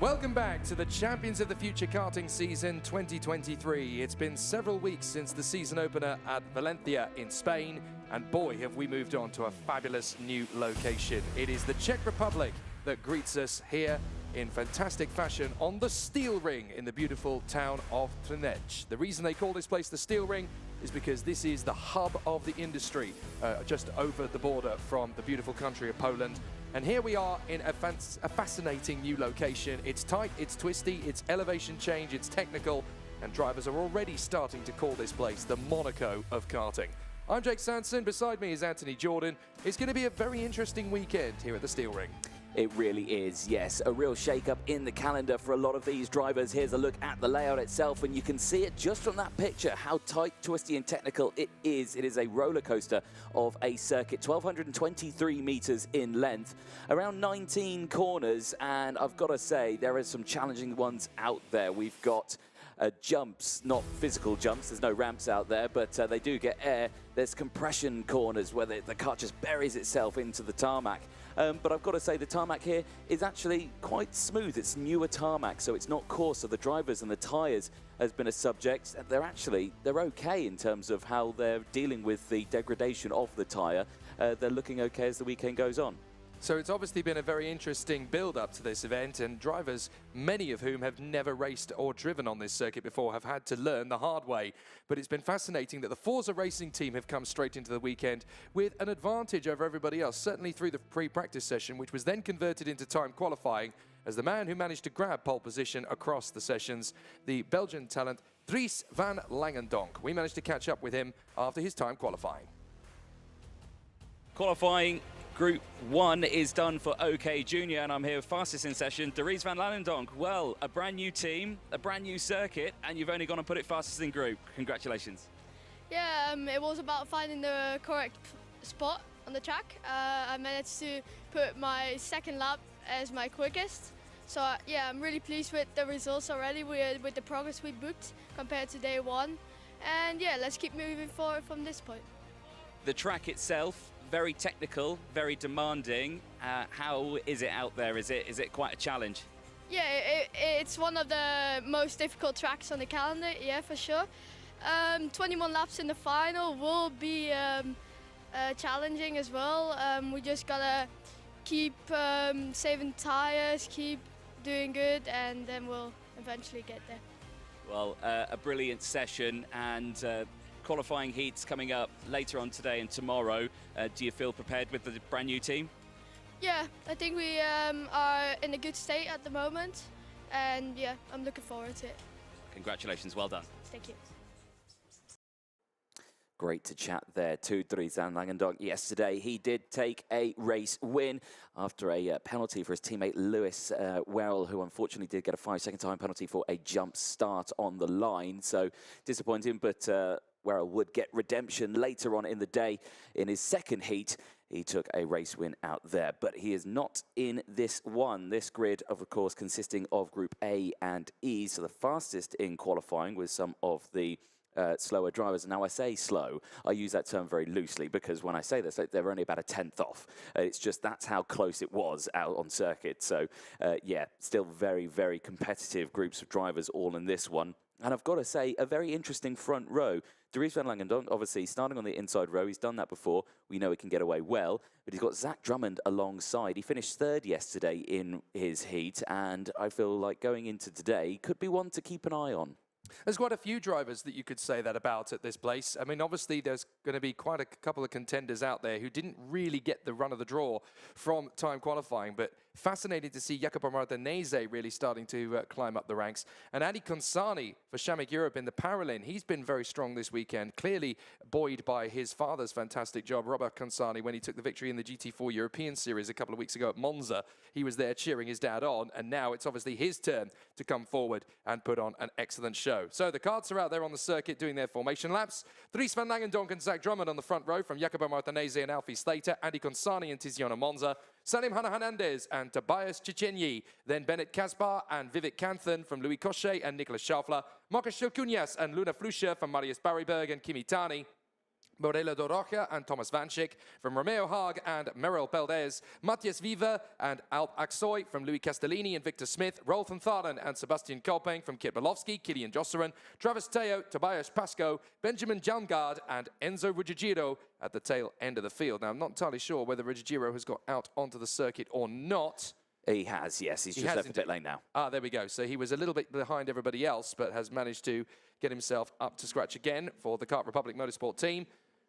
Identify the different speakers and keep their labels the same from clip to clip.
Speaker 1: Welcome back to the Champions of the Future karting season 2023. It's been several weeks since the season opener at Valencia in Spain, and boy, have we moved on to a fabulous new location. It is the Czech Republic that greets us here in fantastic fashion on the steel ring in the beautiful town of Trinec. The reason they call this place the steel ring is because this is the hub of the industry, just over the border from the beautiful country of Poland. And here we are in a fascinating new location. It's tight, it's twisty, it's elevation change, it's technical, and drivers are already starting to call this place the Monaco of karting. I'm Jake Sanson, beside me is Anthony Jordan. It's going to be a very interesting weekend here at the Steel Ring.
Speaker 2: It really is, yes. A real shake-up in the calendar for a lot of these drivers. Here's a look at the layout itself, and you can see it just from that picture, how tight, twisty, and technical it is. It is a roller coaster of a circuit, 1,223 meters in length, around 19 corners, and I've got to say, there are some challenging ones out there. We've got jumps, not physical jumps, there's no ramps out there, but they do get air. There's compression corners where the car just buries itself into the tarmac. But I've got to say the tarmac here is actually quite smooth. It's newer tarmac, so it's not coarse. So the drivers and the tyres has been a subject. They're okay in terms of how they're dealing with the degradation of the tyre. They're looking okay as the weekend goes on.
Speaker 1: So it's obviously been a very interesting build-up to this event, and drivers, many of whom have never raced or driven on this circuit before, have had to learn the hard way. But it's been fascinating that the Forza Racing team have come straight into the weekend with an advantage over everybody else, certainly through the pre-practice session, which was then converted into time qualifying, as the man who managed to grab pole position across the sessions, the Belgian talent Dries van Langendonk. We managed to catch up with him after his time qualifying.
Speaker 3: Qualifying Group 1 is done for OK Junior, and I'm here with fastest in session, Dries van Langendonk. Well, a brand new team, a brand new circuit, and you've only gone and put it fastest in group. Congratulations.
Speaker 4: Yeah, it was about finding the correct spot on the track. I managed to put my second lap as my quickest. So yeah, I'm really pleased with the results already, with the progress we booked compared to day one. And yeah, let's keep moving forward from this point.
Speaker 3: The track itself, very technical, very demanding. How is it out there? Is it quite a challenge?
Speaker 4: Yeah, it's one of the most difficult tracks on the calendar, yeah, for sure. 21 laps in the final will be challenging as well. We just gotta keep saving tires, keep doing good, and then we'll eventually get there.
Speaker 3: Well, a brilliant session, and qualifying heats coming up later on today and tomorrow. Do you feel prepared with the brand new team?
Speaker 4: Yeah, I think we are in a good state at the moment, and yeah, I'm looking forward to it.
Speaker 3: Congratulations, well done.
Speaker 4: Thank you.
Speaker 2: Great to chat there to Dries van Langendonk yesterday. He did take a race win after a penalty for his teammate Lewis Werrell, who unfortunately did get a 5-second time penalty for a jump start on the line. So disappointing, but Werrell would get redemption later on in the day. In his second heat, he took a race win out there, but he is not in this one. This grid, of course, consisting of Group A and E, so the fastest in qualifying with some of the slower drivers. Now, I say slow, I use that term very loosely because when I say this, they're only about a 10th off. It's just that's how close it was out on circuit. So, yeah, still very, very competitive groups of drivers all in this one. And I've got to say, a very interesting front row. Dries van Langendonk, obviously, starting on the inside row. He's done that before. We know he can get away well. But he's got Zach Drummond alongside. He finished third yesterday in his heat. And I feel like going into today could be one to keep an eye on.
Speaker 1: There's quite a few drivers that you could say that about at this place. I mean, obviously, there's going to be quite a couple of contenders out there who didn't really get the run of the draw from time qualifying, but fascinating to see Jacopo Martinez really starting to climb up the ranks. And Adi Consani for Shamik Europe in the Paralin, he's been very strong this weekend, clearly buoyed by his father's fantastic job, Robert Consani, when he took the victory in the GT4 European Series a couple of weeks ago at Monza. He was there cheering his dad on, and now it's obviously his turn to come forward and put on an excellent show. So the carts are out there on the circuit doing their formation laps. Dries van Langendonk and Zach Drummond on the front row from Jacopo Martinez and Alfie Slater, Adi Consani and Tiziano Monza, Salim Hanna Hernandez and Tobias Chichenyi, then Bennett Kaspar and Vivek Kanthan from Louis Cochet and Nicolas Schaufler, Marcus Schilkunyas and Luna Fluscher from Marius Barryberg and Kimi Tani, Morello Dorocha and Thomas Vanchik, from Romeo Haag and Merrill Peldez, Matthias Viver and Alp Aksoy, from Louis Castellini and Victor Smith, Rolf van Tharen and Sebastian Kolpeng, from Kit Belowski, Kilian Josserin, Travis Teo, Tobias Pasco, Benjamin Jalmgaard and Enzo Ruggiero at the tail end of the field. Now, I'm not entirely sure whether Ruggiero has got out onto the circuit or not.
Speaker 2: He has, yes. He's just left the pit lane now.
Speaker 1: Ah, there we go. So he was a little bit behind everybody else, but has managed to get himself up to scratch again for the Kart Republic Motorsport team.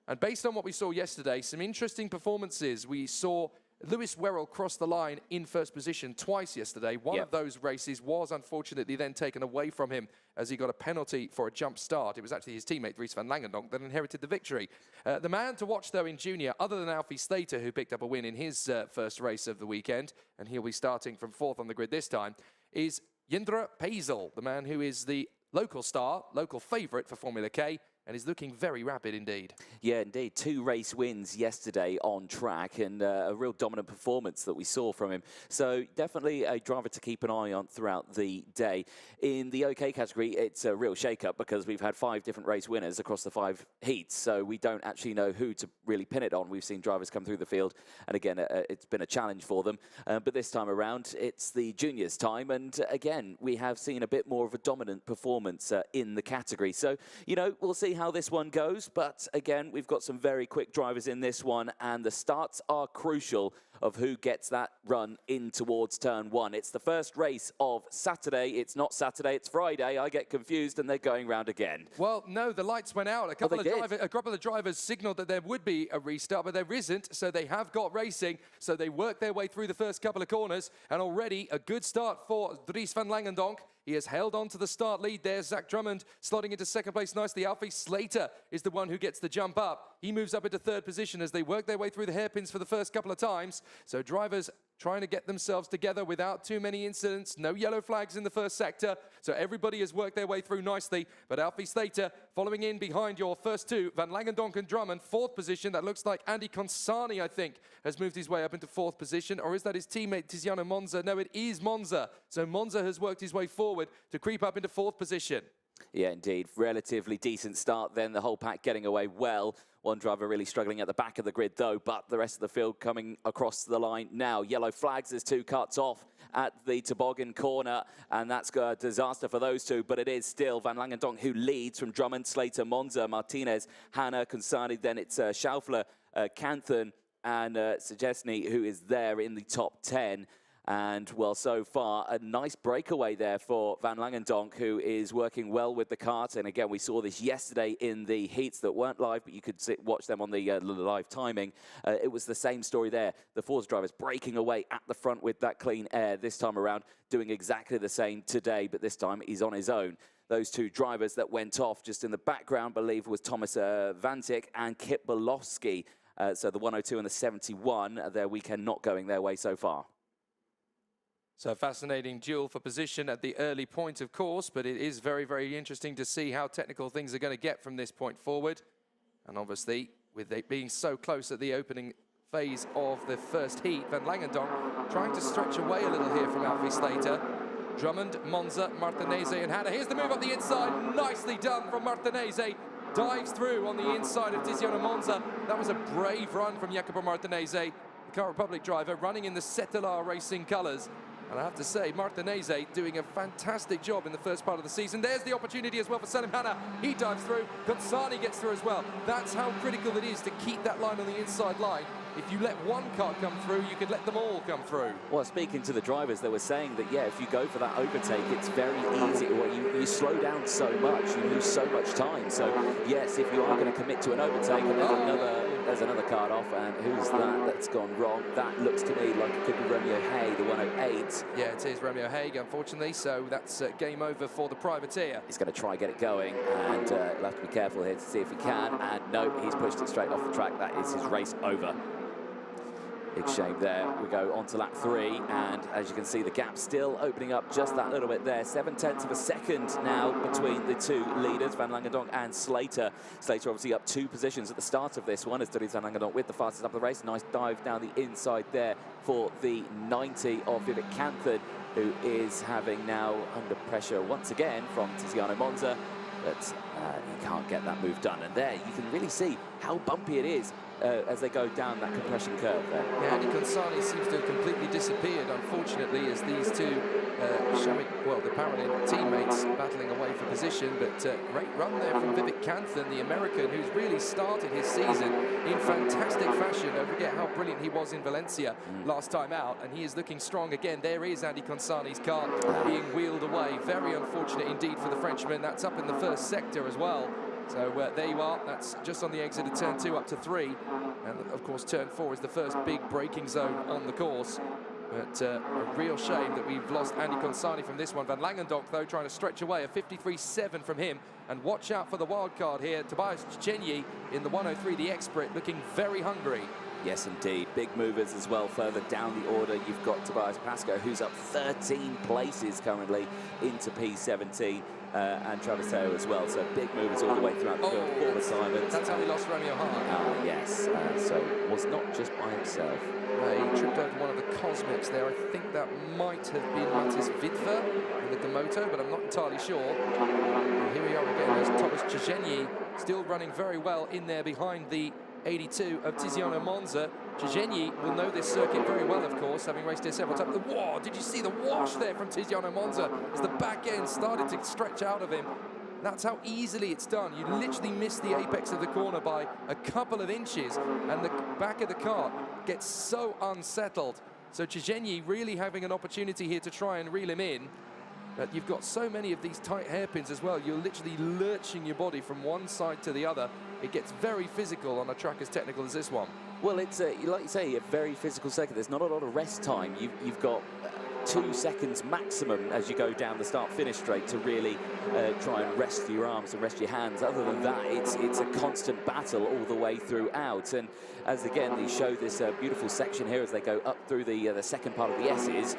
Speaker 1: And based on what we saw yesterday, some interesting performances. We saw Lewis Werrell cross the line in first position twice yesterday. One of those races was unfortunately then taken away from him as he got a penalty for a jump start. It was actually his teammate, Dries van Langendonk, that inherited the victory. The man to watch, though, in junior, other than Alfie Slater, who picked up a win in his first race of the weekend, and he'll be starting from 4th on the grid this time, is Jindra Pezel, the man who is the local star, local favourite for Formula K, and is looking very rapid indeed.
Speaker 2: Yeah, indeed. 2 race wins yesterday on track and a real dominant performance that we saw from him. So definitely a driver to keep an eye on throughout the day. In the OK category, it's a real shake-up because we've had 5 different race winners across the 5 heats. So we don't actually know who to really pin it on. We've seen drivers come through the field, and again, it's been a challenge for them. But this time around, it's the juniors' time. And again, we have seen a bit more of a dominant performance in the category. So, you know, we'll see how this one goes, but again, we've got some very quick drivers in this one, and the starts are crucial of who gets that run in towards turn 1. It's the first race of Saturday. It's not Saturday, it's Friday. I get confused, and they're going round again.
Speaker 1: Well, no, the lights went out. A couple of drivers signaled that there would be a restart, but there isn't, so they have got racing. So they worked their way through the first couple of corners, and already a good start for Dries van Langendonk. He has held on to the start lead. There's Zach Drummond slotting into second place nicely. Alfie Slater is the one who gets the jump up. He moves up into third position as they work their way through the hairpins for the first couple of times. So drivers trying to get themselves together without too many incidents. No yellow flags in the first sector. So everybody has worked their way through nicely. But Alfie Slater following in behind your first 2, Van Langendonk and Drummond, 4th position. That looks like Andy Consani, I think, has moved his way up into 4th position. Or is that his teammate, Tiziano Monza? No, it is Monza. So Monza has worked his way forward to creep up into 4th position.
Speaker 2: Yeah, indeed. Relatively decent start then. The whole pack getting away well. One driver really struggling at the back of the grid, though, but the rest of the field coming across the line now. Yellow flags as 2 cuts off at the toboggan corner, and that's a disaster for those 2, but it is still Van Langendonk who leads from Drummond, Slater, Monza, Martinez, Hanna, Consani, then it's Schaufler, Canthan, and Sejesny, who is there in the top 10. And, well, so far, a nice breakaway there for Van Langendonk, who is working well with the kart. And, again, we saw this yesterday in the heats that weren't live, but you could watch them on the live timing. It was the same story there. The Forza drivers breaking away at the front with that clean air this time around, doing exactly the same today, but this time he's on his own. Those 2 drivers that went off just in the background, I believe, was Thomas Vantik and Kit Belowski. So the 102 and the 71, their weekend not going their way so far.
Speaker 1: So fascinating duel for position at the early point, of course, but it is very, very interesting to see how technical things are going to get from this point forward. And obviously, with it being so close at the opening phase of the first heat, Van Langendonk trying to stretch away a little here from Alfie Slater. Drummond, Monza, Martinez and Hanna. Here's the move up the inside. Nicely done from Martinez. Dives through on the inside of Tiziano Monza. That was a brave run from Jacopo Martinez, the Kart Republic driver, running in the Cetelar Racing colours. And I have to say, Martinez doing a fantastic job in the first part of the season. There's the opportunity as well for Salim Hanna. He dives through. Consani gets through as well. That's how critical it is to keep that line on the inside line. If you let one car come through, you could let them all come through.
Speaker 2: Well, speaking to the drivers, they were saying that, yeah, if you go for that overtake, it's very easy. Well, you slow down so much, you lose so much time. So, yes, if you are going to commit to an overtake, and there's another card off, and who's that that's gone wrong? That looks to me like it could be Romeo Hay, the 108.
Speaker 1: Yeah, it is Romeo Haig, unfortunately, so that's game over for the privateer.
Speaker 2: He's going to try and get it going, and he'll have to be careful here to see if he can. And no, he's pushed it straight off the track. That is his race over. Big shame there. We go on to lap 3, and as you can see, the gap still opening up just that little bit there. 0.7 of a second now between the 2 leaders, Van Langendonk and Slater. Slater obviously up 2 positions at the start of this one, as Dries Van Langendonk with the fastest up the race. Nice dive down the inside there for the 90 of Vivek Canthan, who is having now under pressure once again from Tiziano Monza. But he can't get that move done. And there you can really see how bumpy it is as they go down that compression curve there.
Speaker 1: Yeah, Andy Consani seems to have completely disappeared, unfortunately, as these two the Paralympic teammates battling away for position. But great run there from Vivek Kanthan, the American, who's really started his season in fantastic fashion. Don't forget how brilliant he was in Valencia last time out, and he is looking strong again. There is Andy Consani's car being wheeled away. Very unfortunate indeed for the Frenchman. That's up in the first sector as well. So there you are, that's just on the exit of turn 2 up to 3. And of course turn 4 is the first big braking zone on the course. But a real shame that we've lost Andy Consani from this one. Van Langendonk, though, trying to stretch away, a 53.7 from him. And watch out for the wild card here. Tobias Chenyi in the 103, the expert, looking very hungry.
Speaker 2: Yes, indeed. Big movers as well further down the order. You've got Tobias Pascoe, who's up 13 places currently into P17. And Travis Taylor as well, so big movers all the way throughout the field for the Simons.
Speaker 1: That's how he lost Romeo Hahn.
Speaker 2: Yes, so was not just by himself.
Speaker 1: He tripped over one of the Cosmics there. I think that might have been Matis Vidva in the Komoto, but I'm not entirely sure. And here we are again, there's Thomas Czenyi still running very well in there behind the 82 of Tiziano Monza. Czenyi will know this circuit very well, of course, having raced here several times. Whoa, did you see the wash there from Tiziano Monza as the back end started to stretch out of him? That's how easily it's done. You literally miss the apex of the corner by a couple of inches, and the back of the car gets so unsettled. So Czenyi really having an opportunity here to try and reel him in. But you've got so many of these tight hairpins as well. You're literally lurching your body from one side to the other. It gets very physical on a track as technical as this one.
Speaker 2: Well, it's, like you say, a very physical circuit. There's not a lot of rest time. You've got 2 seconds maximum as you go down the start-finish straight to really try and rest your arms and rest your hands. Other than that, it's a constant battle all the way throughout. And as again, they show this beautiful section here as they go up through the second part of the S's.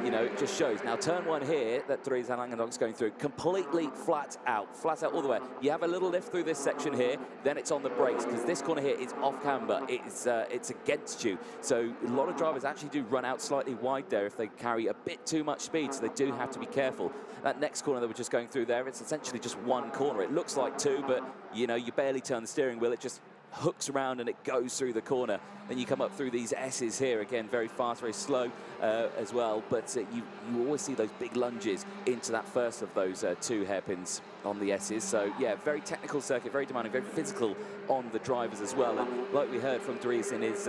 Speaker 2: You know, it just shows. Now, turn 1 here that Dries Van Langendonk's going through, completely flat out all the way. You have a little lift through this section here, then it's on the brakes, because this corner here is off camber. It's against you. So a lot of drivers actually do run out slightly wide there if they carry a bit too much speed, so they do have to be careful. That next corner that we're just going through there, it's essentially just 1 corner. It looks like 2, but you know, you barely turn the steering wheel. It just hooks around and it goes through the corner. Then you come up through these S's here, again, very fast, very slow as well, but you always see those big lunges into that first of those 2 hairpins on the S's. So yeah, very technical circuit, very demanding, very physical on the drivers as well. And like we heard from Dries in his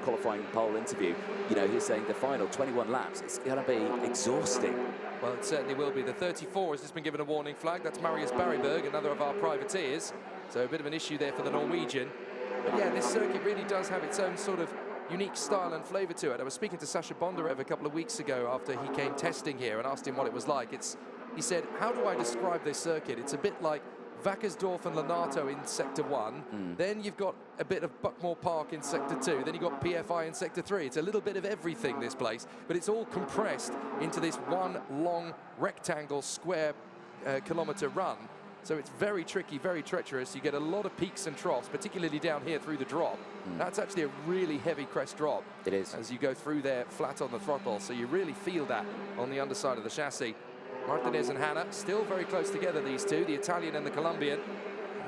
Speaker 2: qualifying pole interview, you know, he's saying the final 21 laps, it's going to be exhausting.
Speaker 1: Well, it certainly will be. The 34 has just been given a warning flag. That's Marius Barryberg, another of our privateers. So a bit of an issue there for the Norwegian. But yeah, this circuit really does have its own sort of unique style and flavour to it. I was speaking to Sasha Bondarev a couple of weeks ago after he came testing here and asked him what it was like. He said, how do I describe this circuit? It's a bit like Wackersdorf and Lonato in Sector 1. Then you've got a bit of Buckmore Park in Sector 2. Then you've got PFI in Sector 3. It's a little bit of everything, this place, but it's all compressed into this one long rectangle square kilometre run. So it's very tricky, very treacherous. You get a lot of peaks and troughs, particularly down here through the drop. That's actually a really heavy crest drop.
Speaker 2: It is.
Speaker 1: As you go through there flat on the throttle. So you really feel that on the underside of the chassis. Martinez and Hanna still very close together, these two, the Italian and the Colombian.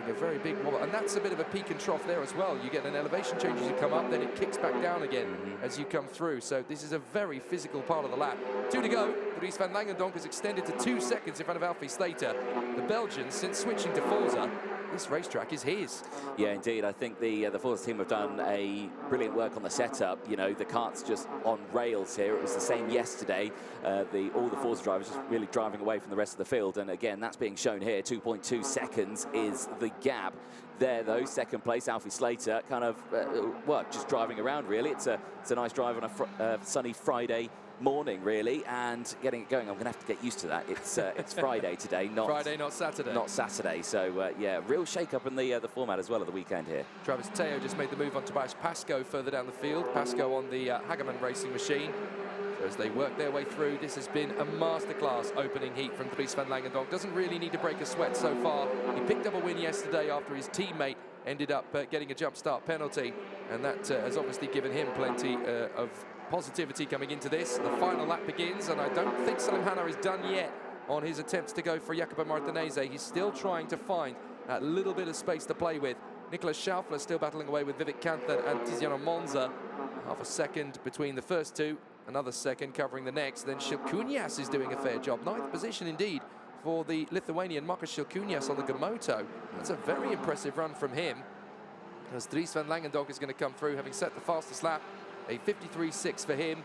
Speaker 1: A very big wobble, and that's a bit of a peak and trough there as well. You get an elevation change as you come up, then it kicks back down again as you come through. So this is a very physical part of the lap. 2 to go. Dries Van Langendonk has extended to 2 seconds in front of Alfie Slater. The Belgians, since switching to Forza, this racetrack is his.
Speaker 2: Yeah, indeed. I think the Forza team have done a brilliant work on the setup. You know, the kart's just on rails here. It was the same yesterday. All the Forza drivers just really driving away from the rest of the field. And again, that's being shown here. 2.2 seconds is the gap. There, though, second place, Alfie Slater, kind of, just driving around, really. It's a nice drive on a sunny Friday morning, really, and getting it going. I'm going to have to get used to that. It's Friday today, not
Speaker 1: Friday, not Saturday.
Speaker 2: Not Saturday. So yeah, real shake-up in the format as well of the weekend here.
Speaker 1: Travis Teo just made the move on Tobias Pascoe further down the field. Pascoe on the Hageman racing machine. So as they work their way through, this has been a masterclass opening heat from Dries Van Langendonk. Doesn't really need to break a sweat so far. He picked up a win yesterday after his teammate ended up getting a jump start penalty, and that has obviously given him plenty of positivity coming into this. The final lap begins, and I don't think Salim Hanna is done yet on his attempts to go for Jacopo Martinez. He's still trying to find that little bit of space to play with. Nicolas Schaufler still battling away with Vivek Kanthan and Tiziano Monza. Half a second between the first two, another second covering the next. Then Shilkunias is doing a fair job. 9th position indeed for the Lithuanian Markus Shilkunias on the Gamoto. That's a very impressive run from him, as Dries van Langendonk is going to come through, having set the fastest lap, a 53.6 for him.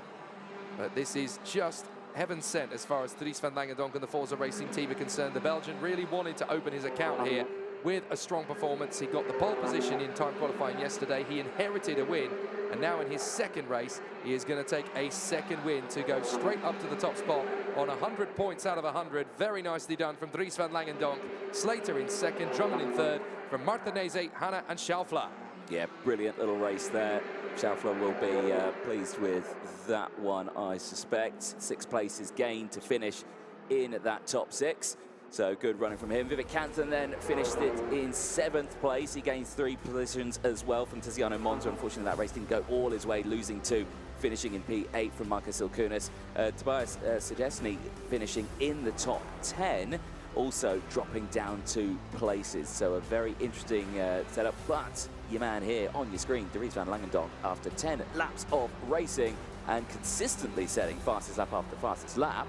Speaker 1: But this is just heaven sent as far as Dries van Langendonk and the Forza Racing team are concerned. The Belgian really wanted to open his account here with a strong performance. He got the pole position in time qualifying yesterday. He inherited a win, and now in his second race, he is going to take a second win to go straight up to the top spot on 100 points out of 100. Very nicely done from Dries van Langendonk. Slater in second, Drummond in third, from Martinez, Hanna and Schaufler.
Speaker 2: Yeah, brilliant little race there. Schaufler will be pleased with that one, I suspect. 6 places gained to finish in that top 6. So good running from him. Vivek Kanthan then finished it in 7th place. He gained 3 positions as well from Tiziano Monza. Unfortunately, that race didn't go all his way, losing 2, finishing in P8 from Markus Ilkunas. Tobias Sedesny finishing in the top 10, also dropping down 2 places. So a very interesting setup. But your man here on your screen, Dries van Langendonk, after 10 laps of racing and consistently setting fastest lap after fastest lap,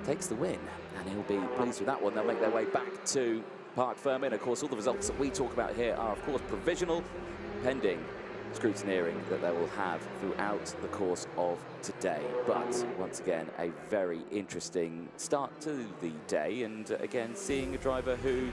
Speaker 2: takes the win, and he'll be pleased with that one. They'll make their way back to Parc Fermé. Of course, all the results that we talk about here are, of course, provisional, pending scrutineering that they will have throughout the course of today. But once again, a very interesting start to the day, and again, seeing a driver who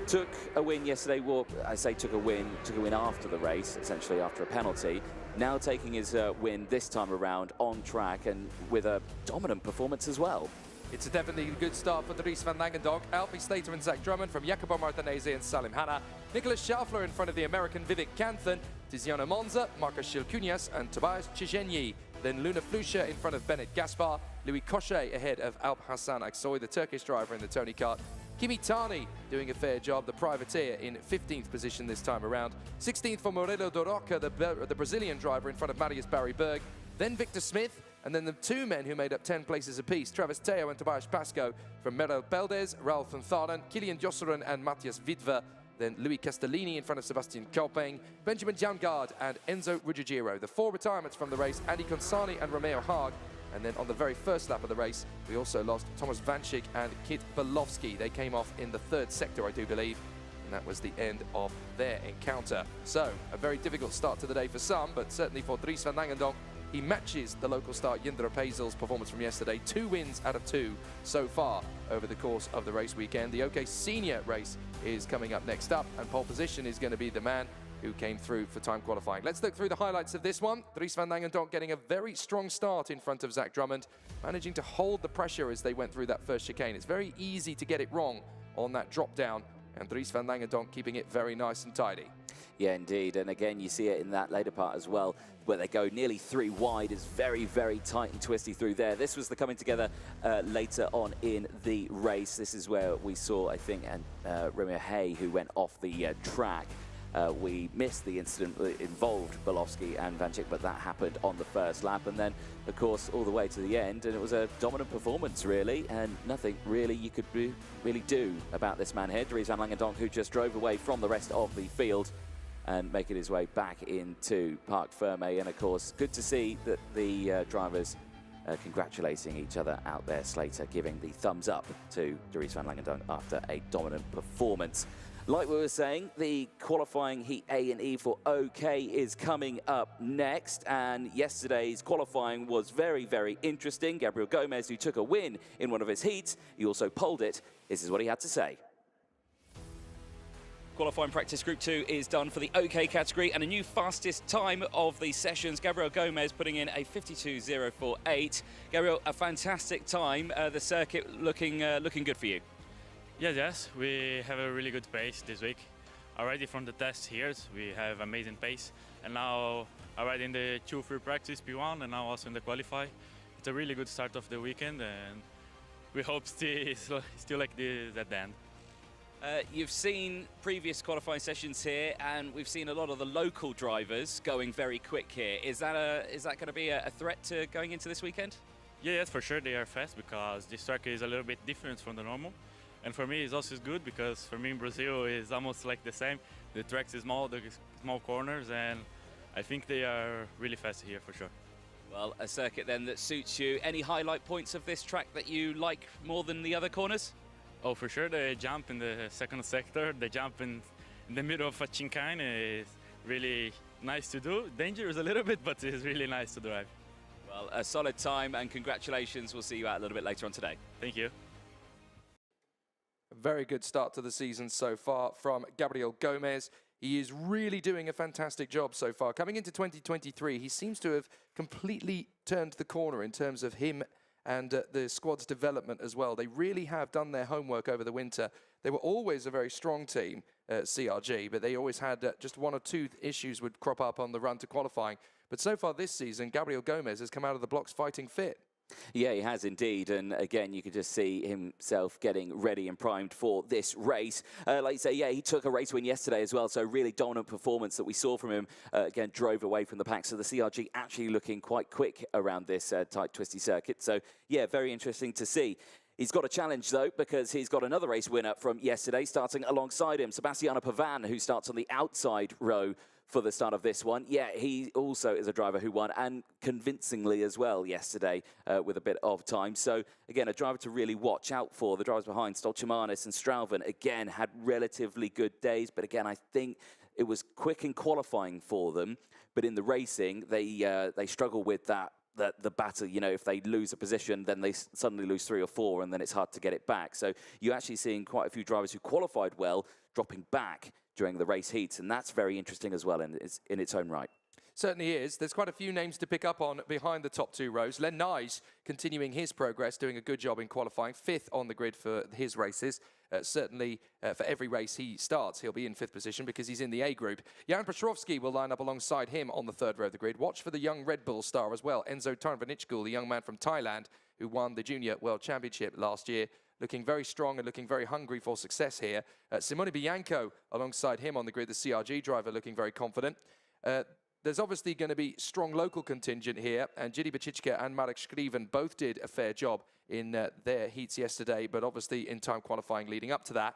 Speaker 2: took a win yesterday. Well, I say took a win after the race, essentially after a penalty. Now taking his win this time around on track and with a dominant performance as well.
Speaker 1: It's definitely a good start for Dries van Langendonk. Alfie Slater and Zach Drummond from Jacopo Martinez and Salim Hanna. Nicolas Schaufler in front of the American Vivek Kanthan. Tiziano Monza, Markus Shilkunias and Tobias Csizenyi. Then Luna Flusha in front of Bennett Gaspar. Louis Cochet ahead of Alp Hassan Aksoy, the Turkish driver in the Tony Kart. Kimi Tani doing a fair job, the privateer, in 15th position this time around. 16th for Morello Doroca, the Brazilian driver in front of Marius Barry Berg. Then Victor Smith, and then the 2 men who made up 10 places apiece, Travis Teo and Tobias Pascoe from Merel Beldes, Ralph van Tharen, Kilian Josselin and Matthias Widver. Then Louis Castellini in front of Sebastian Kopping, Benjamin Jaungard and Enzo Ruggiero. The 4 retirements from the race, Andy Consani and Romeo Haag. And then on the very first lap of the race, we also lost Thomas Vanchik and Kit Belowski. They came off in the 3rd sector, I do believe. And that was the end of their encounter. So, a very difficult start to the day for some, but certainly for Dries van Langendonk, he matches the local star Jindra Paisel's performance from yesterday. 2 wins out of 2 so far over the course of the race weekend. The OK Senior race is coming up next up, and pole position is going to be the man who came through for time qualifying. Let's look through the highlights of this one. Dries van Langendonk getting a very strong start in front of Zach Drummond, managing to hold the pressure as they went through that first chicane. It's very easy to get it wrong on that drop down, and Dries van Langendonk keeping it very nice and tidy.
Speaker 2: Yeah, indeed. And again, you see it in that later part as well, where they go nearly 3 wide. Is very, very tight and twisty through there. This was the coming together later on in the race. This is where we saw, I think, Romeo Hay, who went off the track. We missed the incident that involved Belowski and Vanchik, but that happened on the first lap. And then, of course, all the way to the end. And it was a dominant performance, really, and nothing really you could really do about this man here, Dries van Langendonk, who just drove away from the rest of the field and making his way back into Parc Fermé. And, of course, good to see that the drivers congratulating each other out there. Slater giving the thumbs up to Dries van Langendonk after a dominant performance. Like we were saying, the qualifying Heat A and E for OK is coming up next, and yesterday's qualifying was very, very interesting. Gabriel Gomez, who took a win in one of his heats, he also polled it. This is what he had to say.
Speaker 3: Qualifying practice Group 2 is done for the OK category, and a new fastest time of the sessions. Gabriel Gomez putting in a 52.048. Gabriel, a fantastic time. The circuit looking good for you.
Speaker 5: Yes, we have a really good pace this week. Already from the test here, we have amazing pace. And now already in the 2 free practice P1 and now also in the qualify. It's a really good start of the weekend, and we hope still like this at the end.
Speaker 3: You've seen previous qualifying sessions here, and we've seen a lot of the local drivers going very quick here. Is that going to be a threat to going into this weekend?
Speaker 5: Yeah, yes, for sure they are fast because this track is a little bit different from the normal. And for me, it's also good because for me in Brazil is almost like the same. The tracks is small, the small corners, and I think they are really fast here for sure.
Speaker 3: Well, a circuit then that suits you. Any highlight points of this track that you like more than the other corners?
Speaker 5: Oh, for sure, the jump in the second sector, the jump in the middle of a chicane is really nice to do. Dangerous a little bit, but it's really nice to drive.
Speaker 3: Well, a solid time and congratulations. We'll see you out a little bit later on today.
Speaker 5: Thank you.
Speaker 1: A very good start to the season so far from Gabriel Gomez. He is really doing a fantastic job so far. Coming into 2023, he seems to have completely turned the corner in terms of him and the squad's development as well. They really have done their homework over the winter. They were always a very strong team, CRG, but they always had just one or two issues would crop up on the run to qualifying. But so far this season, Gabriel Gomez has come out of the blocks fighting fit.
Speaker 2: Yeah, he has indeed. And again, you can just see himself getting ready and primed for this race. Like you say, yeah, he took a race win yesterday as well. So really dominant performance that we saw from him. Again, drove away from the pack. So the CRG actually looking quite quick around this tight, twisty circuit. So yeah, very interesting to see. He's got a challenge, though, because he's got another race winner from yesterday starting alongside him, Sebastiano Pavan, who starts on the outside row for the start of this one. Yeah, he also is a driver who won, and convincingly as well yesterday with a bit of time. So, again, a driver to really watch out for. The drivers behind, Stolchimanis and Strauven, again, had relatively good days. But, again, I think it was quick in qualifying for them. But in the racing, they struggle with that. The battle, you know, if they lose a position, then they suddenly lose 3 or 4, and then it's hard to get it back. So you're actually seeing quite a few drivers who qualified well dropping back during the race heats, and that's very interesting as well in its own right.
Speaker 1: Certainly is. There's quite a few names to pick up on behind the top two rows. Len Nyes continuing his progress, doing a good job in qualifying, 5th on the grid for his races. Certainly, for every race he starts, he'll be in 5th position because he's in the A group. Jan Petrovski will line up alongside him on the 3rd row of the grid. Watch for the young Red Bull star as well, Enzo Tarnvanichkul, the young man from Thailand who won the Junior World Championship last year. Looking very strong and looking very hungry for success here. Simone Bianco alongside him on the grid, the CRG driver, looking very confident. There's obviously going to be strong local contingent here, and Jiri Bacichka and Marek Skriven both did a fair job in their heats yesterday, but obviously in time qualifying leading up to that.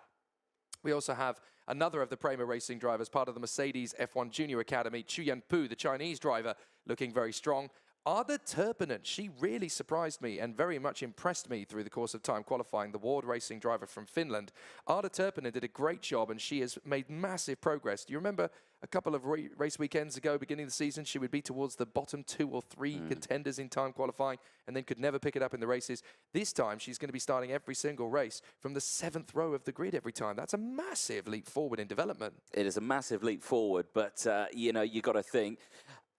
Speaker 1: We also have another of the Prema Racing drivers, part of the Mercedes F1 Junior Academy, Chu Yanpu, the Chinese driver, looking very strong. Arda Turpinen, she really surprised me and very much impressed me through the course of time qualifying, the Ward Racing driver from Finland. Arda Turpinen did a great job, and she has made massive progress. Do you remember a couple of race weekends ago, beginning of the season, she would be towards the bottom 2 or 3 contenders in time qualifying and then could never pick it up in the races. This time, she's going to be starting every single race from the 7th row of the grid every time. That's a massive leap forward in development.
Speaker 2: It is a massive leap forward, but, you know, you got to think,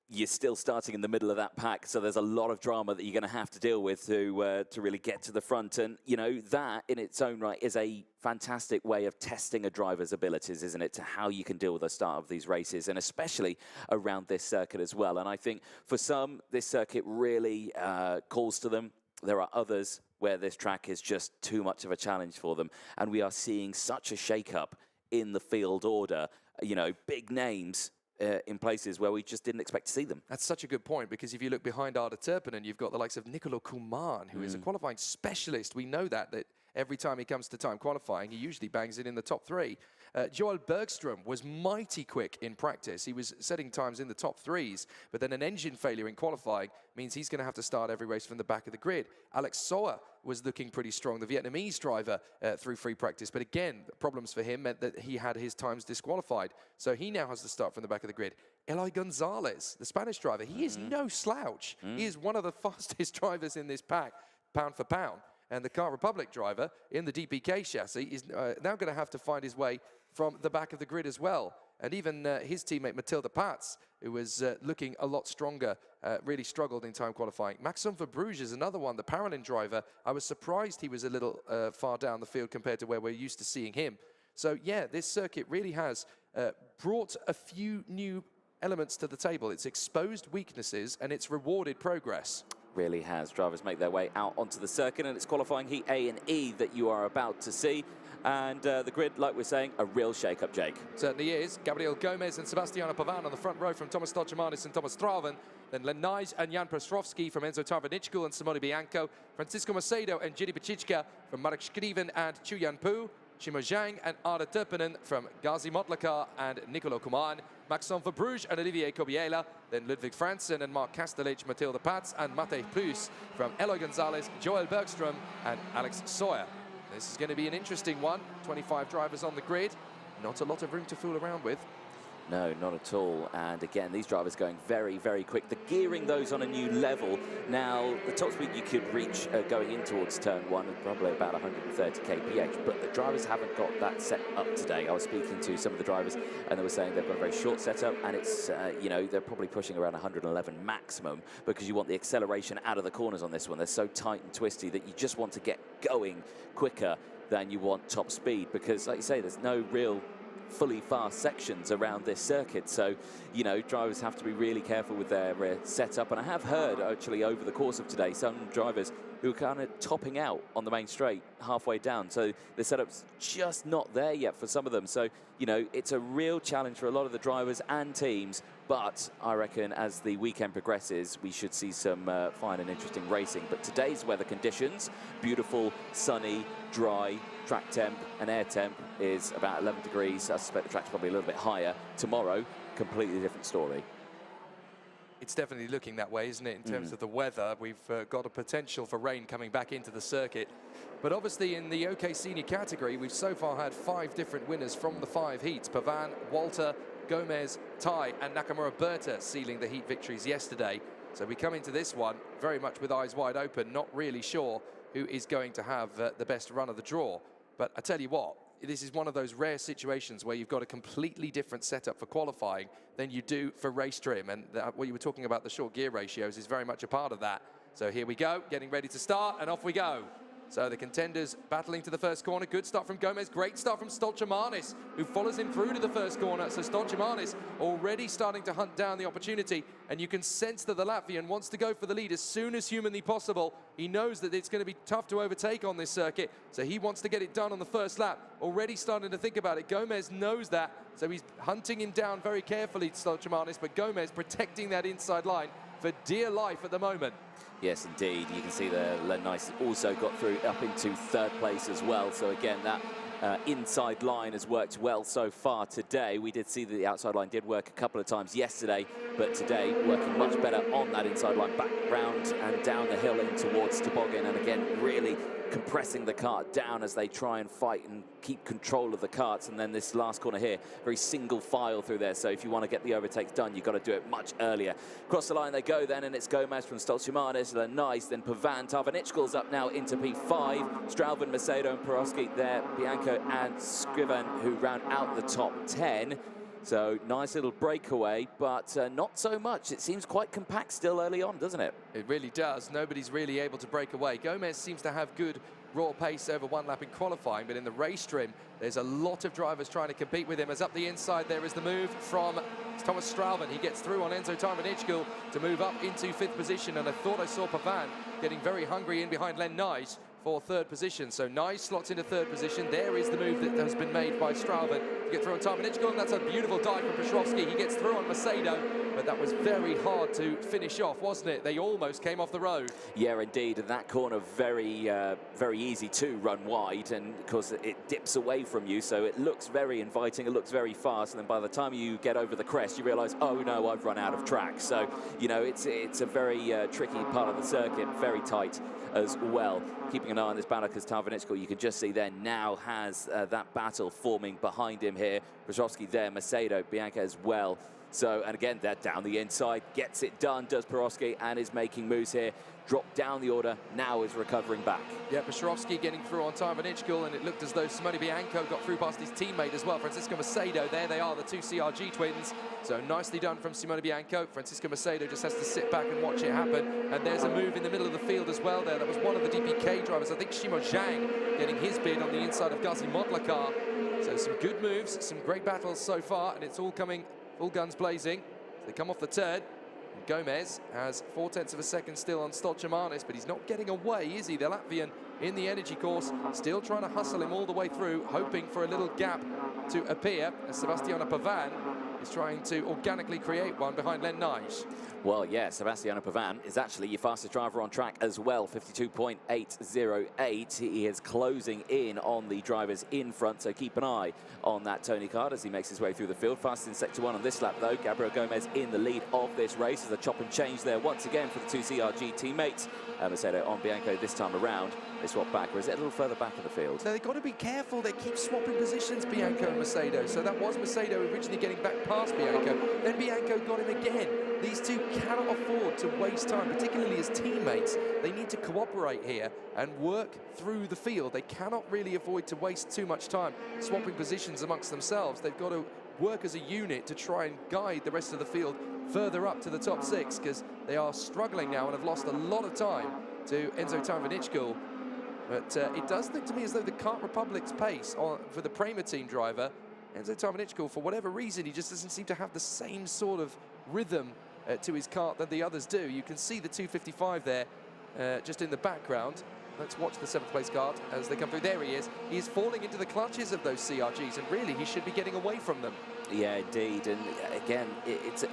Speaker 2: you're still starting in the middle of that pack, so there's a lot of drama that you're going to have to deal with to really get to the front. And, you know, that in its own right is a fantastic way of testing a driver's abilities, isn't it, to how you can deal with the start of these races, and especially around this circuit as well. And I think for some, this circuit really calls to them. There are others where this track is just too much of a challenge for them. And we are seeing such a shake-up in the field order, you know, big names in places where we just didn't expect to see them.
Speaker 1: That's such a good point, because if you look behind Arda Turpinen, you've got the likes of Nicolo Kuman, who is a qualifying specialist. We know that every time he comes to time qualifying, he usually bangs it in the top 3. Joel Bergström was mighty quick in practice. He was setting times in the top 3s, but then an engine failure in qualifying means he's going to have to start every race from the back of the grid. Alex Soa was looking pretty strong, the Vietnamese driver, through free practice. But again, problems for him meant that he had his times disqualified. So he now has to start from the back of the grid. Eloy Gonzalez, the Spanish driver, he is no slouch. He is one of the fastest drivers in this pack, pound for pound. And the Car Republic driver in the DPK chassis is now going to have to find his way from the back of the grid as well. And even his teammate Matilda Pats, who was looking a lot stronger, really struggled in time qualifying. Maxime Verbruge is another one, the Paralin driver. I was surprised he was a little far down the field compared to where we're used to seeing him. So yeah, this circuit really has brought a few new elements to the table. It's exposed weaknesses and it's rewarded progress.
Speaker 2: Really has. Drivers make their way out onto the circuit, and it's qualifying heat A and E that you are about to see. And the grid, like we're saying, a real shake-up, Jake.
Speaker 1: Certainly is. Gabriel Gomez and Sebastiano Pavan on the front row from Thomas Stoltemanis and Thomas Strauven. Then Len Nijs and Jan Prostrovski from Enzo Tarvanichkul and Simone Bianco. Francisco Macedo and Jiri Pachichka from Marek Skriven and Chu Yan Pu. Shimo Zhang and Arda Turpinen from Gazi Motlakar and Nicolo Kuman. Maxime Verbruge and Olivier Kobiela. Then Ludwig Franzen and Mark Kastelich, Mathilde Pats and Matej Plus from Eloy Gonzalez, Joel Bergström and Alex Sawyer. This is going to be an interesting one. 25 drivers on the grid. Not a lot of room to fool around with.
Speaker 2: No, not at all. And again, these drivers going very, very quick. The gearing those on a new level. Now, the top speed you could reach going in towards turn one is probably about 130 kph, but the drivers haven't got that set up today. I was speaking to some of the drivers and they were saying they've got a very short setup, and it's, you know, they're probably pushing around 111 maximum, because you want the acceleration out of the corners on this one. They're so tight and twisty that you just want to get going quicker than you want top speed, because like you say, there's no real fully fast sections around this circuit, so you know, drivers have to be really careful with their setup. And I have heard actually over the course of today some drivers who are kind of topping out on the main straight halfway down, so the setup's just not there yet for some of them. So you know, it's a real challenge for a lot of the drivers and teams, but I reckon as the weekend progresses we should see some fine and interesting racing. But today's weather conditions, beautiful, sunny, dry, track temp and air temp is about 11 degrees. I suspect the track's probably a little bit higher. Tomorrow, completely different story.
Speaker 1: It's definitely looking that way, isn't it, in terms of the weather? We've got a potential for rain coming back into the circuit. But obviously in the OK Senior category, we've so far had 5 different winners from the 5 heats. Pavan, Walter, Gomez, Tai and Nakamura Berta sealing the heat victories yesterday. So we come into this one very much with eyes wide open, not really sure who is going to have the best run of the draw. But I tell you what, this is one of those rare situations where you've got a completely different setup for qualifying than you do for race trim. And what you were talking about, the short gear ratios, is very much a part of that. So here we go, getting ready to start, and off we go. So the contenders battling to the first corner. Good start from Gomez, great start from Stoltemanis, who follows him through to the first corner. So Stoltemanis already starting to hunt down the opportunity, and you can sense that the Latvian wants to go for the lead as soon as humanly possible. He knows that it's going to be tough to overtake on this circuit, so he wants to get it done on the first lap. Already starting to think about it. Gomez knows that, so he's hunting him down very carefully, Stoltemanis, but Gomez protecting that inside line for dear life at the moment.
Speaker 2: Yes, indeed. You can see the Len Nijs also got through up into 3rd place as well. So again, that inside line has worked well so far today. We did see that the outside line did work a couple of times yesterday, but today working much better on that inside line, back round and down the hill in towards Toboggan. And again, really compressing the kart down as they try and fight and keep control of the karts. And then this last corner here, very single file through there. So if you want to get the overtakes done, you've got to do it much earlier. Across the line they go then, and it's Gomez from Stoltemanis, Len Nijs, then Pavan. Tarvanichkul's up now into P5. Strauven, Macedo and Porowski there. Bianco and Skriven who round out the top 10. So nice little breakaway, but not so much. It seems quite compact still early on, doesn't it?
Speaker 1: It really does. Nobody's really able to break away. Gomez seems to have good raw pace over one lap in qualifying, but in the race trim, there's a lot of drivers trying to compete with him. As up the inside, there is the move from Thomas Strauven. He gets through on Enzo Tarvanichkul to move up into 5th position, and I thought I saw Pavan getting very hungry in behind Len Nijs for 3rd position. So Nijs slots into 3rd position. There is the move that has been made by Strauven to get through on Tarvanichkul, and that's a beautiful dive from Petrovski. He gets through on Macedo, but that was very hard to finish off, wasn't it? They almost came off the road.
Speaker 2: Yeah, indeed. And that corner very, very easy to run wide, and of course it dips away from you, so it looks very inviting. It looks very fast, and then by the time you get over the crest, you realise, oh no, I've run out of track. So you know, it's a very tricky part of the circuit, very tight as well. Keeping an eye on this battle, because Tarvanichkul, you can just see there, now has that battle forming behind him here. Petrovski there, Macedo, Bianca as well. So, and again, that down the inside, gets it done, does Porowski, and is making moves here. Dropped down the order, now is recovering back. Yeah,
Speaker 1: Petrovski getting through on Tarvanichkul, and it looked as though Simone Bianco got through past his teammate as well, Francisco Macedo. There they are, the 2 CRG twins. So nicely done from Simone Bianco. Francisco Macedo just has to sit back and watch it happen. And there's a move in the middle of the field as well there. That was one of the DPK drivers, I think Shimo Zhang, getting his bid on the inside of Gazi Motlakar. So some good moves, some great battles so far, and it's all coming full guns blazing. They come off the turn. Gomez has 0.4 of a second still on Stoltemanis, but he's not getting away, is he? The Latvian in the energy course, still trying to hustle him all the way through, hoping for a little gap to appear as Sebastiano Pavan is trying to organically create one behind Len Nige.
Speaker 2: Well, yeah, Sebastiano Pavan is actually your fastest driver on track as well, 52.808. He is closing in on the drivers in front, so keep an eye on that Tony Card as he makes his way through the field. Fastest in Sector 1 on this lap, though. Gabriel Gomez in the lead of this race as a chop and change there once again for the two CRG teammates. Macedo on Bianco this time around. They swap back, or is it a little further back in the field?
Speaker 1: So they've got to be careful. They keep swapping positions, Bianco and Macedo. So that was Macedo originally getting back past Bianco. Then Bianco got him again. These two cannot afford to waste time, particularly as teammates. They need to cooperate here and work through the field. They cannot really afford to waste too much time swapping positions amongst themselves. They've got to work as a unit to try and guide the rest of the field further up to the top 6, because they are struggling now and have lost a lot of time to Enzo Tarvinichkul. But it does look to me as though the Kart Republic's pace for the Prema team driver, Enzo Tarvinichkul, for whatever reason, he just doesn't seem to have the same sort of rhythm to his kart than the others do. You can see the 255 there just in the background. Let's watch the 7th place kart as they come through. There he is. He is falling into the clutches of those CRGs, and really he should be getting away from them. Yeah,
Speaker 2: indeed. And again, it's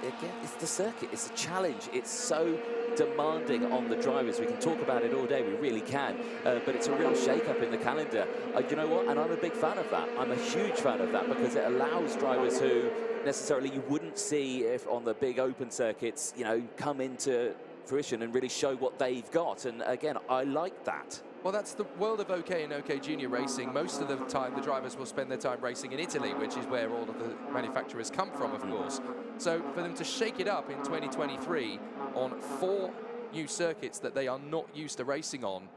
Speaker 2: the circuit. It's a challenge. It's so demanding on the drivers. We can talk about it all day. We really can. But it's a real shake-up in the calendar. You know what? And I'm a big fan of that. I'm a huge fan of that because it allows drivers who necessarily you wouldn't see if on the big open circuits, you know, come into fruition and really show what they've got. And again, I like that.
Speaker 1: Well, that's the world of OK and OK Junior racing. Most of the time, the drivers will spend their time racing in Italy, which is where all of the manufacturers come from, of course. So for them to shake it up in 2023 on 4 new circuits that they are not used to racing on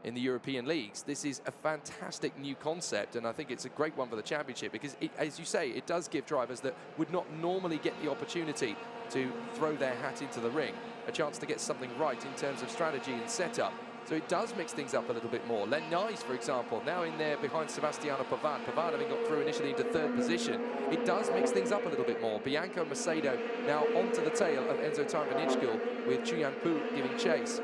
Speaker 1: in the European leagues, this is a fantastic new concept, and I think it's a great one for the championship because, as you say, it does give drivers that would not normally get the opportunity to throw their hat into the ring a chance to get something right in terms of strategy and setup. So it does mix things up a little bit more. Len Nige, for example, now in there behind Sebastiano Pavan. Pavan having got through initially into 3rd position. It does mix things up a little bit more. Bianco and Macedo now onto the tail of Enzo Tarvinichkul with Chuyan Pu giving chase.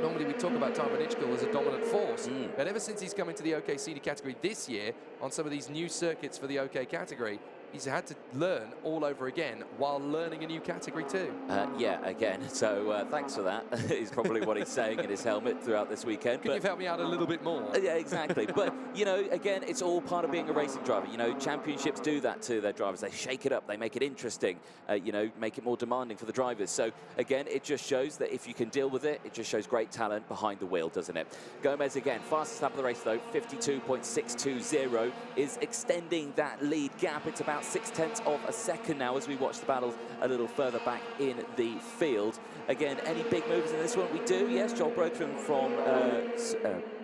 Speaker 1: Normally we talk about Tarvinichkul as a dominant force, but ever since he's come into the OK Senior category this year, on some of these new circuits for the OK category, he's had to learn all over again while learning a new category too.
Speaker 2: Yeah, again, so thanks for that, is probably what he's saying in his helmet throughout this weekend.
Speaker 1: Can you help me out a little bit more?
Speaker 2: Yeah, exactly. But, you know, again, it's all part of being a racing driver. You know, championships do that to their drivers. They shake it up, they make it interesting, you know, make it more demanding for the drivers. So, again, it just shows that if you can deal with it, it just shows great talent behind the wheel, doesn't it? Gomez, again, fastest lap of the race, though, 52.620, is extending that lead gap. It's about 0.6 of a second now as we watch the battles a little further back in the field. Again, any big moves in this one? We do, yes. Joel Bergström from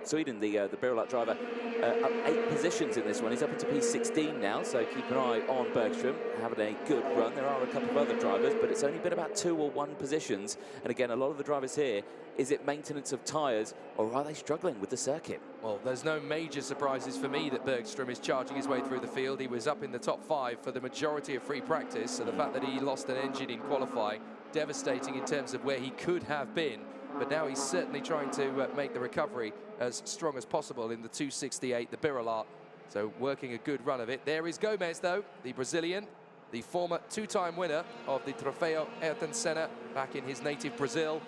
Speaker 2: Sweden, the Birolak driver, up 8 positions in this one. He's up into P16 now, so keep an eye on Bergström, having a good run. There are a couple of other drivers, but it's only been about 2 or 1 positions. And again, a lot of the drivers here, is it maintenance of tyres, or are they struggling with the circuit?
Speaker 1: Well, there's no major surprises for me that Bergström is charging his way through the field. He was up in the top 5 for the majority of free practice, so the fact that he lost an engine in qualifying, devastating in terms of where he could have been. But now he's certainly trying to make the recovery as strong as possible in the 268, the Birolak. So working a good run of it. There is Gomez, though, the Brazilian, the former 2-time winner of the Trofeo Ayrton Senna back in his native Brazil.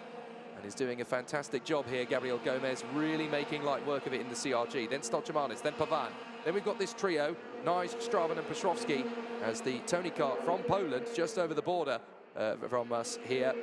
Speaker 1: And is doing a fantastic job here, Gabriel Gomez, really making light work of it in the CRG. Then Stochamanis, then Pavan. Then we've got this trio, Nige, Straven and Piotrowski, as the Tony Kart from Poland, just over the border from us here.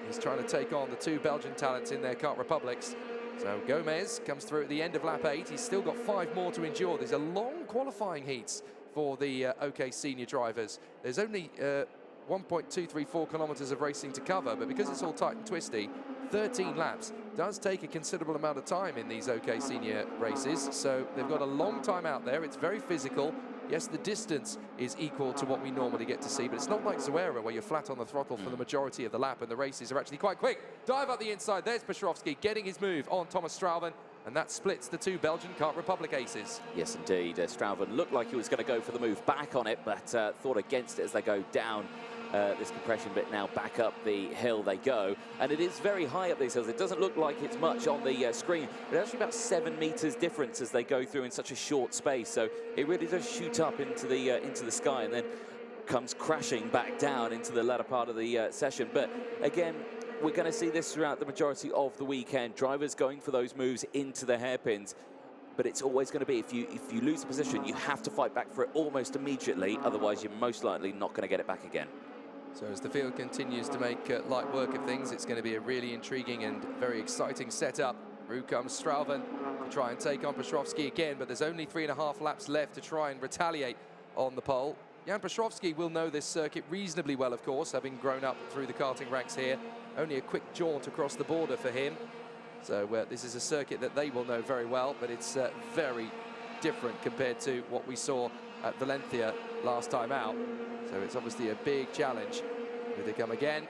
Speaker 1: He's trying to take on the 2 Belgian talents in their Kart Republics. So Gomez comes through at the end of lap 8. He's still got 5 more to endure. There's a long qualifying heats for the OK Senior drivers. There's only 1.234 kilometers of racing to cover, but because it's all tight and twisty, 13 laps does take a considerable amount of time in these OK Senior races. So they've got a long time out there. It's very physical. Yes, the distance is equal to what we normally get to see, but it's not like Zuera where you're flat on the throttle for the majority of the lap, and the races are actually quite quick. Dive up the inside. There's Piotrowski getting his move on Thomas Straven, and that splits the 2 Belgian Kart Republic aces.
Speaker 2: Yes, indeed. Straven looked like he was going to go for the move back on it, but thought against it as they go down this compression bit now. Back up the hill they go, and it is very high up these hills. It doesn't look like it's much on the screen, but actually about 7 meters difference as they go through in such a short space. So it really does shoot up into the sky and then comes crashing back down into the latter part of the session. But again, we're going to see this throughout the majority of the weekend. Drivers going for those moves into the hairpins. But it's always going to be, if you lose a position, you have to fight back for it almost immediately. Otherwise, you're most likely not going to get it back again.
Speaker 1: So as the field continues to make light work of things, it's going to be a really intriguing and very exciting setup. Through comes Strauven to try and take on Petrovsky again, but there's only 3.5 laps left to try and retaliate on the pole. Jan Petrovsky will know this circuit reasonably well, of course, having grown up through the karting ranks here. Only a quick jaunt across the border for him. So this is a circuit that they will know very well, but it's very different compared to what we saw at Valencia last time out. So it's obviously a big challenge. Here they come again.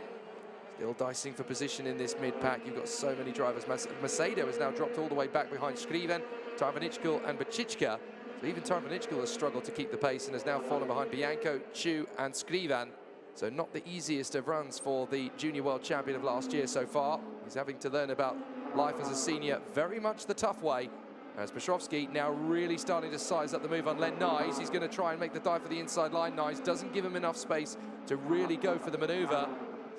Speaker 1: Still dicing for position in this mid-pack. You've got so many drivers. Macedo has now dropped all the way back behind Skriven, Tarvanichkul and Bacichka. So even Tarvanichkul has struggled to keep the pace and has now fallen behind Bianco, Chu and Skrivan. So not the easiest of runs for the junior world champion of last year so far. He's having to learn about life as a senior very much the tough way. As Petrovsky now really starting to size up the move on Len Nyes. He's going to try and make the dive for the inside line. Nyes doesn't give him enough space to really go for the maneuver.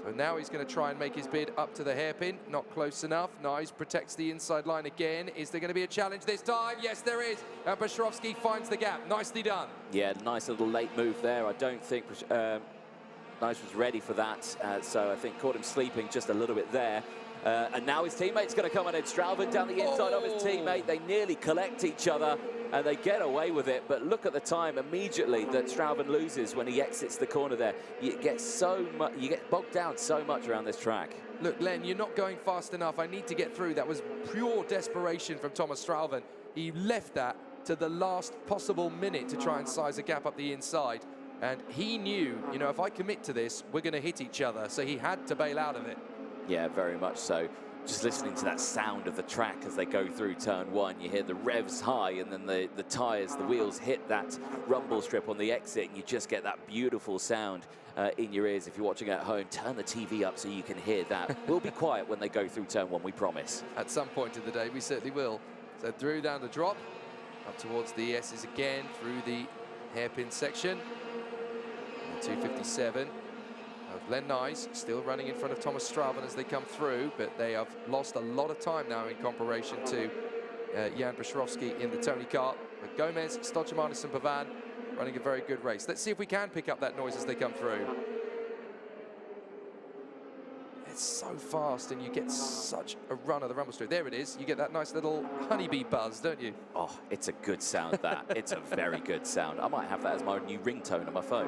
Speaker 1: So now he's going to try and make his bid up to the hairpin. Not close enough. Nyes protects the inside line again. Is there going to be a challenge this time? Yes, there is. And Petrovsky finds the gap. Nicely done.
Speaker 2: Yeah, nice little late move there. I don't think Nyes was ready for that. So I think caught him sleeping just a little bit there. And now his teammate's going to come on in. Strauven down the inside of his teammate. They nearly collect each other and they get away with it. But look at the time immediately that Strauven loses when he exits the corner there. You get bogged down so much around this track.
Speaker 1: Look, Len, you're not going fast enough. I need to get through. That was pure desperation from Thomas Strauven. He left that to the last possible minute to try and size a gap up the inside. And he knew, you know, if I commit to this, we're going to hit each other. So he had to bail out of it.
Speaker 2: Yeah, very much so. Just listening to that sound of the track as they go through turn one, you hear the revs high and then the tyres, the wheels hit that rumble strip on the exit and you just get that beautiful sound in your ears. If you're watching at home, turn the TV up so you can hear that. We'll be quiet when they go through turn one, we promise.
Speaker 1: At some point in the day, we certainly will. So through down the drop, up towards the S's again, through the hairpin section. And 257. Len Nyes still running in front of Thomas Strauven as they come through, but they have lost a lot of time now in comparison to Jan Petrovsky in the Tony Kart. But Gomez, Stochamanis and Pavan running a very good race. Let's see if we can pick up that noise as they come through. It's so fast and you get such a run of the rumble strip. There it is. You get that nice little honeybee buzz, don't you?
Speaker 2: Oh, it's a good sound, that. It's a very good sound. I might have that as my new ringtone on my phone.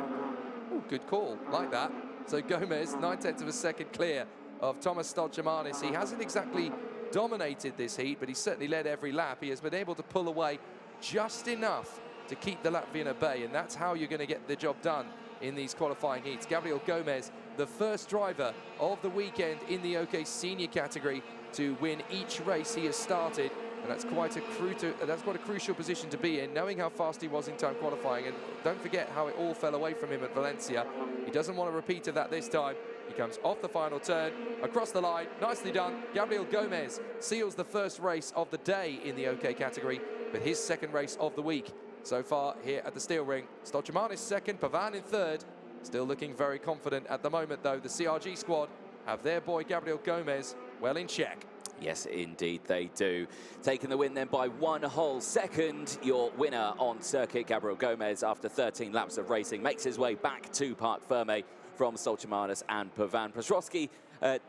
Speaker 1: Ooh, good call. Like that. So Gomez, 9/10 of a second clear of Thomas Stochamanis. He hasn't exactly dominated this heat, but he's certainly led every lap. He has been able to pull away just enough to keep the Latvian at bay, and that's how you're going to get the job done in these qualifying heats. Gabriel Gomez, the first driver of the weekend in the OK Senior category to win each race he has started. And that's quite a crucial position to be in, knowing how fast he was in time qualifying. And don't forget how it all fell away from him at Valencia. He doesn't want a repeat of that this time. He comes off the final turn, across the line, nicely done. Gabriel Gomez seals the first race of the day in the OK category, with his second race of the week so far here at the Steel Ring. Stochamanis second, Pavan in third. Still looking very confident at the moment, though. The CRG squad have their boy Gabriel Gomez well in check.
Speaker 2: Yes, indeed they do. Taking the win then by 1 whole second. Your winner on circuit, Gabriel Gomez, after 13 laps of racing, makes his way back to Parc Fermé from Stochamanis and Pavan. Petrovsky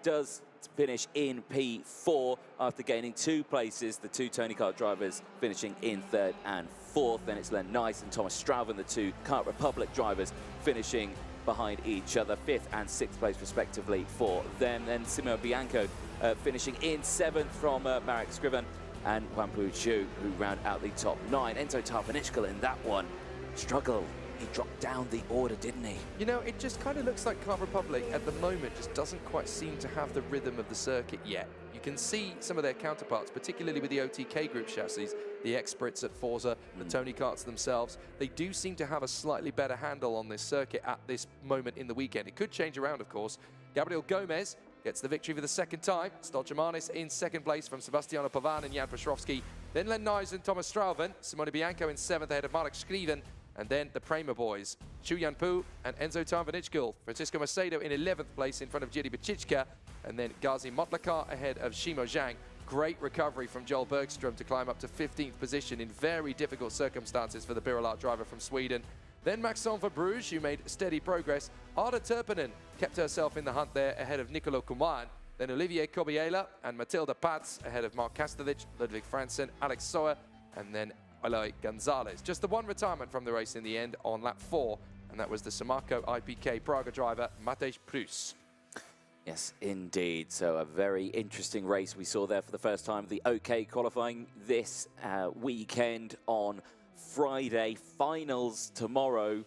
Speaker 2: does finish in P4 after gaining 2 places. The 2 Tony Kart drivers finishing in 3rd and 4th. Then it's Len Nyes and Thomas Strauven, the 2 Kart Republic drivers, finishing behind each other, 5th and 6th place respectively for them. Then Simeo Bianco finishing in 7th from Marek Skriven and Wanpu Chu, who round out the top 9. Enzo Tarvanichkul in that one struggled he dropped down the order, didn't he?
Speaker 1: You know, it just kind of looks like Car Republic at the moment just doesn't quite seem to have the rhythm of the circuit yet. You can see some of their counterparts, particularly with the OTK group chassis, the experts at Forza, the Tony Karts themselves. They do seem to have a slightly better handle on this circuit at this moment in the weekend. It could change around, of course. Gabriel Gomez gets the victory for the second time. Stolchamanis in second place from Sebastiano Pavan and Jan Petrovski. Then Len Nys and Thomas Strauven. Simone Bianco in seventh ahead of Marek Skriven. And then the Prema boys, Chu Yanpu and Enzo Tarvanichkul. Francisco Macedo in 11th place in front of Jiri Bichichka. And then Gazi Motlakar ahead of Shimo Zhang. Great recovery from Joel Bergström to climb up to 15th position in very difficult circumstances for the Birolart driver from Sweden. Then Maxime Verbruge, who made steady progress. Arda Turpinen kept herself in the hunt there ahead of Nicolo Kuman. Then Olivier Kobiela and Matilda Pats ahead of Mark Kastovic, Ludwig Franzen, Alex Soer, and then Eloy Gonzalez. Just the one retirement from the race in the end on lap 4, and that was the Samarco IPK Praga driver, Matej Prus.
Speaker 2: Yes, indeed. So a very interesting race we saw there for the first time. The OK qualifying this weekend on Friday. Finals tomorrow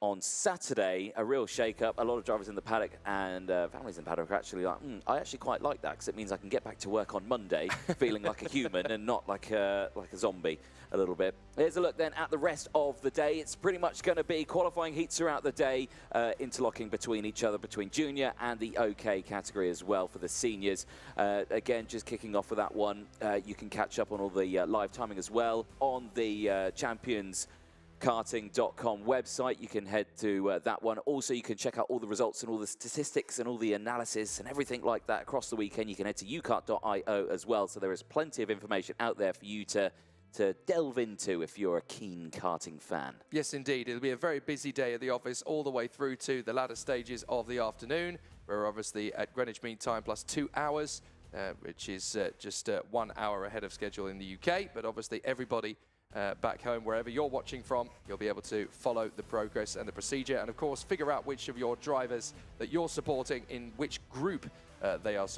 Speaker 2: on Saturday. A real shake-up. A lot of drivers in the paddock and families in the paddock are actually like, I actually quite like that because it means I can get back to work on Monday feeling like a human and not like a zombie a little bit. Here's a look then at the rest of the day. It's pretty much going to be qualifying heats throughout the day, interlocking between each other, between junior and the OK category as well for the seniors. Again, just kicking off with that one, you can catch up on all the live timing as well on the championskarting.com website. You can head to that one. Also, you can check out all the results and all the statistics and all the analysis and everything like that across the weekend. You can head to ukart.io as well. So there is plenty of information out there for you to delve into if you're a keen karting fan.
Speaker 1: Yes, indeed. It'll be a very busy day at the office all the way through to the latter stages of the afternoon. We're obviously at Greenwich Mean Time plus 2 hours, which is just 1 hour ahead of schedule in the UK. But obviously everybody back home, wherever you're watching from, you'll be able to follow the progress and the procedure, and of course figure out which of your drivers that you're supporting in which group they are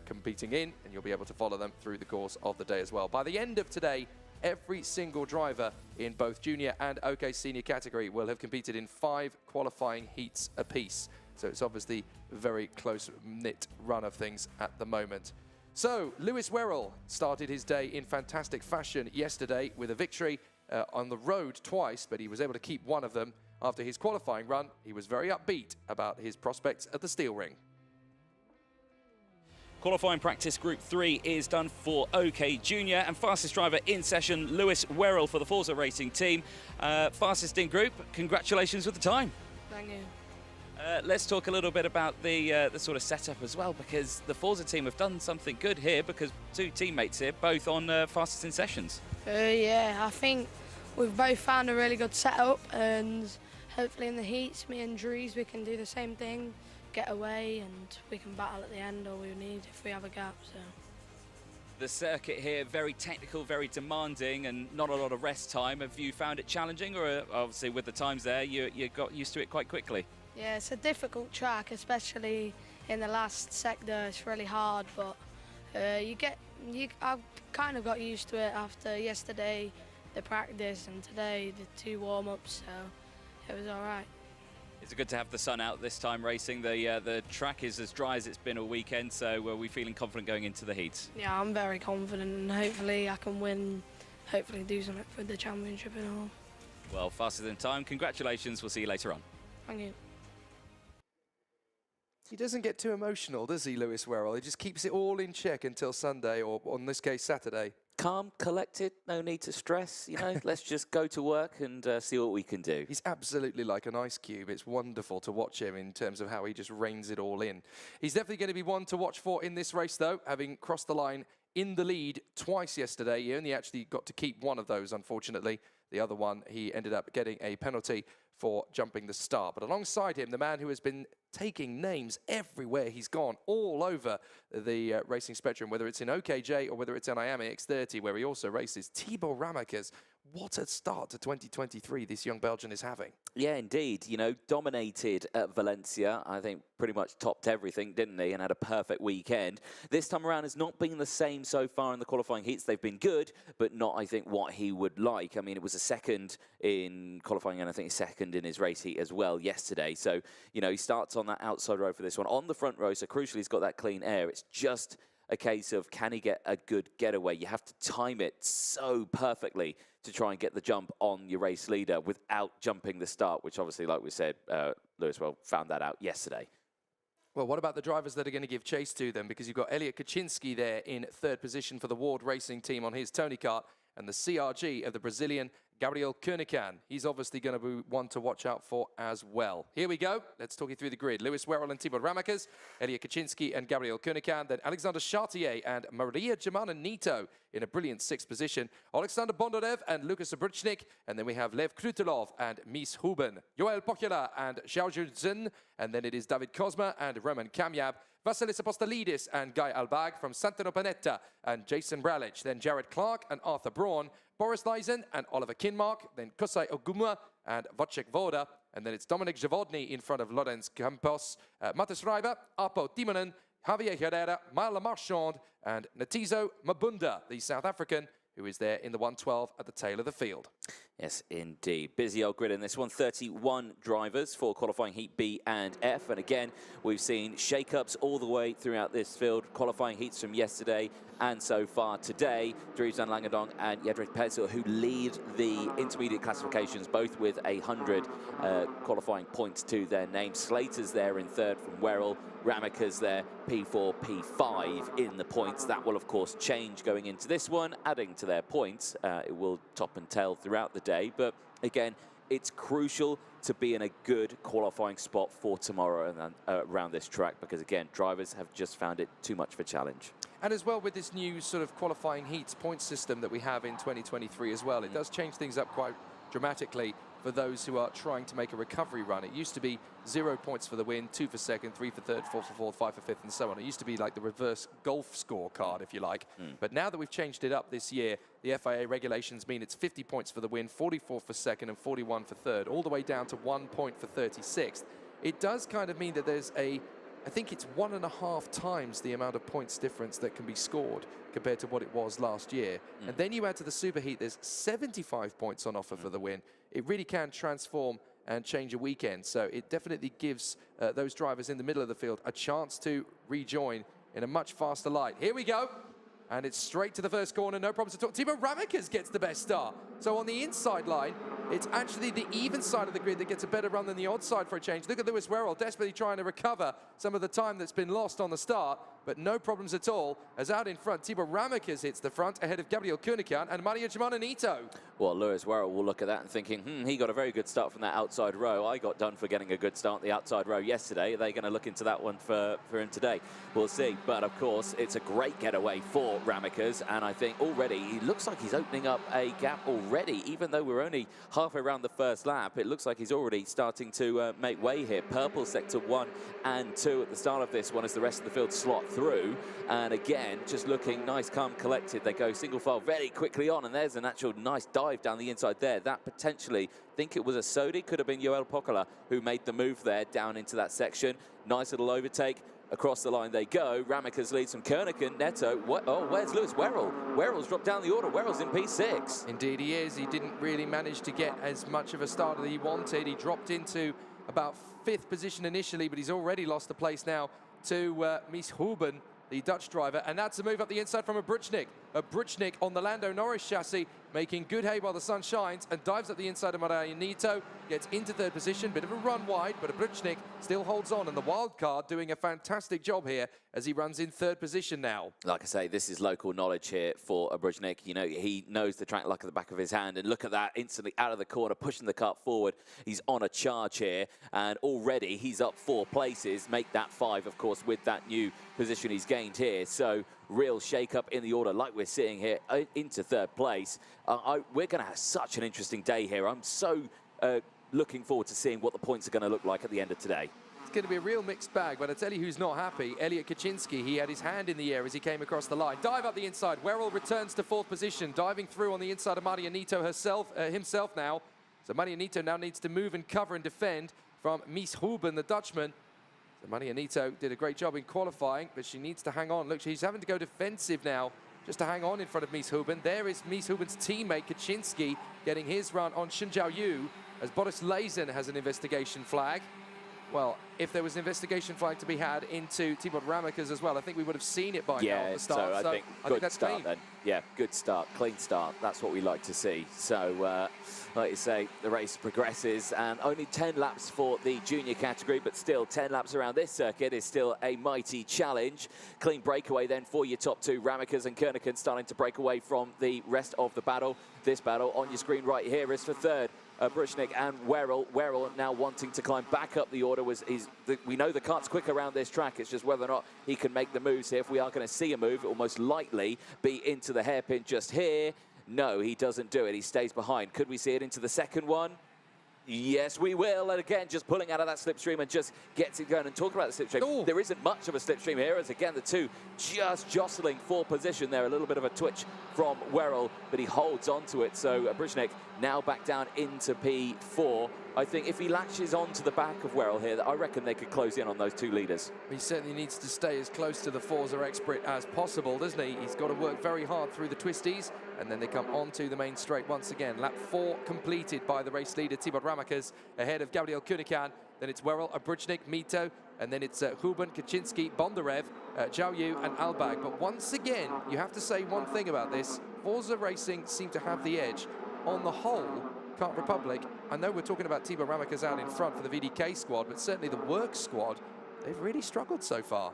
Speaker 1: competing in, and you'll be able to follow them through the course of the day as well. By the end of today, every single driver in both junior and OK senior category will have competed in 5 qualifying heats apiece. So it's obviously a very close-knit run of things at the moment. So, Lewis Werrell started his day in fantastic fashion yesterday with a victory on the road twice, but he was able to keep one of them. After his qualifying run, he was very upbeat about his prospects at the Steel Ring.
Speaker 3: Qualifying practice Group 3 is done for OK Junior, and fastest driver in session, Lewis Werrell for the Forza Racing team. Fastest in group, congratulations with the time.
Speaker 4: Thank you.
Speaker 3: Let's talk a little bit about the sort of setup as well, because the Forza team have done something good here, because 2 teammates here, both on fastest in sessions.
Speaker 4: Yeah, I think we've both found a really good setup, and hopefully in the heats, me and Dries, we can do the same thing, get away, and we can battle at the end all we need if we have a gap. So.
Speaker 3: The circuit here, very technical, very demanding, and not a lot of rest time. Have you found it challenging, or obviously with the times there, you got used to it quite quickly?
Speaker 4: Yeah, it's a difficult track, especially in the last sector. It's really hard, but I've kind of got used to it after yesterday, the practice, and today the 2 warm-ups, so it was all right.
Speaker 3: It's good to have the sun out this time racing. The track is as dry as it's been all weekend, so are we feeling confident going into the heats?
Speaker 4: Yeah, I'm very confident, and hopefully I can win, hopefully do something for the championship and all.
Speaker 3: Well, faster than time. Congratulations. We'll see you later on.
Speaker 4: Thank you.
Speaker 1: He doesn't get too emotional, does he, Lewis Werrell? He just keeps it all in check until Sunday, or in this case, Saturday.
Speaker 2: Calm, collected, no need to stress, you know. Let's just go to work and see what we can do.
Speaker 1: He's absolutely like an ice cube. It's wonderful to watch him in terms of how he just reins it all in. He's definitely going to be one to watch for in this race, though, having crossed the line in the lead twice yesterday. He only actually got to keep one of those, unfortunately. The other one, he ended up getting a penalty for jumping the start. But alongside him, the man who has been taking names everywhere he's gone, all over the racing spectrum, whether it's in OKJ or whether it's in Miami X30, where he also races, Thibaut Ramekers. What a start to 2023 this young Belgian is having.
Speaker 2: Yeah, indeed. You know, dominated at Valencia. I think pretty much topped everything, didn't he? And had a perfect weekend. This time around has not been the same so far in the qualifying heats. They've been good, but not, I think, what he would like. I mean, it was a second in qualifying and I think a second second in his race heat as well yesterday. So, you know, he starts on that outside row for this one. On the front row, so crucially, he's got that clean air. It's just a case of, can he get a good getaway? You have to time it so perfectly to try and get the jump on your race leader without jumping the start, which obviously, like we said, Lewis Well found that out yesterday.
Speaker 1: Well, what about the drivers that are going to give chase to them? Because you've got Elliot Kaczynski there in third position for the Ward Racing team on his Tony kart, and the CRG of the Brazilian Gabriel Koenikan. He's obviously going to be one to watch out for as well. Here we go. Let's talk you through the grid. Lewis Werrell and Tibor Ramakas, Elliot Kaczynski and Gabriel Koenikan, then Alexander Chartier and Maria Germana Nito in a brilliant sixth position, Alexander Bondarev and Lukas Obruchnik, and then we have Lev Krutelov and Mies Huben, Joel Pokela and Xiao Juzhen, and then it is David Kozma and Roman Kamyab, Vasilis Apostolidis and Guy Albag from Santino Panetta and Jason Bralich, then Jared Clark and Arthur Braun, Boris Leisen and Oliver Kinmark, then Kosai Ogumwa and Wojciech Woda, and then it's Dominic Javodny in front of Lorenz Campos, Matis Reiber, Apo Timonen, Javier Herrera, Mila Marchand, and Natizo Mabunda, the South African, who is there in the 112 at the tail of the field.
Speaker 2: Yes, indeed. Busy old grid in this one. 31 drivers for qualifying heat B and F. And again, we've seen shake-ups all the way throughout this field. Qualifying heats from yesterday and so far today. Dries van Langendonk and Jedrzej Petzl, who lead the intermediate classifications, both with 100 qualifying points to their name. Slater's there in third from Werrell. Ramakas there, P4, P5 in the points. That will, of course, change going into this one, adding to their points. It will top and tail throughout the day. But again, it's crucial to be in a good qualifying spot for tomorrow and around this track, because, again, drivers have just found it too much of a challenge.
Speaker 1: And as well with this new sort of qualifying heats point system that we have in 2023 as well, it does change things up quite dramatically for those who are trying to make a recovery run. It used to be 0 points for the win, 2 for second, 3 for third, 4 for fourth, 5 for fifth, and so on. It used to be like the reverse golf scorecard, if you like. But now that we've changed it up this year, the FIA regulations mean it's 50 points for the win, 44 for second, and 41 for third, all the way down to 1 point for 36th. It does kind of mean that there's I think it's 1.5 times the amount of points difference that can be scored compared to what it was last year. And then you add to the superheat, there's 75 points on offer for the win. It really can transform and change a weekend. So it definitely gives those drivers in the middle of the field a chance to rejoin in a much faster light. Here we go. And it's straight to the first corner, no problems at all. Timo Ramakas gets the best start. So on the inside line, it's actually the even side of the grid that gets a better run than the odd side for a change. Look at Lewis Werrell desperately trying to recover some of the time that's been lost on the start, but no problems at all, as out in front, Timo Ramakas hits the front ahead of Gabriel Koenikan and Maria Germana Nito.
Speaker 2: Well, Lewis Werrell will look at that and thinking, he got a very good start from that outside row. I got done for getting a good start the outside row yesterday. Are they going to look into that one for him today? We'll see. But, of course, it's a great getaway for Ramakas, and I think already he looks like he's opening up a gap already. Even though we're only halfway around the first lap, it looks like he's already starting to make way here. Purple sector 1 and 2 at the start of this one as the rest of the field slot through. And again, just looking nice, calm, collected. They go single file very quickly on, and there's an actual nice dive down the inside there. That potentially, I think it was a Sodi, could have been Joel Pokela who made the move there down into that section. Nice little overtake. Across the line they go. Ramakas leads from Koenikan. Neto. Where's Lewis Werrell? Werrell's dropped down the order. Werrell's in P6.
Speaker 1: Indeed he is. He didn't really manage to get as much of a start as he wanted. He dropped into about 5th position initially, but he's already lost the place now to Mies Huben, the Dutch driver, and that's a move up the inside from Obruchnik. Obruchnik on the Lando Norris chassis, making good hay while the sun shines, and dives up the inside of Maria Nito, gets into 3rd position, bit of a run wide, but Obruchnik still holds on, and the wild card doing a fantastic job here as he runs in 3rd position now.
Speaker 2: Like I say, this is local knowledge here for Obruchnik. You know, he knows the track like at the back of his hand, and look at that, instantly out of the corner, pushing the kart forward. He's on a charge here, and already he's up 4 places, make that 5, of course, with that new position he's gained here. So real shake-up in the order like we're seeing here into 3rd place. We're going to have such an interesting day here. I'm so looking forward to seeing what the points are going to look like at the end of today.
Speaker 1: It's going to be a real mixed bag, but I tell you who's not happy. Elliot Kaczynski, he had his hand in the air as he came across the line. Dive up the inside. Werrell returns to 4th position, diving through on the inside of Maria Nito himself now. So Maria Nito now needs to move and cover and defend from Mies Huben, the Dutchman. So Maria Nito did a great job in qualifying, but she needs to hang on. Look, she's having to go defensive now just to hang on in front of Mies Huben. There is Mies Huben's teammate, Kaczynski, getting his run on Shin Jiao Yu. as Boris Lazen has an investigation flag. Well, if there was an investigation flag to be had into Tibor Ramekers as well, I think we would have seen it by now at the start.
Speaker 2: So I think good
Speaker 1: that's
Speaker 2: start
Speaker 1: clean.
Speaker 2: then. Yeah, good start, clean start. That's what we like to see. So, like you say, the race progresses, and only 10 laps for the junior category, but still 10 laps around this circuit is still a mighty challenge. Clean breakaway then for your top two. Ramekers and Kerneken starting to break away from the rest of the battle. This battle on your screen right here is for third. Bruchnik and Werrell. Werrell now wanting to climb back up the order. We know the kart's quick around this track. It's just whether or not he can make the moves here. If we are going to see a move, it will most likely be into the hairpin just here. No, he doesn't do it. He stays behind. Could we see it into the second one? Yes, we will. And again, just pulling out of that slipstream and just gets it going. And talking about the slipstream,
Speaker 1: Ooh.
Speaker 2: there isn't much of a slipstream here, as again, the two just jostling for position there. A little bit of a twitch from Werrell, but he holds onto it. So Bruchnik now back down into P4. I think if he latches onto the back of Werrell here, I reckon they could close in on those two leaders.
Speaker 1: He certainly needs to stay as close to the Forza expert as possible, doesn't he? He's got to work very hard through the twisties, and then they come onto the main straight once again. Lap 4 completed by the race leader, Tibor Ramekers, ahead of Gabriel Kunikan. Then it's Werrell, Bruchnik, Mito, and then it's Huben, Kaczynski, Bondarev, Zhao Yu, and Albag. But once again, you have to say one thing about this. Forza Racing seem to have the edge. On the whole, Kart Republic, I know we're talking about Tibor Ramekers out in front for the VDK squad, but certainly the work squad, they've really struggled so far.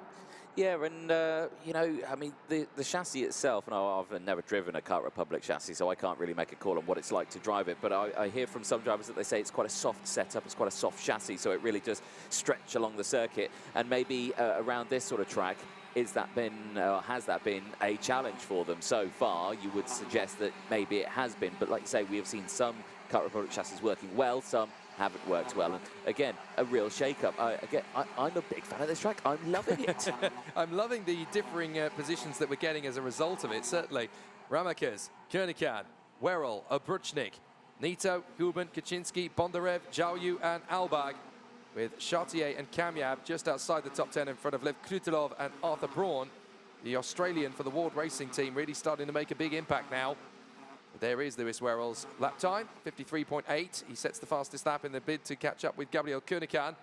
Speaker 2: Yeah, and, you know, I mean, the chassis itself, and I've never driven a Kart Republic chassis, so I can't really make a call on what it's like to drive it, but I hear from some drivers that they say it's quite a soft setup, it's quite a soft chassis, so it really does stretch along the circuit, and maybe around this sort of track, has that been a challenge for them so far? You would suggest that maybe it has been, but like you say, we have seen some Kart Republic chassis working well, some haven't worked well, and again, a real shake-up. I'm a big fan of this track. I'm loving it.
Speaker 1: I'm loving the differing positions that we're getting as a result of it, certainly. Ramekers, Kernighan, Werrell, Bruchnik, Nito, Huben, Kaczynski, Bondarev, Zhao Yu, and Albag, with Chartier and Kamyab just outside the top 10 in front of Lev Krutilov and Arthur Braun. The Australian for the Ward Racing team really starting to make a big impact now. There is Lewis Werrell's lap time, 53.8. He sets the fastest lap in the bid to catch up with Gabriel Kunikan.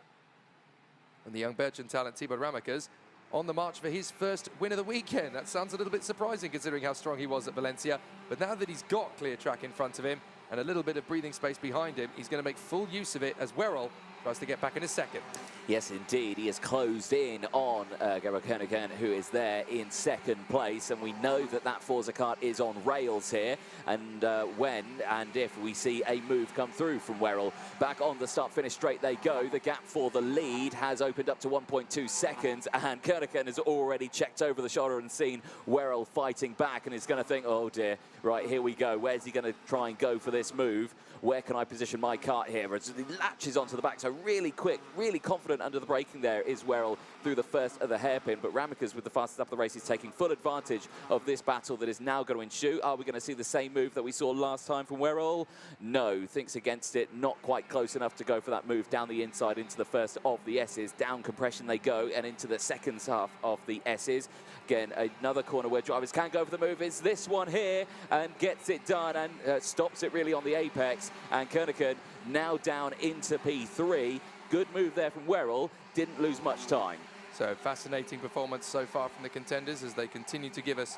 Speaker 1: And the young Belgian talent, Tibor Ramekers, on the march for his first win of the weekend. That sounds a little bit surprising considering how strong he was at Valencia. But now that he's got clear track in front of him and a little bit of breathing space behind him, he's going to make full use of it as Werrell tries to get back in his second.
Speaker 2: Yes, indeed. He has closed in on Gabriel Kernighan, who is there in second place. And we know that that Forza kart is on rails here. And when and if we see a move come through from Werrell, back on the start-finish straight they go. The gap for the lead has opened up to 1.2 seconds. And Kernighan has already checked over the shoulder and seen Werrell fighting back. And is going to think, oh dear, right, here we go. Where's he going to try and go for this move? Where can I position my kart here? As he latches onto the back, so really quick, really confident under the braking there is Werrell through the first of the hairpin. But Ramekers, with the fastest up of the race, is taking full advantage of this battle that is now going to ensue. Are we going to see the same move that we saw last time from Werrell? No, thinks against it, not quite close enough to go for that move down the inside into the first of the S's. Down compression they go, and into the second half of the S's. Again, another corner where drivers can go for the move is this one here, and gets it done and stops it really on the apex. And Kernighan now down into P3. Good move there from Werrell, didn't lose much time.
Speaker 1: So fascinating performance so far from the contenders as they continue to give us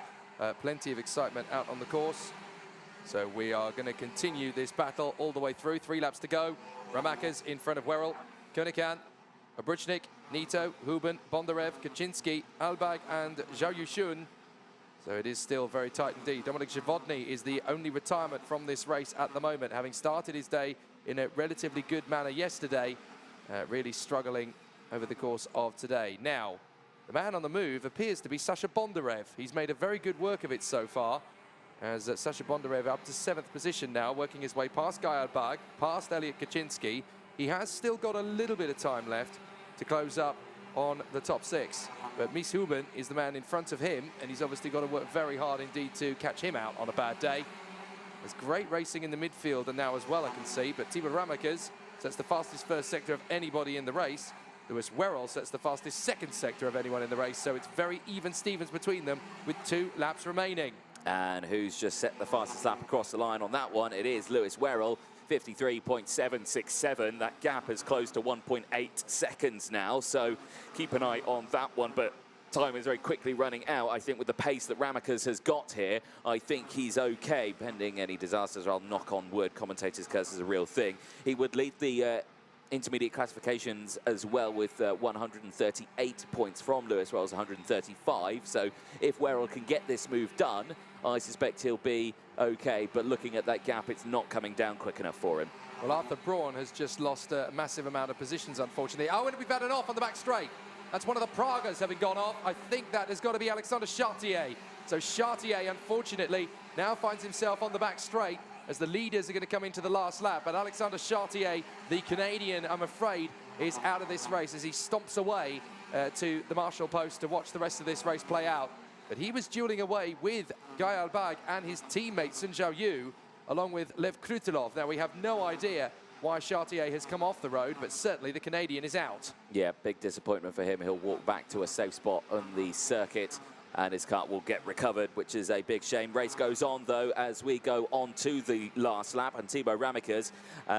Speaker 1: plenty of excitement out on the course. So we are going to continue this battle all the way through. 3 laps to go. Ramekers in front of Werrell, Kernighan, Bruchnik, Nito, Huben, Bondarev, Kaczynski, Albag, and Zhao Yushun. So it is still very tight indeed. Dominik Żywodny is the only retirement from this race at the moment, having started his day in a relatively good manner yesterday, really struggling over the course of today. Now, the man on the move appears to be Sasha Bondarev. He's made a very good work of it so far, as Sasha Bondarev up to 7th position now, working his way past Guy Albag, past Elliot Kaczynski. He has still got a little bit of time left to close up on the top 6. But Mies Huben is the man in front of him, and he's obviously got to work very hard indeed to catch him out on a bad day. There's great racing in the midfield and now as well, I can see, but Tibor Ramekers sets the fastest first sector of anybody in the race. Lewis Werrell sets the fastest second sector of anyone in the race, so it's very even Stevens between them with 2 laps remaining.
Speaker 2: And who's just set the fastest lap across the line on that one? It is Lewis Werrell. 53.767. That gap is close to 1.8 seconds now, so keep an eye on that one. But time is very quickly running out. I think with the pace that Ramakas has got here, I think he's okay, pending any disasters. I'll knock on wood. Commentators' curse is a real thing. He would lead the intermediate classifications as well with 138 points from Lewis Wells, 135. So if Werrell can get this move done, I suspect he'll be okay. But looking at that gap, it's not coming down quick enough for him.
Speaker 1: Well, Arthur Braun has just lost a massive amount of positions, unfortunately. Oh, and we've had an off on the back straight. That's one of the Pragas having gone off. I think that has got to be Alexander Chartier. So Chartier, unfortunately, now finds himself on the back straight as the leaders are going to come into the last lap. But Alexander Chartier, the Canadian, I'm afraid, is out of this race as he stomps away to the marshal post to watch the rest of this race play out. But he was dueling away with Guy Albag and his teammate Sun Zhao Yu, along with Lev Krutilov. Now, we have no idea why Chartier has come off the road, but certainly the Canadian is out.
Speaker 2: Yeah, big disappointment for him. He'll walk back to a safe spot on the circuit, and his car will get recovered, which is a big shame. Race goes on, though, as we go on to the last lap, and Thibaut Ramakas,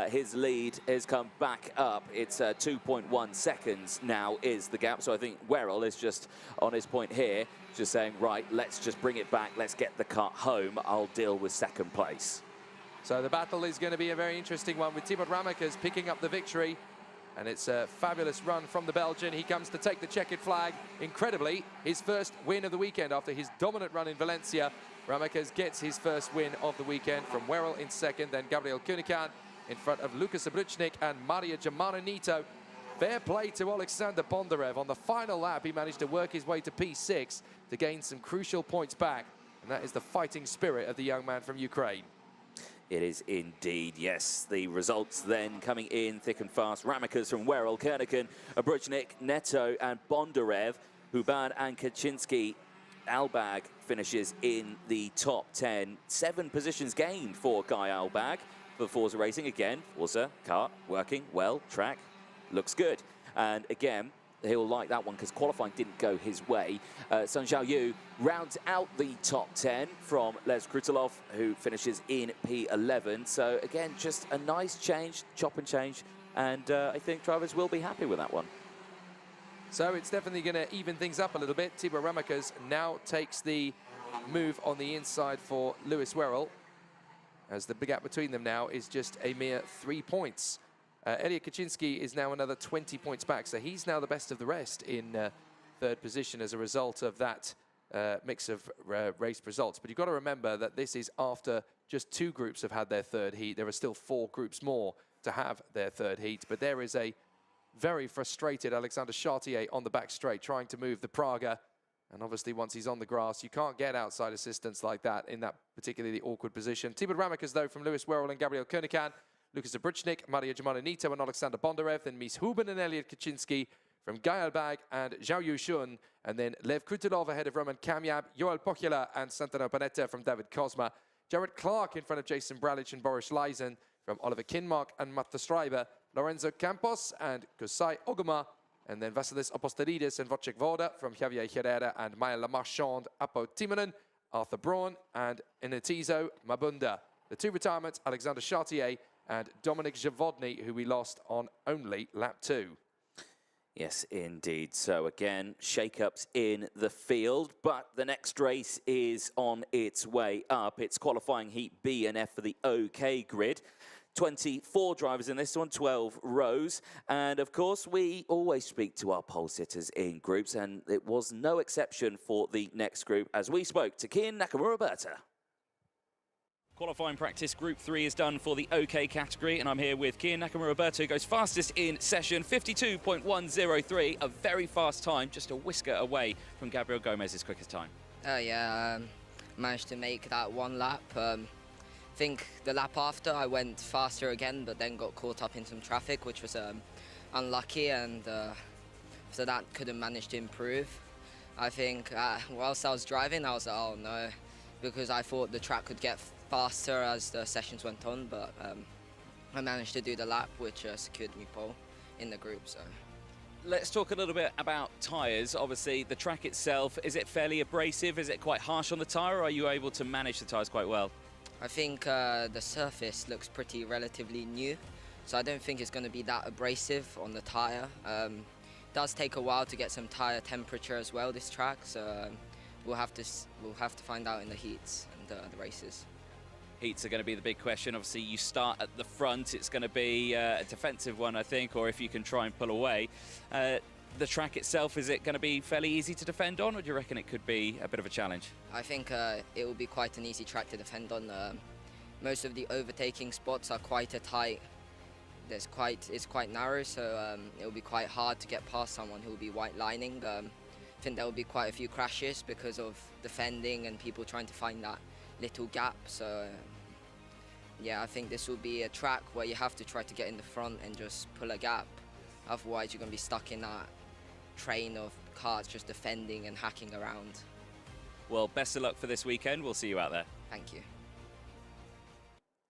Speaker 2: his lead has come back up. It's 2.1 seconds now is the gap, so I think Werrell is just on his point here, just saying, right, let's just bring it back, let's get the car home, I'll deal with second place.
Speaker 1: So the battle is going to be a very interesting one with Thibaut Ramakas picking up the victory. And it's a fabulous run from the Belgian. He comes to take the checkered flag. Incredibly, his first win of the weekend after his dominant run in Valencia. Ramakas gets his first win of the weekend from Werrell in second, then Gabriel Koenikan in front of Lukas Abruchnik and Maria Germano-Nito. Fair play to Alexander Bondarev. On the final lap, he managed to work his way to P6 to gain some crucial points back. And that is the fighting spirit of the young man from Ukraine.
Speaker 2: It is indeed, yes. The results then coming in thick and fast. Ramakas from Werrell, Koenikan, Abruchnik, Neto and Bondarev. Huban and Kaczynski. Albag finishes in the top 10. 7 positions gained for Guy Albag for Forza Racing. Again, Forza, car, working well, track, looks good. And again, he'll like that one because qualifying didn't go his way. Sun Zhao Yu rounds out the top 10 from Les Krutilov, who finishes in P11. So again, just a nice change, chop and change, and I think drivers will be happy with that one.
Speaker 1: So it's definitely going to even things up a little bit. Thibaut Ramakas now takes the move on the inside for Lewis Werrell, as the big gap between them now is just a mere 3 points. Elliot Kaczynski is now another 20 points back, so he's now the best of the rest in third position as a result of that mix of race results. But you've got to remember that this is after just 2 groups have had their third heat. There are still 4 groups more to have their third heat, but there is a very frustrated Alexander Chartier on the back straight trying to move the Praga. And obviously, once he's on the grass, you can't get outside assistance like that in that particularly awkward position. Thibaut Ramakas, though, from Lewis Werrell and Gabriel Koenikan, Lukas Abruchnik, Maria Germano-Nito and Alexander Bondarev, then Mies Huben and Elliot Kaczynski from Guy Albag and Zhao Yushun, and then Lev Krutilov ahead of Roman Kamyab, Joel Pocchiola and Santano Panetta from David Kozma, Jared Clark in front of Jason Bralich and Boris Leisen from Oliver Kinmark and Matta Streiber, Lorenzo Campos and Kusai Oguma, and then Vasilis Apostolidis and Wojciech Woda from Javier Herrera and Maya Lamarchand, Apo Timonen, Arthur Braun and Inetizo Mabunda. The 2 retirements, Alexander Chartier and Dominic Javodny, who we lost on only lap 2.
Speaker 2: Yes, indeed. So again, shake-ups in the field, but the next race is on its way up. It's qualifying heat B and F for the OK grid. 24 drivers in this one, 12 rows. And of course, we always speak to our pole sitters in groups, and it was no exception for the next group as we spoke to Kian Nakamura-Berta.
Speaker 3: Qualifying practice Group 3 is done for the OK category, and I'm here with Kian Nakamura-Berta, who goes fastest in session, 52.103, a very fast time, just a whisker away from Gabriel Gomez's quickest time.
Speaker 6: Managed to make that 1 lap. I think the lap after I went faster again, but then got caught up in some traffic, which was unlucky, and so that couldn't manage to improve. I think whilst I was driving, I was like, oh no, because I thought the track could get faster as the sessions went on, but I managed to do the lap, which secured me pole in the group. So
Speaker 3: let's talk a little bit about tyres. Obviously, the track itself, is it fairly abrasive? Is it quite harsh on the tyre, or are you able to manage the tyres quite well?
Speaker 6: I think the surface looks pretty relatively new, so I don't think it's going to be that abrasive on the tyre. It does take a while to get some tyre temperature as well, this track, so we'll have to find out in the heats and the races.
Speaker 3: Heats are going to be the big question. Obviously, you start at the front. It's going to be a defensive one, I think, or if you can try and pull away. The track itself, is it going to be fairly easy to defend on, or do you reckon it could be a bit of a challenge?
Speaker 6: I think it will be quite an easy track to defend on. Most of the overtaking spots are quite a tight. It's quite narrow, so it will be quite hard to get past someone who will be white lining. I think there will be quite a few crashes because of defending and people trying to find that little gap. So yeah, I think this will be a track where you have to try to get in the front and just pull a gap. Otherwise, you're going to be stuck in that train of cars just defending and hacking around.
Speaker 3: Well, best of luck for this weekend. We'll see you out there.
Speaker 6: Thank you.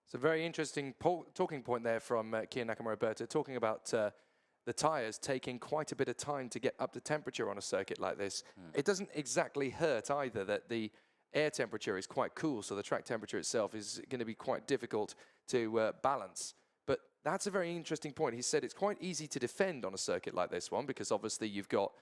Speaker 1: It's a very interesting talking point there from Kiya Nakamura-Berta, talking about the tyres taking quite a bit of time to get up to temperature on a circuit like this. It doesn't exactly hurt either that the air temperature is quite cool, so the track temperature itself is going to be quite difficult to balance. But that's a very interesting point. He said it's quite easy to defend on a circuit like this one because obviously you've got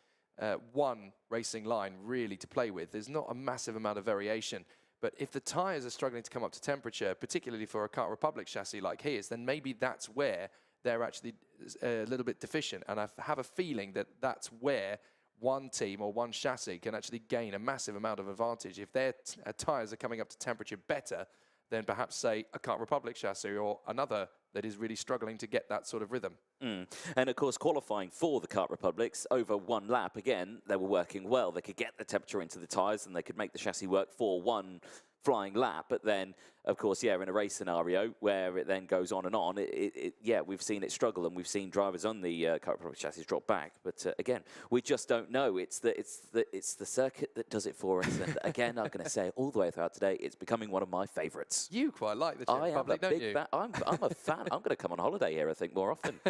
Speaker 1: one racing line really to play with. There's not a massive amount of variation. But if the tyres are struggling to come up to temperature, particularly for a Kart Republic chassis like his, then maybe that's where they're actually a little bit deficient. And I have a feeling that that's where one team or one chassis can actually gain a massive amount of advantage. If their tyres are coming up to temperature better than perhaps, say, a Kart Republic chassis or another that is really struggling to get that sort of rhythm.
Speaker 2: And of course, qualifying for the Kart Republics over one lap, again, they were working well. They could get the temperature into the tyres and they could make the chassis work for one flying lap. But then, of course, yeah, in a race scenario where it then goes on and on, yeah, we've seen it struggle and we've seen drivers on the Kart Republic chassis drop back. But again, we just don't know. It's the circuit that does it for us. And again, I'm going to say all the way throughout today, it's becoming one of my favourites.
Speaker 1: You quite like the Czech Republic, don't you?
Speaker 2: I'm a fan. I'm going to come on holiday here, I think, more often.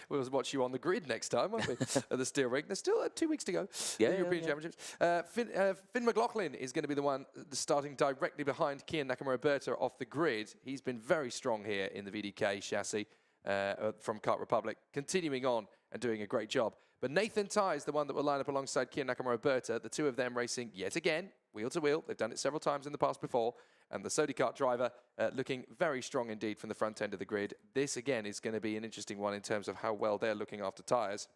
Speaker 1: We'll watch you on the grid next time, won't we? At the steel ring. There's still 2 weeks to go.
Speaker 2: Yeah,
Speaker 1: the European Championships. Finn McLaughlin is going to be the one starting directly behind Kiya Nakamura-Berta off the grid. He's been very strong here in the VDK chassis from Kart Republic, continuing on and doing a great job. But Nathan Ty is the one that will line up alongside Kiya Nakamura-Berta, the two of them racing yet again, wheel to wheel. They've done it several times in the past before. And the Sodi Kart driver looking very strong indeed from the front end of the grid. This, again, is going to be an interesting one in terms of how well they're looking after tyres.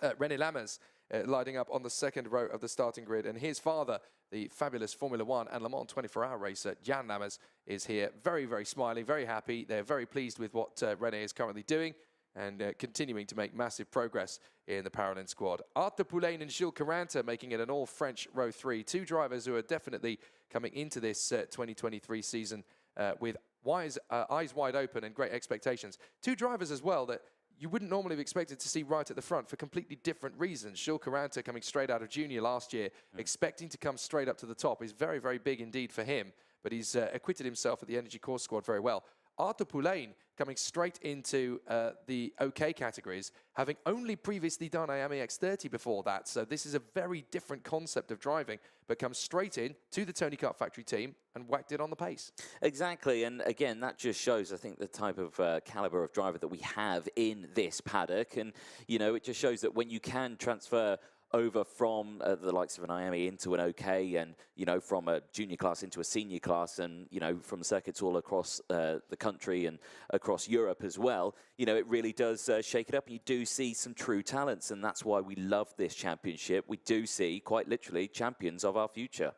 Speaker 1: René Lammers lining up on the second row of the starting grid. And his father, the fabulous Formula One and Le Mans 24-hour racer, Jan Lammers, is here. Very, very smiling, very happy. They're very pleased with what René is currently doing and continuing to make massive progress in the Paralympic squad. Arthur Poulain and Gilles Caranta making it an all-French row 3. Two drivers who are definitely coming into this 2023 season with eyes wide open and great expectations. Two drivers as well that you wouldn't normally have expected to see right at the front for completely different reasons. Gilles Caranta coming straight out of junior last year, expecting to come straight up to the top is very, very big indeed for him, but he's acquitted himself at the Energy Course squad very well. Arthur Poulain coming straight into the OK categories, having only previously done Miami X30 before that. So this is a very different concept of driving, but comes straight in to the Tony Kart factory team and whacked it on the pace.
Speaker 2: Exactly, and again, that just shows, I think, the type of caliber of driver that we have in this paddock. And, you know, it just shows that when you can transfer over from the likes of an IAME into an OK and, you know, from a junior class into a senior class and, you know, from circuits all across the country and across Europe as well, you know, it really does shake it up. You do see some true talents, and that's why we love this championship. We do see, quite literally, champions of our future.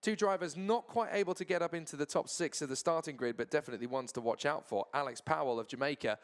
Speaker 1: Two drivers not quite able to get up into the top 6 of the starting grid, but definitely ones to watch out for. Alex Powell of Jamaica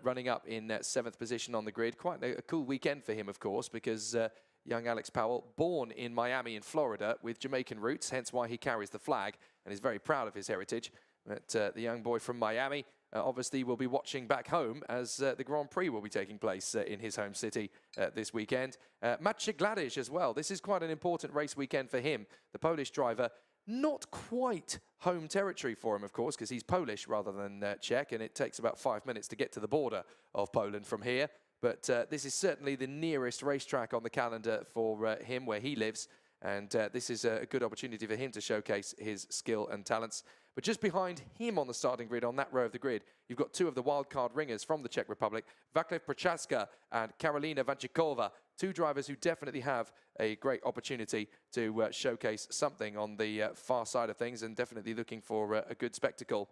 Speaker 1: running up in 7th position on the grid. Quite a cool weekend for him, of course, because young Alex Powell, born in Miami in Florida with Jamaican roots, hence why he carries the flag and is very proud of his heritage. But the young boy from Miami obviously will be watching back home as the Grand Prix will be taking place in his home city this weekend. Maciej Gladish as well. This is quite an important race weekend for him. The Polish driver, not quite home territory for him, of course, because he's Polish rather than Czech, and it takes about 5 minutes to get to the border of Poland from here. But this is certainly the nearest racetrack on the calendar for him where he lives. And this is a good opportunity for him to showcase his skill and talents. But just behind him on the starting grid, on that row of the grid, you've got two of the wildcard ringers from the Czech Republic, Václav Prochaska and Karolina Vančíková, two drivers who definitely have a great opportunity to showcase something on the far side of things, and definitely looking for a good spectacle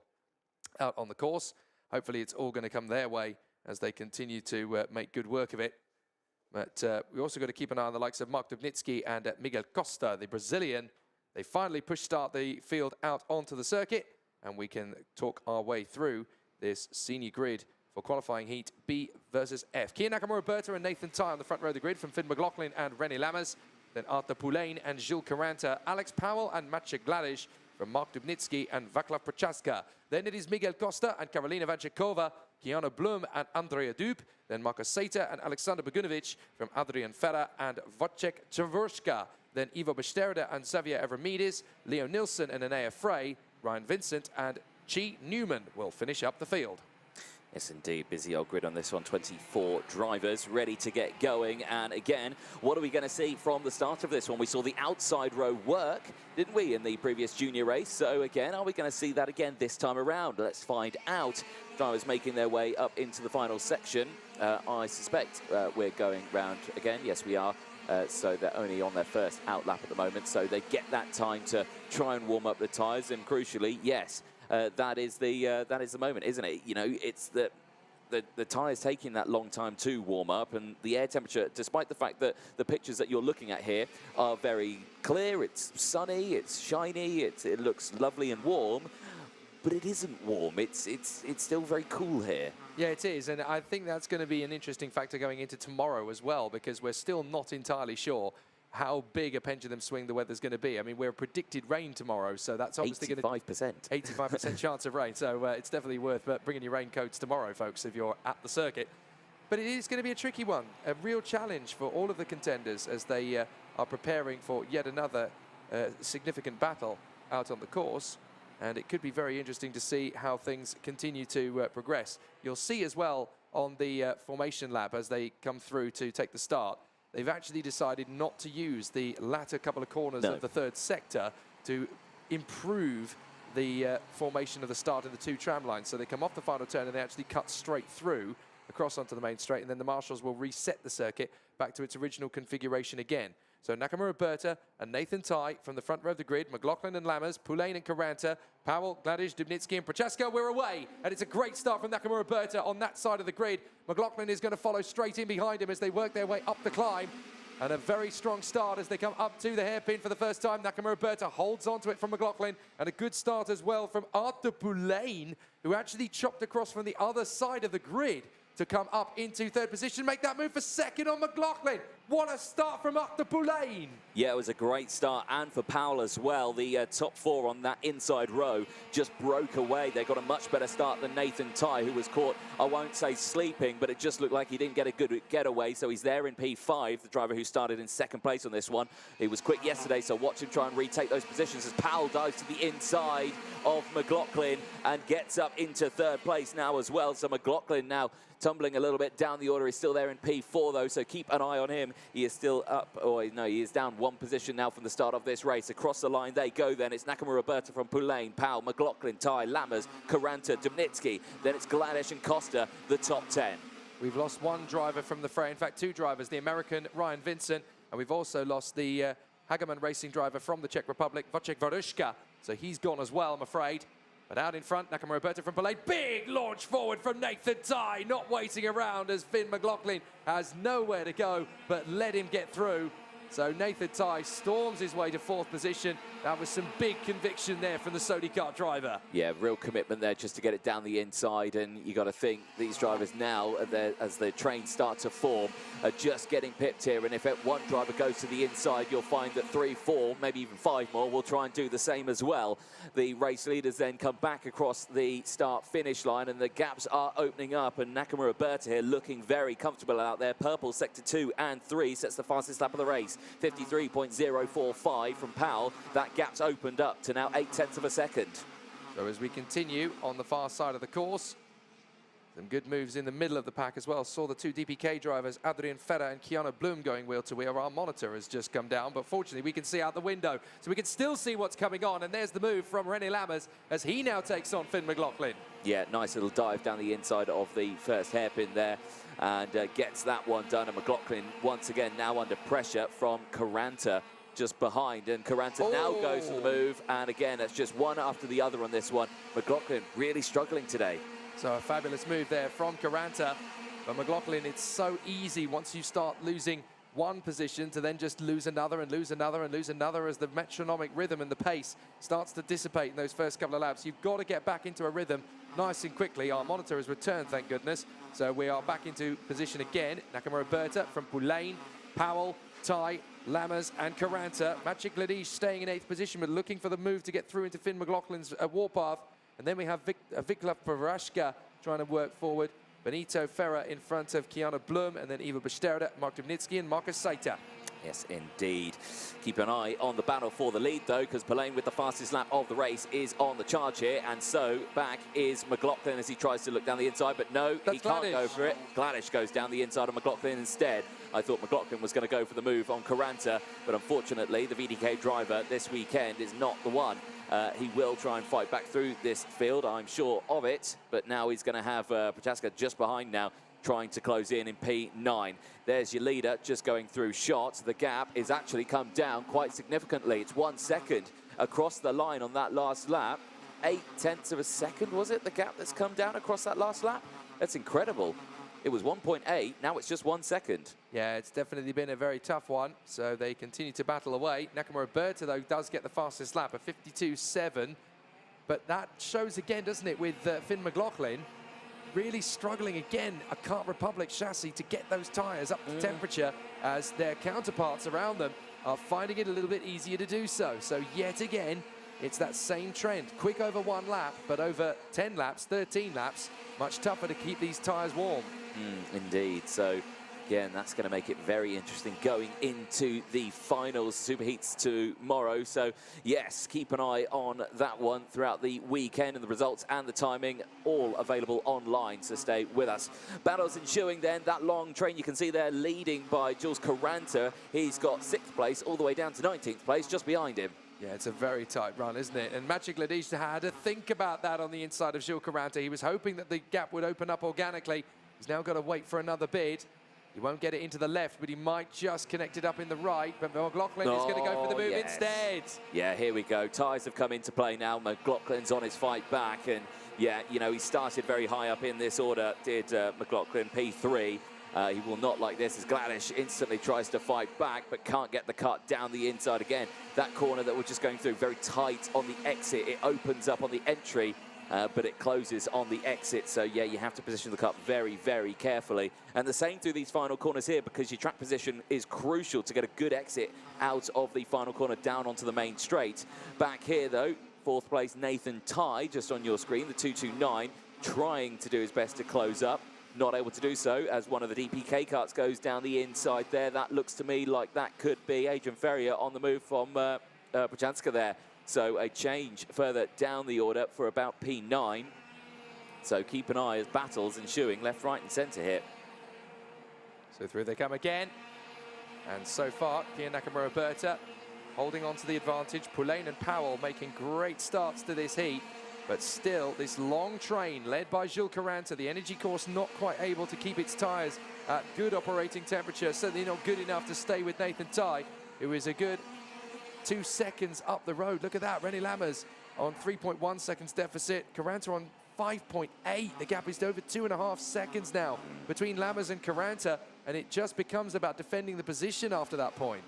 Speaker 1: out on the course. Hopefully it's all going to come their way as they continue to make good work of it. But we also got to keep an eye on the likes of Mark Dubnitsky and Miguel Costa, the Brazilian. They finally start the field out onto the circuit, and we can talk our way through this senior grid for qualifying heat B versus F. Kiya Nakamura-Berta and Nathan Tye on the front row of the grid from Finn McLaughlin and René Lammers. Then Arthur Poulain and Gilles Caranta, Alex Powell and Maciej Gladish from Mark Dubnitsky and Václav Prochaska. Then it is Miguel Costa and Karolina Vančíková, Kiana Blum and Andrea Dub. Then Marcus Sater and Alexander Bogunovic from Adrian Ferrer and Wojciech Jaworska. Then Ivo Besterda and Xavier Avramidis, Leo Nilsson and Anea Frey, Ryan Vincent and Chi Newman will finish up the field.
Speaker 2: Yes, indeed. Busy old grid on this one. 24 drivers ready to get going. And again, what are we going to see from the start of this one? We saw the outside row work, didn't we, in the previous junior race? So again, are we going to see that again this time around? Let's find out. Drivers making their way up into the final section. I suspect we're going round again. Yes, we are. So they're only on their first out lap at the moment. So they get that time to try and warm up the tyres. And crucially, yes, that is the moment, isn't it? You know, it's the tyres taking that long time to warm up, and the air temperature, despite the fact that the pictures that you're looking at here are very clear, it's sunny, it's shiny, it looks lovely and warm, but it isn't warm. It's still very cool here.
Speaker 1: Yeah, it is, and I think that's going to be an interesting factor going into tomorrow as well, because we're still not entirely sure how big a pendulum swing the weather's going to be. I mean, we're predicted rain tomorrow, so that's obviously going to
Speaker 2: 85%.
Speaker 1: 85% chance of rain. So it's definitely worth bringing your raincoats tomorrow, folks, if you're at the circuit. But it is going to be a tricky one, a real challenge for all of the contenders as they are preparing for yet another significant battle out on the course. And it could be very interesting to see how things continue to progress. You'll see as well on the formation lap as they come through to take the start, they've actually decided not to use the latter couple of corners of the third sector to improve the formation of the start of the two tram lines. So they come off the final turn and they actually cut straight through across onto the main straight, and then the marshals will reset the circuit back to its original configuration again. So Nakamura-Berta and Nathan Tye from the front row of the grid, McLaughlin and Lammers, Poulain and Caranta, Powell, Gladish, Dubnitsky and Prochaska. We're away, and it's a great start from Nakamura-Berta on that side of the grid. McLaughlin is going to follow straight in behind him as they work their way up the climb. And a very strong start as they come up to the hairpin for the first time. Nakamura-Berta holds onto it from McLaughlin, and a good start as well from Arthur Poulain, who actually chopped across from the other side of the grid to come up into third position, make that move for second on McLaughlin. What a start from Arthur Poulain.
Speaker 2: Yeah, it was a great start, and for Powell as well. The top four on that inside row just broke away. They got a much better start than Nathan Tye, who was caught, I won't say sleeping, but it just looked like he didn't get a good getaway, so he's there in P5, the driver who started in second place on this one. He was quick yesterday, so watch him try and retake those positions as Powell dives to the inside of McLaughlin and gets up into third place now as well. So McLaughlin now tumbling a little bit down the order. He's still there in P4 though, so keep an eye on him. He is still up, or no, he is down one position now from the start of this race. Across the line they go then. It's Nakamura-Berta from Poulain, Powell, McLaughlin, Tye, Lammers, Caranta, Dubnitsky. Then it's Gladish and Costa, the top 10.
Speaker 1: We've lost one driver from the fray, in fact two drivers, the American Ryan Vincent, and we've also lost the Hageman racing driver from the Czech Republic, Wojciech Jaworska. So he's gone as well, I'm afraid. But out in front, Nakamura-Berta from Poulain. Big launch forward from Nathan Tye, not waiting around as Finn McLaughlin has nowhere to go but let him get through. So Nathan Tye storms his way to fourth position. That was some big conviction there from the Sony Kart driver.
Speaker 2: Yeah, real commitment there just to get it down the inside, and you got to think these drivers now, as the trains start to form, are just getting pipped here, and if one driver goes to the inside, you'll find that 3, 4, maybe even 5 more will try and do the same as well. The race leaders then come back across the start-finish line, and the gaps are opening up, and Nakamura-Berta here looking very comfortable out there. Purple sector 2 and 3 sets the fastest lap of the race. 53.045 from Powell. That gap's opened up to now 0.8 of a second.
Speaker 1: So as we continue on the far side of the course, Some good moves in the middle of the pack as well. Saw the two DPK drivers, Adrian Ferrer and Kiana Bloom, going wheel to wheel. Our monitor has just come down, but fortunately we can see out the window. So we can still see what's coming on. And there's the move from René Lammers as he now takes on Finn McLaughlin.
Speaker 2: Yeah, nice little dive down the inside of the first hairpin there and gets that one done. And McLaughlin once again now under pressure from Caranta just behind, and Caranta now goes for the move, and again it's just one after the other on this one. McLaughlin really struggling today.
Speaker 1: So a fabulous move there from Caranta, but McLaughlin, it's so easy once you start losing one position to then just lose another and lose another and lose another as the metronomic rhythm and the pace starts to dissipate in those first couple of laps. You've got to get back into a rhythm nice and quickly. Our monitor has returned, thank goodness. So we are back into position again. Nakamura Berta from Poulain, Powell, Tai, Lammers and Caranta. Maciej Gladish staying in 8th position but looking for the move to get through into Finn McLaughlin's warpath. And then we have Wikla Parashka trying to work forward. Benito Ferrer in front of Kiana Blum, and then Ivo Besterda, Mark Dubnitsky and Marcus Saita.
Speaker 2: Yes, indeed. Keep an eye on the battle for the lead, though, because Poulain with the fastest lap of the race is on the charge here, and so back is McLaughlin as he tries to look down the inside, but no, he can't go for it. Gladish goes down the inside of McLaughlin instead. I thought McLaughlin was going to go for the move on Caranta, but unfortunately, the VDK driver this weekend is not the one. He will try and fight back through this field, I'm sure of it, but now he's going to have Prochaska just behind now, trying to close in P9. There's your leader just going through shots. The gap is actually come down quite significantly. It's 1 second across the line on that last lap. 0.8 of a second, was it, the gap that's come down across that last lap? That's incredible. It was 1.8, now it's just 1 second.
Speaker 1: Yeah, it's definitely been a very tough one, so they continue to battle away. Nakamura Berta, though, does get the fastest lap, a 52.7. But that shows again, doesn't it, with Finn McLaughlin really struggling again, a Kart Republic chassis, to get those tyres up to temperature as their counterparts around them are finding it a little bit easier to do so. So yet again, it's that same trend. Quick over 1 lap, but over 10 laps, 13 laps, much tougher to keep these tyres warm.
Speaker 2: Indeed. So again, that's going to make it very interesting going into the finals, superheats tomorrow. So yes, keep an eye on that one throughout the weekend, and the results and the timing all available online, so stay with us. Battles ensuing then, that long train you can see there leading by Jules Caranta. He's got 6th place all the way down to 19th place just behind him.
Speaker 1: Yeah, it's a very tight run, isn't it? And Maciej Gladish had to think about that on the inside of Jules Caranta. He was hoping that the gap would open up organically. He's now got to wait for another bid. He won't get it into the left, but he might just connect it up in the right. But McLaughlin is going to go for the move instead.
Speaker 2: Yeah, here we go. Tyres have come into play now. McLaughlin's on his fight back. And yeah, you know, he started very high up in this order, did McLaughlin, P3. He will not like this as Gladish instantly tries to fight back, but can't get the cut down the inside again. That corner that we're just going through, very tight on the exit. It opens up on the entry, but it closes on the exit. So yeah, you have to position the cut very, very carefully. And the same through these final corners here, because your track position is crucial to get a good exit out of the final corner down onto the main straight. Back here though, 4th place Nathan Tai, just on your screen, the 229, trying to do his best to close up. Not able to do so as one of the DPK carts goes down the inside there. That looks to me like that could be Adrian Ferrier on the move from Prochaska there. So a change further down the order for about P9. So keep an eye as battles ensuing left, right and centre here.
Speaker 1: So through they come again. And so far, Kian Nakamura Berta holding on to the advantage. Poulain and Powell making great starts to this heat. But still, this long train led by Jules Caranta, the energy course not quite able to keep its tyres at good operating temperature. Certainly not good enough to stay with Nathan Tai, who is a good 2 seconds up the road. Look at that, René Lammers on 3.1 seconds deficit. Caranta on 5.8. The gap is over 2.5 seconds now between Lammers and Caranta, and it just becomes about defending the position after that point.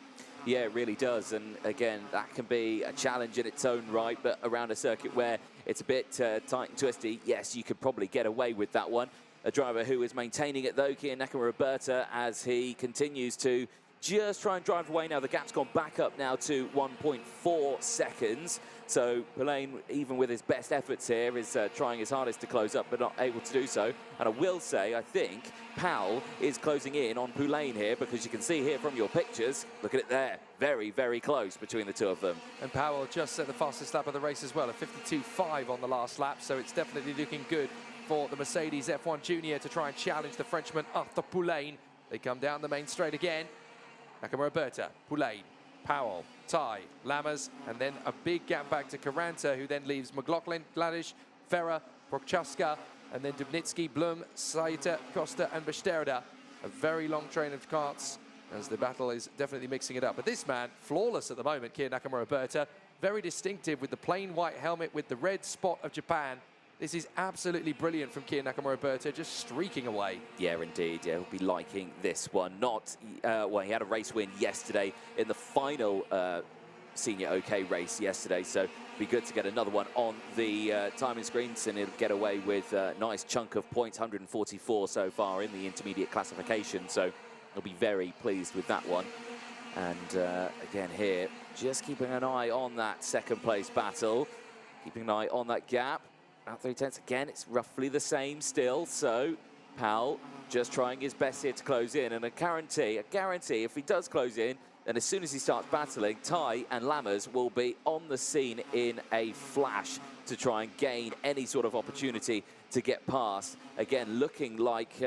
Speaker 2: Yeah, it really does. And again, that can be a challenge in its own right, but around a circuit where it's a bit tight and twisty, yes, you could probably get away with that one. A driver who is maintaining it though, Kian Nakamura Berta, as he continues to just try and drive away now. The gap's gone back up now to 1.4 seconds. So Poulain, even with his best efforts here, is trying his hardest to close up, but not able to do so. And I will say, I think Powell is closing in on Poulain here, because you can see here from your pictures, look at it there, very, very close between the two of them.
Speaker 1: And Powell just set the fastest lap of the race as well, a 52.5 on the last lap, so it's definitely looking good for the Mercedes F1 Junior to try and challenge the Frenchman Arthur Poulain. They come down the main straight again. Nakamura Berta, Poulain, Powell, Ty, Lammers, and then a big gap back to Caranta, who then leaves McLaughlin, Gladish, Ferrer, Prochaska, and then Dubnitsky, Blum, Saita, Costa, and Besterda. A very long train of carts as the battle is definitely mixing it up. But this man, flawless at the moment, Kiya Nakamura Berta, very distinctive with the plain white helmet with the red spot of Japan. This is absolutely brilliant from Kiya Nakamura Berta, just streaking away.
Speaker 2: Yeah, indeed. Yeah, he'll be liking this one. Well, he had a race win yesterday in the final senior OK race yesterday, so it'll be good to get another one on the timing screens, and he'll get away with a nice chunk of points, 144 so far in the intermediate classification, so he'll be very pleased with that one. And again here, just keeping an eye on that second place battle, keeping an eye on that gap. About 3/10 again, it's roughly the same still, so Powell just trying his best here to close in, and a guarantee if he does close in, then as soon as he starts battling, Ty and Lammers will be on the scene in a flash to try and gain any sort of opportunity to get past. Again, looking like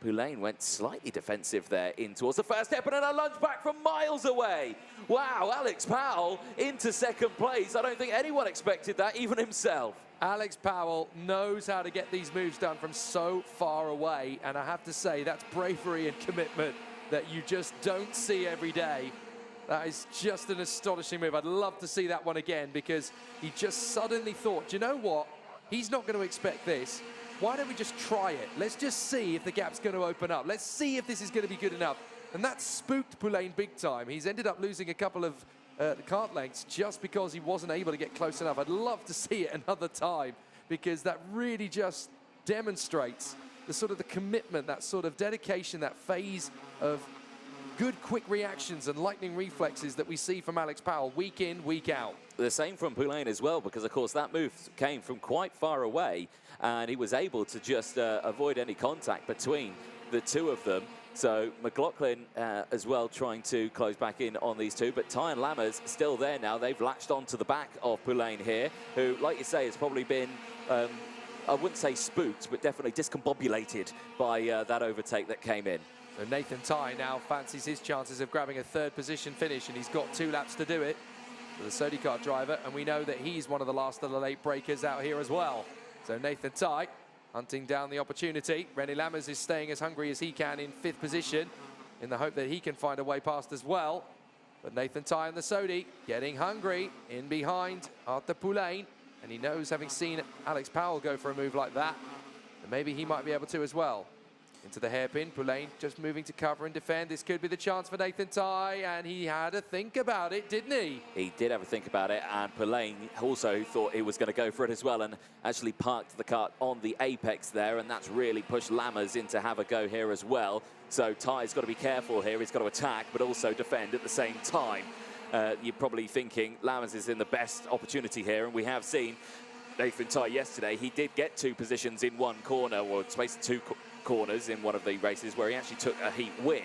Speaker 2: Poulain went slightly defensive there in towards the first step, and then a lunge back from miles away. Wow, Alex Powell into second place. I don't think anyone expected that, even himself.
Speaker 1: Alex Powell knows how to get these moves done from so far away, and I have to say that's bravery and commitment that you just don't see every day. That is just an astonishing move. I'd love to see that one again, because he just suddenly thought, do you know what? He's not going to expect this. Why don't we just try it? Let's just see if the gap's going to open up. Let's see if this is going to be good enough. And that spooked Poulain big time. He's ended up losing a couple of cart lengths just because he wasn't able to get close enough. I'd love to see it another time, because that really just demonstrates the sort of the commitment, that sort of dedication, that phase of good quick reactions and lightning reflexes that we see from Alex Powell week in, week out.
Speaker 2: The same from Poulain as well, because of course that move came from quite far away, and he was able to just avoid any contact between the two of them. So McLaughlin as well trying to close back in on these two, but Ty and Lammers still there now. They've latched onto the back of Poulain here, who, like you say, has probably been, I wouldn't say spooked, but definitely discombobulated by that overtake that came in.
Speaker 1: So Nathan Ty now fancies his chances of grabbing a third position finish, and he's got 2 laps to do it for the Sodi Kart driver, and we know that he's one of the last of the late breakers out here as well. So Nathan Ty hunting down the opportunity. René Lammers is staying as hungry as he can in 5th position in the hope that he can find a way past as well. But Nathan Ty and the Sodi getting hungry in behind Arthur Poulain, and he knows, having seen Alex Powell go for a move like that, that maybe he might be able to as well. Into the hairpin, Poulain just moving to cover and defend. This could be the chance for Nathan Ty, and he had a think about it, didn't he?
Speaker 2: He did have a think about it, and Poulain also thought he was going to go for it as well, and actually parked the kart on the apex there, and that's really pushed Lammers in to have a go here as well. So Ty's got to be careful here. He's got to attack, but also defend at the same time. You're probably thinking Lammers is in the best opportunity here, and we have seen Nathan Ty yesterday. He did get 2 positions in one corner, or space 2 corners in one of the races where he actually took a heat win,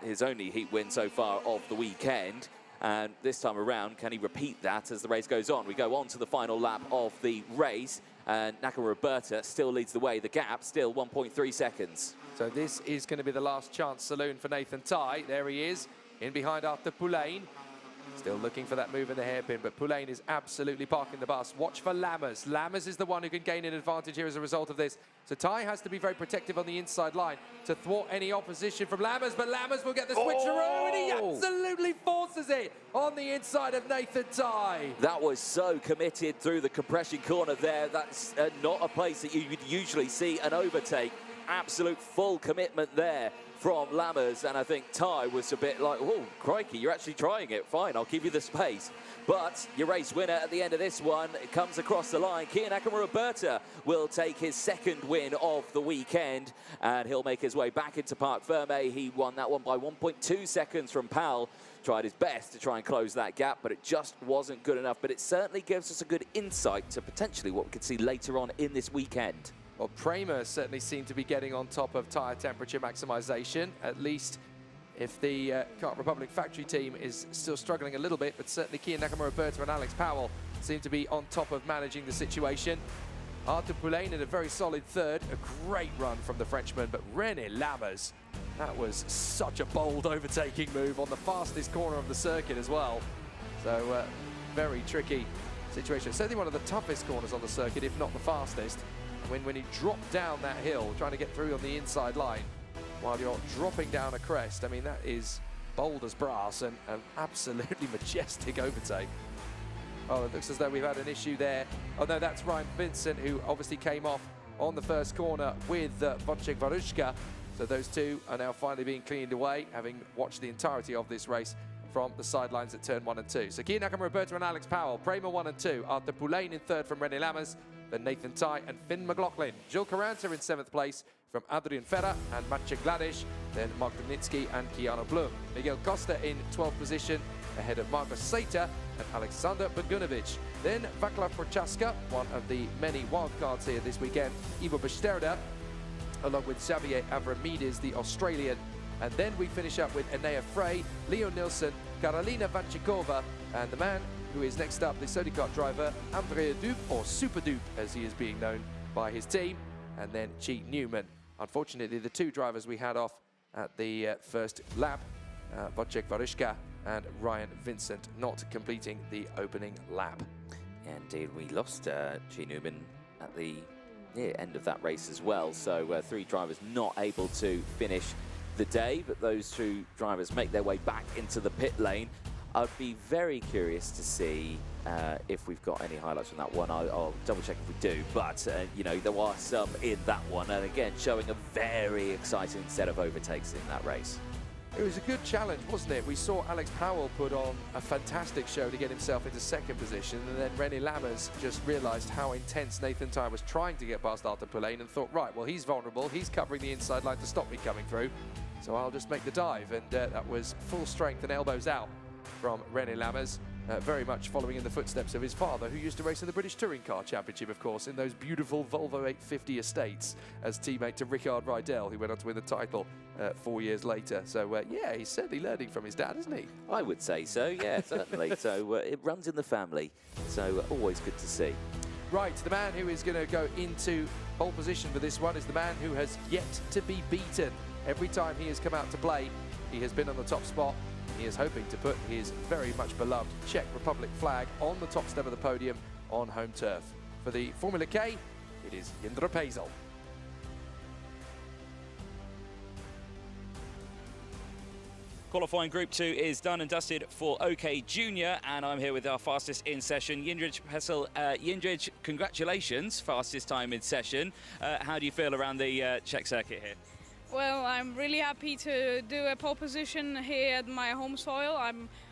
Speaker 2: his only heat win so far of the weekend. And this time around, can he repeat that as the race goes on? We go on to the final lap of the race, and Nakamura Berta still leads the way. The gap still 1.3 seconds.
Speaker 1: So this is going to be the last chance saloon for Nathan Ty. There he is, in behind Arthur Poulain. Still looking for that move in the hairpin, but Poulain is absolutely parking the bus. Watch for Lammers. Lammers is the one who can gain an advantage here as a result of this. So Ty has to be very protective on the inside line to thwart any opposition from Lammers, but Lammers will get the switcheroo, and he absolutely forces it on the inside of Nathan Ty.
Speaker 2: That was so committed through the compression corner there. That's not a place that you would usually see an overtake. Absolute full commitment there from Lammers, and I think Ty was a bit like, oh, crikey, you're actually trying it. Fine, I'll give you the space. But your race winner at the end of this one, it comes across the line. Kiya Nakamura Berta will take his 2nd win of the weekend, and he'll make his way back into Parc Fermé. He won that one by 1.2 seconds from Powell. Tried his best to try and close that gap, but it just wasn't good enough. But it certainly gives us a good insight to potentially what we could see later on in this weekend.
Speaker 1: Well, Prema certainly seemed to be getting on top of tyre temperature maximization, at least if the Kart Republic factory team is still struggling a little bit, but certainly Kiya Nakamura Berta and Alex Powell seem to be on top of managing the situation. Arthur Poulain in a very solid third. A great run from the Frenchman, but René Lammers, that was such a bold overtaking move on the fastest corner of the circuit as well. So very tricky situation. Certainly one of the toughest corners on the circuit, if not the fastest. When he dropped down that hill, trying to get through on the inside line, while you're dropping down a crest, I mean, that is bold as brass and an absolutely majestic overtake. Oh, it looks as though we've had an issue there. Oh no, that's Ryan Vincent, who obviously came off on the first corner with Wojciech Waruszka. So those two are now finally being cleaned away, having watched the entirety of this race from the sidelines at turn 1 and 2. So Kiya Nakamura, Roberto and Alex Powell, Prema 1 and 2, Arthur Poulain in third from René Lammers, then Nathan Ty and Finn McLaughlin. Jill Caranta in 7th place from Adrian Ferrer and Maciej Gladish, then Mark Dubnitsky and Keanu Blum. Miguel Costa in 12th position, ahead of Marcos Seita and Alexander Bogunovic. Then Vaclav Prochaska, one of the many wildcards here this weekend, Ivo Besterda, along with Xavier Avramidis, the Australian. And then we finish up with Enea Frey, Leo Nilsson, Karolina Vanchikova, and the man who is next up, the Sony Kart driver, Andrea Dupe, or Super Dupe as he is being known by his team, and then Chi Newman. Unfortunately, the two drivers we had off at the first lap, Wojciech Waruszka and Ryan Vincent, not completing the opening lap.
Speaker 2: Indeed, we lost Chi Newman at the end of that race as well. So 3 drivers not able to finish the day, but those 2 drivers make their way back into the pit lane. I'd be very curious to see if we've got any highlights from that one. I'll double check if we do, but you know, there are some in that one, and again, showing a very exciting set of overtakes in that race.
Speaker 1: It was a good challenge, wasn't it? We saw Alex Powell put on a fantastic show to get himself into 2nd position, and then René Lammers just realised how intense Nathan Ty was trying to get past Arthur Poulain and thought, right, well, he's vulnerable, he's covering the inside line to stop me coming through, so I'll just make the dive, and that was full strength and elbows out from René Lammers, very much following in the footsteps of his father, who used to race in the British Touring Car Championship, of course, in those beautiful Volvo 850 estates, as teammate to Richard Rydell, who went on to win the title 4 years later. So, yeah, he's certainly learning from his dad, isn't he?
Speaker 2: I would say so, yeah, certainly. So it runs in the family, so always good to see.
Speaker 1: Right, the man who is going to go into pole position for this one is the man who has yet to be beaten. Every time he has come out to play, he has been on the top spot. He is hoping to put his very much beloved Czech Republic flag on the top step of the podium on home turf. For the Formula K, it is Jindra Pezel.
Speaker 3: Qualifying Group 2 is done and dusted for OK Junior, and I'm here with our fastest in session, Jindřich Pesel. Jindřich, congratulations, fastest time in session. How do you feel around the Czech circuit here?
Speaker 7: Well, I'm really happy to do a pole position here at my home soil.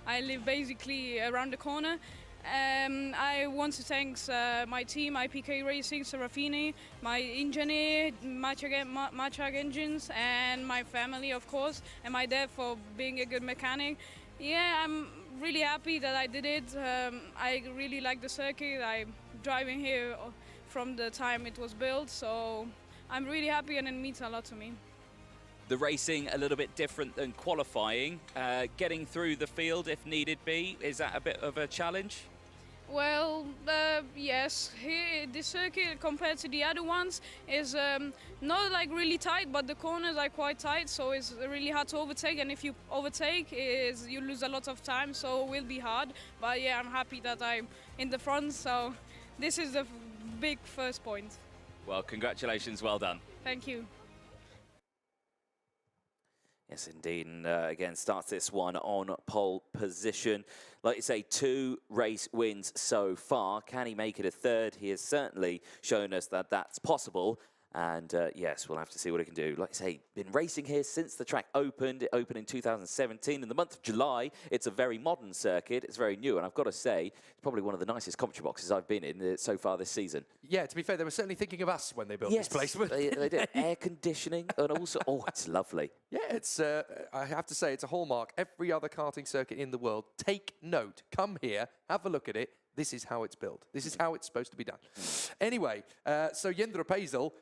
Speaker 7: I live basically around the corner. I want to thank my team, IPK Racing, Serafini, my engineer, Maciej Engines, and my family, of course, and my dad for being a good mechanic. Yeah, I'm really happy that I did it. I really like the circuit. I'm driving here from the time it was built, so I'm really happy, and it means a lot to me.
Speaker 3: The racing a little bit different than qualifying. Getting through the field if needed be, is that a bit of a challenge?
Speaker 7: Well, yes. Here, this circuit compared to the other ones is not like really tight, but the corners are quite tight, so it's really hard to overtake. And if you overtake, you lose a lot of time, so it will be hard. But yeah, I'm happy that I'm in the front, so this is the big first point.
Speaker 3: Well, congratulations, well done.
Speaker 7: Thank you.
Speaker 2: Yes, indeed, and again, starts this one on pole position. Like you say, 2 race wins so far. Can he make it a 3rd? He has certainly shown us that that's possible. And yes, we'll have to see what he can do. Like I say, been racing here since the track opened. It opened in 2017. In the month of July, it's a very modern circuit. It's very new. And I've got to say, it's probably one of the nicest commentary boxes I've been in so far this season.
Speaker 1: Yeah, to be fair, they were certainly thinking of us when they built this place.
Speaker 2: They did. Air conditioning and also, oh, it's lovely.
Speaker 1: Yeah, it's, I have to say, it's a hallmark. Every other karting circuit in the world, take note. Come here, have a look at it. This is how it's built. This is how it's supposed to be done. Anyway, so Jindra Pezel,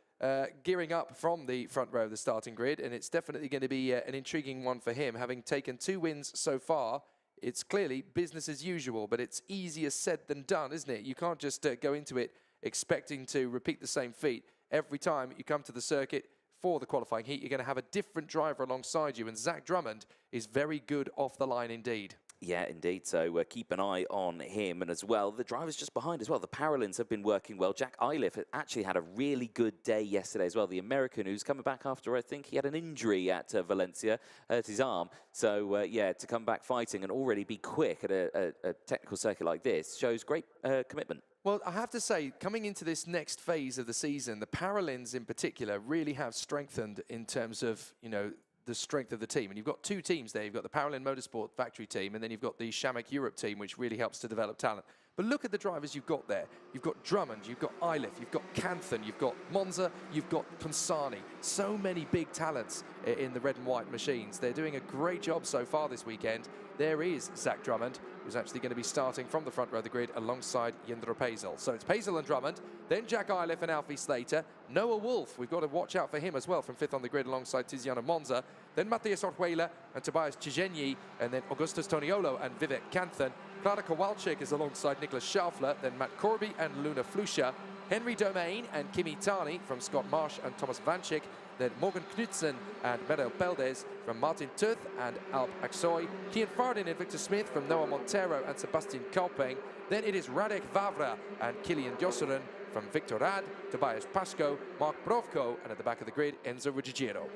Speaker 1: gearing up from the front row of the starting grid, and it's definitely going to be an intriguing one for him. Having taken 2 wins so far, it's clearly business as usual, but it's easier said than done, isn't it? You can't just go into it expecting to repeat the same feat every time you come to the circuit for the qualifying heat. You're going to have a different driver alongside you, and Zach Drummond is very good off the line indeed.
Speaker 2: Yeah, indeed. So keep an eye on him. And as well, the drivers just behind as well. The Paralins have been working well. Jack Iliff actually had a really good day yesterday as well. The American who's coming back after, I think, he had an injury at Valencia, hurt his arm. So, yeah, to come back fighting and already be quick at a technical circuit like this shows great commitment.
Speaker 1: Well, I have to say, coming into this next phase of the season, the Paralins in particular really have strengthened in terms of, you know, the strength of the team. And you've got two teams there. You've got the Paralin Motorsport factory team, and then you've got the Shamek Europe team, which really helps to develop talent. But look at the drivers you've got there. You've got Drummond, you've got Iliff, you've got Canthan, you've got Monza, you've got Ponsani. So many big talents in the red and white machines. They're doing a great job so far this weekend. There is Zach Drummond, who's actually going to be starting from the front row of the grid alongside Jindro Pazel. So it's Pazel and Drummond, then Jack Iliff and Alfie Slater. Noah Wolf, we've got to watch out for him as well from fifth on the grid alongside Tiziano Monza. Then Matthias Orjuela and Tobias Cijenyi, and then Augustus Toniolo and Vivek Canthan. Clara Kowalczyk is alongside Nicholas Schaufler, then Matt Corby and Luna Flusha. Henry Domain and Kimi Tani from Scott Marsh and Thomas Vanchik. Then Morgan Knudsen and Merel Peldes from Martin Tuth and Alp Aksoy. Kian Fardin and Victor Smith from Noah Montero and Sebastian Kalpeng. Then it is Radek Vavra and Kilian Josseren from Victor Rad, Tobias Pasco, Mark Brovko, and at the back of the grid, Enzo Ruggiero.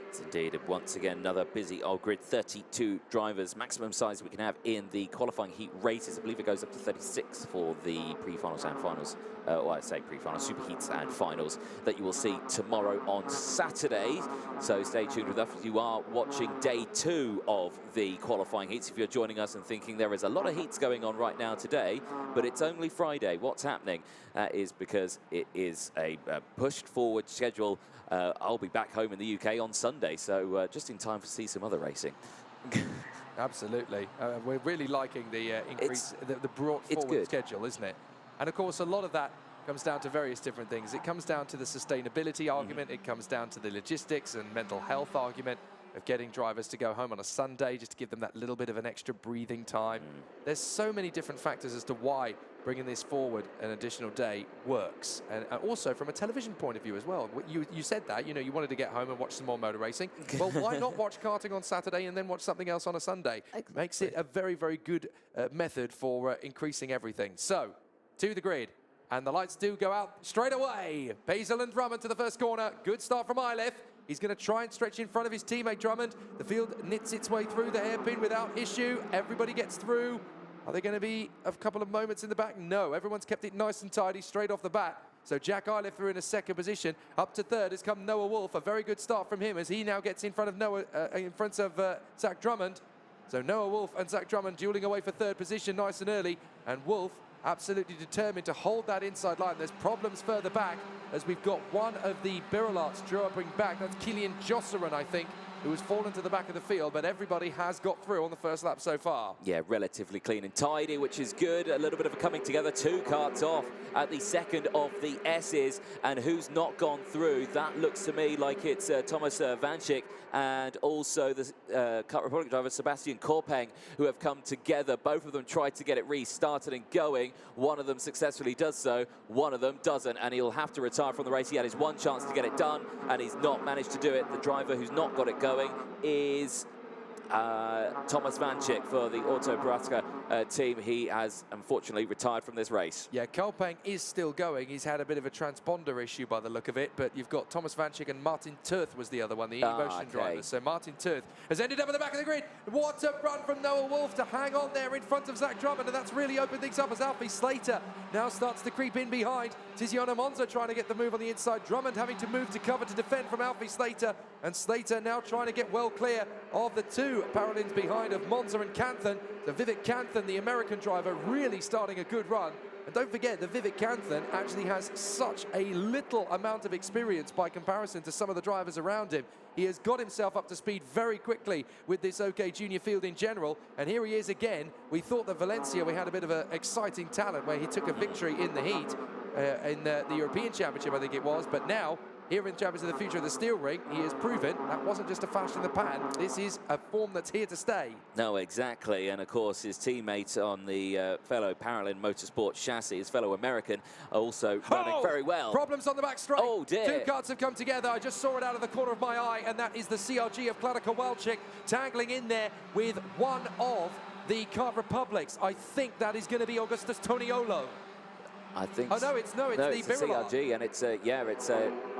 Speaker 2: It's indeed, once again, another busy old grid. 32 drivers, maximum size we can have in the qualifying heat races. I believe it goes up to 36 for the pre-finals and finals. Well, I say pre-finals, super heats and finals that you will see tomorrow on Saturday. So stay tuned with us if you are watching day 2 of the qualifying heats. If you're joining us and thinking there is a lot of heats going on right now today, but it's only Friday, what's happening? That is because it is a pushed forward schedule. I'll be back home in the UK on Sunday, so just in time to see some other racing.
Speaker 1: Absolutely. We're really liking the increase, the brought forward schedule, isn't it? And of course, a lot of that comes down to various different things. It comes down to the sustainability argument. It comes down to the logistics and mental health argument of getting drivers to go home on a Sunday just to give them that little bit of an extra breathing time. There's so many different factors as to why bringing this forward an additional day works. And also from a television point of view as well. You said that, you know, you wanted to get home and watch some more motor racing. Well, why not watch karting on Saturday and then watch something else on a Sunday?
Speaker 2: Exactly.
Speaker 1: Makes it a very, very good method for increasing everything. So, to the grid. And the lights do go out straight away. Pazel and Drummond to the first corner. Good start from Iliff. He's going to try and stretch in front of his teammate Drummond. The field knits its way through the hairpin without issue. Everybody gets through. Are there going to be a couple of moments in the back? No, everyone's kept it nice and tidy straight off the bat. So Jack Iliff are in a second position. Up to third has come Noah Wolf. A very good start from him as he now gets in front of Zach Drummond. So Noah Wolf and Zach Drummond dueling away for third position nice and early. And Wolf absolutely determined to hold that inside line. There's problems further back as we've got one of the Birolats dropping back. That's Kilian Josseren, I think, who has fallen to the back of the field, but everybody has got through on the first lap so far.
Speaker 2: Yeah, relatively clean and tidy, which is good. A little bit of a coming together. 2 karts off at the second of the S's, and who's not gone through? That looks to me like it's Thomas Vanchik and also the Kart Republic driver Sebastian Korpeng, who have come together. Both of them tried to get it restarted and going. One of them successfully does so, one of them doesn't, and he'll have to retire from the race. He had his one chance to get it done, and he's not managed to do it. The driver who's not got it going is Thomas Vanchik for the Auto Bratka team. He has unfortunately retired from this race.
Speaker 1: Yeah, Kolpang is still going. He's had a bit of a transponder issue by the look of it, but you've got Thomas Vanchik and Martin Tuth was the other one, the e-motion driver. So Martin Tuth has ended up at the back of the grid. What a run from Noah Wolf to hang on there in front of Zach Drummond, and that's really opened things up as Alfie Slater now starts to creep in behind. Tiziano Monza trying to get the move on the inside. Drummond having to move to cover to defend from Alfie Slater, and Slater now trying to get well clear of the 2 Paralins behind of Monza and Canthan. So Vivek Canthan, the American driver, really starting a good run. And don't forget that Vivek Canthan actually has such a little amount of experience by comparison to some of the drivers around him. He has got himself up to speed very quickly with this OK Junior field in general. And here he is again. We thought that Valencia, we had a bit of an exciting talent where he took a victory in the heat in the European Championship, I think it was. But now here in Champions of the Future of the Steel Ring, he has proven that wasn't just a flash in the pan. This is a form that's here to stay.
Speaker 2: No, exactly. And of course, his teammate on the fellow Paralin Motorsport chassis, his fellow American, are also running very well.
Speaker 1: Problems on the back straight.
Speaker 2: Oh, dear.
Speaker 1: Two carts have come together. I just saw it out of the corner of my eye, and that is the CRG of Klara Kowalczyk tangling in there with one of the Kart Republics. I think that is going to be Augustus Toniolo.
Speaker 2: I think.
Speaker 1: Oh no, it's the Birla.
Speaker 2: CRG, and it's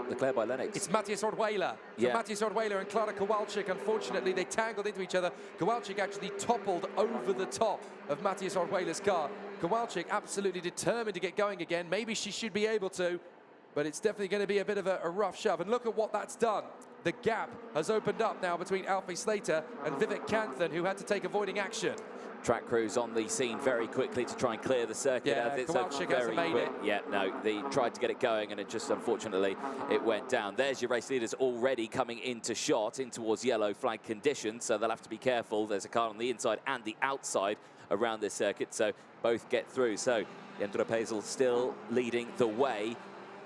Speaker 2: declared by Lennox.
Speaker 1: It's Matthias Orduela.
Speaker 2: Yeah.
Speaker 1: So Matthias Orduela and Klara Kowalczyk, unfortunately, they tangled into each other. Kowalczyk actually toppled over the top of Matthias Orduela's car. Kowalczyk absolutely determined to get going again. Maybe she should be able to, but it's definitely going to be a bit of a rough shove. And look at what that's done. The gap has opened up now between Alfie Slater and Vivek Kanthan, who had to take avoiding action.
Speaker 2: Track crews on the scene very quickly to try and clear the circuit.
Speaker 1: Yeah, Kowalczyk hasn't made it.
Speaker 2: Yeah, no, they tried to get it going, and it just, unfortunately, it went down. There's your race leaders already coming into shot, in towards yellow flag conditions, so they'll have to be careful. There's a car on the inside and the outside around this circuit, so both get through. So Jendro Pazel still leading the way.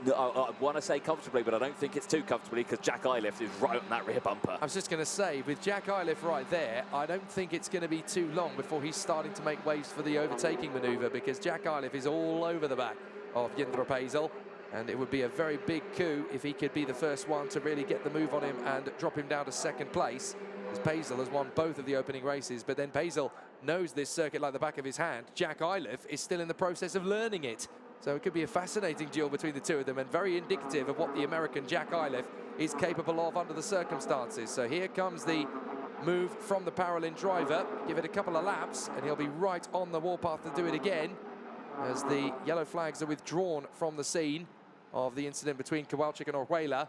Speaker 2: No, I want to say comfortably, but I don't think it's too comfortably, because Jack Iliff is right on that rear bumper.
Speaker 1: I was just going to say, with Jack Iliff right there, I don't think it's going to be too long before he's starting to make waves for the overtaking manoeuvre, because Jack Iliff is all over the back of Jendro Pazel, and it would be a very big coup if he could be the first one to really get the move on him and drop him down to second place, as Pazel has won both of the opening races. But then Pazel knows this circuit like the back of his hand. Jack Iliff is still in the process of learning it. So it could be a fascinating duel between the two of them, and very indicative of what the American Jack Iliff is capable of under the circumstances. So here comes the move from the Paralin driver. Give it a couple of laps, and he'll be right on the warpath to do it again, as the yellow flags are withdrawn from the scene of the incident between Kowalczyk and Orduela.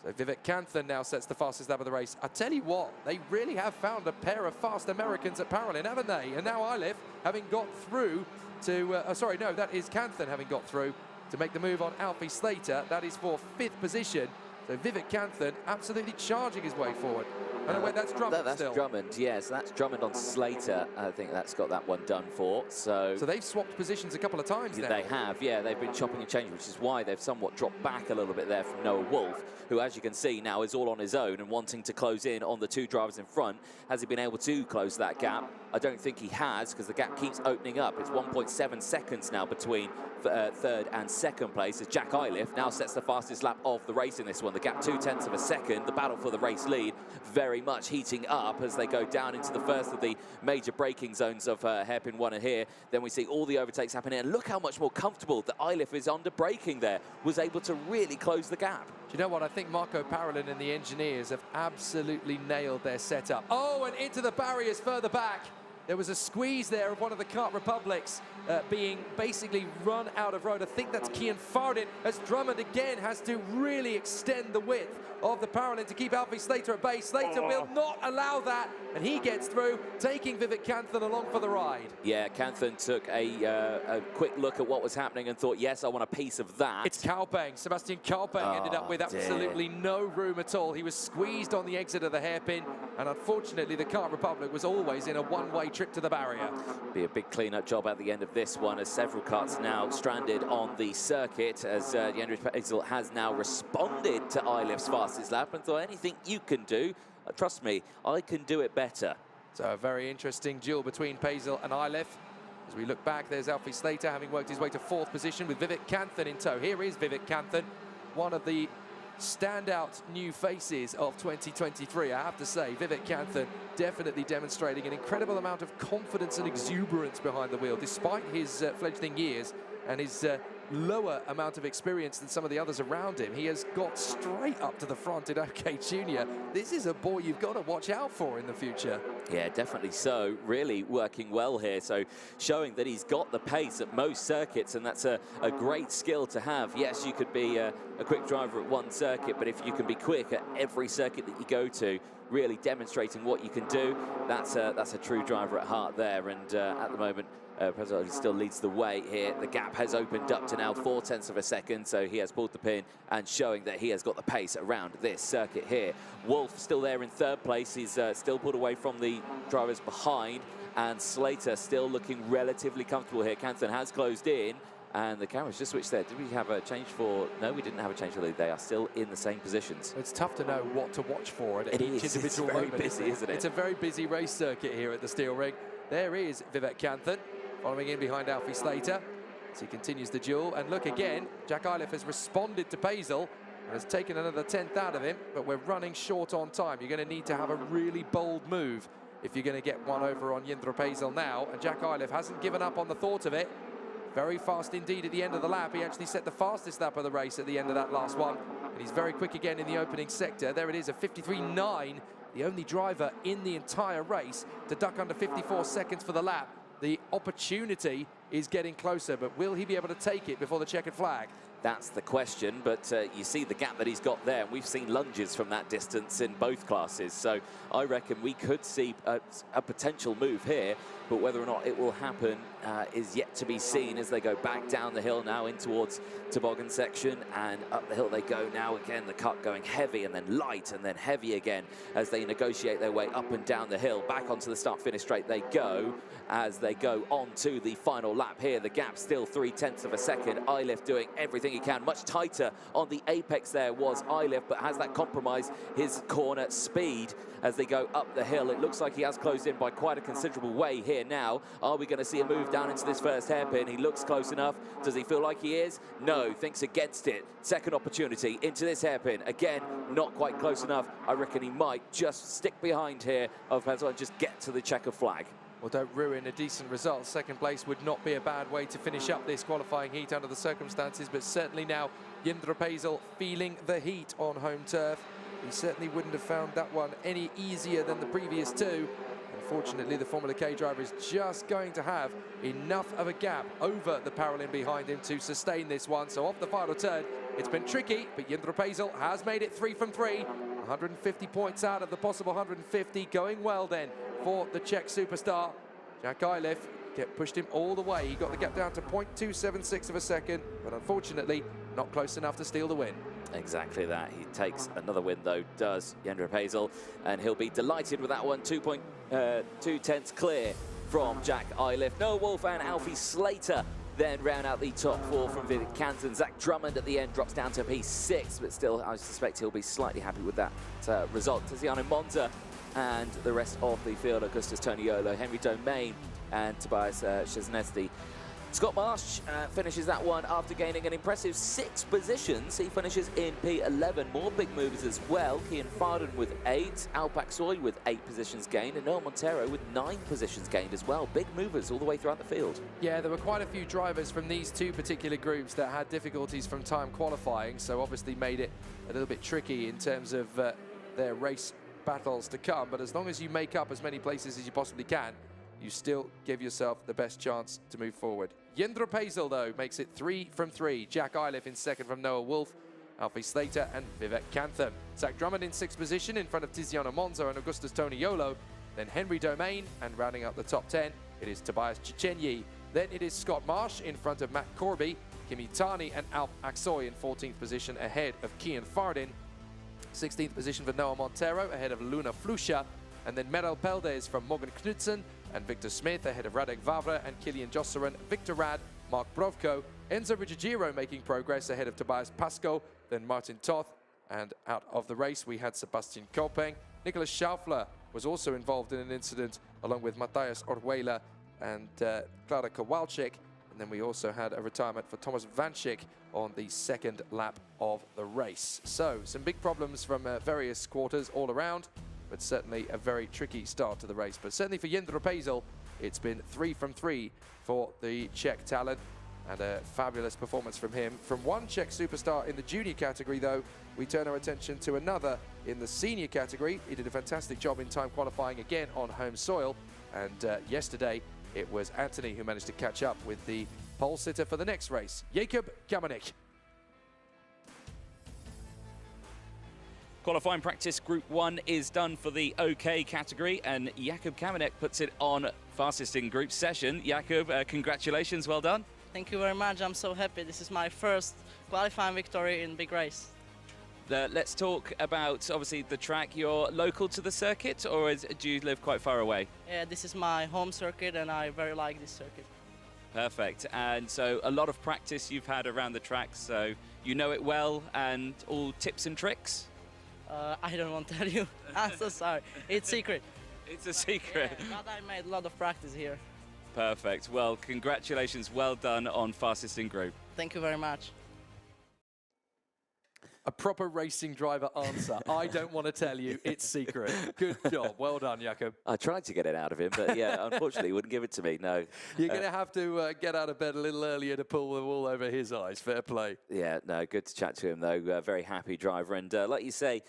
Speaker 1: So Vivek Kanthan now sets the fastest lap of the race. I tell you what, they really have found a pair of fast Americans at Paralin, haven't they? And now Iliff, having got through to, sorry, no, that is Kanthan having got through to make the move on Alfie Slater. That is for 5th position. So Vivek Kanthan absolutely charging his way forward. And wait, that's Drummond
Speaker 2: that's
Speaker 1: still.
Speaker 2: Drummond, yes, that's Drummond on Slater. I think that's got that one done for. So
Speaker 1: they've swapped positions a couple of times now.
Speaker 2: They have, yeah. They've been chopping and changing, which is why they've somewhat dropped back a little bit there from Noah Wolf, who, as you can see, now is all on his own and wanting to close in on the two drivers in front. Has he been able to close that gap? I don't think he has, because the gap keeps opening up. It's 1.7 seconds now between third and second place, as Jack Iliff now sets the fastest lap of the race in this one. The gap 0.2 of a second. The battle for the race lead very much heating up as they go down into the first of the major braking zones of hairpin 1 here. Then we see all the overtakes happening, and look how much more comfortable that Iliff is under braking there. Was able to really close the gap.
Speaker 1: Do you know what? I think Marco Parolin and the engineers have absolutely nailed their setup. Oh, and into the barriers further back. There was a squeeze there of one of the Kart Republics being basically run out of road. I think that's Kian Fardin, as Drummond again has to really extend the width of the Paralin to keep Alfie Slater at bay. Slater will not allow that, and he gets through, taking Vivek Kanthan along for the ride.
Speaker 2: Yeah, Kanthan took a quick look at what was happening and thought, yes, I want a piece of that.
Speaker 1: It's Kalpang. Sebastian Kalpang ended up with absolutely no room at all. He was squeezed on the exit of the hairpin, and unfortunately the Kart Republic was always in a one-way trip to the barrier.
Speaker 2: Be a big clean-up job at the end of this one, as several karts now stranded on the circuit, as Jendro Pazel has now responded to Iliff's fastest lap and thought, anything you can do, trust me, I can do it better.
Speaker 1: So a very interesting duel between Pazel and Iliff. As we look back, there's Alfie Slater having worked his way to 4th position with Vivek Kanthan in tow. Here is Vivek Kanthan, one of the standout new faces of 2023. I have to say, Vivek Kanthan definitely demonstrating an incredible amount of confidence and exuberance behind the wheel, despite his fledgling years and his lower amount of experience than some of the others around him. He has got straight up to the front in OK Junior. This is a boy you've got to watch out for in the future.
Speaker 2: Yeah, definitely so. Really working well here. So showing that he's got the pace at most circuits, and that's a great skill to have. Yes, you could be a quick driver at one circuit, but if you can be quick at every circuit that you go to, really demonstrating what you can do, that's a true driver at heart there. And at the moment, Pazel still leads the way here. The gap has opened up to now 0.4 of a second, so he has pulled the pin and showing that he has got the pace around this circuit here. Wolf still there in 3rd place. He's still pulled away from the drivers behind, and Slater still looking relatively comfortable here. Kanthan has closed in, And the cameras just switched there. Did we have a change for... No, we didn't have a change for... They are still in the same positions.
Speaker 1: It's tough to know what to watch for at each individual
Speaker 2: It's very
Speaker 1: moment.
Speaker 2: busy, isn't it?
Speaker 1: It's a very busy race circuit here at the Steel Ring. There is Vivek Kanthan following in behind Alfie Slater as he continues the duel. And look again, Jack Iliff has responded to Pazel and has taken another 10th out of him, but we're running short on time. You're going to need to have a really bold move if you're going to get one over on Jindra Pazel now. And Jack Iliff hasn't given up on the thought of it. Very fast indeed at the end of the lap. He actually set the fastest lap of the race at the end of that last one. And he's very quick again in the opening sector. There it is, a 53.9, the only driver in the entire race to duck under 54 seconds for the lap. The opportunity is getting closer, but will he be able to take it before the checkered flag?
Speaker 2: That's the question, but you see the gap that he's got there, and we've seen lunges from that distance in both classes, so I reckon we could see a potential move here, but whether or not it will happen is yet to be seen as they go back down the hill now in towards toboggan section, and up the hill they go now again, the cut going heavy and then light and then heavy again as they negotiate their way up and down the hill. Back onto the start-finish straight they go as they go on to the final lap here. The gap still 0.3 of a second. Iliff doing everything he can. Much tighter on the apex there was Iliff, but has that compromised his corner speed as they go up the hill? It looks like he has closed in by quite a considerable way here now. Are we going to see a move down into this first hairpin? He looks close enough. Does he feel like he is? No, thinks against it. Second opportunity into this hairpin. Again, not quite close enough. I reckon he might just stick behind here of Pazel and just get to the checker flag.
Speaker 1: Well, don't ruin a decent result. Second place would not be a bad way to finish up this qualifying heat under the circumstances, but certainly now Jindra Pazel feeling the heat on home turf. He certainly wouldn't have found that one any easier than the previous two. Unfortunately, the Formula K driver is just going to have enough of a gap over the Paralympian behind him to sustain this one. So off the final turn, it's been tricky, but Jindra Pazel has made it 3 from 3. 150 points out of the possible 150, going well then for the Czech superstar. Jack Iliff pushed him all the way. He got the gap down to 0.276 of a second, but unfortunately not close enough to steal the win.
Speaker 2: Exactly that. He takes another win though, does Jindra Pazel, and he'll be delighted with that one. 2.2 tenths clear from Jack Iliff. Noah Wolf and Alfie Slater then round out the top four from Vivek Kanthan. Zach Drummond at the end drops down to P6, but still I suspect he'll be slightly happy with that result. Tiziano Monza and the rest of the field, Augustus Toniolo, Henry Domain and Tobias Szczesny. Scott Marsh finishes that one after gaining an impressive 6 positions. He finishes in P11. More big movers as well. Kian Farden with 8, Alpak Soy with 8 positions gained, and Noel Montero with 9 positions gained as well. Big movers all the way throughout the field.
Speaker 1: Yeah, there were quite a few drivers from these two particular groups that had difficulties from time qualifying, so obviously made it a little bit tricky in terms of their race battles to come. But as long as you make up as many places as you possibly can, you still give yourself the best chance to move forward. Jindra Pazel, though, makes it 3 from 3. Jack Iliff in second from Noah Wolf, Alfie Slater and Vivek Kanthan. Zach Drummond in 6th position in front of Tiziano Monza and Augustus Toniolo. Then Henry Domain, and rounding up the top 10, it is Tobias Chichenyi. Then it is Scott Marsh in front of Matt Corby, Kimi Tani and Alp Aksoy in 14th position ahead of Kian Farden. 16th position for Noah Montero ahead of Luna Flusha. And then Meryl Peldes from Morgan Knudsen and Victor Smith ahead of Radek Vavra and Kilian Josserin, Victor Rad, Mark Brovko, Enzo Riggigiro making progress ahead of Tobias Pascoe, then Martin Toth, and out of the race we had Sebastian Kopeng. Nicholas Schaufler was also involved in an incident along with Matthias Orwela and Klara Kowalczyk, and then we also had a retirement for Thomas Vanchik on the second lap of the race. So some big problems from various quarters all around, but certainly a very tricky start to the race. But certainly for Jindra Pazel, it's been 3 from 3 for the Czech talent, and a fabulous performance from him. From one Czech superstar in the junior category, though, we turn our attention to another in the senior category. He did a fantastic job in time qualifying again on home soil, and yesterday it was Anthony who managed to catch up with the pole sitter for the next race, Jakub Kamenik.
Speaker 3: Qualifying practice Group 1 is done for the OK category, and Jakub Kamenik puts it on fastest in group session. Jakub, congratulations, well done.
Speaker 8: Thank you very much, I'm so happy. This is my first qualifying victory in big race.
Speaker 3: Let's talk about, obviously, the track. You're local to the circuit, or do you live quite far away?
Speaker 8: Yeah, this is my home circuit, and I very like this circuit.
Speaker 3: Perfect. And so a lot of practice you've had around the track, so you know it well, and all tips and tricks?
Speaker 8: I don't want to tell you. I'm so sorry. It's secret.
Speaker 3: It's a secret.
Speaker 8: Yeah, but I made a lot of practice here.
Speaker 3: Perfect. Well, congratulations. Well done on fastest in group.
Speaker 8: Thank you very much.
Speaker 1: A proper racing driver answer. I don't want to tell you. It's secret. Good job. Well done, Jakob.
Speaker 2: I tried to get it out of him, but yeah, unfortunately, he wouldn't give it to me. No.
Speaker 1: You're going to have to get out of bed a little earlier to pull the wool over his eyes. Fair play.
Speaker 2: Yeah, no, good to chat to him, though. Very happy driver. And like you say,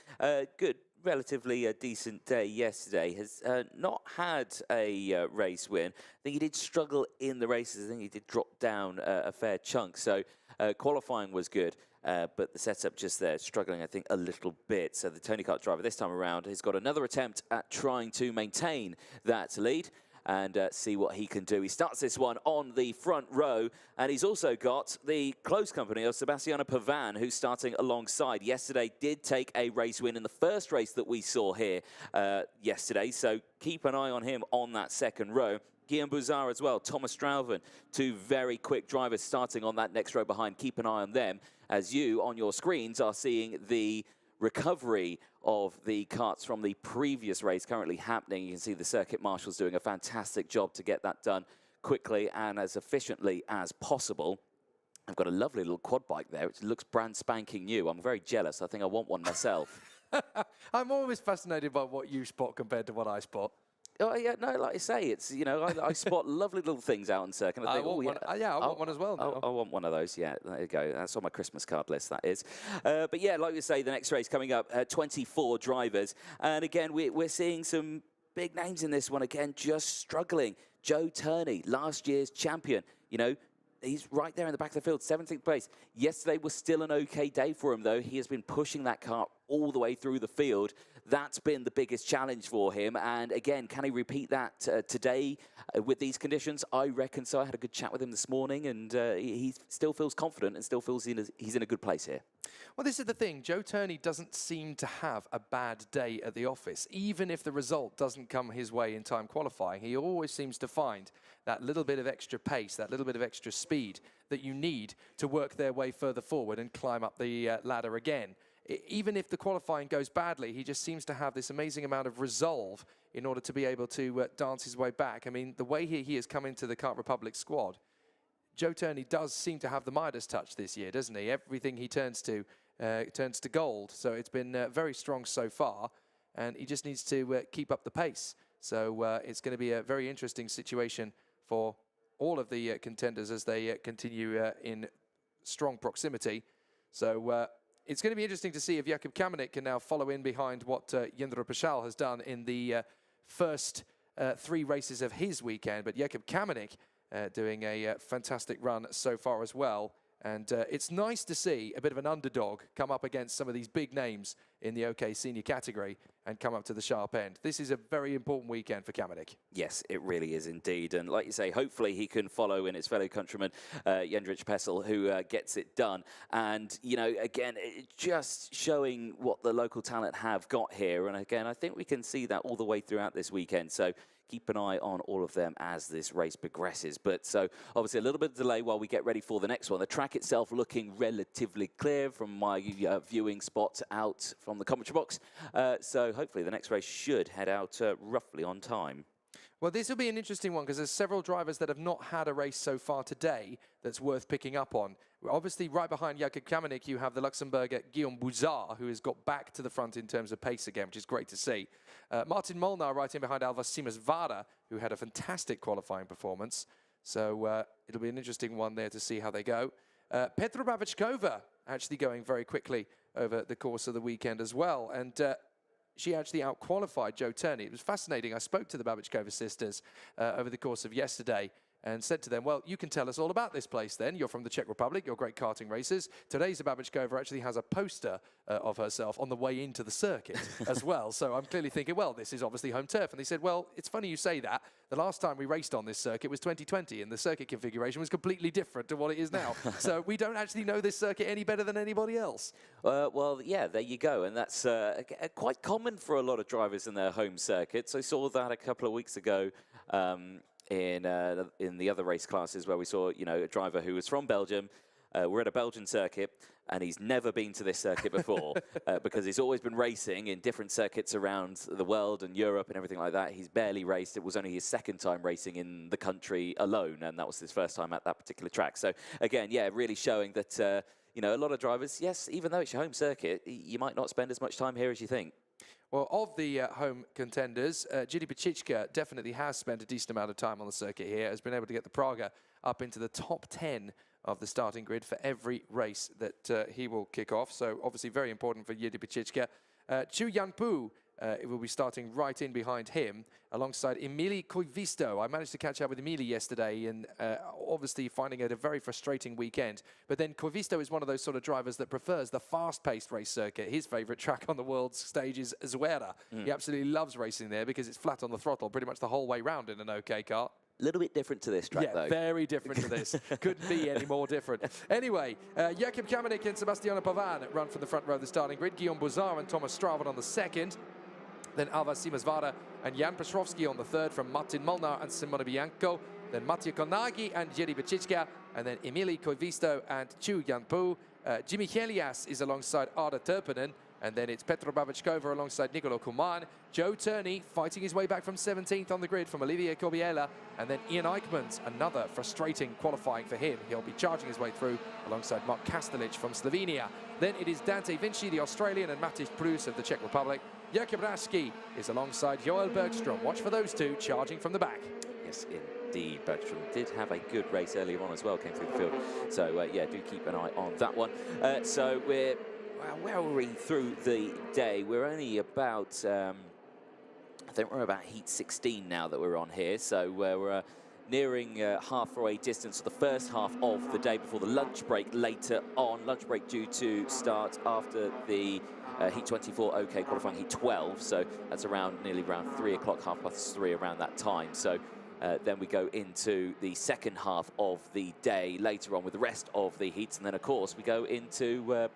Speaker 2: good, relatively a decent day yesterday. Has not had a race win. I think he did struggle in the races. I think he did drop down a fair chunk. So qualifying was good. But the setup just there, struggling, I think, a little bit. So the Tony Kart driver this time around has got another attempt at trying to maintain that lead and see what he can do. He starts this one on the front row, and he's also got the close company of Sebastiano Pavan, who's starting alongside. Yesterday did take a race win in the first race that we saw here yesterday, so keep an eye on him on that second row. Guillaume Bouzard as well, Thomas Strauven, two very quick drivers starting on that next row behind. Keep an eye on them as you, on your screens, are seeing the recovery of the karts from the previous race currently happening. You can see the circuit marshals doing a fantastic job to get that done quickly and as efficiently as possible. I've got a lovely little quad bike there, which looks brand spanking new. I'm very jealous. I think I want one myself.
Speaker 1: I'm always fascinated by what you spot compared to what I spot.
Speaker 2: Oh, yeah, no, like I say, it's, you know, I spot lovely little things out on circuit. I think,
Speaker 1: I want one as well. Now.
Speaker 2: I want one of those, yeah, there you go. That's on my Christmas card list, that is. But yeah, like we say, the next race coming up, 24 drivers. And again, we're seeing some big names in this one, again, just struggling. Joe Turney, last year's champion, you know, he's right there in the back of the field, 17th place. Yesterday was still an okay day for him, though. He has been pushing that car all the way through the field. That's been the biggest challenge for him. And again, can he repeat that today with these conditions? I reckon so. I had a good chat with him this morning, and he still feels confident and still feels he's in a good place here.
Speaker 1: Well, this is the thing. Joe Turney doesn't seem to have a bad day at the office. Even if the result doesn't come his way in time qualifying, he always seems to find that little bit of extra pace, that little bit of extra speed that you need to work their way further forward and climb up the ladder again. Even if the qualifying goes badly, he just seems to have this amazing amount of resolve in order to be able to dance his way back. I mean, the way he has come into the Kart Republic squad, Joe Turney does seem to have the Midas touch this year, doesn't he? Everything he turns to gold. So it's been very strong so far, and he just needs to keep up the pace. So it's going to be a very interesting situation for all of the contenders as they continue in strong proximity. So it's going to be interesting to see if Jakub Kamenik can now follow in behind what Jindro Pachal has done in the first 3 races of his weekend. But Jakub Kamenik doing a fantastic run so far as well. And it's nice to see a bit of an underdog come up against some of these big names in the OK senior category and come up to the sharp end. This is a very important weekend for Kamenik.
Speaker 2: Yes, it really is indeed. And like you say, hopefully he can follow in his fellow countryman, Jendrik Pessel, who gets it done. And, you know, again, just showing what the local talent have got here. And again, I think we can see that all the way throughout this weekend. So keep an eye on all of them as this race progresses. But so obviously a little bit of delay while we get ready for the next one. The track itself looking relatively clear from my viewing spot out from the commentary box. So hopefully the next race should head out roughly on time.
Speaker 1: Well, this will be an interesting one because there's several drivers that have not had a race so far today that's worth picking up on. Obviously, right behind Jakub Kamenik, you have the Luxembourger Guillaume Bouzard, who has got back to the front in terms of pace again, which is great to see. Martin Molnar right in behind Alvar Siemens-Vara, who had a fantastic qualifying performance. So it'll be an interesting one there to see how they go. Petra Babičková actually going very quickly over the course of the weekend as well. And she actually out-qualified Joe Turney. It was fascinating. I spoke to the Babičková sisters over the course of yesterday and said to them, well, you can tell us all about this place then. You're from the Czech Republic. You're great karting racers. Today's Babičková actually has a poster of herself on the way into the circuit as well. So I'm clearly thinking, well, this is obviously home turf. And they said, well, it's funny you say that. The last time we raced on this circuit was 2020, and the circuit configuration was completely different to what it is now. So we don't actually know this circuit any better than anybody else.
Speaker 2: Well, yeah, there you go. And that's quite common for a lot of drivers in their home circuits. I saw that a couple of weeks ago in the other race classes where we saw, you know, a driver who was from Belgium. We're at a Belgian circuit, and he's never been to this circuit before because he's always been racing in different circuits around the world and Europe and everything like that. He's barely raced. It was only his second time racing in the country alone, and that was his first time at that particular track. So again, yeah, really showing that, you know, a lot of drivers, yes, even though it's your home circuit, you might not spend as much time here as you think.
Speaker 1: Well, of the home contenders, Jiri Pacichka definitely has spent a decent amount of time on the circuit here, has been able to get the Praga up into the top 10 of the starting grid for every race that he will kick off. So obviously very important for Jiri Pacichka. Chu Yanpu will be starting right in behind him alongside Emili Koivisto. I managed to catch up with Emili yesterday and obviously finding it a very frustrating weekend. But then Koivisto is one of those sort of drivers that prefers the fast-paced race circuit. His favorite track on the world stage is Zuera. He absolutely loves racing there because it's flat on the throttle pretty much the whole way round in an OK car.
Speaker 2: A little bit different to this track, though.
Speaker 1: Yeah, very different to this. Couldn't be any more different. Anyway, Jakub Kamenik and Sebastiano Pavan run from the front row of the starting grid. Guillaume Bouzard and Thomas Straven on the second. Then Alva Simasvara and Jan Petrovski on the third from Martin Molnar and Simone Bianco. Then Mattia Konagi and Jiri Pacichka. And then Emili Koivisto and Chu Yanpu. Jimmy Helias is alongside Arda Turpinen. And then it's Petro Babachkova alongside Nicolo Kuman. Joe Turney fighting his way back from 17th on the grid from Olivier Corbiella. And then Ian Eichmans, another frustrating qualifying for him. He'll be charging his way through alongside Mark Kastelic from Slovenia. Then it is Dante Vinci, the Australian, and Matis Prus of the Czech Republic. Jakub Raschke is alongside Joel Bergstrom. Watch for those two charging from the back.
Speaker 2: Yes, indeed. Bergstrom did have a good race earlier on as well, came through the field. So, yeah, do keep an eye on that one. So we're... Well, where are we through the day? We're only about, I think we're about heat 16 now that we're on here. So we're nearing halfway distance of the first half of the day before the lunch break later on. Lunch break due to start after the heat 24 OK qualifying heat 12. So that's nearly around 3 o'clock, 3:30 around that time. So then we go into the second half of the day later on with the rest of the heats. And then, of course, we go into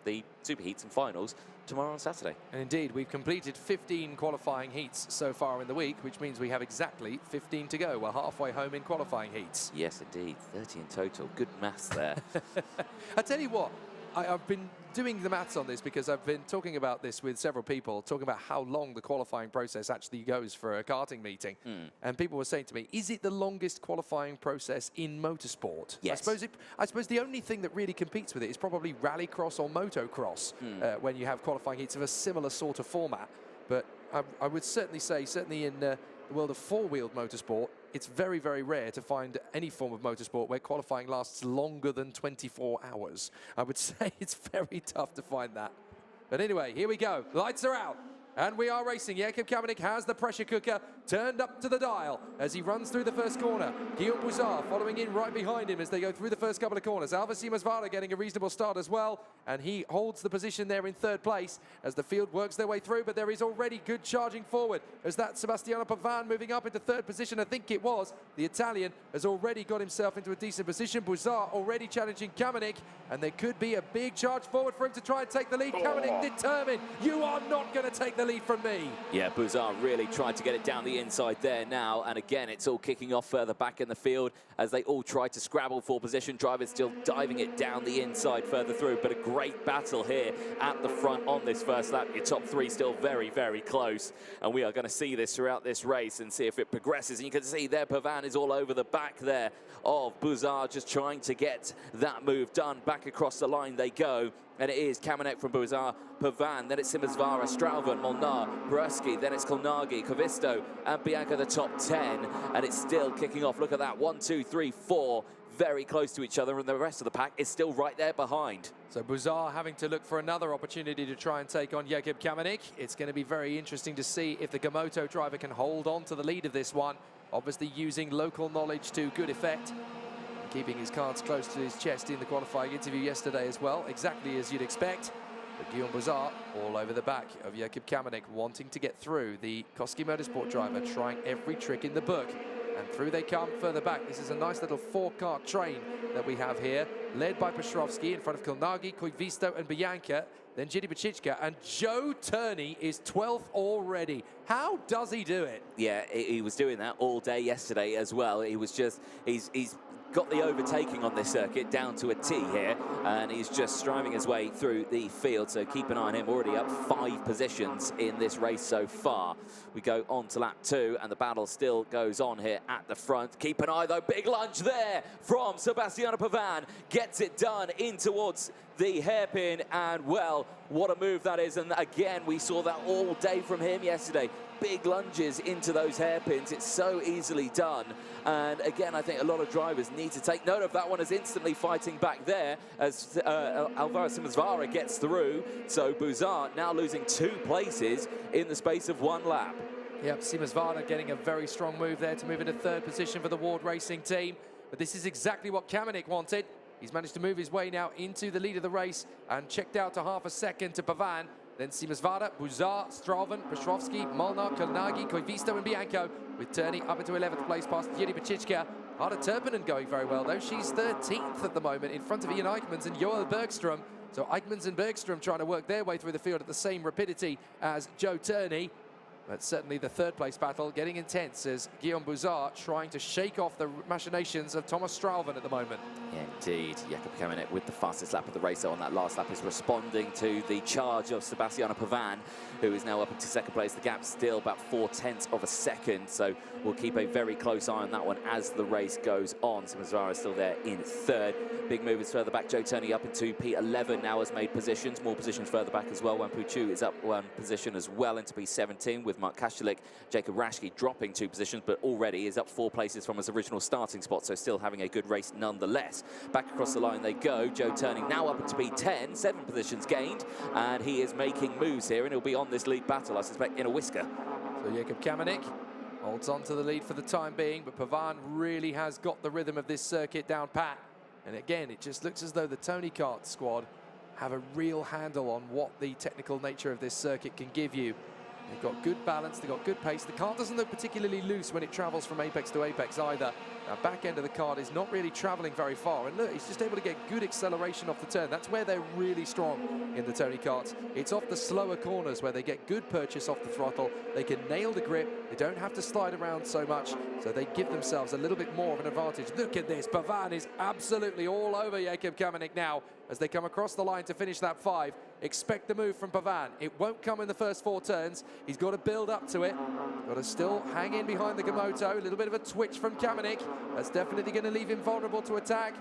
Speaker 2: the super heats and finals tomorrow on Saturday.
Speaker 1: And indeed, we've completed 15 qualifying heats so far in the week, which means we have exactly 15 to go. We're halfway home in qualifying heats.
Speaker 2: Yes, indeed. 30 in total. Good maths there.
Speaker 1: I tell you what, I've been doing the maths on this because I've been talking about this with several people, talking about how long the qualifying process actually goes for a karting meeting. And people were saying to me, is it the longest qualifying process in motorsport?
Speaker 2: Yes.
Speaker 1: I suppose the only thing that really competes with it is probably rallycross or motocross when you have qualifying heats of a similar sort of format. But I would certainly say, in the world of four-wheeled motorsport, it's very, very rare to find any form of motorsport where qualifying lasts longer than 24 hours. I would say it's very tough to find that. But anyway, here we go. Lights are out. And we are racing. Jakub Kamenik has the pressure cooker turned up to the dial as he runs through the first corner. Guillaume Bouzard following in right behind him as they go through the first couple of corners. Alva Simasvara getting a reasonable start as well. And he holds the position there in third place as the field works their way through. But there is already good charging forward as that Sebastiano Pavan moving up into third position. I think it was. The Italian has already got himself into a decent position. Bouzard already challenging Kamenik. And there could be a big charge forward for him to try and take the lead. Kamenik determined. You are not going to take the lead from me.
Speaker 2: Yeah, Bouzard really tried to get it down the inside there now. And again, it's all kicking off further back in the field as they all try to scrabble for position. Drivers still diving it down the inside further through. But a great battle here at the front on this first lap. Your top three still very, very close. And we are going to see this throughout this race and see if it progresses. And you can see there, Pavan is all over the back there of Bouzard, just trying to get that move done. Back across the line they go. And it is Kamenik from Bouzard, Pavan, then it's Simasvara, Straven, Molnar, Brusky, then it's Kolnagi, Kovisto, and Bianca the top 10. And it's still kicking off. Look at that, 1, 2, 3, 4, very close to each other, and the rest of the pack is still right there behind.
Speaker 1: So Bouzard having to look for another opportunity to try and take on Jakub Kamenik. It's going to be very interesting to see if the Gamoto driver can hold on to the lead of this one. Obviously using local knowledge to good effect. Keeping his cards close to his chest in the qualifying interview yesterday as well, exactly as you'd expect. But Guillaume Bouzard all over the back of Jakub Kamenik, wanting to get through. The Koski Motorsport driver trying every trick in the book and through they come further back. This is a nice little 4-car train that we have here, led by Petrovsky in front of Kilnagi, Koivisto and Bianca, then Giri Bachitschka, and Joe Turney is 12th already. How does he do it?
Speaker 2: Yeah, he was doing that all day yesterday as well. He was just, he's got the overtaking on this circuit down to a T here, and he's just striving his way through the field, so keep an eye on him. Already up 5 positions in this race so far. We go on to lap 2, and the battle still goes on here at the front. Keep an eye though, big lunge there from Sebastiano Pavan. Gets it done in towards the hairpin, and well, what a move that is. And again, we saw that all day from him yesterday. Big lunges into those hairpins. It's so easily done. And again, I think a lot of drivers need to take note of that one, as instantly fighting back there as Alvaro Simões gets through. So Buzard now losing 2 places in the space of 1 lap.
Speaker 1: Yep, Simões getting a very strong move there to move into 3rd position for the Ward Racing team. But this is exactly what Kamenik wanted. He's managed to move his way now into the lead of the race and checked out to half a second to Pavan. Then Simões, Buzard, Straven, Petrovsky, Molnar, Kilnagi, Koivisto and Bianco, with Turney up into 11th place past Jiri Bachitschka. Harda Turpinen going very well though. She's 13th at the moment in front of Ian Eichmans and Joel Bergström. So Eichmans and Bergström trying to work their way through the field at the same rapidity as Joe Turney. But certainly the 3rd place battle getting intense as Guillaume Buzard trying to shake off the machinations of Thomas Straven at the moment.
Speaker 2: Yeah, indeed. Jakob Kamenik with the fastest lap of the race on that last lap is responding to the charge of Sebastiano Pavan, who is now up into 2nd place. The gap's still about 0.4 of a second, so we'll keep a very close eye on that one as the race goes on. Simões is still there in 3rd. Big movers further back. Joe Turney up into P11 now, has made positions. More positions further back as well. Wampu Chu is up 1 position as well into P17, with Mark Kashalik, Jacob Rashke dropping 2 positions, but already is up 4 places from his original starting spot, so still having a good race nonetheless. Back across the line they go. Joe Turning now up into P10, 7 positions gained, and he is making moves here, and he'll be on this lead battle, I suspect, in a whisker.
Speaker 1: So Jakob Kamenik holds on to the lead for the time being, but Pavan really has got the rhythm of this circuit down pat. And again, it just looks as though the Tony Kart squad have a real handle on what the technical nature of this circuit can give you. They've got good balance, they've got good pace. The car doesn't look particularly loose when it travels from apex to apex either. Now, back end of the card is not really traveling very far. And look, he's just able to get good acceleration off the turn. That's where they're really strong in the Tony Karts. It's off the slower corners where they get good purchase off the throttle. They can nail the grip. They don't have to slide around so much. So they give themselves a little bit more of an advantage. Look at this. Pavan is absolutely all over Jakob Kamenik now as they come across the line to finish that 5. Expect the move from Pavan. It won't come in the first 4 turns. He's got to build up to it. Got to still hang in behind the Gamoto. A little bit of a twitch from Kamenik. That's definitely going to leave him vulnerable to attack.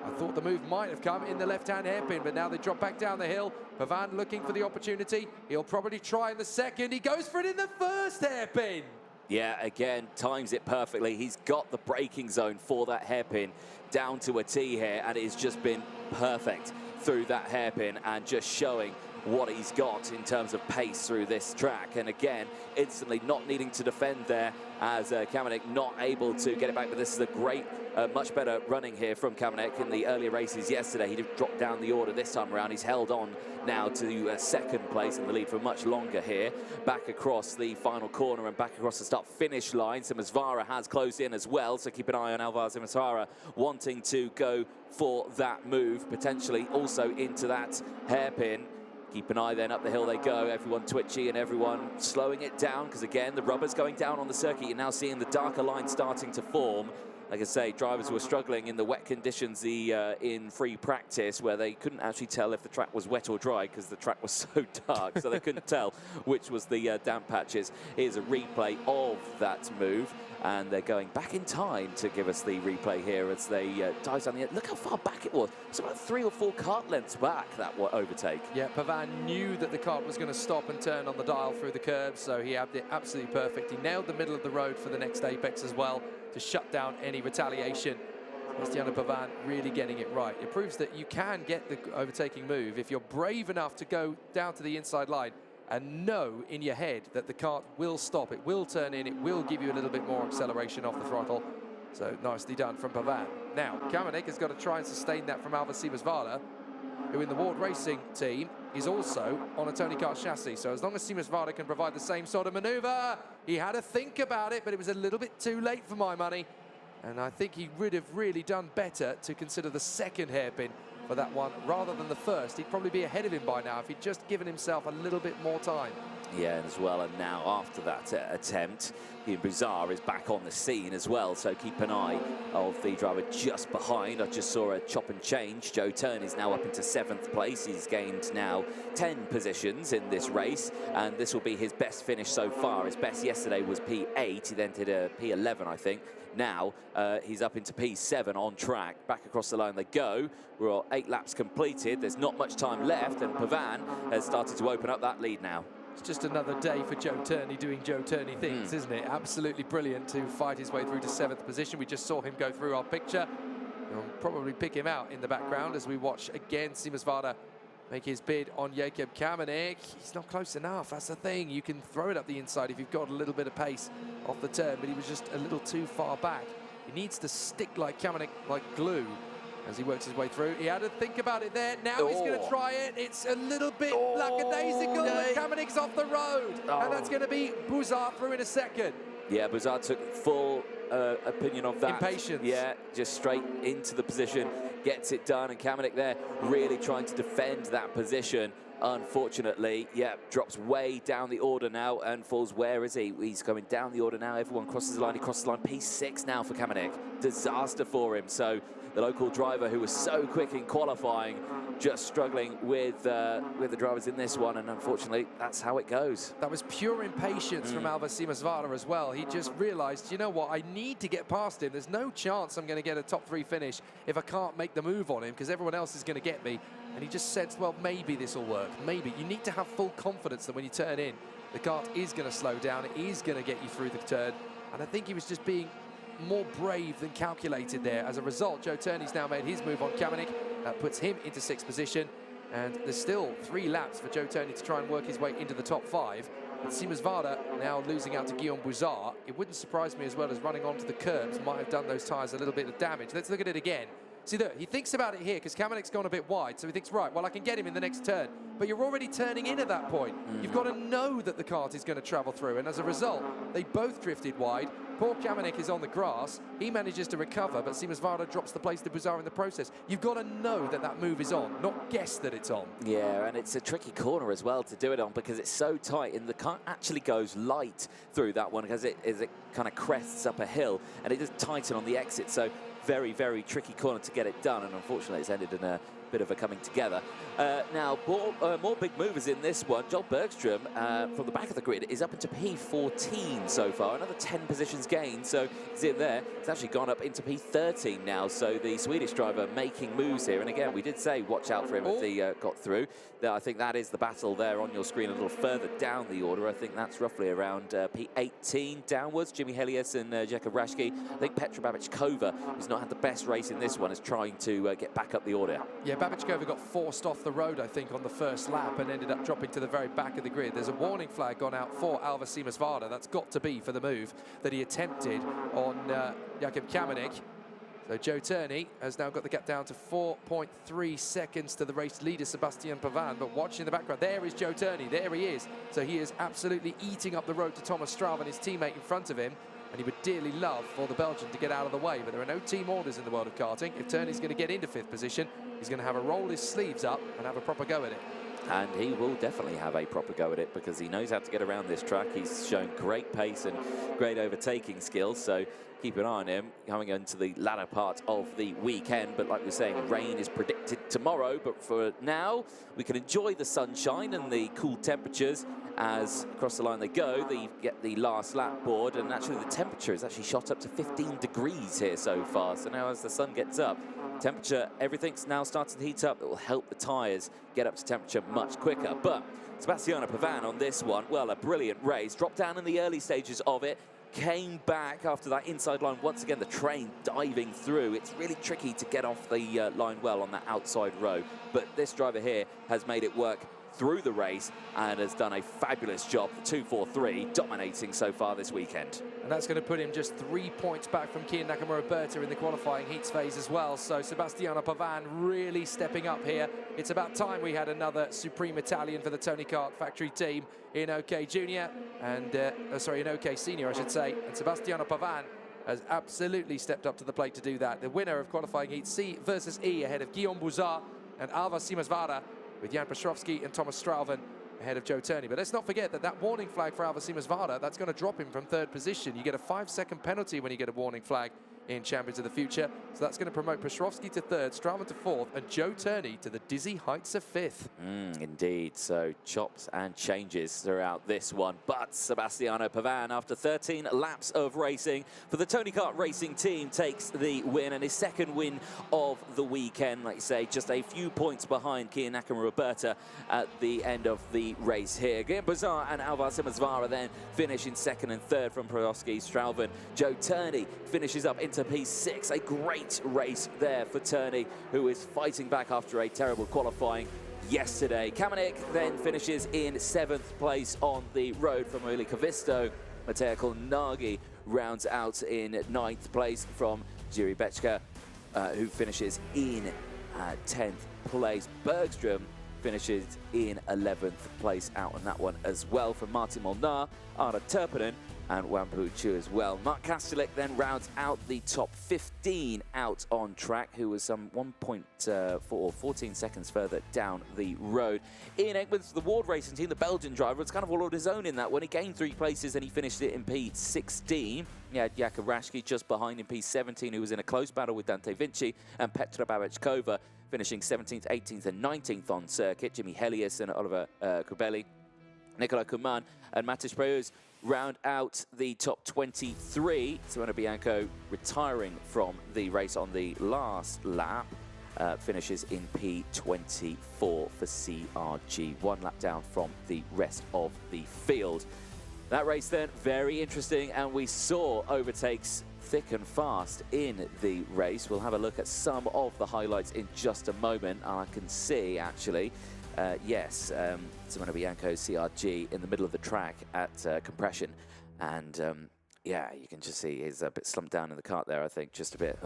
Speaker 1: I thought the move might have come in the left-hand hairpin, but now they drop back down the hill. Pavan looking for the opportunity. He'll probably try in the second. He goes for it in the first hairpin.
Speaker 2: Yeah, again, times it perfectly. He's got the braking zone for that hairpin down to a T here, and it's just been perfect through that hairpin and just showing what he's got in terms of pace through this track. And again, instantly not needing to defend there as Kamenik not able to get it back. But this is a great, much better running here from Kamenik. In the earlier races yesterday, he did drop down the order. This time around, he's held on now to 2nd place in the lead for much longer here. Back across the final corner and back across the start-finish line. Simões has closed in as well, so keep an eye on Alvaro Simões wanting to go for that move, potentially also into that hairpin. Keep an eye then, up the hill they go, everyone twitchy and everyone slowing it down, because again, the rubber's going down on the circuit. You're now seeing the darker line starting to form. Like I say, drivers were struggling in the wet conditions in free practice, where they couldn't actually tell if the track was wet or dry because the track was so dark, so they couldn't tell which was the damp patches. Here's a replay of that move, and they're going back in time to give us the replay here as they dive down the end. Look how far back it was. It's about 3 or 4 kart lengths back, that overtake.
Speaker 1: Yeah, Pavan knew that the kart was going to stop and turn on the dial through the curbs, so he had it absolutely perfect. He nailed the middle of the road for the next apex as well to shut down any retaliation. Sebastiano Pavan really getting it right. It proves that you can get the overtaking move if you're brave enough to go down to the inside line and know in your head that the kart will stop, it will turn in, it will give you a little bit more acceleration off the throttle. So nicely done from Pavan. Now, Kamenik has got to try and sustain that from Alvaro Simões. who in the Ward Racing team is also on a Tony Kart chassis. So as long as Seamus Varda can provide the same sort of manoeuvre, he had to think about it, but it was a little bit too late for my money. And I think he would have really done better to consider the second hairpin for that one rather than the first. He'd probably be ahead of him by now if he'd just given himself a little bit more time.
Speaker 2: Yeah, as well, and now after that attempt, Guillaume Bouzard is back on the scene as well, so keep an eye of the driver just behind. I just saw a chop and change. Joe Turn is now up into 7th place. He's gained now 10 positions in this race, and this will be his best finish so far. His best yesterday was P8. He then did a P11, I think. Now he's up into P7 on track. Back across the line they go. We're all 8 laps completed. There's not much time left, and Pavan has started to open up that lead now.
Speaker 1: It's just another day for Joe Turney doing Joe Turney things, isn't it? Absolutely brilliant to fight his way through to 7th position. We just saw him go through our picture. We'll probably pick him out in the background as we watch again Seamus Varda make his bid on Jakob Kamenik. He's not close enough, that's the thing. You can throw it up the inside if you've got a little bit of pace off the turn, but he was just a little too far back. He needs to stick like Kamenik, like glue, as he works his way through. He had to think about it there. Now he's going to try it. It's a little bit lackadaisical. Kamenik's off the road. And that's going to be Bouzard through in a second.
Speaker 2: Yeah, Bouzard took full opinion of that.
Speaker 1: Impatience.
Speaker 2: Yeah, just straight into the position, gets it done. And Kamenik there really trying to defend that position. Unfortunately, yeah, drops way down the order now and falls. Where is he? He's going down the order now. Everyone crosses the line. He crosses the line. P6 now for Kamenik. Disaster for him. So the local driver who was so quick in qualifying just struggling with the drivers in this one, and unfortunately that's how it goes.
Speaker 1: That was pure impatience from Alva Seamus Varda as well. He just realized, you know what, I need to get past him. There's no chance I'm going to get a top 3 finish if I can't make the move on him, because everyone else is going to get me. And he just said, well, maybe this will work. Maybe. You need to have full confidence that when you turn in, the kart is going to slow down. It is going to get you through the turn. And I think he was just being more brave than calculated there. As a result, Joe Turney's now made his move on Kamenik. That puts him into 6th position. And there's still 3 laps for Joe Turney to try and work his way into the top 5. And Seamus Varda now losing out to Guillaume Bouzard. It wouldn't surprise me as well as running onto the curbs might have done those tyres a little bit of damage. Let's look at it again. See, look, he thinks about it here because Kamenik's gone a bit wide, so he thinks, right, well, I can get him in the next turn. But you're already turning in at that point. You've got to know that the kart is going to travel through, and as a result, they both drifted wide. Poor Kamenik is on the grass. He manages to recover, but Seamus Varda drops the place to Bouzard in the process. You've got to know that that move is on, not guess that it's on.
Speaker 2: Yeah, and it's a tricky corner as well to do it on because it's so tight, and the kart actually goes light through that one because it kind of crests up a hill, and it does tighten on the exit. So very, very tricky corner to get it done, and unfortunately it's ended in a bit of a coming together. Now, more big movers in this one. Joel Bergström, from the back of the grid, is up into P14 so far. Another 10 positions gained, so see him there. It's actually gone up into P13 now, so the Swedish driver making moves here. And again, we did say watch out for him if he got through. I think that is the battle there on your screen a little further down the order. I think that's roughly around P18 downwards. Jimmy Helias and Jakob Raschke. I think Petra Babičkova, who's not had the best race in this one, is trying to get back up the order.
Speaker 1: Yeah, Babičkova got forced off the road, I think, on the first lap and ended up dropping to the very back of the grid. There's a warning flag gone out for Alva Seamus Varda. That's got to be for the move that he attempted on Jakob Kamenik. So Joe Turney has now got the gap down to 4.3 seconds to the race leader, Sebastian Pavan. But watching in the background, there is Joe Turney. There he is. So he is absolutely eating up the road to Thomas Straub and his teammate in front of him. And he would dearly love for the Belgian to get out of the way, but there are no team orders in the world of karting. If Turney's going to get into 5th position, he's going to have to roll his sleeves up and have a proper go at it.
Speaker 2: And he will definitely have a proper go at it because he knows how to get around this track. He's shown great pace and great overtaking skills, so keep an eye on him coming into the latter part of the weekend. But like we're saying, rain is predicted tomorrow, but for now, we can enjoy the sunshine and the cool temperatures as across the line they go. They get the last lap board, and actually the temperature is actually shot up to 15 degrees here so far. So now as the sun gets up, temperature, everything's now starting to heat up. It will help the tyres get up to temperature much quicker. But Sebastiano Pavan on this one, well, a brilliant race. Dropped down in the early stages of it, came back after that inside line. Once again, the train diving through. It's really tricky to get off the line well on that outside row. But this driver here has made it work through the race and has done a fabulous job. 2-4-3, dominating so far this weekend.
Speaker 1: And that's going to put him just 3 points back from Kian Nakamura-Berta in the qualifying heats phase as well. So Sebastiano Pavan really stepping up here. It's about time we had another Supreme Italian for the Tony Kart factory team in OK Junior and, in OK Senior, I should say. And Sebastiano Pavan has absolutely stepped up to the plate to do that. The winner of qualifying heat C versus E ahead of Guillaume Bouzard and Alva Simasvara, with Jan Petrovski and Thomas Strauven ahead of Joe Turney. But let's not forget that warning flag for Alva Simasvara, that's going to drop him from 3rd position. You get a 5-second penalty when you get a warning flag in Champions of the Future. So that's going to promote Petrovski to 3rd, Strauven to 4th, and Joe Turney to the dizzy heights of 5th.
Speaker 2: Indeed, so chops and changes throughout this one. But Sebastiano Pavan, after 13 laps of racing for the Tony Kart Racing team, takes the win and his 2nd win of the weekend. Like you say, just a few points behind Kian Nakamura-Berta at the end of the race here. Guillaume Bouzard and Alvar Simasvara then finish in 2nd and 3rd from Petrovski, Strauven. Joe Turney finishes up into P6. A great race there for Turney, who is fighting back after a terrible qualifying yesterday. Kamenik then finishes in 7th place on the road from Kavisto. Mateo Kolnagi rounds out in 9th place from Jiri Bechka, who finishes in 10th place. Bergström finishes in 11th place out on that one as well from Martin Molnar, Arda Turpinen and Wampu Chu as well. Mark Kastelik then rounds out the top 15 out on track, who was some 14 seconds further down the road. Ian Egmans, the Ward Racing team, the Belgian driver, was kind of all on his own in that one. He gained 3 places and he finished it in P16. He had Jakub Raschke just behind in P17, who was in a close battle with Dante Vinci, and Petra Babeczkova finishing 17th, 18th and 19th on circuit. Jimmy Helias and Oliver Kubeli, Nicola Kuman and Matisz Preus round out the top 23. Simona Bianco retiring from the race on the last lap. Finishes in P24 for CRG, 1 lap down from the rest of the field. That race then, very interesting, and we saw overtakes thick and fast in the race. We'll have a look at some of the highlights in just a moment. I can see, actually, Simona Bianco CRG in the middle of the track at compression. And, yeah, you can just see he's a bit slumped down in the kart there, I think, just a bit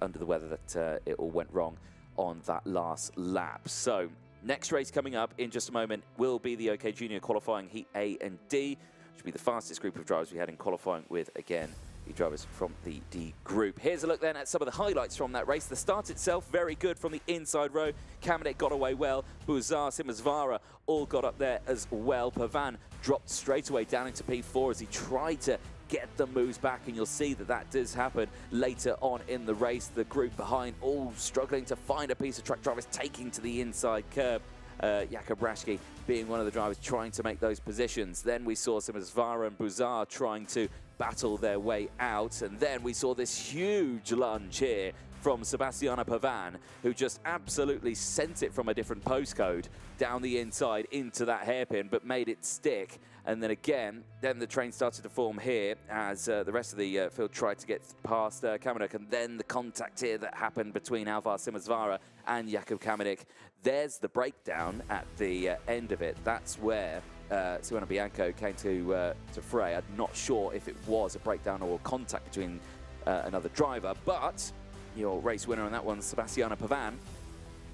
Speaker 2: under the weather that it all went wrong on that last lap. So, next race coming up in just a moment will be the OK Junior qualifying Heat A and D, which will be the fastest group of drivers we had in qualifying with, again, the drivers from the D group. Here's a look then at some of the highlights from that race. The start itself, very good from the inside row. Kamenik got away well. Bouzard, Simasvara all got up there as well. Pavan dropped straight away down into P4 as he tried to get the moves back, and you'll see that that does happen later on in the race. The group behind all struggling to find a piece of track, drivers taking to the inside curb. Jakub Raschke being one of the drivers trying to make those positions. Then we saw Simasvara and Bouzard trying to battle their way out, and then we saw this huge lunge here from Sebastiano Pavan, who just absolutely sent it from a different postcode down the inside into that hairpin, but made it stick. And then again, then the train started to form here as the rest of the field tried to get past Kamenik, and then the contact here that happened between Alvar Simasvara and Jakub Kamenik. There's the breakdown at the end of it. That's where Simona Bianco came to fray. I'm not sure if it was a breakdown or a contact between another driver, but your race winner on that one, Sebastiano Pavan,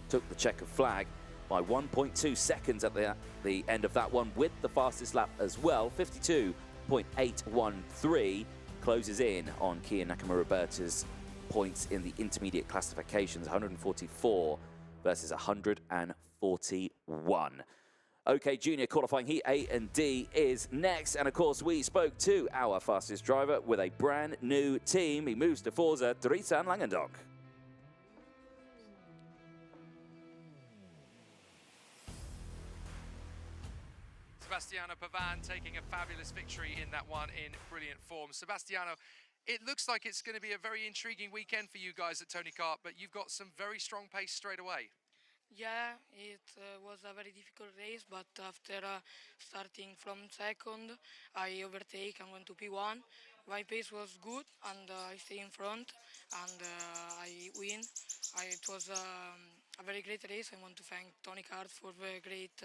Speaker 2: took the checkered flag by 1.2 seconds at the end of that one, with the fastest lap as well. 52.813 closes in on Kian Nakamura-Berta's points in the intermediate classifications, 144 versus 141. OK Junior qualifying Heat A and D is next, and of course we spoke to our fastest driver with a brand new team. He moves to Forza, Drizan Langendonk.
Speaker 1: Sebastiano Pavan taking a fabulous victory in that one in brilliant form. Sebastiano, it looks like it's going to be a very intriguing weekend for you guys at Tony Kart, but you've got some very strong pace straight away.
Speaker 4: Yeah, it was a very difficult race, but after starting from second, I overtake and went to P1. My pace was good, and I stay in front, and I win. It was
Speaker 9: a very great race. I want to thank Tony Kart for the great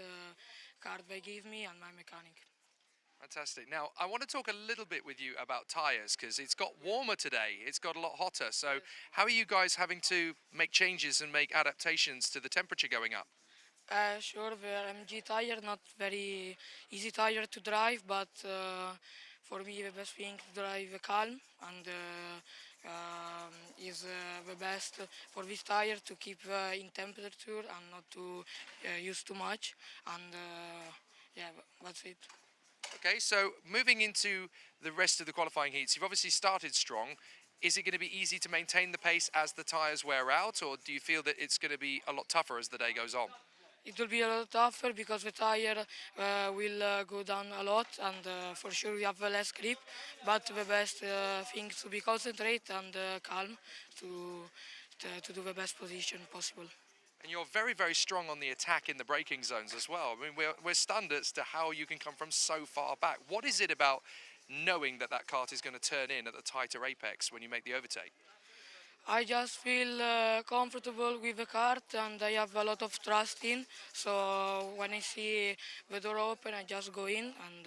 Speaker 9: card they gave me and my mechanic.
Speaker 1: Fantastic. Now, I want to talk a little bit with you about tyres because it's got warmer today. It's got a lot hotter. So how are you guys having to make changes and make adaptations to the temperature going up?
Speaker 9: Sure, the MG tire not very easy tire to drive, but for me the best thing to drive calm and is the best for this tire to keep in temperature and not to use too much. And yeah, that's it.
Speaker 1: Okay, so moving into the rest of the qualifying heats, you've obviously started strong. Is it going to be easy to maintain the pace as the tyres wear out, or do you feel that it's going to be a lot tougher as the day goes on?
Speaker 9: It will be a lot tougher because the tire will go down a lot, and for sure we have less grip. But the best thing is to be concentrate and calm to do the best position possible.
Speaker 1: And you're very, very strong on the attack in the braking zones as well. I mean, we're stunned as to how you can come from so far back. What is it about knowing that that kart is going to turn in at the tighter apex when you make the overtake?
Speaker 9: I just feel comfortable with the kart and I have a lot of trust in. So when I see the door open, I just go in and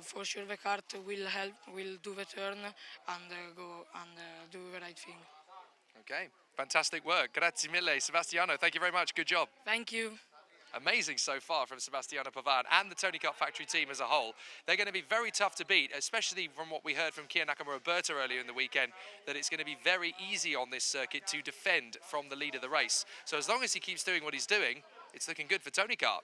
Speaker 9: for sure the kart will do the turn and go and do the right thing.
Speaker 1: Okay, fantastic work. Grazie mille, Sebastiano. Thank you very much. Good job.
Speaker 9: Thank you.
Speaker 1: Amazing so far from Sebastiano Pavan and the Tony Kart factory team as a whole. They're going to be very tough to beat, especially from what we heard from Kia Nakamura-Berta earlier in the weekend, that it's going to be very easy on this circuit to defend from the lead of the race. So as long as he keeps doing what he's doing, it's looking good for Tony Kart.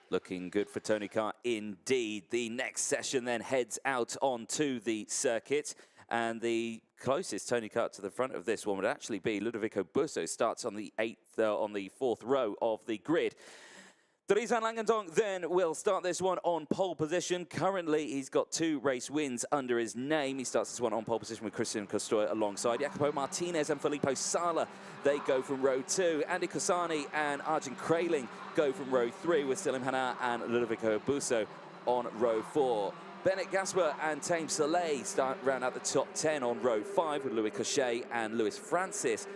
Speaker 2: Looking good for Tony Kart indeed. The next session then heads out onto the circuit, and the closest Tony Kart to the front of this one would actually be Ludovico Busso. Starts on the fourth row of the grid. Dries van Langendonk then will start this one on pole position. Currently, he's got 2 race wins under his name. He starts this one on pole position with Christian Costoya alongside Jacopo Martinez and Filippo Sala. They go from row 2. Andy Cosani and Arjen Kraling go from row 3 with Selim Hana and Ludovico Busso on row 4. Bennett Gasper and Tame Soleil round out the top 10 on row 5 with Louis Cochet and Louis Francis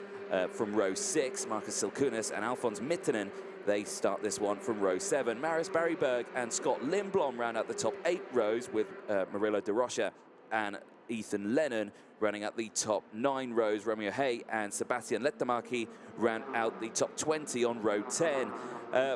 Speaker 2: from row 6. Marcus Silkunas and Alphonse Mittinen, they start this one from row 7. Marius Barryberg and Scott Lindblom round out the top 8 rows with Murillo de Rocha and Ethan Lennon running out the top 9 rows. Romeo Hay and Sebastian Lettamaki round out the top 20 on row 10.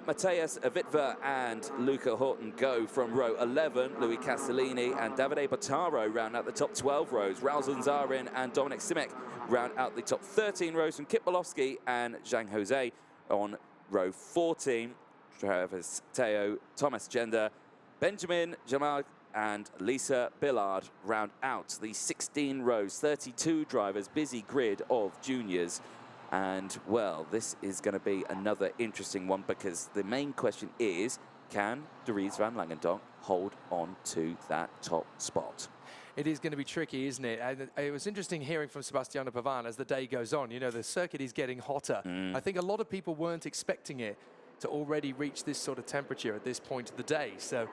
Speaker 2: Matthias Vitva and Luca Horton go from row 11. Louis Castellini and Davide Bottaro round out the top 12 rows. Raul Zanzarin and Dominic Simek round out the top 13 rows from Kip Bolowski and Zhang Jose on row 14. Travis Teo, Thomas Gender, Benjamin Jamal and Lisa Billard round out the 16 rows. 32 drivers, busy grid of juniors. And, well, this is going to be another interesting one because the main question is, can Dries van Langendonk hold on to that top spot?
Speaker 1: It is going to be tricky, isn't it? And it was interesting hearing from Sebastiano Pavan as the day goes on. You know, the circuit is getting hotter. I think a lot of people weren't expecting it to already reach this sort of temperature at this point of the day. So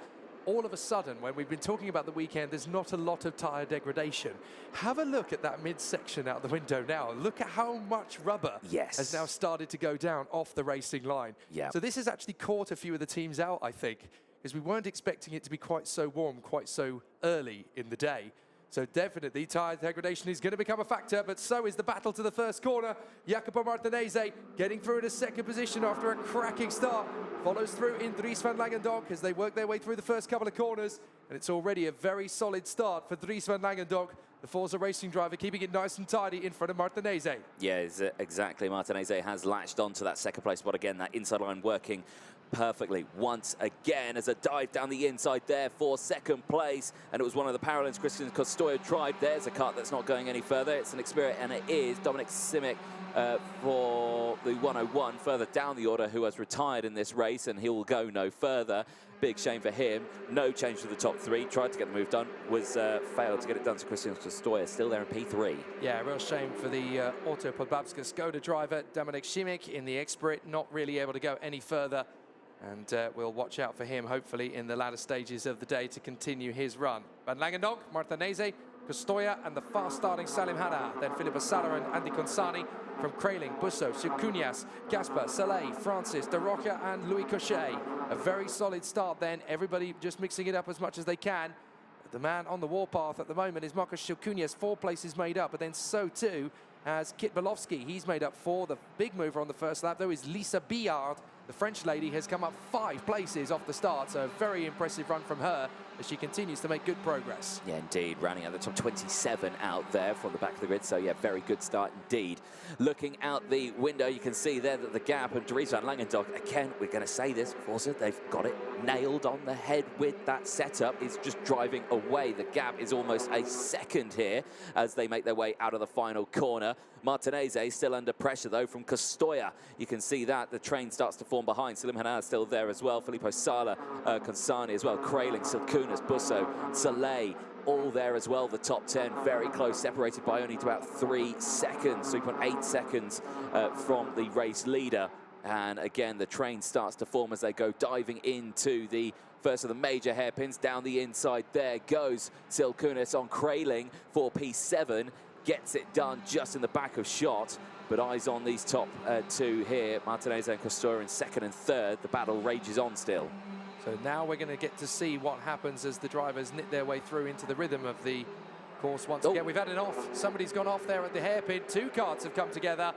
Speaker 1: all of a sudden, when we've been talking about the weekend, there's not a lot of tyre degradation. Have a look at that midsection out the window now. Look at how much rubber has now started to go down off the racing line. So this has actually caught a few of the teams out, I think, because we weren't expecting it to be quite so warm, quite so early in the day. So definitely tyre degradation is going to become a factor, but so is the battle to the first corner. Jacopo Martinez getting through in a second position after a cracking start. Follows through in Dries van Langendonk as they work their way through the first couple of corners. And it's already a very solid start for Dries van Langendonk, the Forza Racing driver, keeping it nice and tidy in front of Martinez.
Speaker 2: Yes, exactly. Martinez has latched onto that second place spot again, that inside line working perfectly once again as a dive down the inside there for second place. And it was one of the parallels Christian Costoya tried. There's a kart that's not going any further. It's an Xperia, and it is Dominic Simic for the 101 further down the order, who has retired in this race, and he will go no further. Big shame for him. No change to the top 3. Tried to get the move done, was failed to get it done to Christian Costoya, still there in P3.
Speaker 1: Yeah, real shame for the Auto Podbabska Skoda driver, Dominic Simic in the Xperia, not really able to go any further. And we'll watch out for him, hopefully, in the latter stages of the day to continue his run. Van Langendonk, Martinez, Costoya and the fast-starting Salim Hanna. Then Filippo Sala and Andy Consani from Kraling, Busso, Cunias, Gasper, Saleh, Francis, De Roca and Louis Cochet. A very solid start then. Everybody just mixing it up as much as they can. The man on the warpath at the moment is Marcus Cunias, 4 places made up, but then so too has Kit Belowski. He's made up 4. The big mover on the first lap, though, is Lisa Billard. The French lady has come up 5 places off the start, so a very impressive run from her as she continues to make good progress.
Speaker 2: Yeah, indeed, rounding out the top 27 out there from the back of the grid, so yeah, very good start indeed. Looking out the window, you can see there that the gap and Dries van Langendonk, again, we're going to say this, Forza, they've got it nailed on the head with that setup. It's just driving away. The gap is almost a second here as they make their way out of the final corner. Martinez still under pressure, though, from Costoya. You can see that the train starts to form behind. Salim Hanna still there as well. Filippo Sala, Consani as well. Kraling, Silkunas, Busso, Saleh, all there as well. The top 10 very close, separated by only about 3 seconds, 3.8 seconds from the race leader. And again, the train starts to form as they go diving into the first of the major hairpins. Down the inside there goes Silkunas on Kraling for P7. Gets it done just in the back of shot, but eyes on these top 2 here. Martinez and Costoya in 2nd and 3rd. The battle rages on still.
Speaker 1: So now we're going to get to see what happens as the drivers knit their way through into the rhythm of the course once again. We've had it off. Somebody's gone off there at the hairpin. 2 karts have come together.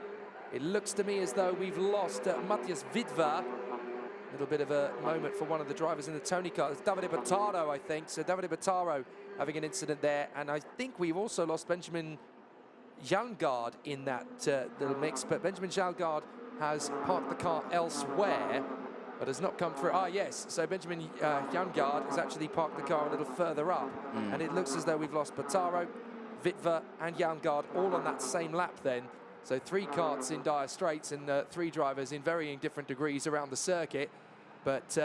Speaker 1: It looks to me as though we've lost Matthias Vidva. A little bit of a moment for one of the drivers in the Tony car. It's Davide Bottaro, I think. So Davide Bottaro having an incident there. And I think we've also lost Benjamin Jalgaard in that little mix, but Benjamin Jalgaard has parked the car elsewhere, but has not come through. Ah, yes, so Benjamin Jalgaard has actually parked the car a little further up, and it looks as though we've lost Bottaro, Vitva and Jalgaard all on that same lap then. So 3 karts in dire straits and 3 drivers in varying different degrees around the circuit, but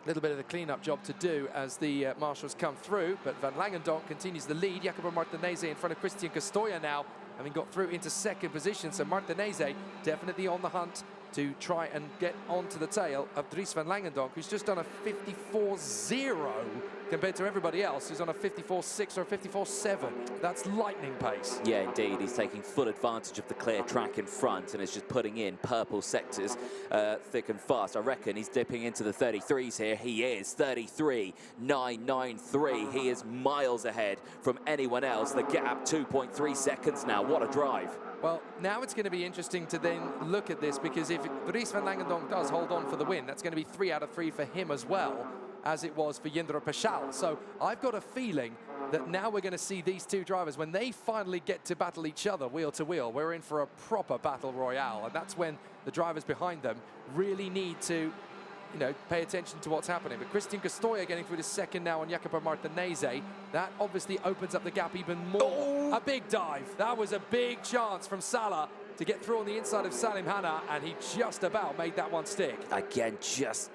Speaker 1: little bit of a clean-up job to do as the marshals come through, but Van Langendonk continues the lead. Jacopo Martinez in front of Christian Costoya now, having got through into 2nd position. So Martinez definitely on the hunt to try and get onto the tail of Dries van Langendonk, who's just done a 54.0 compared to everybody else who's on a 54.6 or a 54.7. That's lightning pace.
Speaker 2: Yeah, indeed. He's taking full advantage of the clear track in front and is just putting in purple sectors thick and fast. I reckon he's dipping into the 33s here. He is 33.993. He is miles ahead from anyone else. The gap 2.3 seconds now. What a drive.
Speaker 1: Well, now it's going to be interesting to then look at this, because if Dries van Langendonk does hold on for the win, that's going to be 3 out of 3 for him as well, as it was for Jindro Pechal. So I've got a feeling that now we're going to see these 2 drivers, when they finally get to battle each other wheel to wheel, we're in for a proper battle royale. And that's when the drivers behind them really need to, you know, pay attention to what's happening. But Christian Costoya getting through to 2nd now on Jacopo Martinez. That obviously opens up the gap even more. Oh. A big dive. That was a big chance from Salah to get through on the inside of Salim Hanna, and he just about made that one stick.
Speaker 2: Again, just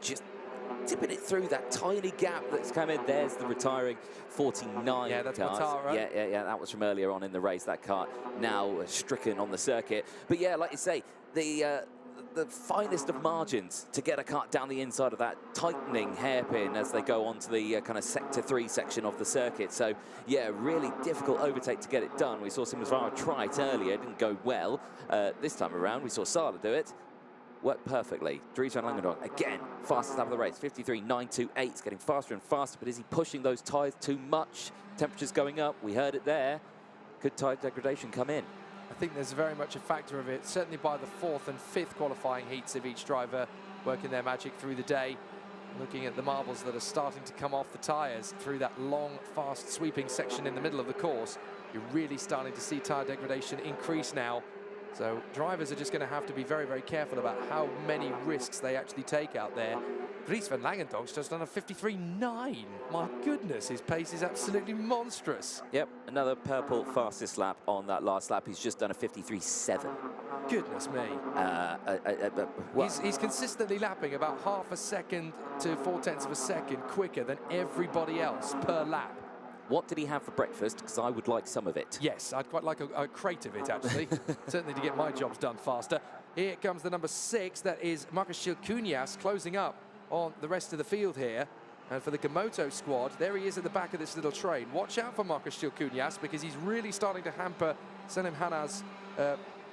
Speaker 2: tipping it through that tiny gap that's come in. There's the retiring 49.
Speaker 1: Yeah, that's
Speaker 2: Bottaro. Yeah, that was from earlier on in the race, that car now stricken on the circuit. But yeah, like you say, the finest of margins to get a kart down the inside of that tightening hairpin as they go onto the kind of sector 3 section of the circuit. So yeah, really difficult overtake to get it done. We saw Simonsvara try it earlier, it didn't go well. This time around, we saw Sala do it. Worked perfectly. Dries van Langendonk, again, fastest lap of the race, 53.928. It's getting faster and faster, but is he pushing those tyres too much? Temperatures going up, we heard it there. Could tyre degradation come in?
Speaker 1: I think there's very much a factor of it, certainly by the 4th and 5th qualifying heats of each driver working their magic through the day. Looking at the marbles that are starting to come off the tyres through that long, fast sweeping section in the middle of the course, you're really starting to see tyre degradation increase now. So drivers are just going to have to be very, very careful about how many risks they actually take out there. Dries van Langendonk's just done a 53.9. My goodness, his pace is absolutely monstrous.
Speaker 2: Yep, another purple fastest lap on that last lap. He's just done a 53.7.
Speaker 1: Goodness me. He's consistently lapping about half a second to 0.4 of a second quicker than everybody else per lap.
Speaker 2: What did he have for breakfast? Because I would like some of it.
Speaker 1: Yes, I'd quite like a crate of it, actually. Certainly to get my jobs done faster. Here comes the number 6. That is Marcus Cunias closing up on the rest of the field here. And for the Gamoto squad, there he is at the back of this little train. Watch out for Marcus Cilcunias because he's really starting to hamper Selim Hana's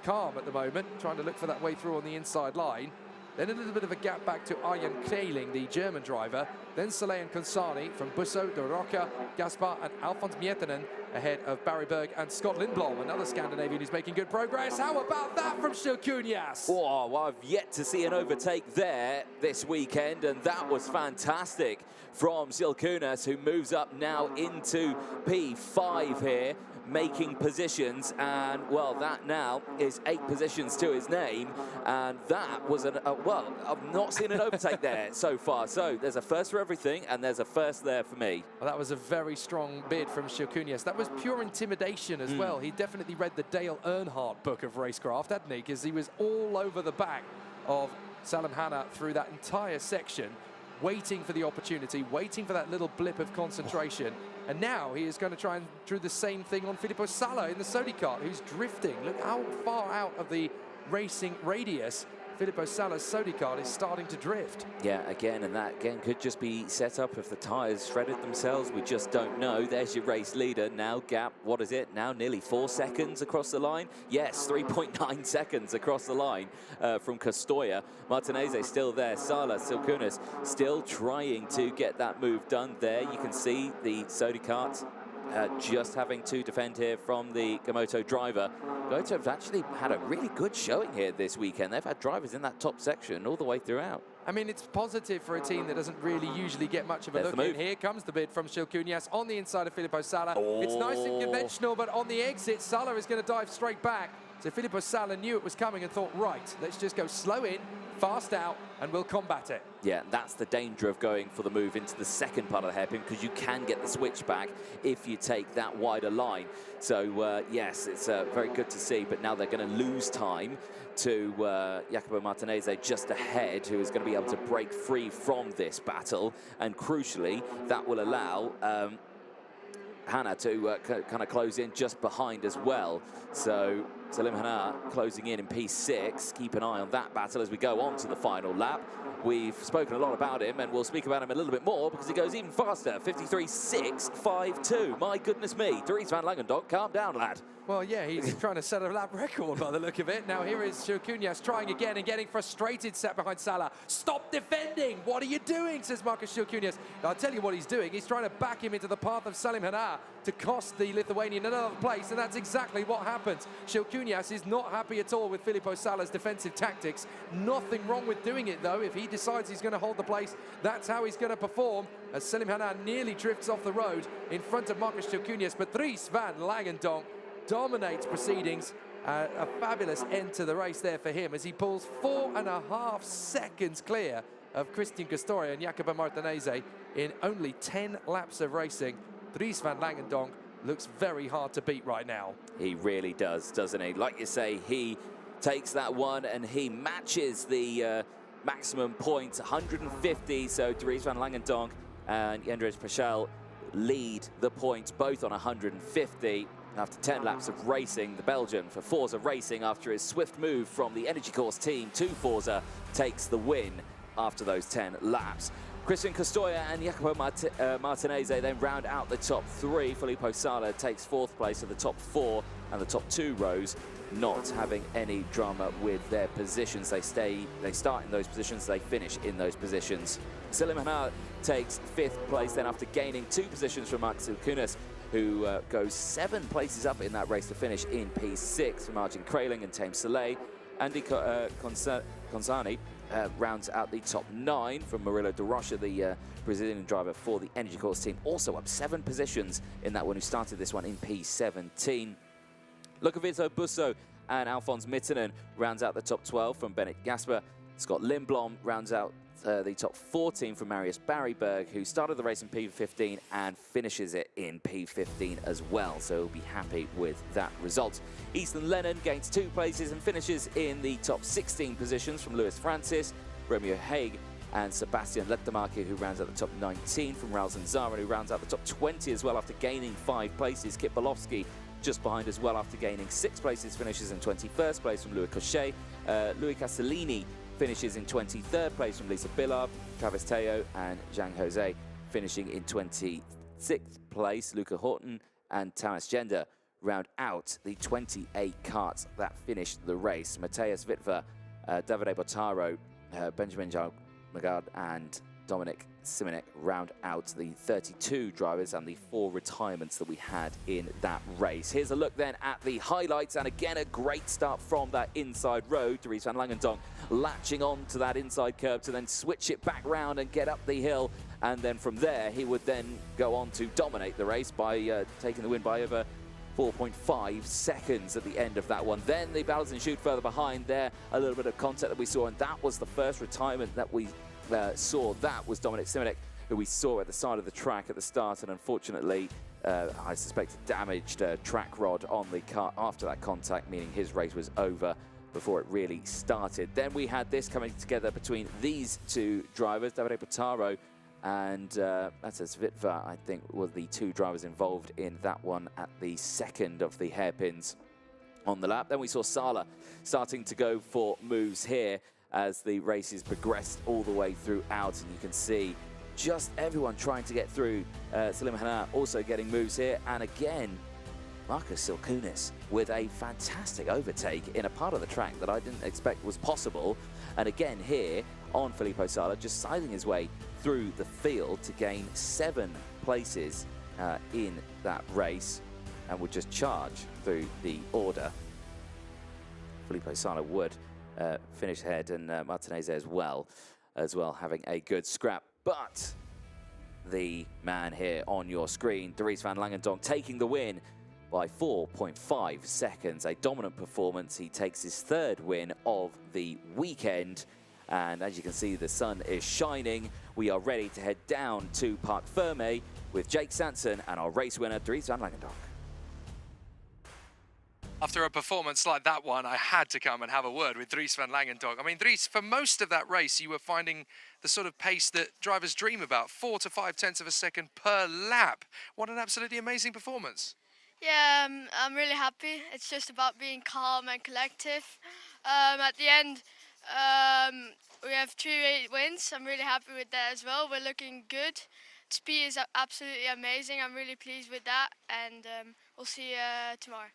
Speaker 1: calm at the moment, trying to look for that way through on the inside line. Then a little bit of a gap back to Arjen Keiling, the German driver. Then Soleil and Consani from Busso, De Rocca, Gaspar and Alfons Miettinen ahead of Barry Berg and Scott Lindblom, another Scandinavian who's making good progress. How about that from Cilcunias?
Speaker 2: Oh, well, I've yet to see an overtake there this weekend, and that was fantastic from Cilcunias, who moves up now into P5 here, making positions, and well, that now is 8 positions to his name, and that was well, I've not seen an overtake there so far, so there's a first for everything, and there's a first there for me.
Speaker 1: Well, that was a very strong bid from Cilcunias. That was pure intimidation as well. He definitely read the Dale Earnhardt book of racecraft, hadn't he? Because he was all over the back of Selim Hana through that entire section, waiting for the opportunity, waiting for that little blip of concentration. And now he is going to try and do the same thing on Filippo Sala in the Sodi kart, who's drifting. Look how far out of the racing radius Filippo Sala's Sodi kart is starting to drift.
Speaker 2: Yeah, again, and that again could just be set up if the tyres shredded themselves. We just don't know. There's your race leader. Now gap, what is it? Now nearly 4 seconds across the line. Yes, 3.9 seconds across the line from Castoya. Martinez still there. Sala, Cilcunias still trying to get that move done there. You can see the Sodi kart just having to defend here from the Gamoto driver. Gamoto have actually had a really good showing here this weekend. They've had drivers in that top section all the way throughout.
Speaker 1: I mean, it's positive for a team that doesn't really usually get much of a look in. Here comes the bid from Cilcunias on the inside of Filippo Sala. Oh. It's nice and conventional, but on the exit, Sala is going to dive straight back. So Filippo Sala knew it was coming and thought, right, let's just go slow in, fast out, and we'll combat it.
Speaker 2: Yeah, that's the danger of going for the move into the second part of the hairpin, because you can get the switch back if you take that wider line. So, yes, it's very good to see, but now they're going to lose time to Jacopo Martinez just ahead, who is going to be able to break free from this battle. And crucially, that will allow Hana to kind of close in just behind as well. So Selim Hana closing in P6. Keep an eye on that battle as we go on to the final lap. We've spoken a lot about him, and we'll speak about him a little bit more because he goes even faster. 53.652. My goodness me. Dries van Langendonk, calm down, lad.
Speaker 1: Well, yeah, he's trying to set a lap record by the look of it. Now here is Cilcunias trying again and getting frustrated, sat behind Sala. Stop defending! What are you doing? Says Marcus Cilcunias. I'll tell you what he's doing. He's trying to back him into the path of Selim Hana to cost the Lithuanian another place, and that's exactly what happens. Cilcunias is not happy at all with Filippo Sala's defensive tactics. Nothing wrong with doing it, though. If he decides he's going to hold the place, that's how he's going to perform, as Selim Hana nearly drifts off the road in front of Marcus Cilcunias. But Dries van Langendonk dominates proceedings. A fabulous end to the race there for him as he pulls 4.5 seconds clear of Christian Castoria and Jacopo Martinez in only 10 laps of racing. Dries van Langendonk looks very hard to beat right now.
Speaker 2: He really does, doesn't he? Like you say, he takes that one and he matches the maximum points, 150. So Dries van Langendonk and Andres Pachel lead the points, both on 150. After 10 laps of racing, the Belgian for Forza Racing, after his swift move from the Energy Course team to Forza, takes the win after those 10 laps. Christian Castoya and Jacopo Martinez then round out the top 3. Filippo Sala takes 4th place of the top 4, and the top 2 rows not having any drama with their positions. They start in those positions, they finish in those positions. Selim Hana takes 5th place then after gaining 2 positions from Marcus Cilcunias, who goes 7 places up in that race to finish in P6 from Arjen Keiling and Tame Soleil. Andy Consani rounds out the top 9 from Murilo de Rocha, the Brazilian driver for the Energy Course team, also up 7 positions in that one, who started this one in P17. Ludovico Busso and Alfons Miettinen rounds out the top 12 from Bennett Gaspar. Scott Lindblom rounds out the top 14 from Marius Barryberg, who started the race in P15 and finishes it in P15 as well, so he'll be happy with that result. Easton Lennon gains 2 places and finishes in the top 16 positions from Lewis Francis, Romeo Haig and Sebastian Lettermarke, who rounds out the top 19 from Raul Zanzara, who rounds out the top 20 as well after gaining 5 places. Kip Bolowski just behind as well after gaining 6 places, finishes in 21st place from Louis Cochet. Louis Castellini finishes in 23rd place from Lisa Billard. Travis Teo and Zhang Jose finishing in 26th place. Luca Horton and Tamas Gender round out the 28 karts that finished the race. Mateus Witwer, Davide Botaro, Benjamin Jalmagard and Dominic Simonek round out the 32 drivers and the 4 retirements that we had in that race. Here's a look then at the highlights, and again a great start from that inside road. Dries van Langendonk latching on to that inside curve to then switch it back round and get up the hill, and then from there he would then go on to dominate the race by taking the win by over 4.5 seconds at the end of that one. Then the battles and shoot further behind there, a little bit of contact that we saw, and that was the first retirement that we saw. That was Dominic Simonek, who we saw at the side of the track at the start, and unfortunately I suspect a damaged track rod on the car after that contact, meaning his race was over before it really started. Then we had this coming together between these two drivers, Davide Botaro and Mateus Witwer, I think, were the two drivers involved in that one at the second of the hairpins on the lap. Then we saw Sala starting to go for moves here as the races progressed all the way throughout, and you can see just everyone trying to get through. Salim Hana also getting moves here, and again Marcus Silkunis with a fantastic overtake in a part of the track that I didn't expect was possible. And again here on Filippo Sala, just sizing his way through the field to gain 7 places in that race, and would just charge through the order. Filippo Sala would finish ahead, and Martinez as well, having a good scrap. But the man here on your screen, Dries van Langendonk, taking the win by 4.5 seconds. A dominant performance. He takes his 3rd win of the weekend. And as you can see, the sun is shining. We are ready to head down to Parc Fermé with Jake Sanson and our race winner, Dries van Langendonk.
Speaker 1: After a performance like that one, I had to come and have a word with Dries van Langendonk. I mean, Dries, for most of that race, you were finding the sort of pace that drivers dream about, 4 to 5 tenths of a second per lap. What an absolutely amazing performance.
Speaker 4: Yeah, I'm really happy. It's just about being calm and collective. At the end, we have 3 wins. I'm really happy with that as well. We're looking good. Speed is absolutely amazing. I'm really pleased with that, and we'll see you tomorrow.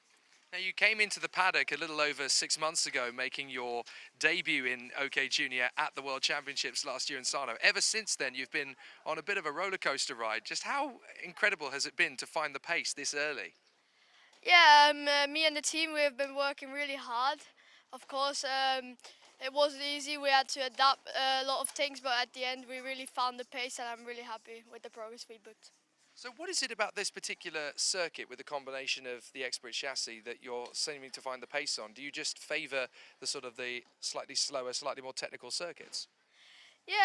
Speaker 1: Now, you came into the paddock a little over 6 months ago, making your debut in OK Junior at the World Championships last year in Sarno. Ever since then, you've been on a bit of a roller coaster ride. Just how incredible has it been to find the pace this early?
Speaker 4: Yeah, me and the team, we have been working really hard. Of course, it wasn't easy. We had to adapt a lot of things, but at the end, we really found the pace, and I'm really happy with the progress we booked.
Speaker 1: So what is it about this particular circuit with the combination of the expert chassis that you're seeming to find the pace on? Do you just favour the sort of the slightly slower, slightly more technical circuits?
Speaker 4: Yeah,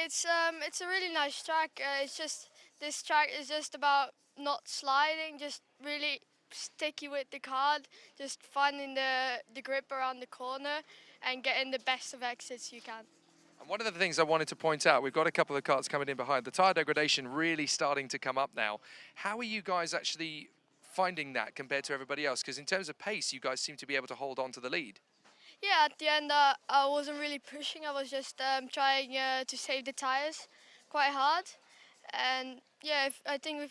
Speaker 4: it's a really nice track. It's just, this track is just about not sliding, just really sticky with the card, just finding the grip around the corner and getting the best of exits you can.
Speaker 1: And one of the things I wanted to point out, we've got a couple of karts coming in behind. The tyre degradation really starting to come up now. How are you guys actually finding that compared to everybody else? Because in terms of pace, you guys seem to be able to hold on to the lead.
Speaker 4: Yeah, at the end, I wasn't really pushing. I was just trying to save the tyres quite hard. And yeah, I think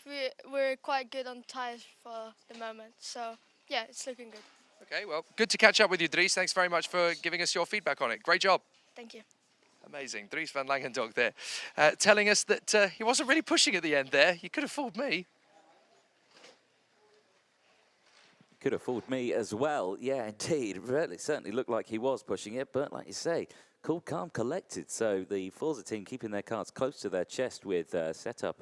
Speaker 4: we're quite good on tyres for the moment. So yeah, it's looking good.
Speaker 1: Okay, well, good to catch up with you, Dries. Thanks very much for giving us your feedback on it. Great job.
Speaker 4: Thank you.
Speaker 1: Amazing. Dries van Langendonk there, telling us that he wasn't really pushing at the end there. You could have fooled me.
Speaker 2: Could have fooled me as well. Yeah, indeed. It certainly looked like he was pushing it, but like you say, cool, calm, collected. So the Forza team keeping their cards close to their chest with setup,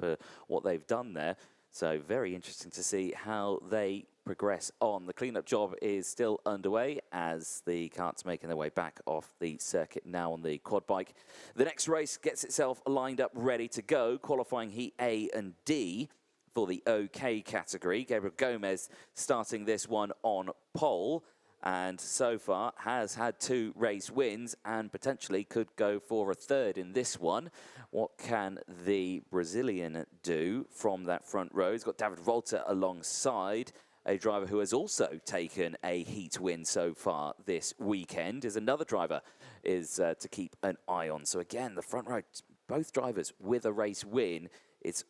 Speaker 2: what they've done there. So very interesting to see how they progress on. The cleanup job is still underway as the karts making their way back off the circuit now on the quad bike. The next race gets itself lined up, ready to go, qualifying Heat A and D for the OK category. Gabriel Gomez starting this one on pole, and so far has had 2 race wins and potentially could go for a 3rd in this one. What can the Brazilian do from that front row? He's got David Volta alongside, a driver who has also taken a heat win so far this weekend. Is another driver is to keep an eye on. So again, the front row, both drivers with a race win it's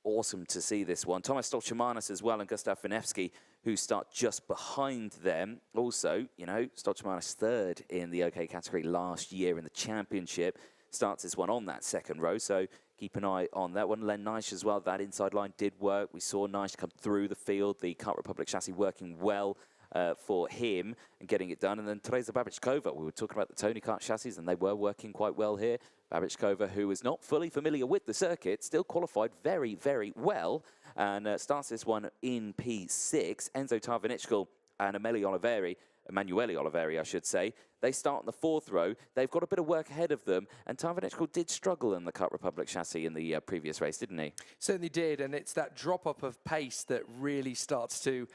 Speaker 2: awesome to see this one. Thomas Stolchemanis as well and Gustav Finevsky, who start just behind them. Also, you know, Stolchemanis third in the OK category last year in the championship. Starts this one on that second row, so keep an eye on that one. Len Neisch as well, that inside line did work. We saw Neisch come through the field, the Kart Republic chassis working well for him and getting it done. And then Teresa Babičková, we were talking about the Tony Kart chassis, and they were working quite well here. Babičková, who is not fully familiar with the circuit, still qualified very, very well, and starts this one in P6. Enzo Tarvinichkal and Emanuele Oliveri, I should say. They start in the fourth row. They've got a bit of work ahead of them, and Tarvinichkal did struggle in the Kart Republic chassis in the previous race, didn't he?
Speaker 1: Certainly did, and it's that drop-up of pace that really starts to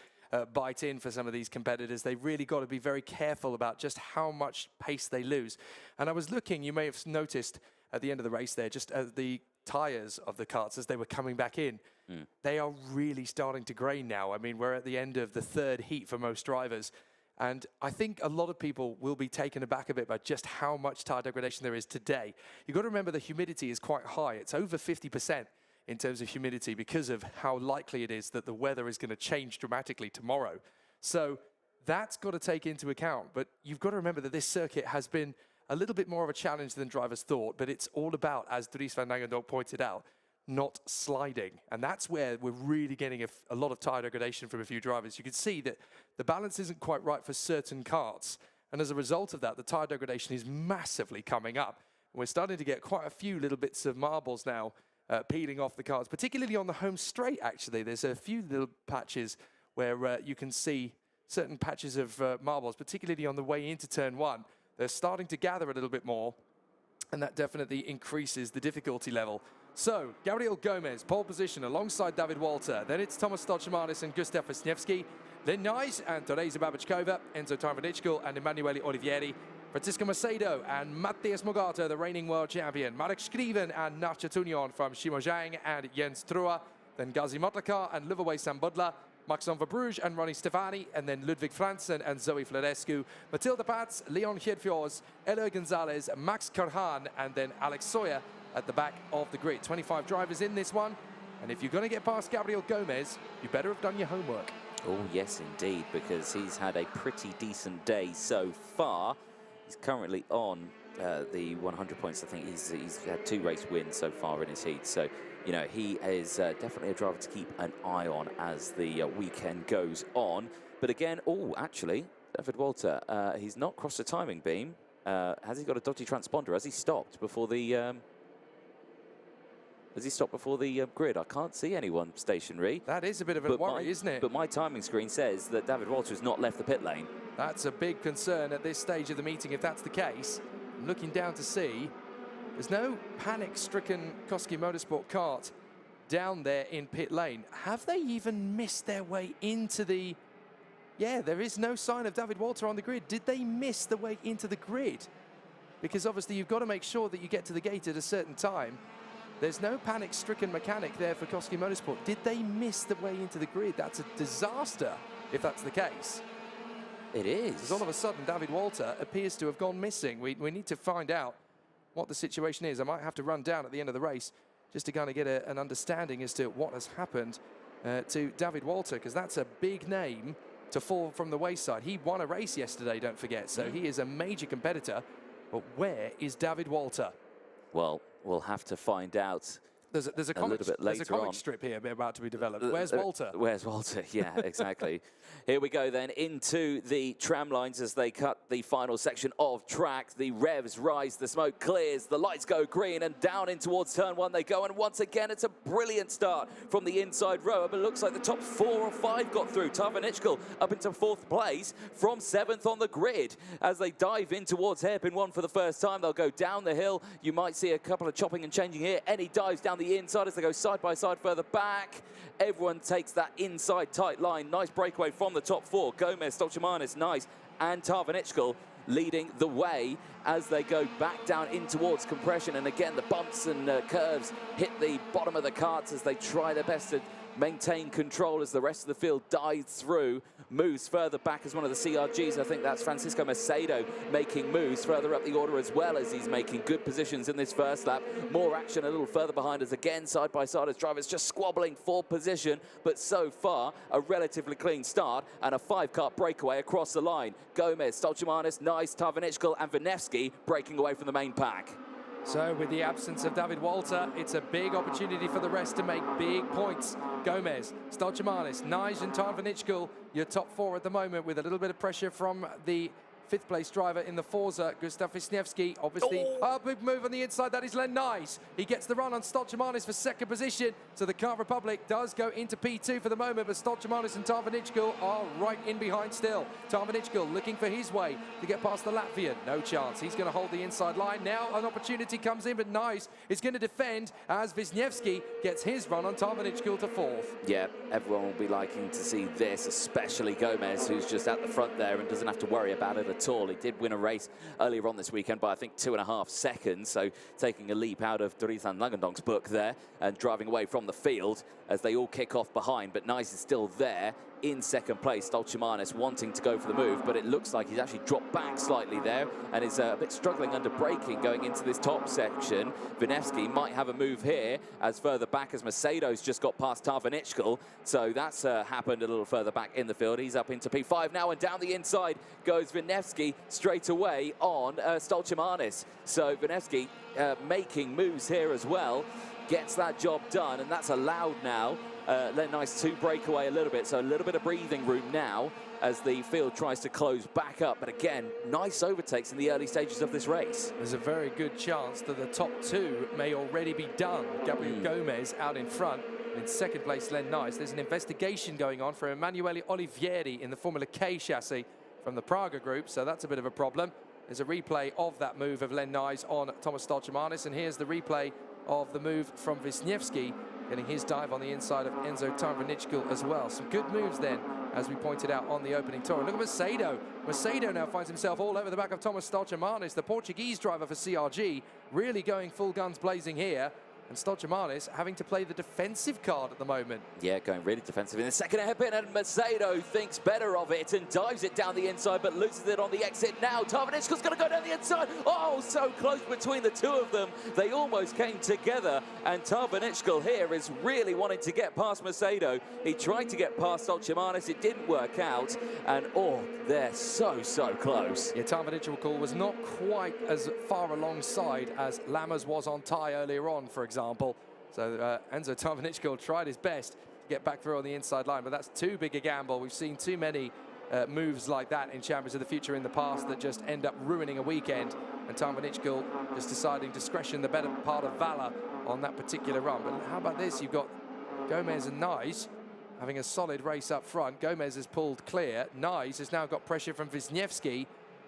Speaker 1: bite in for some of these competitors. They've really got to be very careful about just how much pace they lose. And I was looking, you may have noticed at the end of the race there, just the tyres of the karts as they were coming back in. They are really starting to grain now. I mean, we're at the end of the third heat for most drivers. And I think a lot of people will be taken aback a bit by just how much tyre degradation there is today. You've got to remember the humidity is quite high. It's over 50% in terms of humidity because of how likely it is that the weather is going to change dramatically tomorrow. So that's got to take into account. But you've got to remember that this circuit has been a little bit more of a challenge than drivers thought. But it's all about, as Dries van Langendonk pointed out, not sliding. And that's where we're really getting a lot of tyre degradation from a few drivers. You can see that the balance isn't quite right for certain karts. And as a result of that, the tyre degradation is massively coming up. And we're starting to get quite a few little bits of marbles now peeling off the karts, particularly on the home straight, actually. There's a few little patches where you can see certain patches of marbles, particularly on the way into turn one. They're starting to gather a little bit more, and that definitely increases the difficulty level. So, Gabriel Gomez, pole position alongside David Walter. Then it's Thomas Stolchemanis and Gustav Finevsky. Len Neisch and Teresa Babičková, Enzo Tarvinichkal and Emanuele Olivieri. Francisco Macedo and Matthias Mogata, the reigning world champion. Marek Skriven and Narcha Tunion from Shimojang and Jens Trua. Then Gazi Motlakar and Luvoway Sambudla. Maxon Verbruge and Ronnie Stefani, and then Ludwig Franzen and Zoe Florescu, Matilda Pats, Leon Hiedfjords, Eloy Gonzalez, Max Karhan, and then Alex Sawyer at the back of the grid. 25 drivers in this one, and if you're going to get past Gabriel Gomez, you better have done your homework.
Speaker 2: Oh, yes, indeed, because he's had a pretty decent day so far. He's currently on the 100 points. I think he's had 2 race wins so far in his heat. So, you know, he is definitely a driver to keep an eye on as the weekend goes on. But again, oh, actually, David Walter, he's not crossed the timing beam. Has he got a dodgy transponder? Has he stopped before the... grid? I can't see anyone stationary.
Speaker 1: That is a bit of a worry, isn't it?
Speaker 2: But my timing screen says that David Walter has not left the pit lane.
Speaker 1: That's a big concern at this stage of the meeting, if that's the case. I'm looking down to see. There's no panic-stricken Koski Motorsport kart down there in pit lane. Have they even missed their way into the... Yeah, there is no sign of David Walter on the grid. Did they miss the way into the grid? Because obviously you've got to make sure that you get to the gate at a certain time. There's no panic-stricken mechanic there for Koski Motorsport. Did they miss the way into the grid? That's a disaster, if that's the case.
Speaker 2: It is.
Speaker 1: Because all of a sudden, David Walter appears to have gone missing. We need to find out what the situation is. I might have to run down at the end of the race just to kind of get an understanding as to what has happened to David Walter, because that's a big name to fall from the wayside. He won a race yesterday, don't forget, so he is a major competitor. But where is David Walter?
Speaker 2: Well, we'll have to find out.
Speaker 1: There's a comic strip here about to be developed. Where's Walter?
Speaker 2: Where's Walter? Yeah, exactly. Here we go then into the tram lines as they cut the final section of track. The revs rise, the smoke clears, the lights go green, and down in towards turn one they go. And once again, it's a brilliant start from the inside row. But it looks like the top 4 or 5 got through. Tarvinichkal up into 4th place from 7th on the grid. As they dive in towards hairpin 1 for the first time, they'll go down the hill. You might see a couple of chopping and changing here. Any dives down the inside as they go side by side further back. Everyone takes that inside tight line. Nice breakaway from the top 4. Gomez, Stolchemanis, Nice, and Tarvinichkal leading the way as they go back down in towards compression. And again, the bumps and curves hit the bottom of the karts as they try their best to maintain control as the rest of the field dives through. moves further back as one of the CRGs. I think that's Francisco Macedo making moves further up the order as well, as he's making good positions in this first lap. More action a little further behind us again, side by side, as drivers just squabbling for position. But so far, a relatively clean start and a 5-car breakaway across the line. Gomez, Stolchimanis, Nice, Tarvanichkul and Vinevsky breaking away from the main pack.
Speaker 1: So with the absence of David Walter, it's a big opportunity for the rest to make big points. Gomez, Stolchimanis, Nige and Tarvanichkul, your top 4 at the moment, with a little bit of pressure from the 5th place driver in the Forza, Gustav Wisniewski. Obviously, a big move on the inside. That is Len Nise. He gets the run on Stolchimanis for 2nd position. So the Car Republic does go into P2 for the moment, but Stolchimanis and Tarvanichkul are right in behind still. Tarvanichkul looking for his way to get past the Latvian. No chance. He's going to hold the inside line. Now an opportunity comes in, but Nise is going to defend as Wisniewski gets his run on Tarvanichkul to 4th.
Speaker 2: Yeah, everyone will be liking to see this, especially Gomez, who's just at the front there and doesn't have to worry about it at all. He did win a race earlier on this weekend by, I think, 2.5 seconds, so taking a leap out of Dries van Langendonck's book there and driving away from the field as they all kick off behind. But Nice is still there in 2nd place. Stolchimanis wanting to go for the move, but it looks like he's actually dropped back slightly there and is a bit struggling under braking going into this top section. Vinevsky might have a move here as further back as Macedo's just got past Tarvanichkul, so that's happened a little further back in the field. He's up into P5 now, and down the inside goes Vinevsky straight away on Stolchimanis. So Vinevsky making moves here as well, gets that job done, and that's allowed now Len Nice to break away a little bit, so a little bit of breathing room now as the field tries to close back up. But again, Nice overtakes in the early stages of this race.
Speaker 1: There's a very good chance that the top 2 may already be done. Gabriel Gomez out in front. In 2nd place, Len Nice. There's an investigation going on for Emanuele Olivieri in the Formula K chassis from the Praga group, so that's a bit of a problem. There's a replay of that move of Len Nice on Thomas Stolchimanis, and here's the replay of the move from Wisniewski, getting his dive on the inside of Enzo Tarvanichkul as well. Some good moves then, as we pointed out on the opening tour. Look at Macedo. Macedo now finds himself all over the back of Thomas Stolchimanis, the Portuguese driver for CRG, really going full guns blazing here. And Stolchimanis having to play the defensive card at the moment.
Speaker 2: Yeah, going really defensive in the second hairpin, and Macedo thinks better of it and dives it down the inside, but loses it on the exit now. Tarvanichkul's going to go down the inside. Oh, so close between the two of them. They almost came together, and Tarvanichkul here is really wanting to get past Macedo. He tried to get past Stolchimanis. It didn't work out, and oh, they're so close.
Speaker 1: Yeah, Tarvanichkul was not quite as far alongside as Lammers was on Thai earlier on, for example. So Enzo Tarvanichkul tried his best to get back through on the inside line, but that's too big a gamble. We've seen too many moves like that in Champions of the Future in the past that just end up ruining a weekend, and Tarvanichkul just deciding discretion, the better part of valor on that particular run. But how about this? You've got Gomez and Nige having a solid race up front. Gomez has pulled clear. Nige has now got pressure from Wisniewski.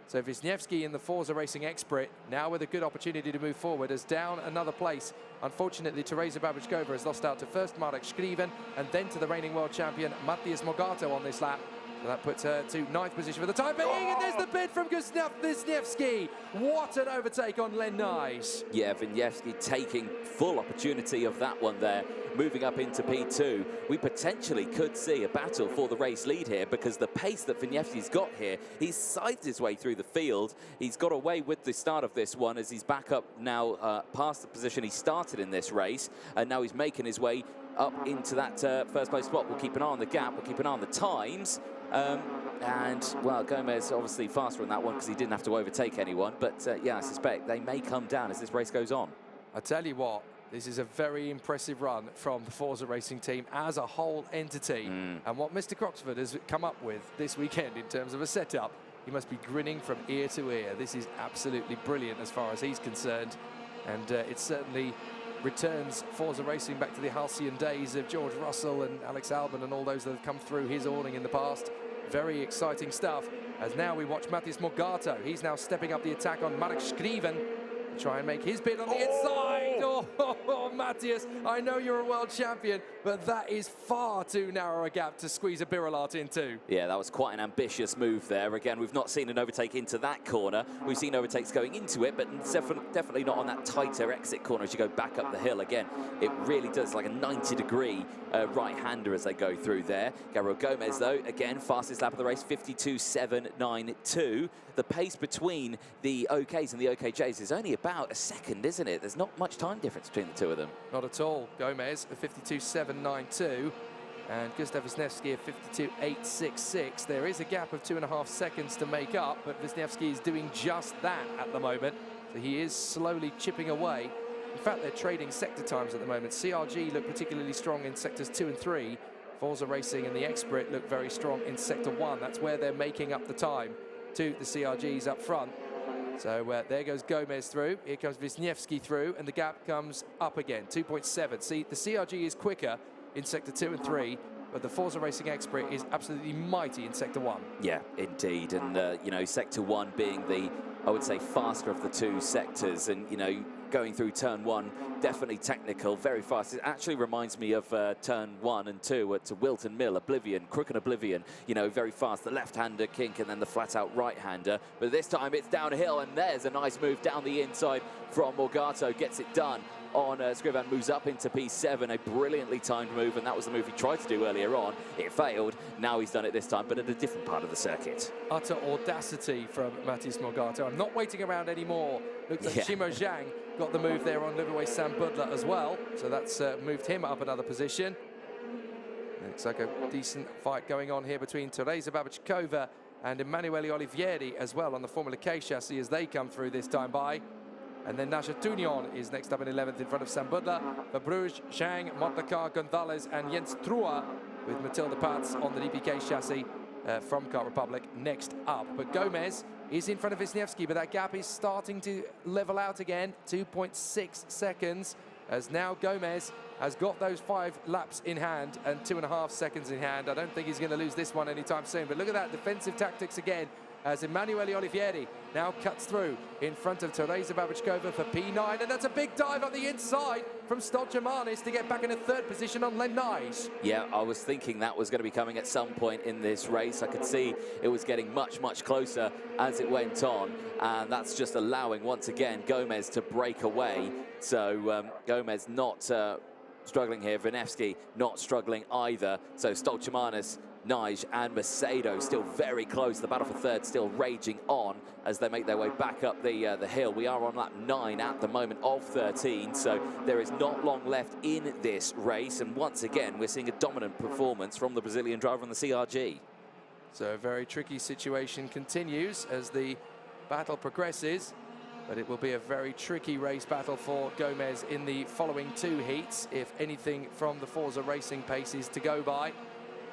Speaker 1: So Wisniewski in the Forza Racing Expert, now with a good opportunity to move forward, is down another place. Unfortunately, Teresa Babičkova has lost out to first Marek Škriven and then to the reigning world champion Matías Morgado on this lap. So that puts her to 9th position for the time being, and there's the bid from Gustav Wisniewski. What an overtake on Len Nise.
Speaker 2: Yeah, Wisniewski taking full opportunity of that one there, moving up into P2. We potentially could see a battle for the race lead here, because the pace that Wisniewski's got here, he's sized his way through the field. He's got away with the start of this one as he's back up now past the position he started in this race, and now he's making his way up into that first place spot. We'll keep an eye on the gap, we'll keep an eye on the times. And, well, Gomez obviously faster on that one because he didn't have to overtake anyone. But, yeah, I suspect they may come down as this race goes on.
Speaker 1: I tell you what, this is a very impressive run from the Forza Racing team as a whole entity. And what Mr. Croxford has come up with this weekend in terms of a setup, he must be grinning from ear to ear. This is absolutely brilliant as far as he's concerned. And it certainly returns Forza Racing back to the halcyon days of George Russell and Alex Albon and all those that have come through his awning in the past. Very exciting stuff, as now we watch Matías Morgado. He's now stepping up the attack on Marek Škriven. try and make his bid on the inside. Oh, Matthias, I know you're a world champion, but that is far too narrow a gap to squeeze a Birolart into.
Speaker 2: Yeah, that was quite an ambitious move there. Again, we've not seen an overtake into that corner. We've seen overtakes going into it, but definitely not on that tighter exit corner as you go back up the hill. Again, it really does like a 90-degree right-hander as they go through there. Gabriel Gomez, though, again, fastest lap of the race, 52.792. The pace between the OKs and the OKJs is only about a second, isn't it? There's not much time difference between the two of them.
Speaker 1: Not at all. Gomez, a 52.792. And Gustav Wisniewski at 52.866. There is a gap of 2.5 seconds to make up, but Wisniewski is doing just that at the moment. So he is slowly chipping away. In fact, they're trading sector times at the moment. CRG look particularly strong in sectors 2 and 3. Forza Racing and the Expert look very strong in sector 1. That's where they're making up the time to the CRGs up front. So there goes Gomez through. Here comes Wisniewski through, and the gap comes up again, 2.7. See, the CRG is quicker in sector 2 and 3, but the Forza Racing Expert is absolutely mighty in sector 1.
Speaker 2: Yeah, indeed. And, you know, sector 1 being the, I would say, faster of the two sectors, and, you know, going through turn 1, definitely technical, very fast. It actually reminds me of turn 1 and 2 at Wilton Mill, Oblivion, Crook and Oblivion, you know, very fast. The left-hander kink and then the flat-out right-hander. But this time it's downhill, and there's a nice move down the inside from Morgato, gets it done on Scrivan, moves up into P7, a brilliantly timed move, and that was the move he tried to do earlier on. It failed. Now he's done it this time, but at a different part of the circuit.
Speaker 1: Utter audacity from Matthias Morgato. I'm not waiting around anymore. Looks like Shimo Zhang got the move there on Liverway Sam Budler as well, so that's moved him up another position. Looks like a decent fight going on here between Teresa Babichkova and Emanuele Olivieri as well on the Formula K chassis as they come through this time by. And then Nasha Tunion is next up in 11th in front of Sam Budler. Verbruge, Zhang, Motlakar, Gonzalez and Jens Trua with Matilda Pats on the DPK chassis from Kart Republic next up. But Gomez is in front of Wisniewski, but that gap is starting to level out again. 2.6 seconds as now Gomez has got those 5 laps in hand and 2.5 seconds in hand. I don't think he's going to lose this one anytime soon, but look at that defensive tactics again as Emanuele Olivieri now cuts through in front of Teresa Babichkova for P9, and that's a big dive on the inside from Stolchamanis to get back in a 3rd position on Len Nijs.
Speaker 2: Yeah, I was thinking that was going to be coming at some point in this race. I could see it was getting much, much closer as it went on, and that's just allowing, once again, Gomez to break away. So Gomez not struggling here, Wisniewski not struggling either. So Stolchamanis, Nij and Macedo still very close. The battle for 3rd still raging on as they make their way back up the hill. We are on lap 9 at the moment of 13, so there is not long left in this race. And once again, we're seeing a dominant performance from the Brazilian driver on the CRG.
Speaker 1: So a very tricky situation continues as the battle progresses, but it will be a very tricky race battle for Gomez in the following 2 heats, if anything from the Forza Racing pace is to go by.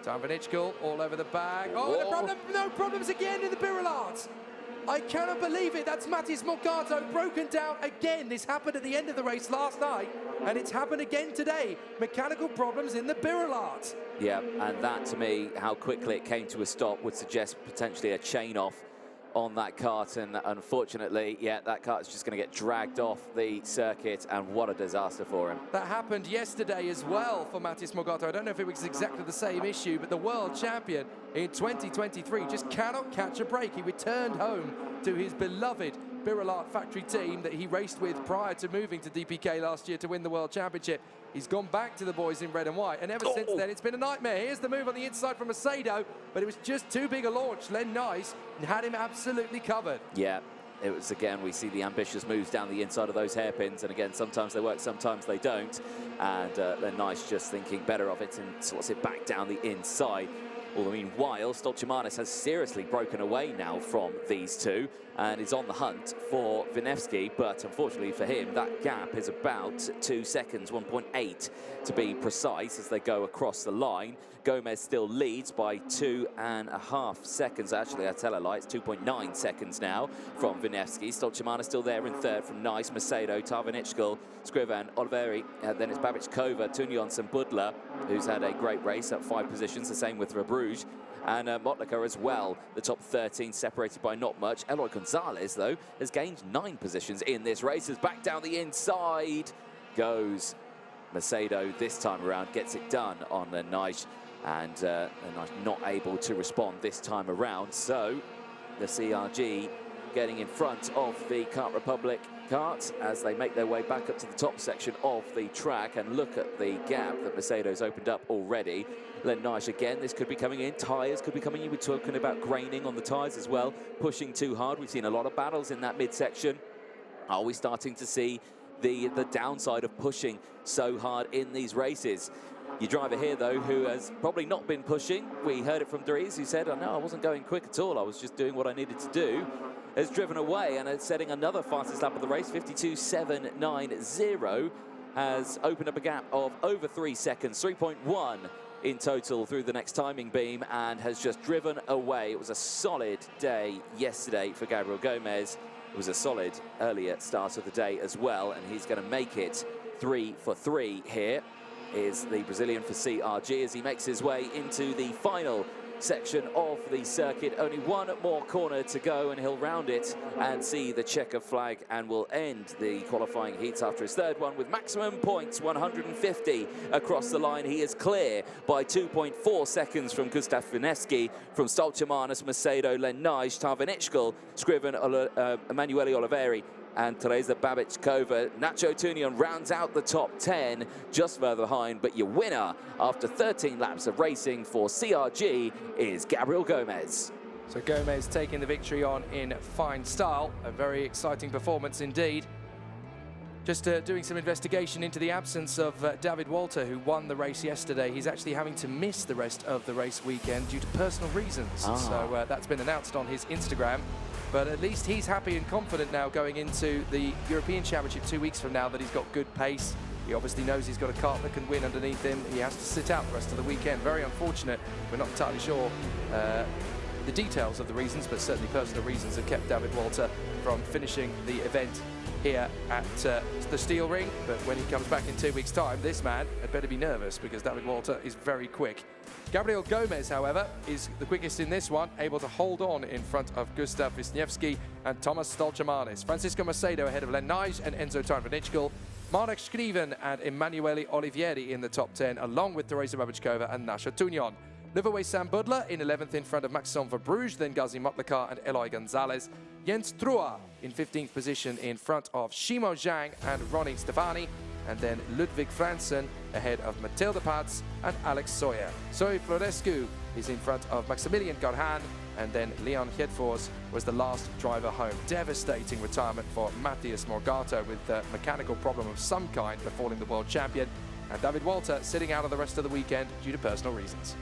Speaker 1: Time for Nitschkel, all over the bag. Oh, no problems again in the Birolart. I cannot believe it. That's Matthias Morgato broken down again. This happened at the end of the race last night, and it's happened again today. Mechanical problems in the Birolart.
Speaker 2: Yeah, and that, to me, how quickly it came to a stop would suggest potentially a chain off on that kart, and unfortunately, yeah, that kart is just going to get dragged off the circuit, and what a disaster for him.
Speaker 1: That happened yesterday as well for Matthias Morgato. I don't know if it was exactly the same issue, but the world champion in 2023 just cannot catch a break. He returned home to his beloved Birolart factory team that he raced with prior to moving to DPK last year to win the world championship. He's gone back to the boys in red and white, and ever since then it's been a nightmare. Here's the move on the inside from Macedo, but it was just too big a launch. Len Nijs had him absolutely covered.
Speaker 2: Yeah, it was, again, we see the ambitious moves down the inside of those hairpins, and again, sometimes they work, sometimes they don't, and Len Nijs just thinking better of it and slots it back down the inside. Although, meanwhile, Stolchamanis has seriously broken away now from these two and is on the hunt for Wisniewski, but unfortunately for him, that gap is about 2 seconds, 1.8 to be precise, as they go across the line. Gomez still leads by 2.5 seconds. Actually, I tell a lie, it's 2.9 seconds now from Wisniewski. Stolchamanis still there in 3rd from Nijs, Macedo, Tarvinichkal, Scrivan, Oliveri, then it's Babichkova, Tunions and Budler, who's had a great race at 5 positions, the same with Verbruge. and Motlaka as well. The top 13 separated by not much. Eloy Gonzalez, though, has gained 9 positions in this race. As back down the inside goes Macedo this time around, gets it done on Lenaj, and Lenaj not able to respond this time around. So the CRG getting in front of the Kart Republic karts as they make their way back up to the top section of the track, and look at the gap that Macedo's opened up already. Lenaj again, this could be coming in, tyres could be coming in. We're talking about graining on the tyres as well, pushing too hard. We've seen a lot of battles in that midsection. Are we starting to see the downside of pushing so hard in these races? Your driver here, though, who has probably not been pushing, we heard it from Dries, who said, oh, no, I wasn't going quick at all, I was just doing what I needed to do, has driven away and is setting another fastest lap of the race. 52.790 has opened up a gap of over 3 seconds, 3.1 in total through the next timing beam, and has just driven away. It was a solid day yesterday for Gabriel Gomez. It was a solid earlier start of the day as well, and he's going to make it 3 for 3 here. Is the Brazilian for CRG as he makes his way into the final section of the circuit. Only one more corner to go and he'll round it and see the checker flag, and will end the qualifying heats after his third one with maximum points, 150 across the line. He is clear by 2.4 seconds from Gustav Vineski, from Stoltemanis, Macedo, Lenaj, Tarvinichkal, Scriven, Emanuele Oliveri, and Teresa Babičková. Nacho Tunion rounds out the top 10, just further behind, but your winner after 13 laps of racing for CRG is Gabriel Gomez.
Speaker 1: So Gomez taking the victory on in fine style. A very exciting performance indeed. Just doing some investigation into the absence of David Walter, who won the race yesterday. He's actually having to miss the rest of the race weekend due to personal reasons. So that's been announced on his Instagram. But at least he's happy and confident now going into the European Championship 2 weeks from now that he's got good pace. He obviously knows he's got a kart that can win underneath him. He has to sit out the rest of the weekend. Very unfortunate. We're not entirely sure the details of the reasons, but certainly personal reasons have kept David Walter from finishing the event here at the Steel Ring. But when he comes back in 2 weeks' time, this man had better be nervous, because David Walter is very quick. Gabriel Gomez, however, is the quickest in this one, able to hold on in front of Gustav Wisniewski and Thomas Stoltemanis. Francisco Macedo ahead of Lenaj and Enzo Tarvinichkal. Marek Scriven and Emanuele Olivieri in the top 10, along with Teresa Babičková and Nacho Tunion. Liverway Sam Budler in 11th in front of Maxime Verbruge, then Gazi Motlaka and Eloy Gonzalez. Jens Trua in 15th position in front of Shimo Zhang and Ronnie Stefani. And then Ludwig Franzen ahead of Matilda Paz and Alex Sawyer. Zoe Florescu is in front of Maximilian Garhan, and then Leon Hietfors was the last driver home. Devastating retirement for Matthias Morgado with a mechanical problem of some kind befalling the world champion. And David Walter sitting out of the rest of the weekend due to personal reasons.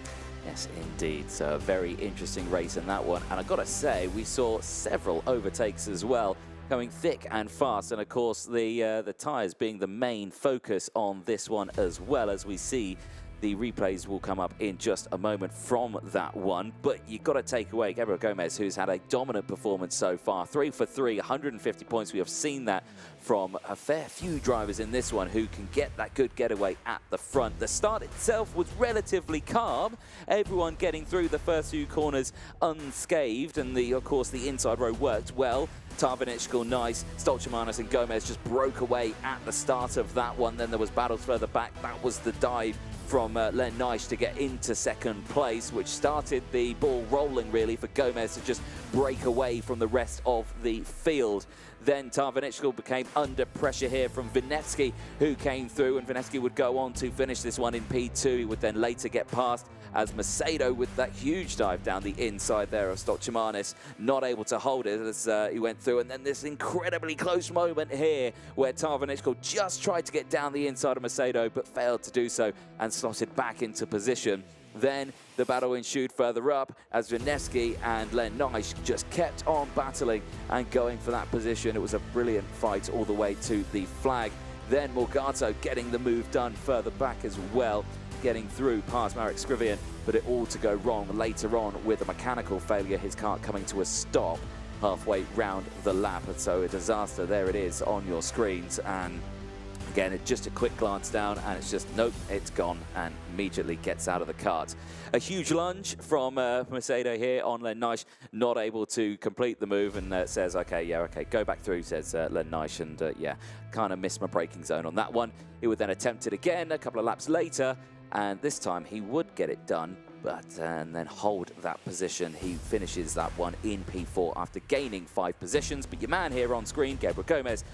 Speaker 2: Yes, indeed. So a very interesting race in that one. And I've got to say, we saw several overtakes as well, going thick and fast, and of course the tyres being the main focus on this one, as well as we see the replays will come up in just a moment from that one. But you've got to take away Gabriel Gomez, who's had a dominant performance so far. 3 for 3, 150 points. We have seen that from a fair few drivers in this one who can get that good getaway at the front. The start itself was relatively calm, everyone getting through the first few corners unscathed, and of course the inside row worked well. Tarvinichkal, nice. Stoltemanis and Gomez just broke away at the start of that one. Then there was battles further back. That was the dive from Lenaj to get into second place, which started the ball rolling really for Gomez to just break away from the rest of the field. Then Tarvinichkal became under pressure here from Vineski, who came through, and Vineski would go on to finish this one in P2. He would then later get past as Macedo, with that huge dive down the inside there of Stoltemanis, not able to hold it as he went through. And then this incredibly close moment here where Tarvinichkal just tried to get down the inside of Macedo but failed to do so and slotted back into position. Then the battle ensued further up as Vineski and Lenaj just kept on battling and going for that position. It was a brilliant fight all the way to the flag. Then Morgado getting the move done further back as well, getting through past Marek Scrivian, but it all to go wrong later on with a mechanical failure, his kart coming to a stop halfway round the lap. And so a disaster, there it is on your screens. And Again, just a quick glance down, and it's just, nope, it's gone, and immediately gets out of the kart. A huge lunge from Mercedes here on Len Naish, not able to complete the move, and says, okay, go back through, says Len Naish, and yeah, kind of missed my braking zone on that one. He would then attempt it again a couple of laps later, and this time he would get it done, but and then hold that position. He finishes that one in P4 after gaining 5 positions, but your man here on screen, Gabriel Gomez,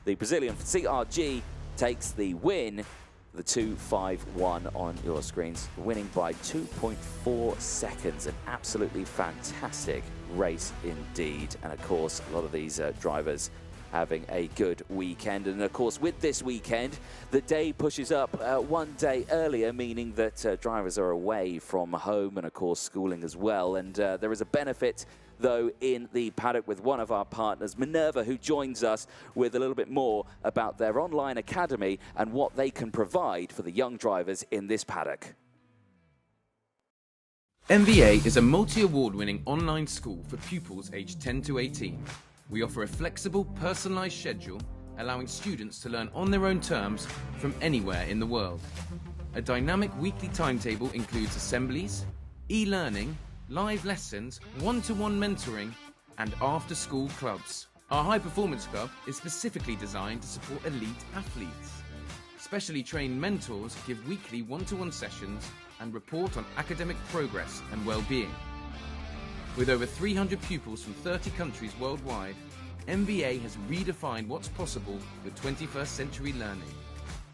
Speaker 2: the Brazilian CRG, takes the win, the 2.51 on your screens, winning by 2.4 seconds. An absolutely fantastic race indeed. And of course, a lot of these drivers having a good weekend. And of course, with this weekend, the day pushes up one day earlier, meaning that drivers are away from home and of course schooling as well. And there is a benefit though in the paddock with one of our partners, Minerva, who joins us with a little bit more about their online academy and what they can provide for the young drivers in this paddock.
Speaker 10: MVA is a multi-award-winning online school for pupils aged 10 to 18. We offer a flexible, personalised schedule, allowing students to learn on their own terms from anywhere in the world. A dynamic weekly timetable includes assemblies, e-learning, live lessons, one-to-one mentoring, and after-school clubs. Our high-performance club is specifically designed to support elite athletes. Specially trained mentors give weekly one-to-one sessions and report on academic progress and well-being. With over 300 pupils from 30 countries worldwide, MVA has redefined what's possible with 21st century learning,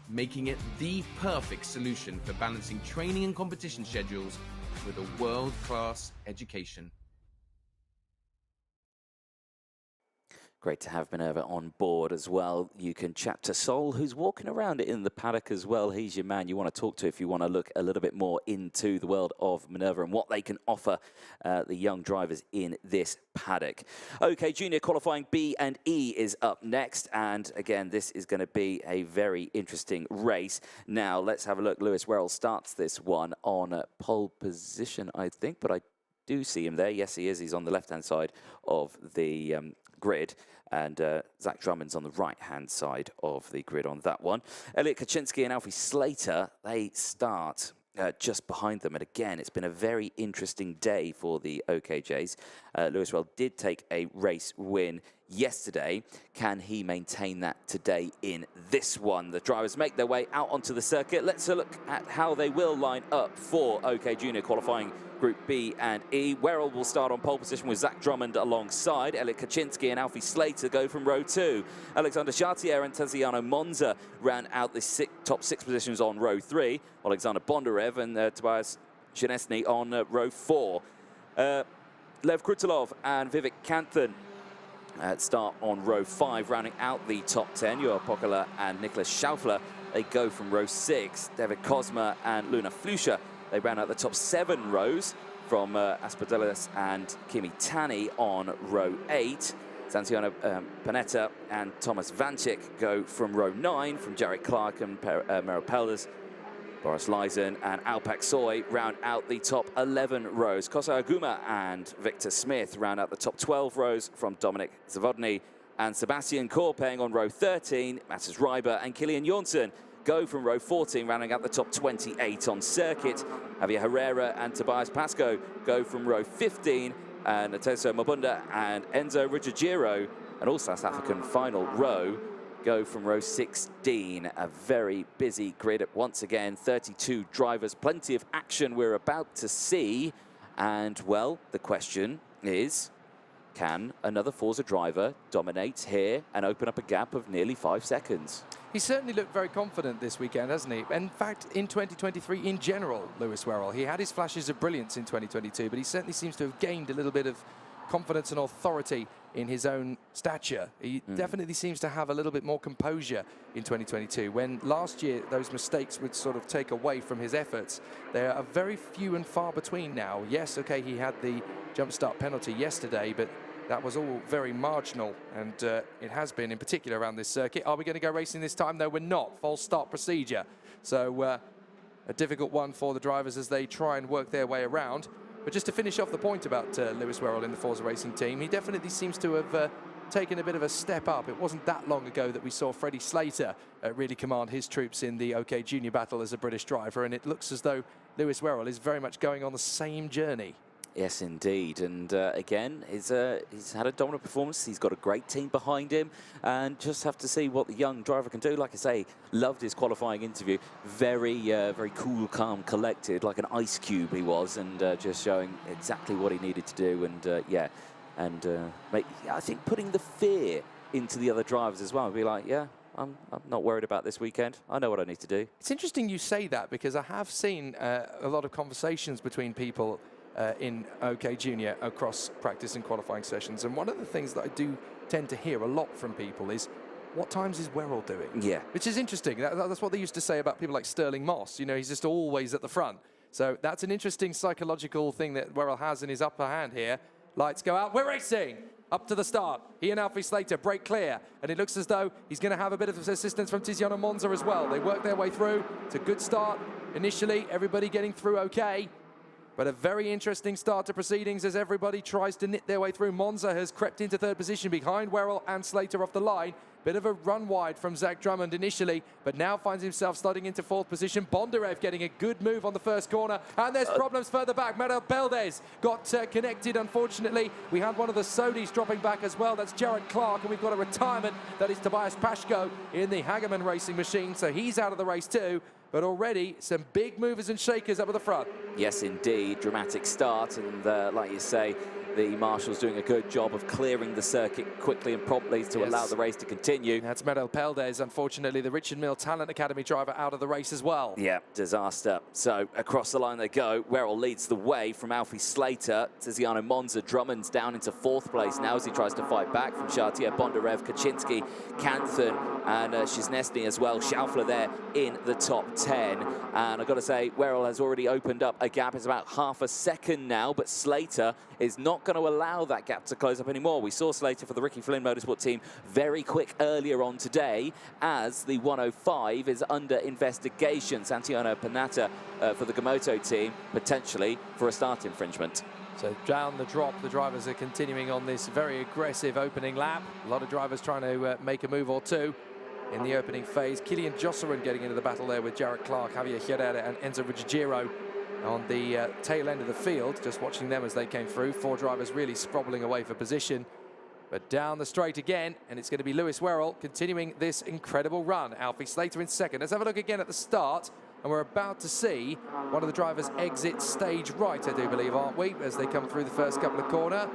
Speaker 10: making it the perfect solution for balancing training and competition schedules with a world-class education.
Speaker 2: Great to have Minerva on board as well. You can chat to Sol, who's walking around in the paddock as well. He's your man you want to talk to if you want to look a little bit more into the world of Minerva and what they can offer the young drivers in this paddock. Okay, junior qualifying B and E is up next. And again, this is going to be a very interesting race. Now, let's have a look. Lewis Werrell starts this one on pole position, I think, but I do see him there. Yes, he is. He's on the left-hand side of the grid, and Zach Drummond's on the right-hand side of the grid on that one. Elliot Kaczynski and Alfie Slater, they start just behind them. And again, it's been a very interesting day for the OKJs. Lewis Werrell did take a race win yesterday. Can he maintain that today in this one? The drivers make their way out onto the circuit. Let's look at how they will line up for OK Junior qualifying Group B and E. Werrell will start on pole position with Zach Drummond alongside. Elliot Kaczynski and Alfie Slater go from row 2. Alexander Chartier and Tiziano Monza ran out the top 6 positions on row 3. Alexander Bondarev and Tobias Zhenesny on row 4. Lev Krutilov and Vivek Kanthan start on row 5, rounding out the top 10. Joa Pokala and Nicholas Schaufler, they go from row 6. David Kozma and Luna Flusha, they round out the top 7 rows from Asperdelis and Kimi Tani on row 8. Santiano Panetta and Thomas Vanchik go from row 9, from Jarek Clark and Mero Pelders. Boris Lysen and Alpak Soy round out the top 11 rows. Kosa Aguma and Victor Smith round out the top 12 rows from Dominic Zavodny and Sebastian Korpeng on row 13. Matthias Reiber and Kilian Jonsson go from row 14, rounding out the top 28 on circuit. Javier Herrera and Tobias Pascoe go from row 15, and Nateso Mabunda and Enzo Ruggiero, an all South African final row, go from row 16. A very busy grid once again, 32 drivers, plenty of action we're about to see. And, well, the question is, can another Forza driver dominate here and open up a gap of nearly 5 seconds?
Speaker 1: He certainly looked very confident this weekend, hasn't he? In fact, in 2023 in general, Lewis Werrell, he had his flashes of brilliance in 2022, but he certainly seems to have gained a little bit of confidence and authority in his own stature. He definitely seems to have a little bit more composure in 2022, when last year those mistakes would sort of take away from his efforts. They are very few and far between now. Yes, okay, he had the jump start penalty yesterday, but that was all very marginal, and it has been in particular around this circuit. Are we going to go racing this time? No, we're not. False start procedure. So a difficult one for the drivers as they try and work their way around. But just to finish off the point about Lewis Werrell in the Forza Racing team, he definitely seems to have taken a bit of a step up. It wasn't that long ago that we saw Freddie Slater really command his troops in the OK Junior battle as a British driver, and it looks as though Lewis Werrell is very much going on the same journey.
Speaker 2: Yes, indeed. And again, he's had a dominant performance. He's got a great team behind him, and just have to see what the young driver can do. Like I say, loved his qualifying interview. Very, very cool, calm, collected, like an ice cube he was, and just showing exactly what he needed to do. And yeah, and I think putting the fear into the other drivers as well. Be like, yeah, I'm not worried about this weekend. I know what I need to do.
Speaker 1: It's interesting you say that, because I have seen a lot of conversations between people in OK Junior across practice and qualifying sessions, and one of the things that I do tend to hear a lot from people is, what times is Werrell doing?
Speaker 2: Yeah.
Speaker 1: Which is interesting. That's what they used to say about people like Sterling Moss. You know, he's just always at the front. So that's an interesting psychological thing that Werrell has in his upper hand here. Lights go out. We're racing! Up to the start. He and Alfie Slater break clear, and it looks as though he's going to have a bit of assistance from Tiziano Monza as well. They work their way through. It's a good start initially, everybody getting through okay. But a very interesting start to proceedings as everybody tries to knit their way through. Monza has crept into third position behind Werrell and Slater off the line. Bit of a run wide from Zach Drummond initially, but now finds himself sliding into fourth position. Bondarev getting a good move on the first corner, and there's problems further back. Merel Beldes got connected, unfortunately. We had one of the Sodis dropping back as well. That's Jared Clark, and we've got a retirement. That is Tobias Pashko in the Hagerman Racing Machine, so he's out of the race too. But already some big movers and shakers up at the front.
Speaker 2: Yes, indeed. Dramatic start, and like you say, the marshals doing a good job of clearing the circuit quickly and promptly to allow the race to continue.
Speaker 1: That's Merel Peldes, unfortunately, the Richard Mille Talent Academy driver, out of the race as well.
Speaker 2: Yeah, disaster. So across the line they go. Werrell leads the way from Alfie Slater. Tiziano Monza. Drummond's down into fourth place now as he tries to fight back from Chartier, Bondarev, Kaczynski, Canthan, and Szczesny as well. Schaufler there in the top 10. And I've got to say, Werrell has already opened up a gap. It's about half a second now, but Slater is not going to allow that gap to close up anymore. We saw Slater for the Ricky Flynn Motorsport team very quick earlier on today, as the 105 is under investigation. Santiano Panata for the Gamoto team, potentially for a start infringement.
Speaker 1: So down the drop, the drivers are continuing on this very aggressive opening lap. A lot of drivers trying to make a move or two in the opening phase. Kilian Josselin getting into the battle there with Jared Clark, Javier Herrera and Enzo Ruggiero on the tail end of the field. Just watching them as they came through. Four drivers really sprobbling away for position. But down the straight again, and it's going to be Lewis Werrell continuing this incredible run. Alfie Slater in second. Let's have a look again at the start. And we're about to see one of the drivers exit stage right, I do believe, aren't we? As they come through the first couple of corner.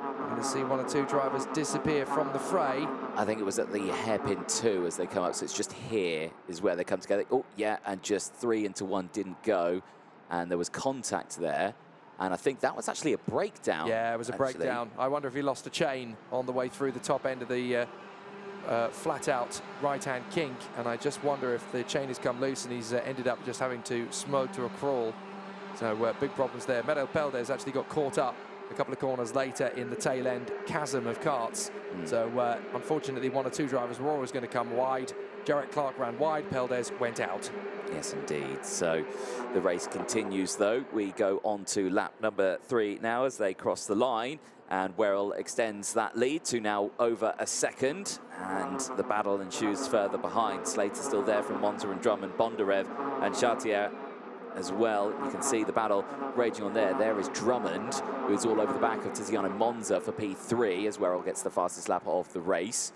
Speaker 1: We're going to see one or two drivers disappear from the fray.
Speaker 2: I think it was at the hairpin 2 as they come up, so it's just here is where they come together. Oh, yeah, and just 3 into 1 didn't go, and there was contact there. And I think that was actually a breakdown.
Speaker 1: Yeah, it was a breakdown. I wonder if he lost a chain on the way through the top end of the flat-out right-hand kink, and I just wonder if the chain has come loose and he's ended up just having to smoke to a crawl. So big problems there. Merel Peldes actually got caught up a couple of corners later in the tail-end chasm of karts. So unfortunately, one or two drivers were always going to come wide. Jarrett Clark ran wide, Peldes went out.
Speaker 2: Yes, indeed. So the race continues, though. We go on to lap number 3 now as they cross the line. And Werrell extends that lead to now over a second. And the battle ensues further behind. Slater still there from Monza and Drummond, Bondarev and Chartier as well. You can see the battle raging on there. There is Drummond, who is all over the back of Tiziano Monza for P3 as Werrell gets the fastest lap of the race.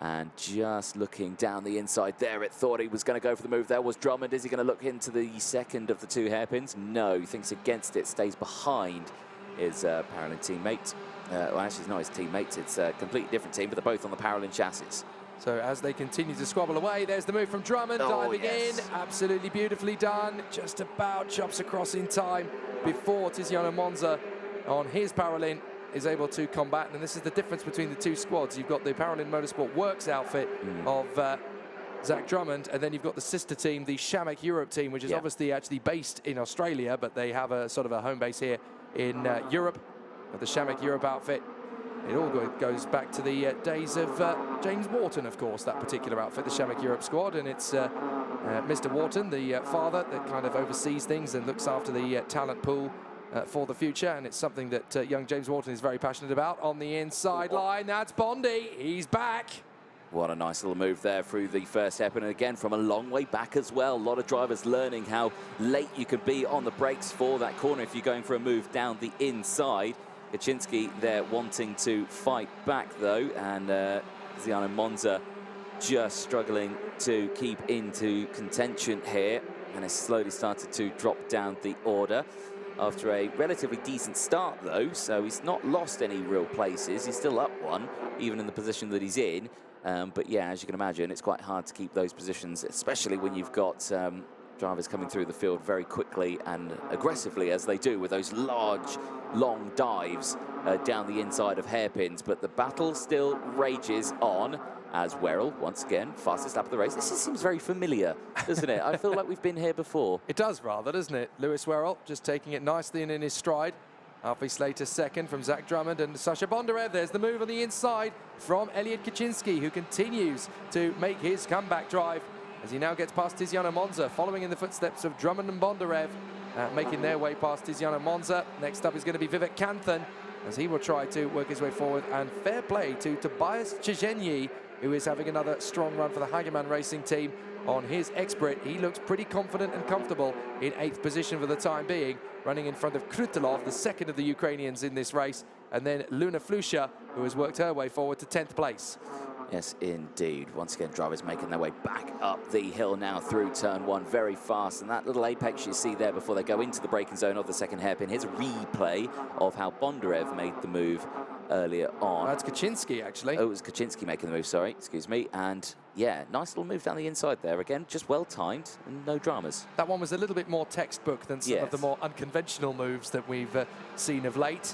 Speaker 2: And just looking down the inside there, it thought he was going to go for the move. There was Drummond. Is he going to look into the second of the two hairpins? No, he thinks against it, stays behind his Paralin teammate. Well, actually, it's not his teammate. It's a completely different team, but they're both on the Paralin chassis.
Speaker 1: So as they continue to squabble away, there's the move from Drummond, diving in. Absolutely beautifully done. Just about chops across in time before Tiziano Monza on his Paralin is able to combat. And this is the difference between the two squads. You've got the Paralin Motorsport Works outfit of Zach Drummond, and then you've got the sister team, the Shamek Europe team, which is obviously actually based in Australia, but they have a sort of a home base here in Europe. But the Shamek Europe outfit, it all goes back to the days of James Wharton, of course, that particular outfit, the Shamek Europe squad. And it's Mr. Wharton, the father, that kind of oversees things and looks after the talent pool for the future, and it's something that young James Walton is very passionate about. On the inside line, that's Bondi. He's back.
Speaker 2: What a nice little move there through the first hairpin, and again from a long way back as well. A lot of drivers learning how late you can be on the brakes for that corner if you're going for a move down the inside. Kaczynski there wanting to fight back though, and Tiziano Monza just struggling to keep into contention here, and has slowly started to drop down the order after a relatively decent start though, so he's not lost any real places. He's still up one, even in the position that he's in. But yeah, as you can imagine, it's quite hard to keep those positions, especially when you've got drivers coming through the field very quickly and aggressively, as they do with those large, long dives down the inside of hairpins. But the battle still rages on as Werrell, once again, fastest lap of the race. This seems very familiar, doesn't it? I feel like we've been here before.
Speaker 1: It does rather, doesn't it? Lewis Werrell just taking it nicely and in his stride. Alfie Slater second from Zach Drummond and Sasha Bondarev. There's the move on the inside from Elliot Kaczynski, who continues to make his comeback drive as he now gets past Tiziano Monza, following in the footsteps of Drummond and Bondarev, making their way past Tiziano Monza. Next up is going to be Vivek Kanthan, as he will try to work his way forward. And fair play to Tobias Chrzęgni, who is having another strong run for the Hageman Racing team on his Expert. He looks pretty confident and comfortable in 8th position for the time being, running in front of Krutelov, the second of the Ukrainians in this race, and then Luna Flusha, who has worked her way forward to 10th place.
Speaker 2: Yes, indeed. Once again, drivers making their way back up the hill now through turn one very fast. And that little apex you see there before they go into the braking zone of the second hairpin, here's a replay of how Bondarev made the move earlier on.
Speaker 1: That's Kaczynski, actually.
Speaker 2: Oh, it was Kaczynski making the move, sorry, excuse me. And yeah, nice little move down the inside there. Again, just well timed and no dramas.
Speaker 1: That one was a little bit more textbook than some of the more unconventional moves that we've seen of late.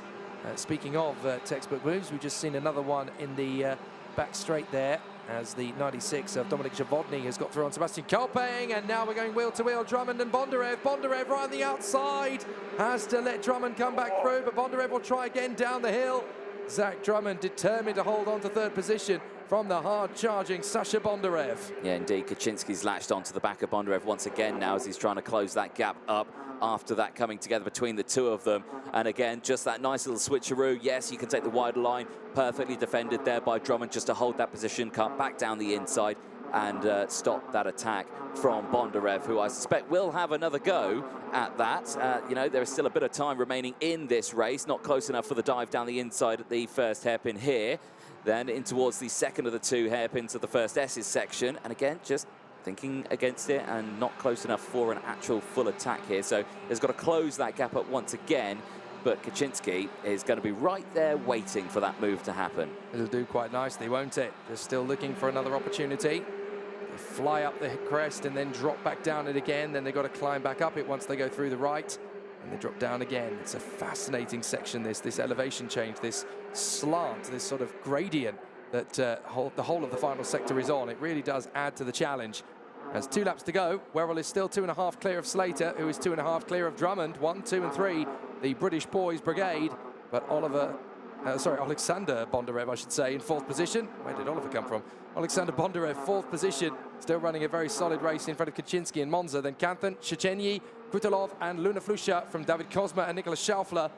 Speaker 1: Speaking of textbook moves, we've just seen another one in the back straight there, as the 96 of Dominik Zawodny has got through on Sebastian Kolping, and now we're going wheel to wheel, Drummond and Bondarev. Bondarev right on the outside, has to let Drummond come back through, but Bondarev will try again down the hill. Zach Drummond determined to hold on to 3rd position from the hard-charging Sasha Bondarev.
Speaker 2: Yeah, indeed, Kaczynski's latched onto the back of Bondarev once again now as he's trying to close that gap up after that coming together between the two of them. And again, just that nice little switcheroo. Yes, you can take the wider line, perfectly defended there by Drummond just to hold that position, cut back down the inside and stop that attack from Bondarev, who I suspect will have another go at that. You know, there is still a bit of time remaining in this race, not close enough for the dive down the inside at the first hairpin here. Then in towards the second of the two hairpins of the first S's section. And again, just thinking against it and not close enough for an actual full attack here. So there's got to close that gap up once again. But Kaczynski is going to be right there waiting for that move to happen.
Speaker 1: It'll do quite nicely, won't it? Just still looking for another opportunity. They fly up the crest and then drop back down it again. Then they've got to climb back up it once they go through the right. And they drop down again. It's a fascinating section, this elevation change, this slant, this sort of gradient that the whole of the final sector is on. It really does add to the challenge. As 2 laps to go, Werrell is still 2.5 clear of Slater, who is 2.5 clear of Drummond. 1, 2 and 3, the British Boys Brigade. But Alexander Bondarev, I should say, in 4th position. Where did Oliver come from? Alexander Bondarev, 4th position, still running a very solid race in front of Kaczynski and Monza. Then Kanthan, Chrzęgni, Krutelov and Luna Flusha from David Kozma and Nicolas Schaufler.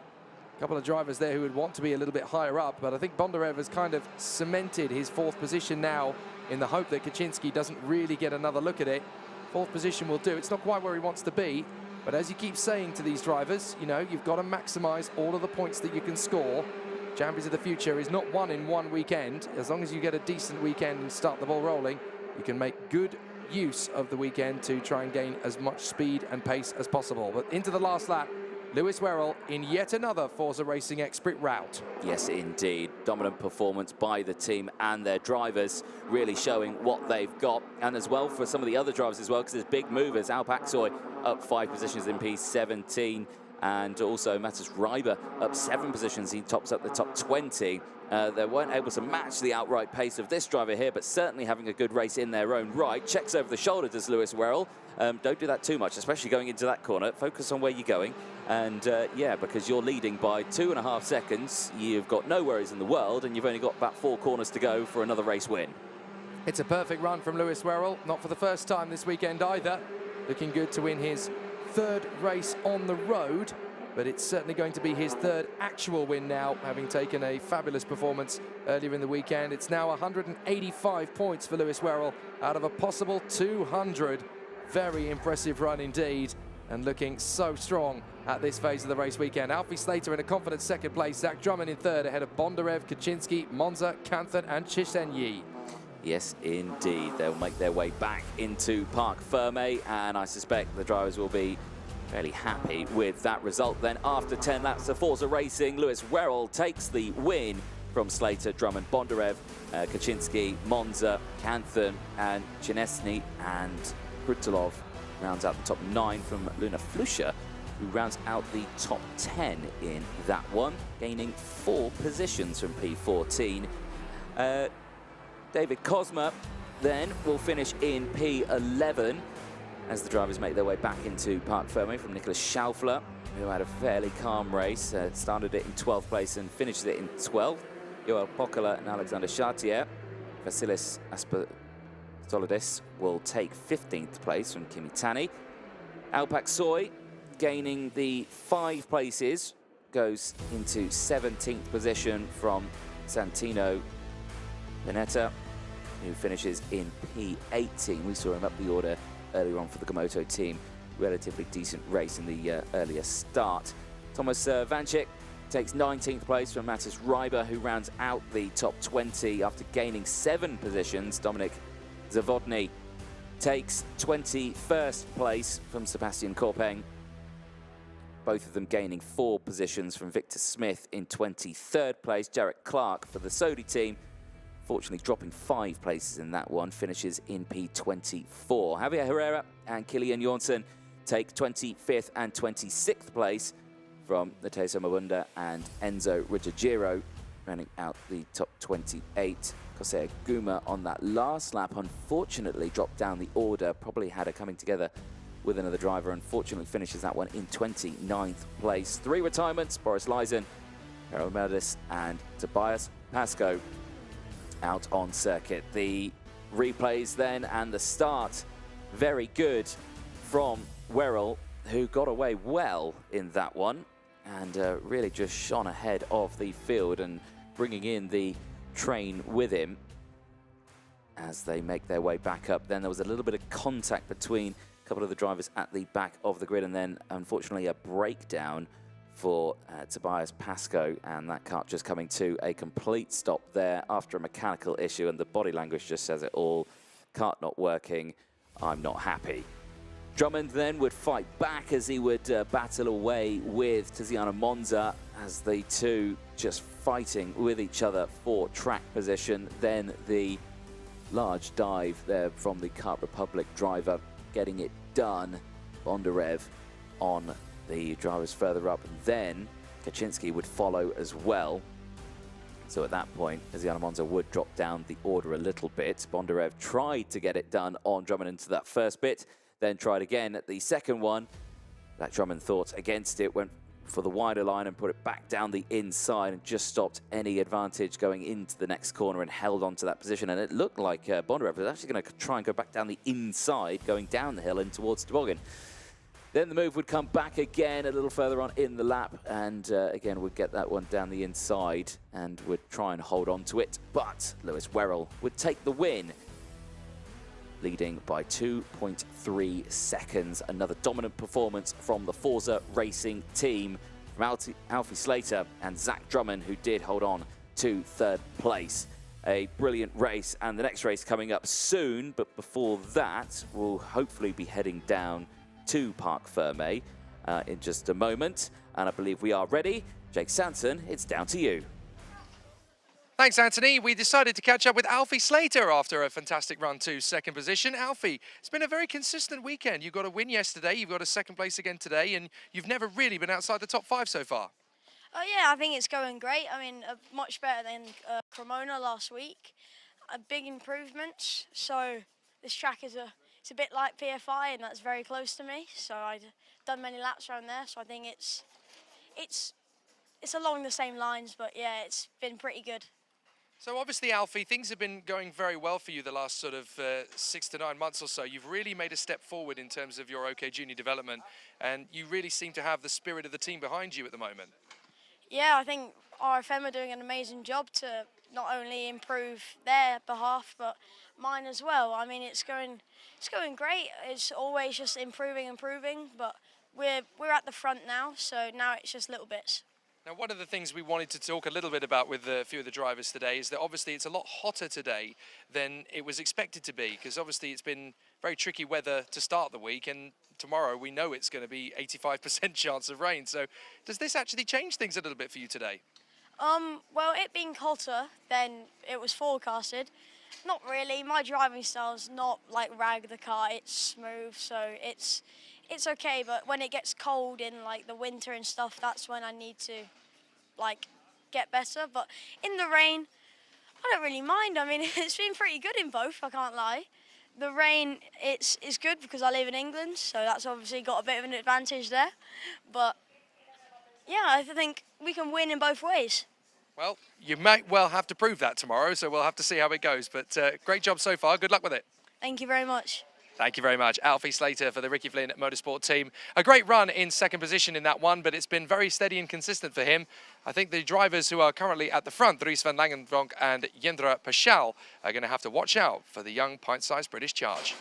Speaker 1: A couple of drivers there who would want to be a little bit higher up, but I think Bondarev has kind of cemented his 4th position now in the hope that Kaczynski doesn't really get another look at it. 4th position will do. It's not quite where he wants to be, but as you keep saying to these drivers, you know, you've got to maximize all of the points that you can score. Champions of the Future is not won in one weekend. As long as you get a decent weekend and start the ball rolling, you can make good use of the weekend to try and gain as much speed and pace as possible. But into the last lap, Lewis Werrell in yet another Forza Racing Expert route.
Speaker 2: Yes, indeed. Dominant performance by the team and their drivers, really showing what they've got. And as well for some of the other drivers as well, because there's big movers. Alp Aksoy up 5 positions in P17. And also Matas Reiber up 7 positions. He tops up the top 20. They weren't able to match the outright pace of this driver here, but certainly having a good race in their own right. Checks over the shoulder, does Lewis Werrell. Don't do that too much, especially going into that corner. Focus on where you're going. And yeah, because you're leading by 2.5 seconds, you've got no worries in the world, and you've only got about 4 corners to go for another race win.
Speaker 1: It's a perfect run from Lewis Werrell, not for the first time this weekend either. Looking good to win his 3rd race on the road but it's certainly going to be his third actual win now, having taken a fabulous performance earlier in the weekend. It's now 185 points for Lewis Werrell out of a possible 200. Very impressive run indeed, and looking so strong at this phase of the race weekend. Alfie Slater in a confident second place, Zach Drummond in third ahead of Bondarev, Kaczynski, Monza, Canthan and Chisenyi.
Speaker 2: Yes, indeed. They'll make their way back into Parc Ferme, and I suspect the drivers will be fairly happy with that result. Then after 10 laps of Forza Racing, Lewis Werrell takes the win from Slater, Drummond, Bondarev, Kaczynski, Monza, Canthan and Chinesny, and Krutulov rounds out the top 9 from Luna Flusha, who rounds out the top 10 in that one, gaining 4 positions from P14. David Cosma then will finish in P11 as the drivers make their way back into Parc Ferme from Nicolas Schaufler, who had a fairly calm race, started it in 12th place and finished it in 12th. Joel Pocola and Alexander Chartier. Vasilis Aspatolidis will take 15th place from Kimi Tani. Alpak Soy gaining the 5 places, goes into 17th position from Santino Pinetta, who finishes in P18. We saw him up the order earlier on for the Komoto team. Relatively decent race in the earlier start. Thomas Vanchik takes 19th place from Matis Reiber, who rounds out the top 20 after gaining 7 positions. Dominic Zavodny takes 21st place from Sebastian Korpeng. Both of them gaining 4 positions from Victor Smith in 23rd place. Jarrett Clark for the Sodi team, fortunately dropping 5 places in that one, finishes in P24. Javier Herrera and Kilian Jornsson take 25th and 26th place from Nateso Mabunda and Enzo Ruggiero, rounding out the top 28. Kosei Guma on that last lap unfortunately dropped down the order, probably had a coming together with another driver, unfortunately finishes that one in 29th place. 3 retirements, Boris Lysen, Harold Meredith and Tobias Pascoe out on circuit. The replays then and the start, very good from Werrell, who got away well in that one and really just shone ahead of the field and bringing in the train with him as they make their way back up. Then there was a little bit of contact between a couple of the drivers at the back of the grid, and then unfortunately a breakdown for Tobias Pascoe, and that car just coming to a complete stop there after a mechanical issue, and the body language just says it all. Kart not working, I'm not happy. Drummond then would fight back as he would battle away with Tiziano Monza as the two just fighting with each other for track position. Then the large dive there from the Kart Republic driver, getting it done. Bondarev on the drivers further up, and then Kaczynski would follow as well. So at that point, Tiziano Monza would drop down the order a little bit. Bondarev tried to get it done on Drummond into that first bit, then tried again at the second one. That Drummond thought against it, went for the wider line and put it back down the inside and just stopped any advantage going into the next corner and held on to that position. And it looked like Bondarev was actually going to try and go back down the inside, going down the hill and towards Toboggan. Then the move would come back again a little further on in the lap, and again would get that one down the inside and would try and hold on to it. But Lewis Werrell would take the win, leading by 2.3 seconds. Another dominant performance from the Forza Racing team from Alfie Slater and Zach Drummond, who did hold on to 3rd place. A brilliant race, and the next race coming up soon, but before that, we'll hopefully be heading down to Parc Ferme in just a moment, and I believe we are ready. Jake Sanson, it's down to you.
Speaker 1: Thanks, Anthony. We decided to catch up with Alfie Slater after a fantastic run to 2nd position. Alfie, it's been a very consistent weekend. You got a win yesterday, you've got a 2nd place again today, and you've never really been outside the top 5 so far.
Speaker 11: Oh yeah, I think it's going great. I mean, much better than Cremona last week. Big improvements. So this track is it's a bit like PFI, and that's very close to me. So I've done many laps around there. So I think it's along the same lines, but yeah, it's been pretty good.
Speaker 1: So obviously, Alfie, things have been going very well for you the last sort of 6 to 9 months or so. You've really made a step forward in terms of your OK Junior development, and you really seem to have the spirit of the team behind you at the moment.
Speaker 11: Yeah, I think RFM are doing an amazing job to not only improve their behalf, but mine as well. I mean, it's going great. It's always just improving, but we're at the front now, so now it's just little bits.
Speaker 1: Now, one of the things we wanted to talk a little bit about with a few of the drivers today is that obviously it's a lot hotter today than it was expected to be, because obviously it's been very tricky weather to start the week, and tomorrow we know it's going to be 85% chance of rain. So does this actually change things a little bit for you today?
Speaker 11: Well, it being hotter than it was forecasted, not really. My driving style's not like rag the car, it's smooth, so it's okay, but when it gets cold in like the winter and stuff, that's when I need to like get better. But in the rain, I don't really mind. I mean, it's been pretty good in both, I can't lie. The rain, it's good because I live in England, so that's obviously got a bit of an advantage there. But yeah, I think we can win in both ways.
Speaker 1: Well, you might well have to prove that tomorrow, so we'll have to see how it goes. But great job so far. Good luck with it.
Speaker 11: Thank you very much.
Speaker 1: Thank you very much. Alfie Slater for the Ricky Flynn Motorsport team. A great run in second position in that one, but it's been very steady and consistent for him. I think the drivers who are currently at the front, Dries van Langendronk and Jendra Pashal, are going to have to watch out for the young pint-sized British charge.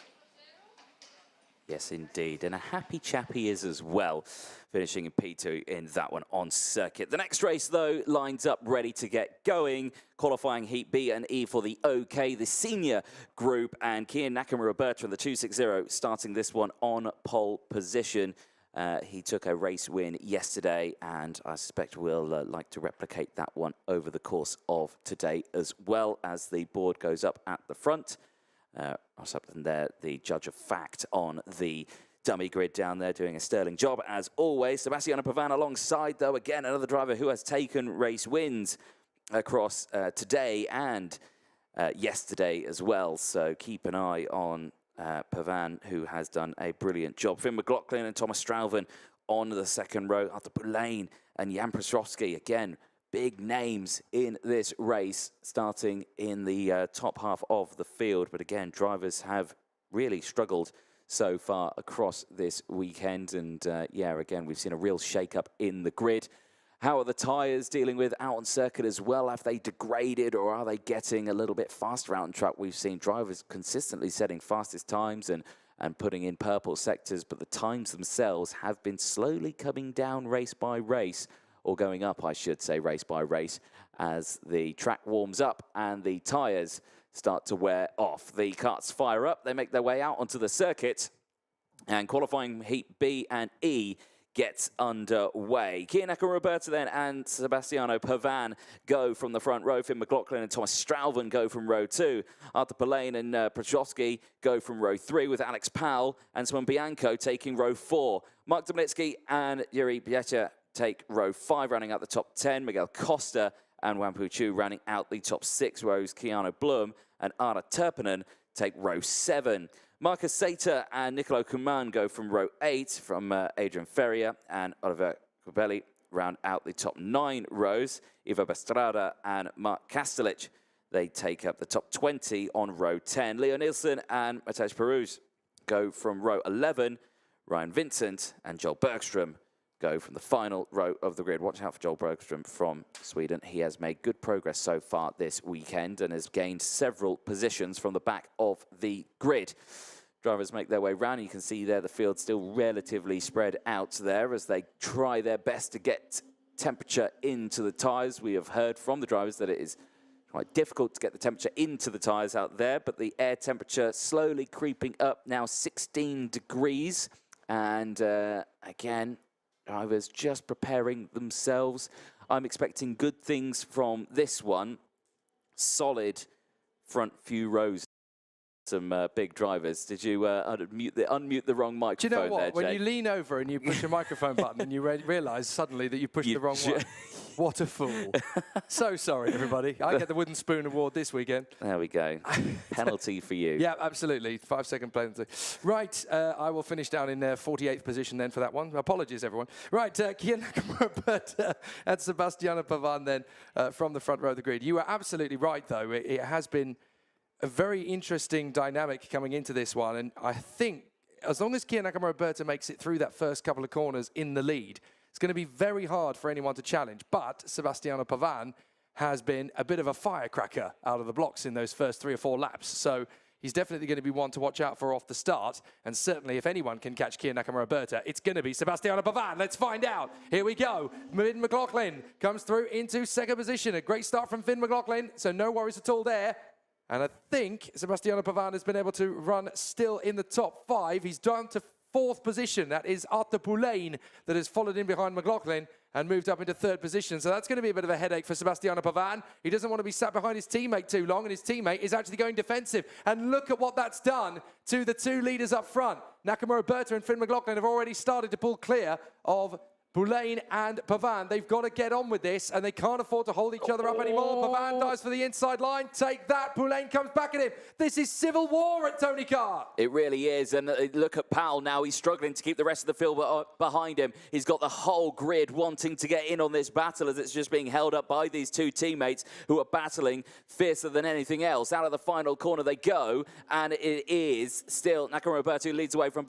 Speaker 2: Yes, indeed. And a happy chap he is as well, finishing in P2 in that one on circuit. The next race, though, lines up ready to get going. Qualifying Heat B and E for the OK, the senior group, and Kian Nakamura-Bertrand, the 260, starting this one on pole position. He took a race win yesterday, and I suspect we'll like to replicate that one over the course of today, as well as the board goes up at the front. Something there, the judge of fact on the dummy grid down there doing a sterling job as always. Sebastiano Pavan alongside, though, again, another driver who has taken race wins across today and yesterday as well. So keep an eye on Pavan, who has done a brilliant job. Finn McLaughlin and Thomas Strauven on the second row. Arthur Boulain and Jan Prasrovsky, again, big names in this race, starting in the top half of the field. But again, drivers have really struggled so far across this weekend. And yeah, again, we've seen a real shake-up in the grid. How are the tyres dealing with out on circuit as well? Have they degraded, or are they getting a little bit faster out on track? We've seen drivers consistently setting fastest times and putting in purple sectors, but the times themselves have been slowly coming down race by race, or going up, I should say, race by race, as the track warms up and the tyres start to wear off. The karts fire up, they make their way out onto the circuit, and qualifying Heat B and E gets underway. Kian Nakamura-Bertrand then and Sebastiano Pavan go from the front row. Finn McLaughlin and Thomas Strauven go from row 2. Arthur Boulain and Prasrovsky go from row 3, with Alex Powell and Simon Bianco taking row 4. Mark Domlitsky and Yuri Bieta take row 5, rounding out the top 10. Miguel Costa and Wampu Chu rounding out the top 6 rows. Keanu Blum and Arna Turpinen take row 7. Marcus Sater and Nicolo Kuman go from row 8, from Adrian Ferrier and Oliver Kubeli round out the top 9 rows. Ivo Bestrada and Mark Kastelich, they take up the top 20 on row 10. Leo Nielsen and Matej Peruz go from row 11. Ryan Vincent and Joel Bergström go from the final row of the grid. Watch out for Joel Bergström from Sweden. He has made good progress so far this weekend and has gained several positions from the back of the grid. Drivers make their way round. You can see there the field still relatively spread out there as they try their best to get temperature into the tyres. We have heard from the drivers that it is quite difficult to get the temperature into the tyres out there, but the air temperature slowly creeping up, now 16 degrees. And again, drivers just preparing themselves. I'm expecting good things from this one. Solid front few rows. Some big drivers. Did you unmute the wrong microphone?
Speaker 1: Do you know what?
Speaker 2: There,
Speaker 1: when
Speaker 2: Jay?
Speaker 1: you lean over and you push your microphone button and you realise suddenly that you pushed the wrong one. what a fool. So sorry, everybody. I get the wooden spoon award this weekend.
Speaker 2: There we go. Penalty for you.
Speaker 1: Yeah, absolutely. 5-second penalty. Right, I will finish down in 48th position then for that one. Apologies, everyone. Right, Kian Nakamura and Sebastiano Pavan then from the front row of the grid. You are absolutely right, though. It has been a very interesting dynamic coming into this one, and I think as long as Kian Nakamura makes it through that first couple of corners in the lead, it's going to be very hard for anyone to challenge. But Sebastiano Pavan has been a bit of a firecracker out of the blocks in those first 3 or 4 laps. So he's definitely going to be one to watch out for off the start. And certainly if anyone can catch Kian Nakamura, it's going to be Sebastiano Pavan. Let's find out. Here we go. Finn McLaughlin comes through into second position. A great start from Finn McLaughlin, so no worries at all there. And I think Sebastiano Pavan has been able to run still in the top 5. He's down to 4th position. That is Arthur Poulain that has followed in behind McLaughlin and moved up into 3rd position. So that's going to be a bit of a headache for Sebastiano Pavan. He doesn't want to be sat behind his teammate too long, and his teammate is actually going defensive. And look at what that's done to the 2 leaders up front. Nakamura and Finn McLaughlin have already started to pull clear of Poulain and Pavan. They've got to get on with this, and they can't afford to hold each other up anymore. Pavan dives for the inside line. Take that. Poulain comes back at him. This is civil war at Tony Kart.
Speaker 2: It really is. And look at Powell now. He's struggling to keep the rest of the field behind him. He's got the whole grid wanting to get in on this battle as it's just being held up by these 2 teammates who are battling fiercer than anything else. Out of the final corner they go, and it is still Nakamura who leads away from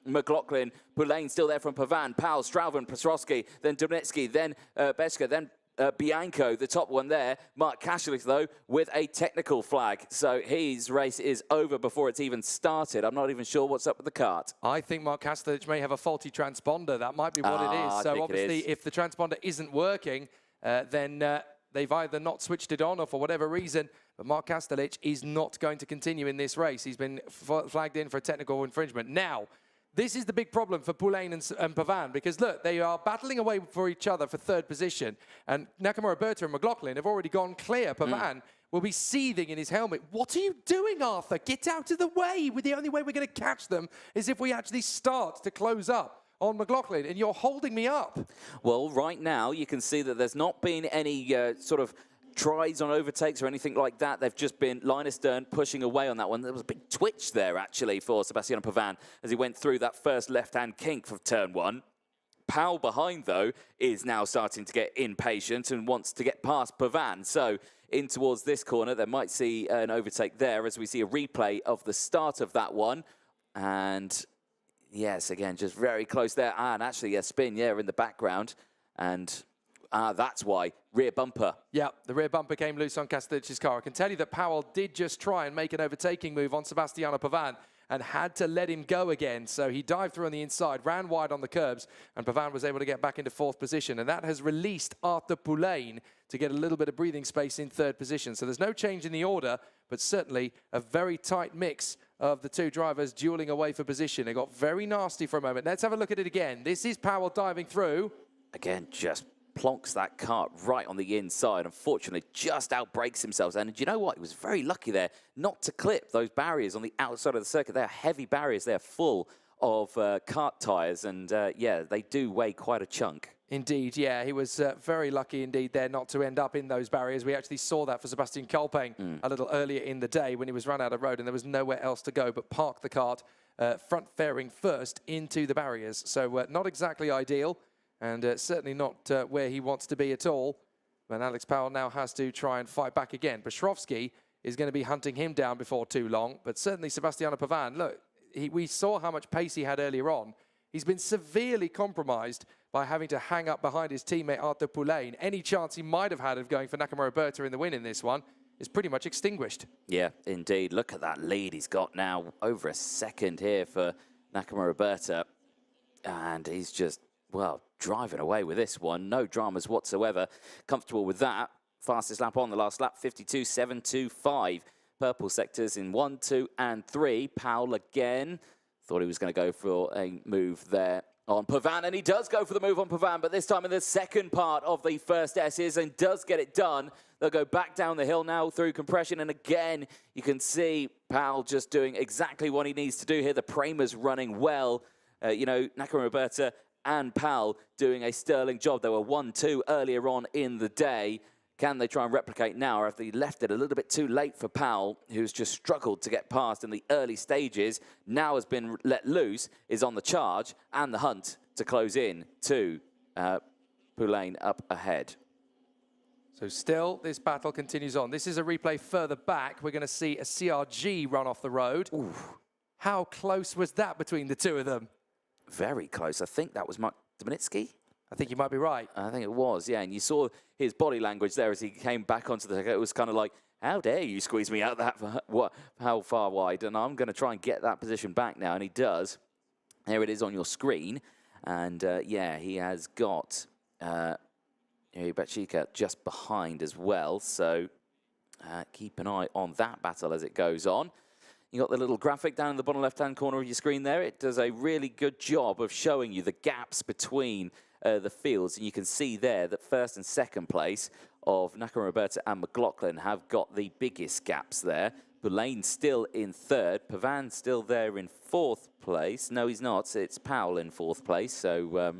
Speaker 2: McLaughlin. Poulain still there from Pavan. Powell, Strauven, Petrosky, then Donetsky, then Beska, then Bianco, the top one there. Mark Kashelich, though, with a technical flag. So his race is over before it's even started. I'm not even sure what's up with the kart.
Speaker 1: I think Mark Kashelich may have a faulty transponder. That might be what it is. So obviously, if the transponder isn't working, then they've either not switched it on or for whatever reason. But Mark Kashelich is not going to continue in this race. He's been flagged in for a technical infringement. Now, this is the big problem for Poulain and Pavan, because look, they are battling away for each other for 3rd position, and Nakamura and McLaughlin have already gone clear. Pavan will be seething in his helmet. What are you doing, Arthur? Get out of the way. The only way we're going to catch them is if we actually start to close up on McLaughlin, and you're holding me up.
Speaker 2: Well, right now, you can see that there's not been any sort of tries on overtakes or anything like that. They've just been line astern pushing away on that one. There was a big twitch there, actually, for Sebastiano Pavan as he went through that first left-hand kink for turn 1. Powell behind, though, is now starting to get impatient and wants to get past Pavan. So in towards this corner, they might see an overtake there as we see a replay of the start of that one. And yes, again, just very close there. And actually a spin, in the background. And that's why. Rear bumper.
Speaker 1: Yeah, the rear bumper came loose on Kastelich's car. I can tell you that Powell did just try and make an overtaking move on Sebastiano Pavan and had to let him go again. So he dived through on the inside, ran wide on the curbs, and Pavan was able to get back into 4th position. And that has released Arthur Poulain to get a little bit of breathing space in 3rd position. So there's no change in the order, but certainly a very tight mix of the 2 drivers dueling away for position. It got very nasty for a moment. Let's have a look at it again. This is Powell diving through.
Speaker 2: Again, just plonks that kart right on the inside. Unfortunately, just outbrakes himself. And you know what? He was very lucky there not to clip those barriers on the outside of the circuit. They're heavy barriers. They're full of kart tyres. And, yeah, they do weigh quite a chunk.
Speaker 1: Indeed, yeah. He was very lucky indeed there not to end up in those barriers. We actually saw that for Sebastian Kolping a little earlier in the day when he was run out of road and there was nowhere else to go but park the kart front fairing first into the barriers. So not exactly ideal. And certainly not where he wants to be at all. And Alex Powell now has to try and fight back again. Bashrovsky is going to be hunting him down before too long. But certainly Sebastiano Pavan, look, we saw how much pace he had earlier on. He's been severely compromised by having to hang up behind his teammate Arthur Poulain. Any chance he might have had of going for Nakamura in the win in this one is pretty much extinguished.
Speaker 2: Yeah, indeed. Look at that lead he's got now. Over a second here for Nakamura. And he's just, well, driving away with this one. No dramas whatsoever. Comfortable with that. Fastest lap on the last lap, 52.725. Purple sectors in 1, 2, and 3. Powell again. Thought he was going to go for a move there on Pavan, and he does go for the move on Pavan, but this time in the second part of the first S's and does get it done. They'll go back down the hill now through compression, and again, you can see Powell just doing exactly what he needs to do here. The Prama's running well. Nakamura and Powell doing a sterling job. They were 1-2 earlier on in the day. Can they try and replicate now, or have they left it a little bit too late for Powell, who's just struggled to get past in the early stages, now has been let loose, is on the charge, and the hunt to close in to Poulain up ahead.
Speaker 1: So still, this battle continues on. This is a replay further back. We're going to see a CRG run off the road.
Speaker 2: Ooh.
Speaker 1: How close was that between the two of them?
Speaker 2: Very close. I think that was Mark Dominitsky.
Speaker 1: I think you might be right.
Speaker 2: I think it was, yeah. And you saw his body language there as he came back onto the... It was kind of like, how dare you squeeze me out that how far wide? And I'm going to try and get that position back now. And he does. There it is on your screen. And, yeah, he has got Bachika just behind as well. So keep an eye on that battle as it goes on. You got the little graphic down in the bottom left-hand corner of your screen there. It does a really good job of showing you the gaps between the fields. And you can see there that first and second place of Nakamura Roberta and McLaughlin have got the biggest gaps there. Poulain still in third. Pavan still there in fourth place. No, he's not. It's Powell in fourth place. So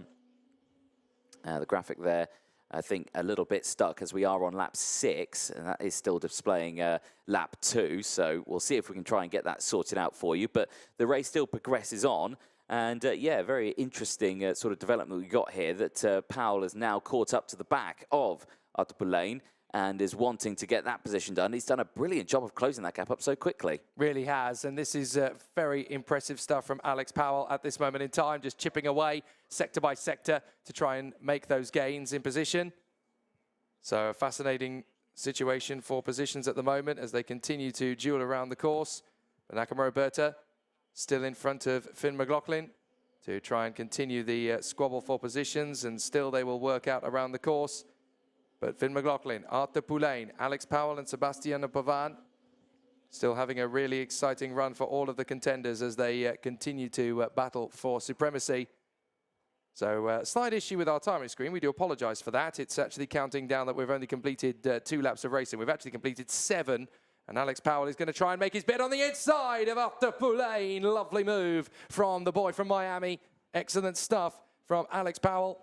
Speaker 2: the graphic there, I think, a little bit stuck as we are on lap 6, and that is still displaying lap 2. So we'll see if we can try and get that sorted out for you. But the race still progresses on. And, yeah, very interesting sort of development we got here that Powell has now caught up to the back of Arthur Poulain and is wanting to get that position done. He's done a brilliant job of closing that gap up so quickly.
Speaker 1: Really has, and this is very impressive stuff from Alex Powell at this moment in time, just chipping away sector by sector to try and make those gains in position. So a fascinating situation for positions at the moment as they continue to duel around the course. But Nakamura Roberta still in front of Finn McLaughlin to try and continue the squabble for positions, and still they will work out around the course. But Finn McLaughlin, Arthur Poulain, Alex Powell and Sebastian Pavan still having a really exciting run for all of the contenders as they continue to battle for supremacy. So slight issue with our timing screen. We do apologize for that. It's actually counting down that we've only completed 2 laps of racing. We've actually completed 7. And Alex Powell is going to try and make his bid on the inside of Arthur Poulain. Lovely move from the boy from Miami. Excellent stuff from Alex Powell,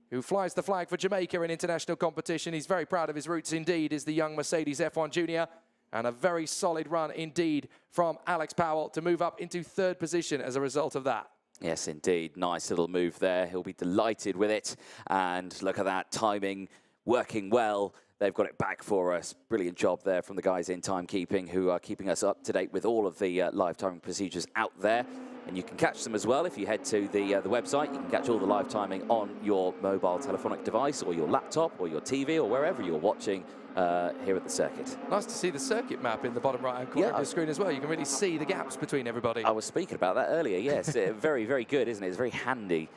Speaker 1: who flies the flag for Jamaica in international competition. He's very proud of his roots indeed, is the young Mercedes F1 Junior. And a very solid run indeed from Alex Powell to move up into 3rd position as a result of that.
Speaker 2: Yes, indeed. Nice little move there. He'll be delighted with it. And look at that timing, working well. They've got it back for us. Brilliant job there from the guys in timekeeping who are keeping us up to date with all of the live timing procedures out there. And you can catch them as well if you head to the website. You can catch all the live timing on your mobile telephonic device or your laptop or your TV or wherever you're watching here at the circuit.
Speaker 1: Nice to see the circuit map in the bottom right-hand corner of the screen as well. You can really see the gaps between everybody.
Speaker 2: I was speaking about that earlier, yes. Very, very good, isn't it? It's very handy.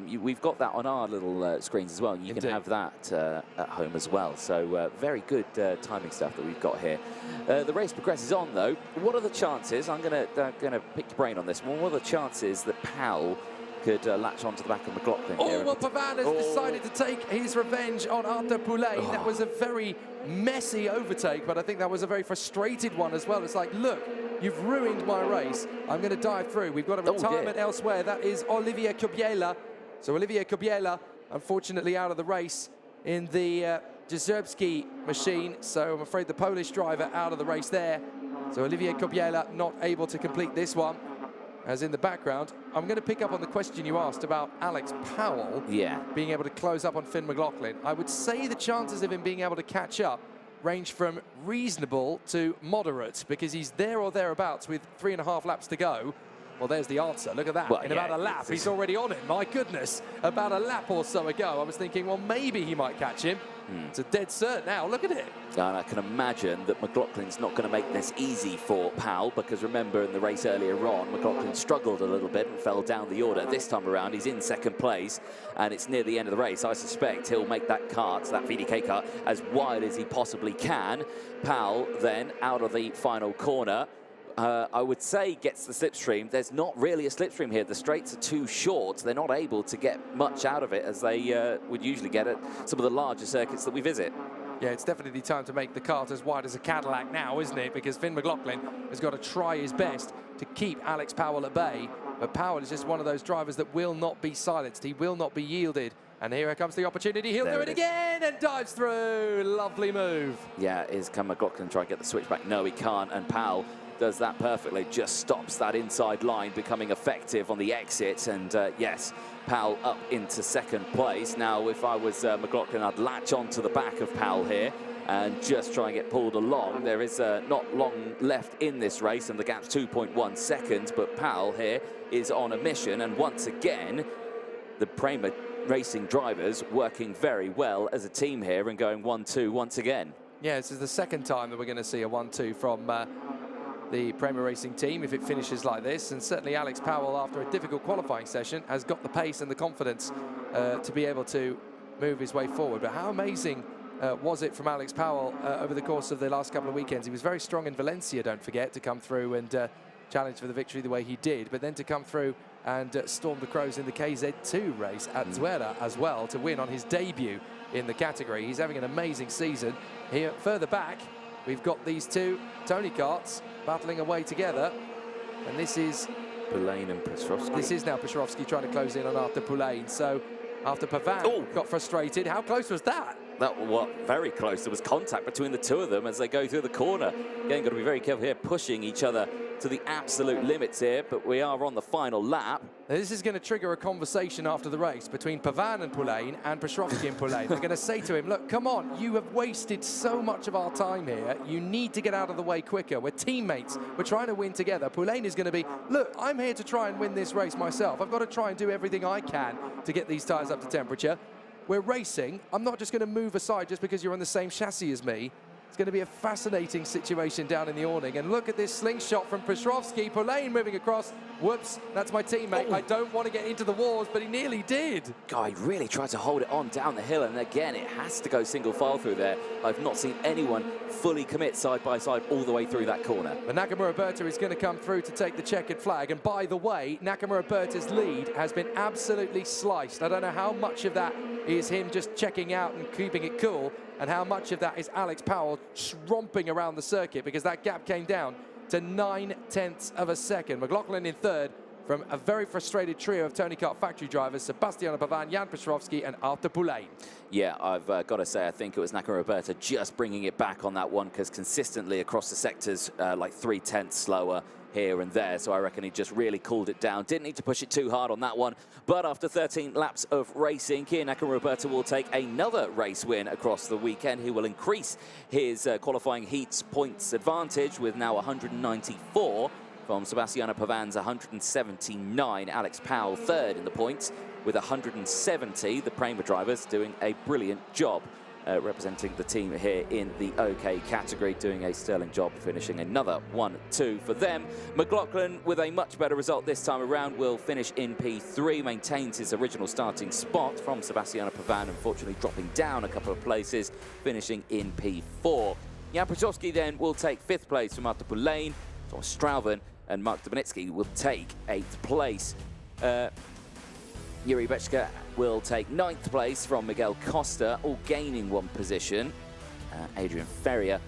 Speaker 2: We've got that on our little screens as well. You can have that at home as well. So very good timing stuff that we've got here. The race progresses on, though. What are the chances? I'm going to pick your brain on this one. What are the chances that Powell could latch onto the back of McLaughlin here?
Speaker 1: Well, Pavan has decided to take his revenge on Arthur Poulain. That was a very messy overtake, but I think that was a very frustrated one as well. It's like, look, you've ruined my race. I'm going to dive through. We've got a retirement elsewhere. That is Olivier Kobiela. So Olivier Kobiela, unfortunately, out of the race in the Jezebski machine. So I'm afraid the Polish driver out of the race there. So Olivier Kobiela not able to complete this one. As in the background, I'm going to pick up on the question you asked about Alex Powell being able to close up on Finn McLaughlin. I would say the chances of him being able to catch up range from reasonable to moderate, because he's there or thereabouts with 3.5 laps to go. Well, there's the answer. Look at that. Well, in about a lap, he's already on it. My goodness. About a lap or so ago, I was thinking, well, maybe he might catch him. It's a dead cert now. Look at it.
Speaker 2: And I can imagine that McLaughlin's not going to make this easy for Powell, because remember in the race earlier on, McLaughlin struggled a little bit and fell down the order. This time around, he's in 2nd place, and it's near the end of the race. I suspect he'll make that kart, that VDK kart, as wide as he possibly can. Powell then out of the final corner. I would say gets the slipstream. There's not really a slipstream here. The straights are too short. They're not able to get much out of it as they would usually get at some of the larger circuits that we visit.
Speaker 1: Yeah, it's definitely time to make the kart as wide as a Cadillac now, isn't it? Because Finn McLaughlin has got to try his best to keep Alex Powell at bay But Powell is just one of those drivers that will not be silenced. He will not be yielded. And here comes the opportunity. He'll do it again and dives through. Lovely move.
Speaker 2: Yeah, can McLaughlin try to get the switch back? No, he can't. And Powell does that perfectly, just stops that inside line, becoming effective on the exit. And yes, Powell up into second place. Now, if I was McLaughlin, I'd latch onto the back of Powell here and just try and get pulled along. There is not long left in this race, and the gap's 2.1 seconds, but Powell here is on a mission. And once again, the Prema Racing drivers working very well as a team here and going 1-2 once again.
Speaker 1: Yeah, this is the second time that we're going to see a 1-2 from the Prema Racing team if it finishes like this. And certainly Alex Powell, after a difficult qualifying session, has got the pace and the confidence to be able to move his way forward. But how amazing was it from Alex Powell over the course of the last couple of weekends? He was very strong in Valencia, don't forget, to come through and challenge for the victory the way he did, but then to come through and storm the Crows in the KZ2 race at Zuera as well to win on his debut in the category. He's having an amazing season. Here, further back, we've got these two Tony karts battling away together, and this is
Speaker 2: Poulain and Petrovsky.
Speaker 1: This is now Petrovsky trying to close in on after Poulain. So after Pavan got frustrated, how close was that?
Speaker 2: That was very close. There was contact between the two of them as they go through the corner. Again, got to be very careful here, pushing each other to the absolute limits here, but we are on the final lap.
Speaker 1: Now, this is going to trigger a conversation after the race between Pavan and Poulain and Petrovsky and Poulain. They're going to say to him, look, come on, you have wasted so much of our time here. You need to get out of the way quicker. We're teammates. We're trying to win together. Poulain is going to be, look, I'm here to try and win this race myself. I've got to try and do everything I can to get these tyres up to temperature. We're racing. I'm not just going to move aside just because you're on the same chassis as me. It's going to be a fascinating situation down in the awning. And look at this slingshot from Petrovsky. Poulain moving across. Whoops, that's my teammate. I don't want to get into the wars, but he nearly did.
Speaker 2: Guy really tried to hold it on down the hill, and again, it has to go single file through there. I've not seen anyone fully commit side by side all the way through that corner.
Speaker 1: But Nakamura Berta is going to come through to take the checkered flag. And by the way, Nakamura Berta's lead has been absolutely sliced. I don't know how much of that is him just checking out and keeping it cool, and how much of that is Alex Powell romping around the circuit, because that gap came down to 9/10 of a second. McLaughlin in third from a very frustrated trio of Tony Kart factory drivers, Sebastiano Pavan, Jan Petrovsky and Arthur Poulain.
Speaker 2: Yeah, I've got to say, I think it was Nakamura Berta just bringing it back on that one, because consistently across the sectors, like 3/10 slower here and there, so I reckon he just really cooled it down. Didn't need to push it too hard on that one, but after 13 laps of racing, Kia Nakamura Berta will take another race win across the weekend. He will increase his qualifying heats points advantage with now 194 from Sebastiano Pavan's 179. Alex Powell third in the points with 170. The Prema drivers doing a brilliant job representing the team here in the OK category, doing a sterling job, finishing another 1-2 for them. McLaughlin, with a much better result this time around, will finish in P3, maintains his original starting spot from Sebastiano Pavan, unfortunately dropping down a couple of places, finishing in P4. Jan Petrovsky then will take 5th place from Arthur Poulain, Thomas Strauven, and Mark Dubonitsky will take 8th place. Yuri Bechka will take 9th place from Miguel Costa, all gaining 1 position. Adrian Ferrier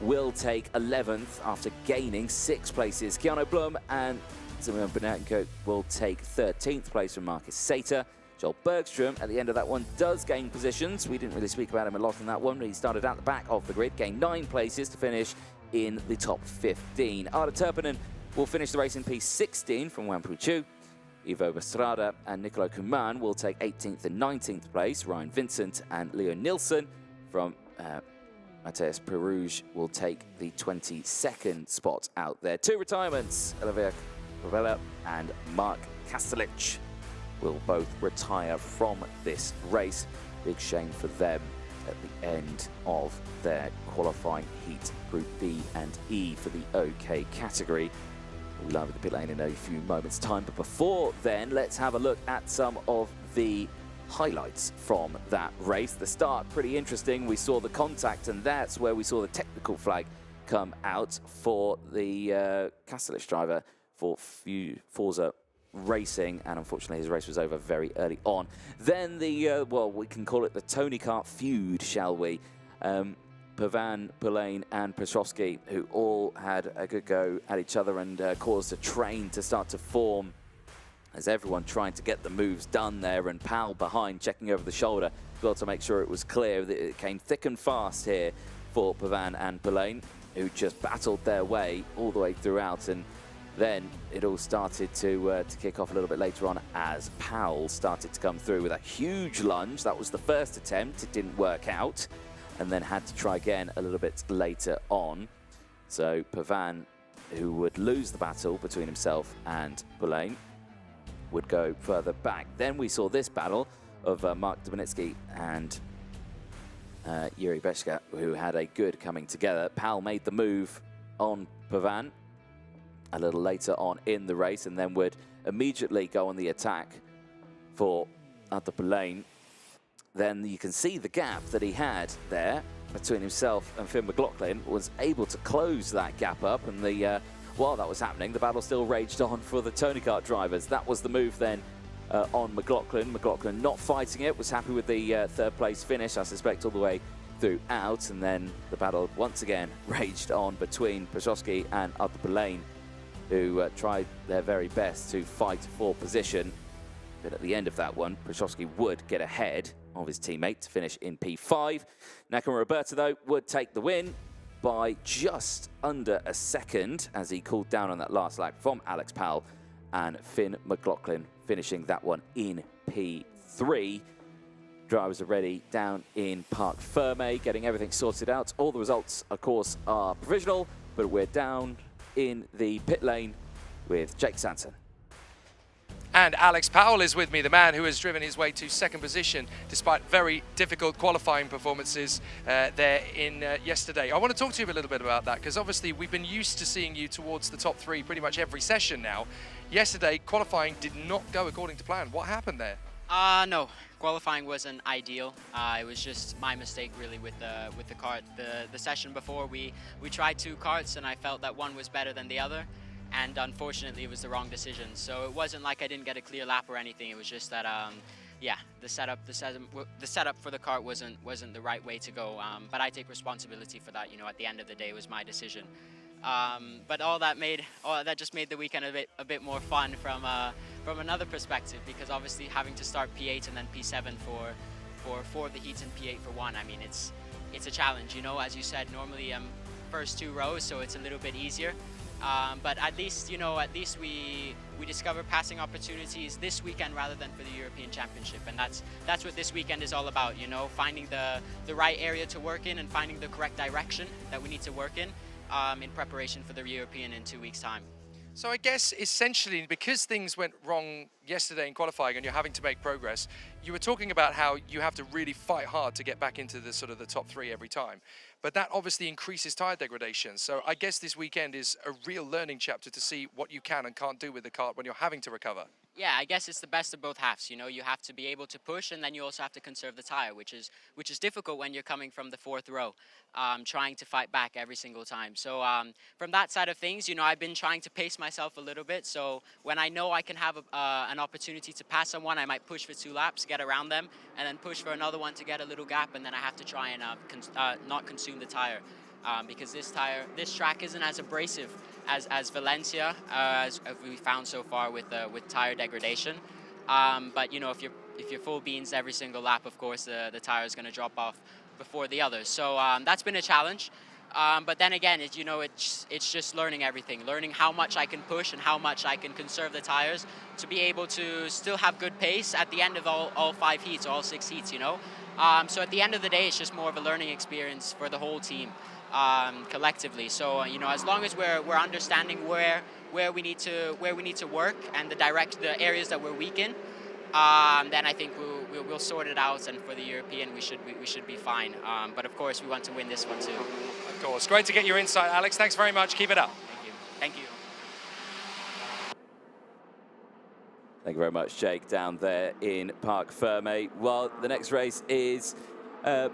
Speaker 2: will take 11th after gaining 6 places. Keanu Blum and Simon Benenko will take 13th place from Marcus Sater. Joel Bergstrom at the end of that one does gain positions. We didn't really speak about him a lot in that one. He started at the back of the grid, gained 9 places to finish in the top 15. Arda Turpinen will finish the race in P16 from Wampu Chu. Ivo Bestrada and Nicolo Kuman will take 18th and 19th place. Ryan Vincent and Leo Nilsson from Mateus Perouge will take the 22nd spot out there. 2 retirements, Olivier Covella and Mark Kastelich will both retire from this race. Big shame for them at the end of their qualifying heat, Group B and E for the OK category. We'll live at the pit lane in a few moments' time, but before then, let's have a look at some of the highlights from that race. The start, pretty interesting. We saw the contact, and that's where we saw the technical flag come out for the Kastelich driver for Forza Racing, and unfortunately his race was over very early on. Then the, well, we can call it the Tony Kart feud, shall we? Pavan, Poulain and Petrovsky, who all had a good go at each other and caused a train to start to form as everyone trying to get the moves done there, and Pal behind checking over the shoulder as well to make sure it was clear. That it came thick and fast here for Pavan and Belaine, who just battled their way all the way throughout, and then it all started to kick off a little bit later on as Powell started to come through with a huge lunge. That was the first attempt. It didn't work out, and then had to try again a little bit later on. So Pavan, who would lose the battle between himself and Belaine, would go further back. Then we saw this battle of Mark Dominitsky and Yuri Beshka, who had a good coming together. Pal made the move on Pavan a little later on in the race, and then would immediately go on the attack for Belaine. Then you can see the gap that he had there between himself and Finn McLaughlin, was able to close that gap up, and while that was happening, the battle still raged on for the Tony Kart drivers. That was the move then on McLaughlin. McLaughlin not fighting it, was happy with the third place finish, I suspect, all the way throughout, and then the battle once again raged on between Przowski and Belaine, who tried their very best to fight for position. But at the end of that one, Przowski would get ahead of his teammate to finish in P5. Nakamura Roberta, though, would take the win by just under a second as he cooled down on that last lap from Alex Powell, and Finn McLaughlin finishing that one in P3. Drivers are ready down in Parc Ferme, getting everything sorted out. All the results, of course, are provisional, but we're down in the pit lane with Jake Sanson.
Speaker 1: And Alex Powell is with me, the man who has driven his way to second position despite very difficult qualifying performances there in yesterday. I want to talk to you a little bit about that, because obviously we've been used to seeing you towards the top three pretty much every session now. Yesterday, qualifying did not go according to plan. What happened there?
Speaker 12: No, qualifying wasn't ideal. It was just my mistake really with the kart. The session before, we tried two karts and I felt that one was better than the other, and unfortunately it was the wrong decision. So it wasn't like I didn't get a clear lap or anything. It was just that yeah, the setup for the kart wasn't the right way to go. But I take responsibility for that. You know, at the end of the day, it was my decision. But all that just made the weekend a bit more fun from another perspective, because obviously having to start P8 and then P7 for 4 of the heats and P8 for 1, I mean, it's a challenge, you know. As you said, normally first 2 rows, so it's a little bit easier. But at least, you know, we discover passing opportunities this weekend rather than for the European Championship, and that's what this weekend is all about, you know, finding the right area to work in and finding the correct direction that we need to work in preparation for the European in 2 weeks' time.
Speaker 1: So I guess essentially, because things went wrong yesterday in qualifying and you're having to make progress, you were talking about how you have to really fight hard to get back into the sort of the top 3 every time. But that obviously increases tire degradation. So I guess this weekend is a real learning chapter to see what you can and can't do with the kart when you're having to recover.
Speaker 12: Yeah, I guess it's the best of both halves. You know, you have to be able to push, and then you also have to conserve the tire, which is difficult when you're coming from the 4th row, trying to fight back every single time. So from that side of things, you know, I've been trying to pace myself a little bit. So when I know I can have an opportunity to pass someone, I might push for 2 laps, get around them, and then push for another one to get a little gap, and then I have to try and not consume the tire. Because this track isn't as abrasive as Valencia, as we found so far with tire degradation. But you know, if you're full beans every single lap, of course the tire is going to drop off before the others. So that's been a challenge. But then again, you know, it's just learning everything, learning how much I can push and how much I can conserve the tires to be able to still have good pace at the end of all 5 heats, all 6 heats. You know, so at the end of the day, it's just more of a learning experience for the whole team. Collectively. So you know, as long as we're understanding where we need to work and the areas that we're weak in, then I think we'll sort it out, and for the European we should be fine. But of course we want to win this one too.
Speaker 1: Of course. Great to get your insight, Alex. Thanks very much. Keep it up.
Speaker 12: Thank you. Thank you.
Speaker 2: Thank you very much, Jake, down there in Parc Ferme. Well, the next race is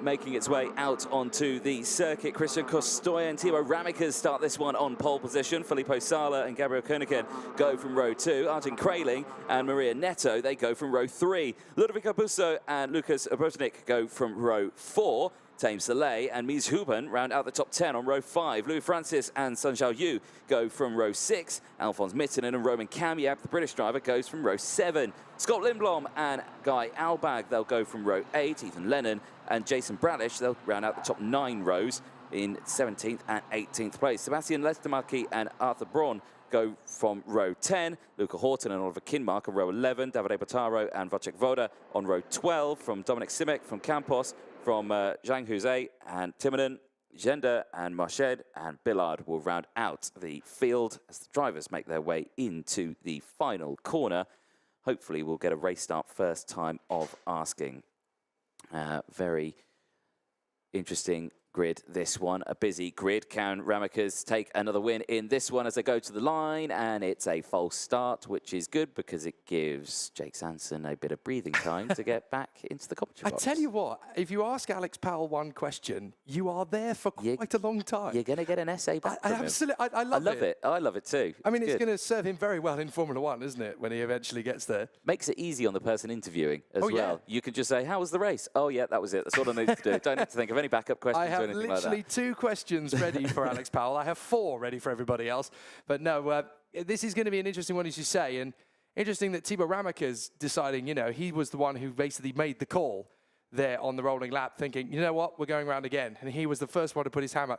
Speaker 2: making its way out onto the circuit. Christian Kostoya and Timo Ramikas start this one on pole position. Filippo Sala and Gabriel Koeniken go from row 2. Arjen Kraling and Maria Neto, they go from row 3. Ludovic Abuso and Lucas Obrotnik go from row 4. Thames Soleil and Mies Huben round out the top 10 on row 5. Louis Francis and Sun Xiao Yu go from row 6. Alphonse Mittinen and Roman Kamiab, the British driver, goes from row 7. Scott Lindblom and Guy Albag, they'll go from row 8. Ethan Lennon and Jason Bradish, they'll round out the top 9 rows in 17th and 18th place. Sebastian Lestermarki and Arthur Braun go from row 10. Luca Horton and Oliver Kinmark on row 11. Davide Botaro and Wojciech Woda on row 12. From Dominic Simic, from Campos, from Zhang Huzhe and Timonen, Gender and Marched and Billard will round out the field as the drivers make their way into the final corner. Hopefully we'll get a race start first time of asking. Very interesting grid, this one. A busy grid. Karen Ramakas take another win in this one as they go to the line, and it's a false start, which is good because it gives Jake Sanson a bit of breathing time to get back into the competition box.
Speaker 1: I tell you what, if you ask Alex Powell one question, you are there for quite a long time.
Speaker 2: You're going to get an essay back from him.
Speaker 1: Absolutely. I love it.
Speaker 2: I love it too.
Speaker 1: I mean, it's going to serve him very well in Formula One, isn't it, when he eventually gets there?
Speaker 2: Makes it easy on the person interviewing as well.
Speaker 1: Yeah.
Speaker 2: You can just say, how was the race? Oh, yeah, that was it. That's all I need to do. Don't need to think of any backup questions or anything like that.
Speaker 1: Literally 2 questions ready for Alex Powell. I have 4 ready for everybody else. But no, this is going to be an interesting one, as you say. And interesting that Thibaut Ramakas deciding, you know, he was the one who basically made the call there on the rolling lap, thinking, you know what, we're going around again. And he was the first one to put his hammer.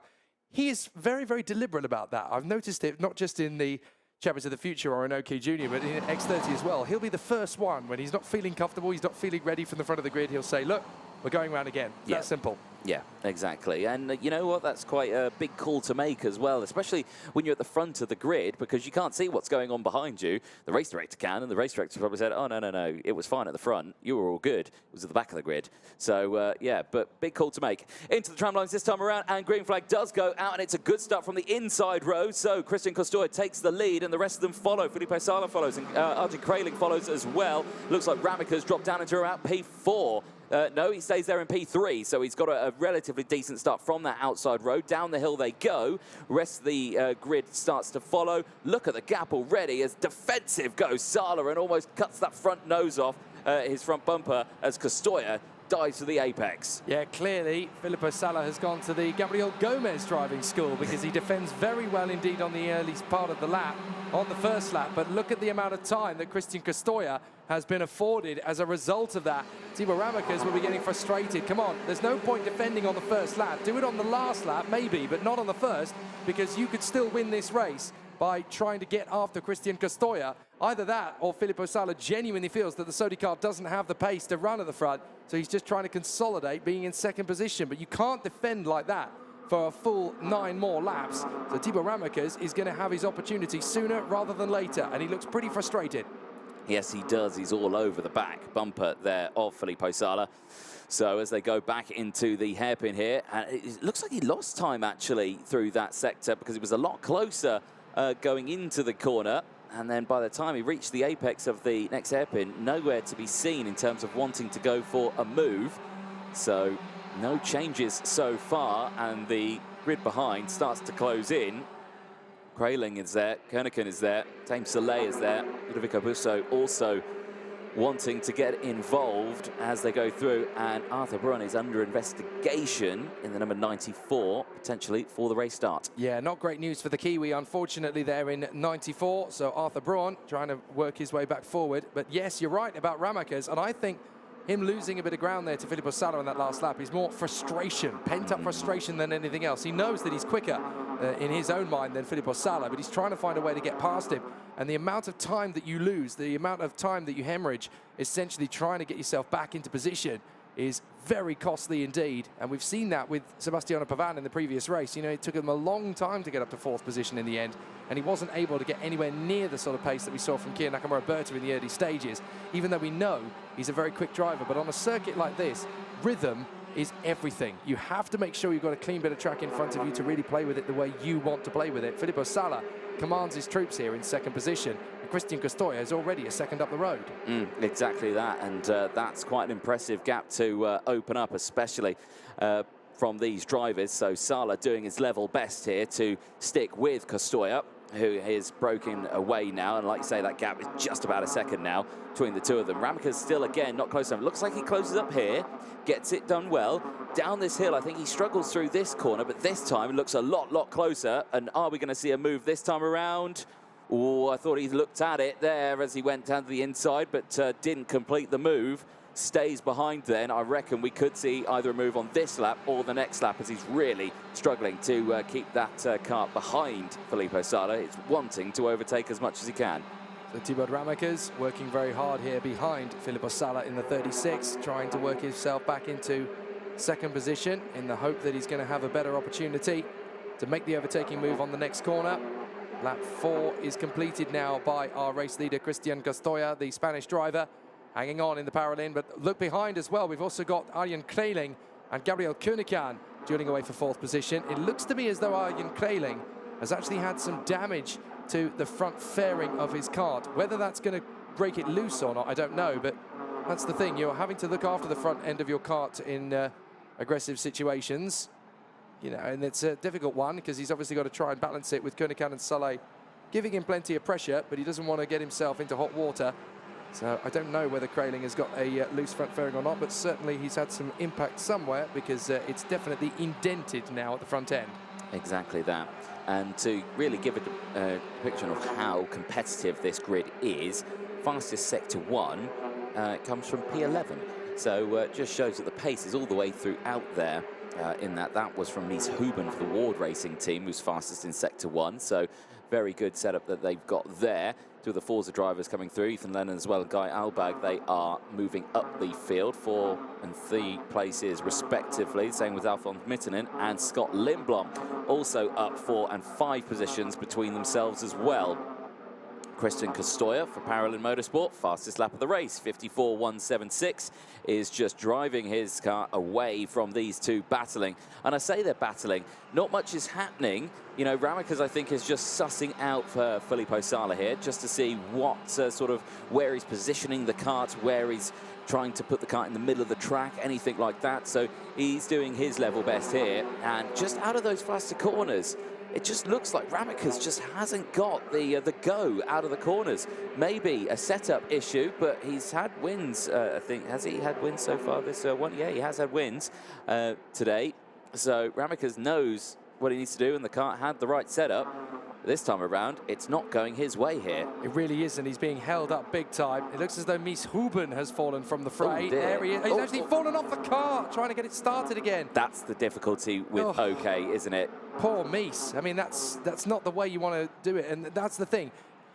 Speaker 1: He is very, very deliberate about that. I've noticed it not just in the Champions of the Future or in OK Junior, but in X30 as well. He'll be the first one when he's not feeling comfortable, he's not feeling ready from the front of the grid. He'll say, look, we're going around again.
Speaker 2: Yeah.
Speaker 1: That's simple.
Speaker 2: Yeah, exactly. And you know what? That's quite a big call to make as well, especially when you're at the front of the grid, because you can't see what's going on behind you. The race director can, and the race director probably said, oh, no, it was fine at the front. You were all good. It was at the back of the grid. So, yeah, but big call to make. Into the tram lines this time around, and green flag does go out, and it's a good start from the inside row. So Christian Costoya takes the lead, and the rest of them follow. Filippo Sala follows, and Arjen Kraling follows as well. Looks like Ramakas dropped down into around P4. No, he stays there in P3, so he's got a relatively decent start from that outside road. Down the hill they go. Rest of the grid starts to follow. Look at the gap already as defensive goes Sala and almost cuts that front nose off his front bumper as Costoya dives to the apex.
Speaker 1: Yeah, clearly, Filippo Sala has gone to the Gabriel Gomez driving school because he defends very well indeed on the early part of the lap, on the first lap. But look at the amount of time that Christian Costoya has been afforded as a result of that. Thibaut Ramakas will be getting frustrated. Come on, there's no point defending on the first lap. Do it on the last lap, maybe, but not on the first, because you could still win this race by trying to get after Christian Costoya. Either that or Filippo Sala genuinely feels that the Sodi car doesn't have the pace to run at the front, so he's just trying to consolidate being in second position. But you can't defend like that for a full 9 more laps. So Thibaut Ramakas is going to have his opportunity sooner rather than later, and he looks pretty frustrated.
Speaker 2: Yes, he does. He's all over the back bumper there of Filippo Sala. So as they go back into the hairpin here, and it looks like he lost time actually through that sector because it was a lot closer going into the corner. And then by the time he reached the apex of the next hairpin, nowhere to be seen in terms of wanting to go for a move. So no changes so far, and the grid behind starts to close in. Kraling is there, Kerneken is there, Thames Soleil is there, Ludovico Busso also wanting to get involved as they go through, and Arthur Braun is under investigation in the number 94, potentially for the race start.
Speaker 1: Yeah, not great news for the Kiwi, unfortunately, there in 94. So Arthur Braun trying to work his way back forward. But yes, you're right about Ramakas, and I think him losing a bit of ground there to Filippo Sala in that last lap is more frustration, pent-up frustration than anything else. He knows that he's quicker in his own mind than Filippo Sala, but he's trying to find a way to get past him. And the amount of time that you lose, the amount of time that you hemorrhage, essentially trying to get yourself back into position, is very costly indeed. And we've seen that with Sebastiano Pavan in the previous race. You know, it took him a long time to get up to 4th position in the end, and he wasn't able to get anywhere near the sort of pace that we saw from Kia Nakamura-Berta in the early stages, even though we know he's a very quick driver. But on a circuit like this, rhythm is everything. You have to make sure you've got a clean bit of track in front of you to really play with it the way you want to play with it. Filippo Sala commands his troops here in 2nd position. And Christian Costoya is already a 2nd up the road.
Speaker 2: Exactly that, and that's quite an impressive gap to open up, especially from these drivers. So Sala doing his level best here to stick with Costoya. who is broken away now. And like you say, that gap is just about a second now between the two of them. Ramika's still, again, not close enough. Looks like he closes up here, gets it done well. Down this hill, I think he struggles through this corner, but this time it looks a lot closer. And are we going to see a move this time around? Oh, I thought he looked at it there as he went down to the inside, but didn't complete the move. Stays behind then. I reckon we could see either a move on this lap or the next lap, as he's really struggling to keep that kart behind Filippo Sala. It's wanting to overtake as much as he can.
Speaker 1: So Thibaut Ramaker's working very hard here behind Filippo Sala in the 36, trying to work himself back into second position in the hope that he's going to have a better opportunity to make the overtaking move on the next corner. Lap 4 is completed now by our race leader, Christian Castoya, the Spanish driver, hanging on in the parallel. But look behind as well. We've also got Arjen Kreiling and Gabriel Koenikan dueling away for 4th position. It looks to me as though Arjen Kreiling has actually had some damage to the front fairing of his kart. Whether that's going to break it loose or not, I don't know. But that's the thing. You're having to look after the front end of your kart in aggressive situations. You know, and it's a difficult one because he's obviously got to try and balance it with Koenikan and Saleh giving him plenty of pressure, but he doesn't want to get himself into hot water. So I don't know whether Kreiling has got a loose front fairing or not, but certainly he's had some impact somewhere because it's definitely indented now at the front end.
Speaker 2: Exactly that. And to really give a picture of how competitive this grid is, fastest sector 1 comes from P11. So it just shows that the pace is all the way throughout there. In that was from Mies Huben for the Ward Racing team, who's fastest in Sector 1. So very good setup that they've got there. Two of the Forza drivers coming through, Ethan Lennon as well, and Guy Albag. They are moving up the field, 4 and 3 places respectively. Same with Alfons Mittinen and Scott Lindblom, also up 4 and 5 positions between themselves as well. Christian Castoya for Parallel Motorsport, fastest lap of the race, 54.176, is just driving his car away from these two battling. And I say they're battling, not much is happening. You know, Ramaker's, I think, is just sussing out for Filippo Sala here, just to see what sort of, where he's positioning the kart, where he's trying to put the kart in the middle of the track, anything like that. So he's doing his level best here. And just out of those faster corners, it just looks like Ramaker's just hasn't got the go out of the corners. Maybe a setup issue, but he's had wins, I think. Has he had wins so far this one? Yeah, he has had wins today. So Ramaker's knows what he needs to do, and the kart had the right setup. This time around, it's not going his way here.
Speaker 1: It really isn't. He's being held up big time. It looks as though Mies Huben has fallen from the fray. There he is. He's actually fallen off the car, trying to get it started again.
Speaker 2: That's the difficulty with OK, isn't it?
Speaker 1: Poor Mies. I mean, that's not the way you want to do it, and that's the thing.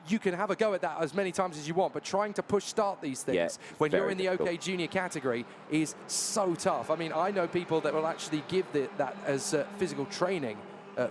Speaker 1: You can have a go at that as many times as you want, but trying to push start these things when you're in the OK Junior category is so tough. I mean, I know people that will actually give that as physical training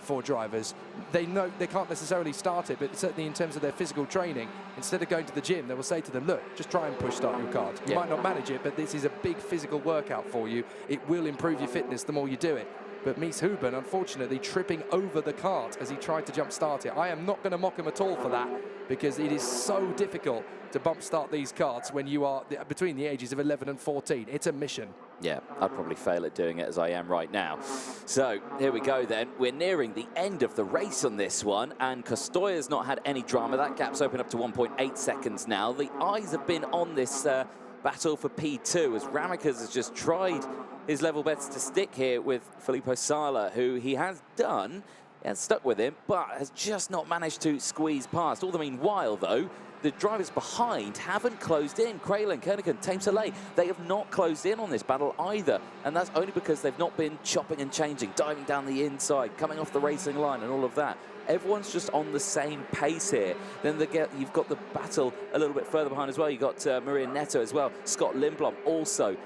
Speaker 1: for drivers. They know they can't necessarily start it, but certainly in terms of their physical training, instead of going to the gym, they will say to them, look, just try and push start your kart. You might not manage it, but this is a big physical workout for you. It will improve your fitness the more you do it. But Mies Huben, unfortunately, tripping over the kart as he tried to jump start it. I am not going to mock him at all for that, because it is so difficult to bump start these karts when you are between the ages of 11 and 14. It's a mission.
Speaker 2: Yeah, I'd probably fail at doing it as I am right now. So here we go then. We're nearing the end of the race on this one, and Castoya's not had any drama. That gap's opened up to 1.8 seconds now. The eyes have been on this battle for P2 as Ramaker's has just tried his level best to stick here with Filippo Sala, who he has done, and stuck with him, but has just not managed to squeeze past. All the meanwhile, though, the drivers behind haven't closed in. Kreiling, Koenikan, Tame Soleil, they have not closed in on this battle either, and that's only because they've not been chopping and changing, diving down the inside, coming off the racing line and all of that. Everyone's just on the same pace here. Then you've got the battle a little bit further behind as well. You've got Maria Neto as well. Scott Lindblom also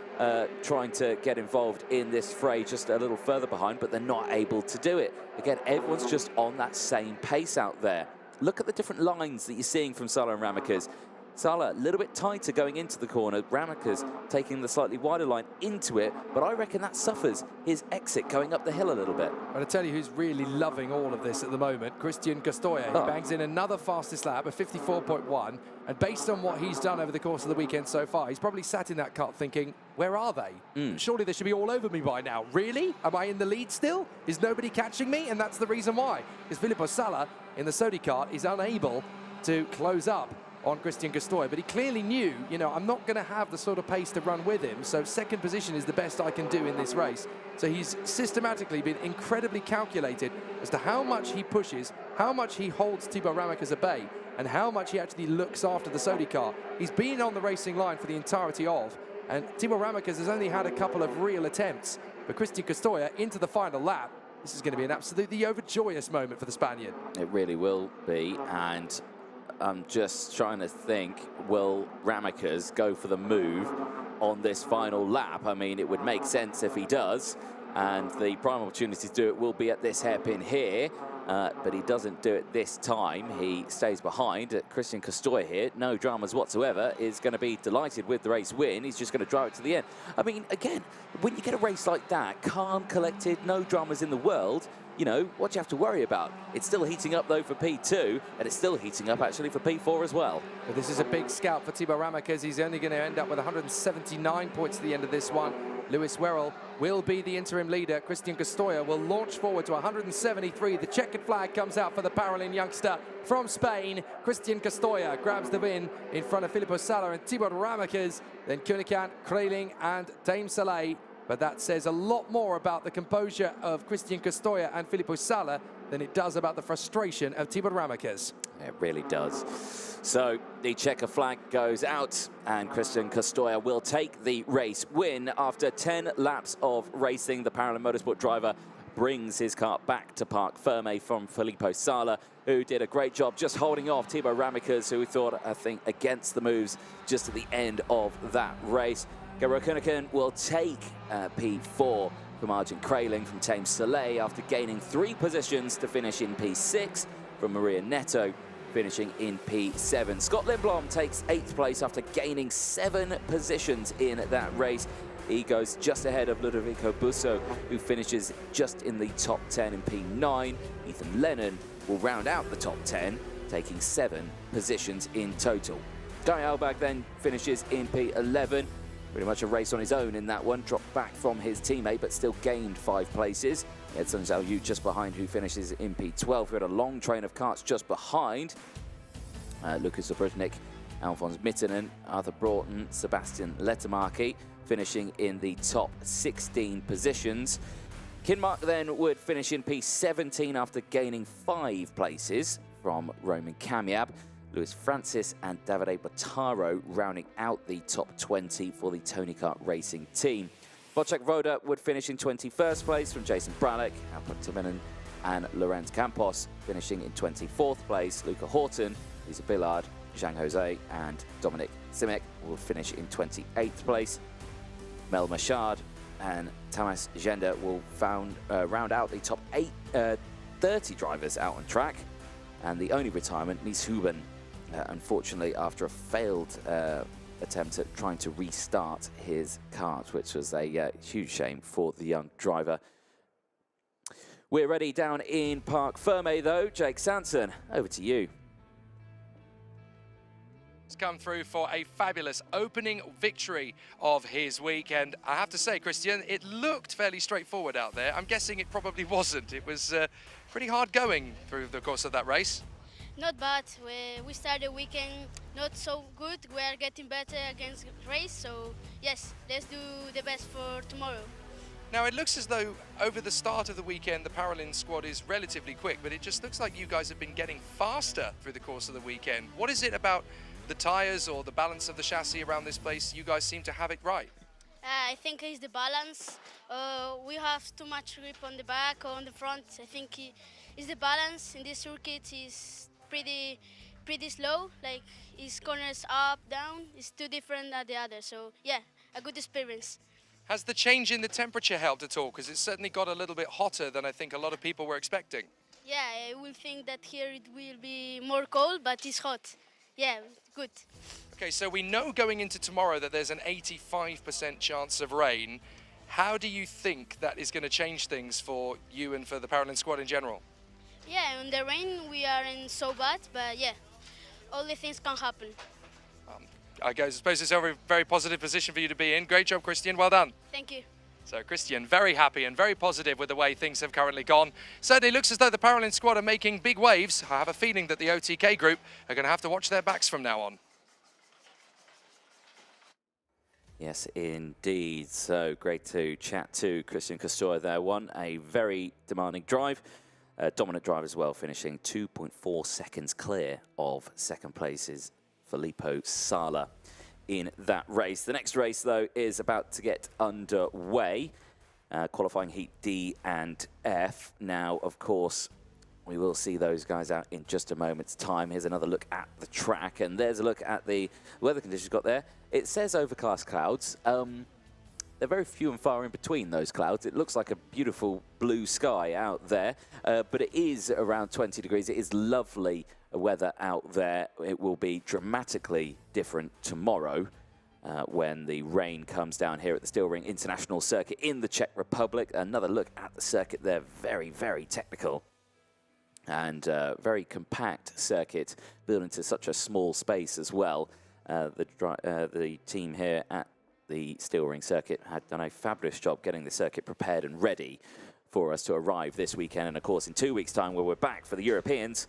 Speaker 2: trying to get involved in this fray just a little further behind, but they're not able to do it. Again, everyone's just on that same pace out there. Look at the different lines that you're seeing from Sala and Ramaker's. Sala a little bit tighter going into the corner. Ramaker's taking the slightly wider line into it, but I reckon that suffers his exit going up the hill a little bit.
Speaker 1: But I tell you who's really loving all of this at the moment, Christian Castoya. He bangs in another fastest lap of 54.1, and based on what he's done over the course of the weekend so far, he's probably sat in that kart thinking, where are they? Surely they should be all over me by now. Really? Am I in the lead still? Is nobody catching me? And that's the reason why. Because Filippo Sala in the Sodi kart is unable to close up on Christian Castoya, but he clearly knew, you know, I'm not going to have the sort of pace to run with him, so second position is the best I can do in this race. So he's systematically been incredibly calculated as to how much he pushes, how much he holds Thibaut Ramekers at bay, and how much he actually looks after the Sodi car. He's been on the racing line for the entirety of, and Thibaut Ramekers has only had a couple of real attempts, but Christian Castoya into the final lap. This is going to be an absolutely overjoyous moment for the Spaniard.
Speaker 2: It really will be, and I'm just trying to think, will Ramekers go for the move on this final lap? I mean, it would make sense if he does, and the prime opportunity to do it will be at this hairpin here, but he doesn't do it this time. He stays behind. Christian Castoya here, no dramas whatsoever, is going to be delighted with the race win. He's just going to drive it to the end. I mean, again, when you get a race like that, calm, collected, no dramas in the world, you know, what do you have to worry about? It's still heating up, though, for P2, and it's still heating up, actually, for P4 as well.
Speaker 1: But this is a big scalp for Thibaut Ramekers. He's only going to end up with 179 points at the end of this one. Lewis Werrell will be the interim leader. Christian Castoya will launch forward to 173. The checkered flag comes out for the Paralympic youngster from Spain. Christian Castoya grabs the win in front of Filippo Sala and Thibaut Ramekers. Then Koenig, Kreiling and Dame Soleil. But that says a lot more about the composure of Christian Castoya and Filippo Sala than it does about the frustration of Thibaut Ramekers.
Speaker 2: It really does. So the checker flag goes out, and Christian Castoya will take the race win. After 10 laps of racing, the Paralympic motorsport driver brings his car back to Parc Ferme from Filippo Sala, who did a great job just holding off Thibaut Ramekers, who thought, I think, against the moves just at the end of that race. Gabriel Koenig will take P4 from Arjen Kreiling from Tame Soleil after gaining 3 positions to finish in P6 from Maria Neto, finishing in P7. Scott Lindblom takes 8th place after gaining 7 positions in that race. He goes just ahead of Ludovico Busso, who finishes just in the top 10 in P9. Ethan Lennon will round out the top 10, taking 7 positions in total. Guy Albag then finishes in P11. Pretty much a race on his own in that one, dropped back from his teammate, but still gained 5 places. Edson Zhou just behind, who finishes in P12. We had a long train of karts just behind. Lucas Obrutnik, Alphonse Mittinen, Arthur Broughton, Sebastian Lettermarki, finishing in the top 16 positions. Kinmark then would finish in P17 after gaining 5 places from Roman Kamiab. Luis Francis and Davide Bottaro rounding out the top 20 for the Tony Kart Racing team. Wojciech Woda would finish in 21st place from Jason Bralek, Alpert Timonen and Lorenz Campos finishing in 24th place. Luca Horton, Lisa Billard, Zhang Jose and Dominic Simic will finish in 28th place. Mel Machard and Tamas Gender will round out the top 30 drivers out on track. And the only retirement, Nies Huben, unfortunately, after a failed attempt at trying to restart his kart, which was a huge shame for the young driver. We're ready down in Parc Ferme, though. Jake Sanson, over to you.
Speaker 1: It's come through for a fabulous opening victory of his week. And I have to say, Christian, it looked fairly straightforward out there. I'm guessing it probably wasn't. It was pretty hard going through the course of that race.
Speaker 4: Not bad. We started the weekend not so good. We are getting better against race. So yes, let's do the best for tomorrow.
Speaker 1: Now it looks as though over the start of the weekend the Paralympic squad is relatively quick, but it just looks like you guys have been getting faster through the course of the weekend. What is it about the tyres or the balance of the chassis around this place? You guys seem to have it right.
Speaker 4: I think it's the balance. We have too much grip on the back or on the front. I think it's the balance in this circuit is pretty slow. Like his corners up, down. It's too different than the other. So yeah, a good experience.
Speaker 1: Has the change in the temperature helped at all? Because it's certainly got a little bit hotter than I think a lot of people were expecting.
Speaker 4: Yeah, I will think that here it will be more cold, but it's hot. Yeah, good.
Speaker 1: Okay, so we know going into tomorrow that there's an 85% chance of rain. How do you think that is going to change things for you and for the Paralympic squad in general?
Speaker 4: Yeah, in the rain we aren't so bad, but yeah, all the things can happen.
Speaker 1: I suppose it's a very positive position for you to be in. Great job, Christian. Well done.
Speaker 4: Thank you.
Speaker 1: So Christian very happy and very positive with the way things have currently gone. Certainly looks as though the Paralympic squad are making big waves. I have a feeling that the OTK group are going to have to watch their backs from now on.
Speaker 2: Yes, indeed. So great to chat to Christian Costura there. Won a very demanding drive, dominant drive as well, finishing 2.4 seconds clear of second place is Filippo Sala in that race. The next race, though, is about to get underway. Qualifying heat D and F. Now, of course, we will see those guys out in just a moment's time. Here's another look at the track, and there's a look at the weather conditions got there. It says overcast clouds. They're very few and far in between those clouds. It looks like a beautiful blue sky out there, but it is around 20 degrees. It is lovely weather out there. It will be dramatically different tomorrow when the rain comes down here at the Steel Ring International Circuit in the Czech Republic. Another look at the circuit there, very, very technical and very compact circuit built into such a small space as well. The team here at the Steel Ring Circuit had done a fabulous job getting the circuit prepared and ready for us to arrive this weekend. And of course, in 2 weeks' time, where we're back for the Europeans.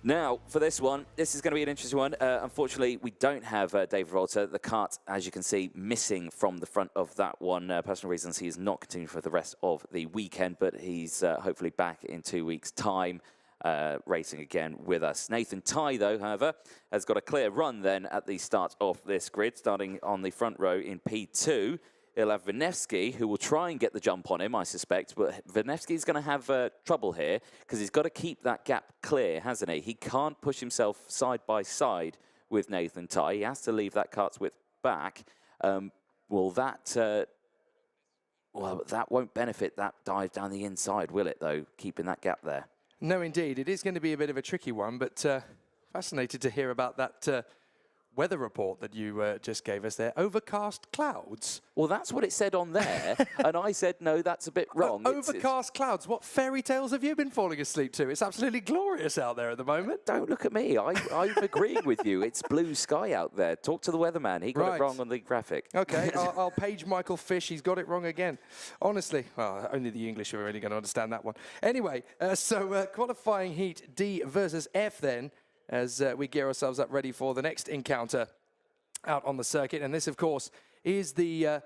Speaker 2: Now, for this one, this is going to be an interesting one. Unfortunately, we don't have David Volta. The kart, as you can see, missing from the front of that one. Personal reasons, he is not continuing for the rest of the weekend, but he's hopefully back in 2 weeks' time, racing again with us. Nathan Tighe, though, however, has got a clear run then at the start of this grid, starting on the front row in P2. He'll have Vinevsky, who will try and get the jump on him, I suspect, but Vinevsky's going to have trouble here because he's got to keep that gap clear, hasn't he? He can't push himself side by side with Nathan Tighe. He has to leave that kart's width back. Well, that won't benefit that dive down the inside, will it, though, keeping that gap there?
Speaker 1: No, indeed. It is going to be a bit of a tricky one, but fascinated to hear about that weather report that you just gave us there. Overcast clouds.
Speaker 2: Well, that's what it said on there, and I said, no, that's a bit wrong.
Speaker 1: Overcast clouds. What fairy tales have you been falling asleep to? It's absolutely glorious out there at the moment.
Speaker 2: Don't look at me. I'm agreeing with you. It's blue sky out there. Talk to the weatherman. He got it wrong on the graphic.
Speaker 1: Okay, I'll page Michael Fish. He's got it wrong again. Honestly, well, only the English are really going to understand that one. Anyway, so qualifying heat D versus F then, as we gear ourselves up ready for the next encounter out on the circuit. And this, of course, is the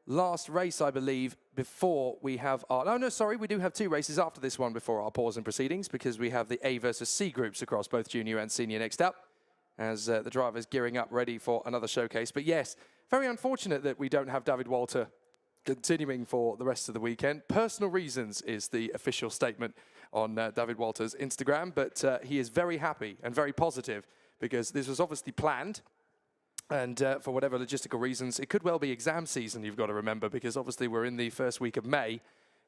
Speaker 1: last race, I believe, before we have our... Oh, no, sorry, we do have 2 races after this one before our pause in proceedings, because we have the A versus C groups across both junior and senior next up, as the driver's gearing up ready for another showcase. But yes, very unfortunate that we don't have David Walter continuing for the rest of the weekend. Personal reasons is the official statement on David Walter's Instagram, but he is very happy and very positive because this was obviously planned, and for whatever logistical reasons, it could well be exam season, you've got to remember, because obviously we're in the first week of May,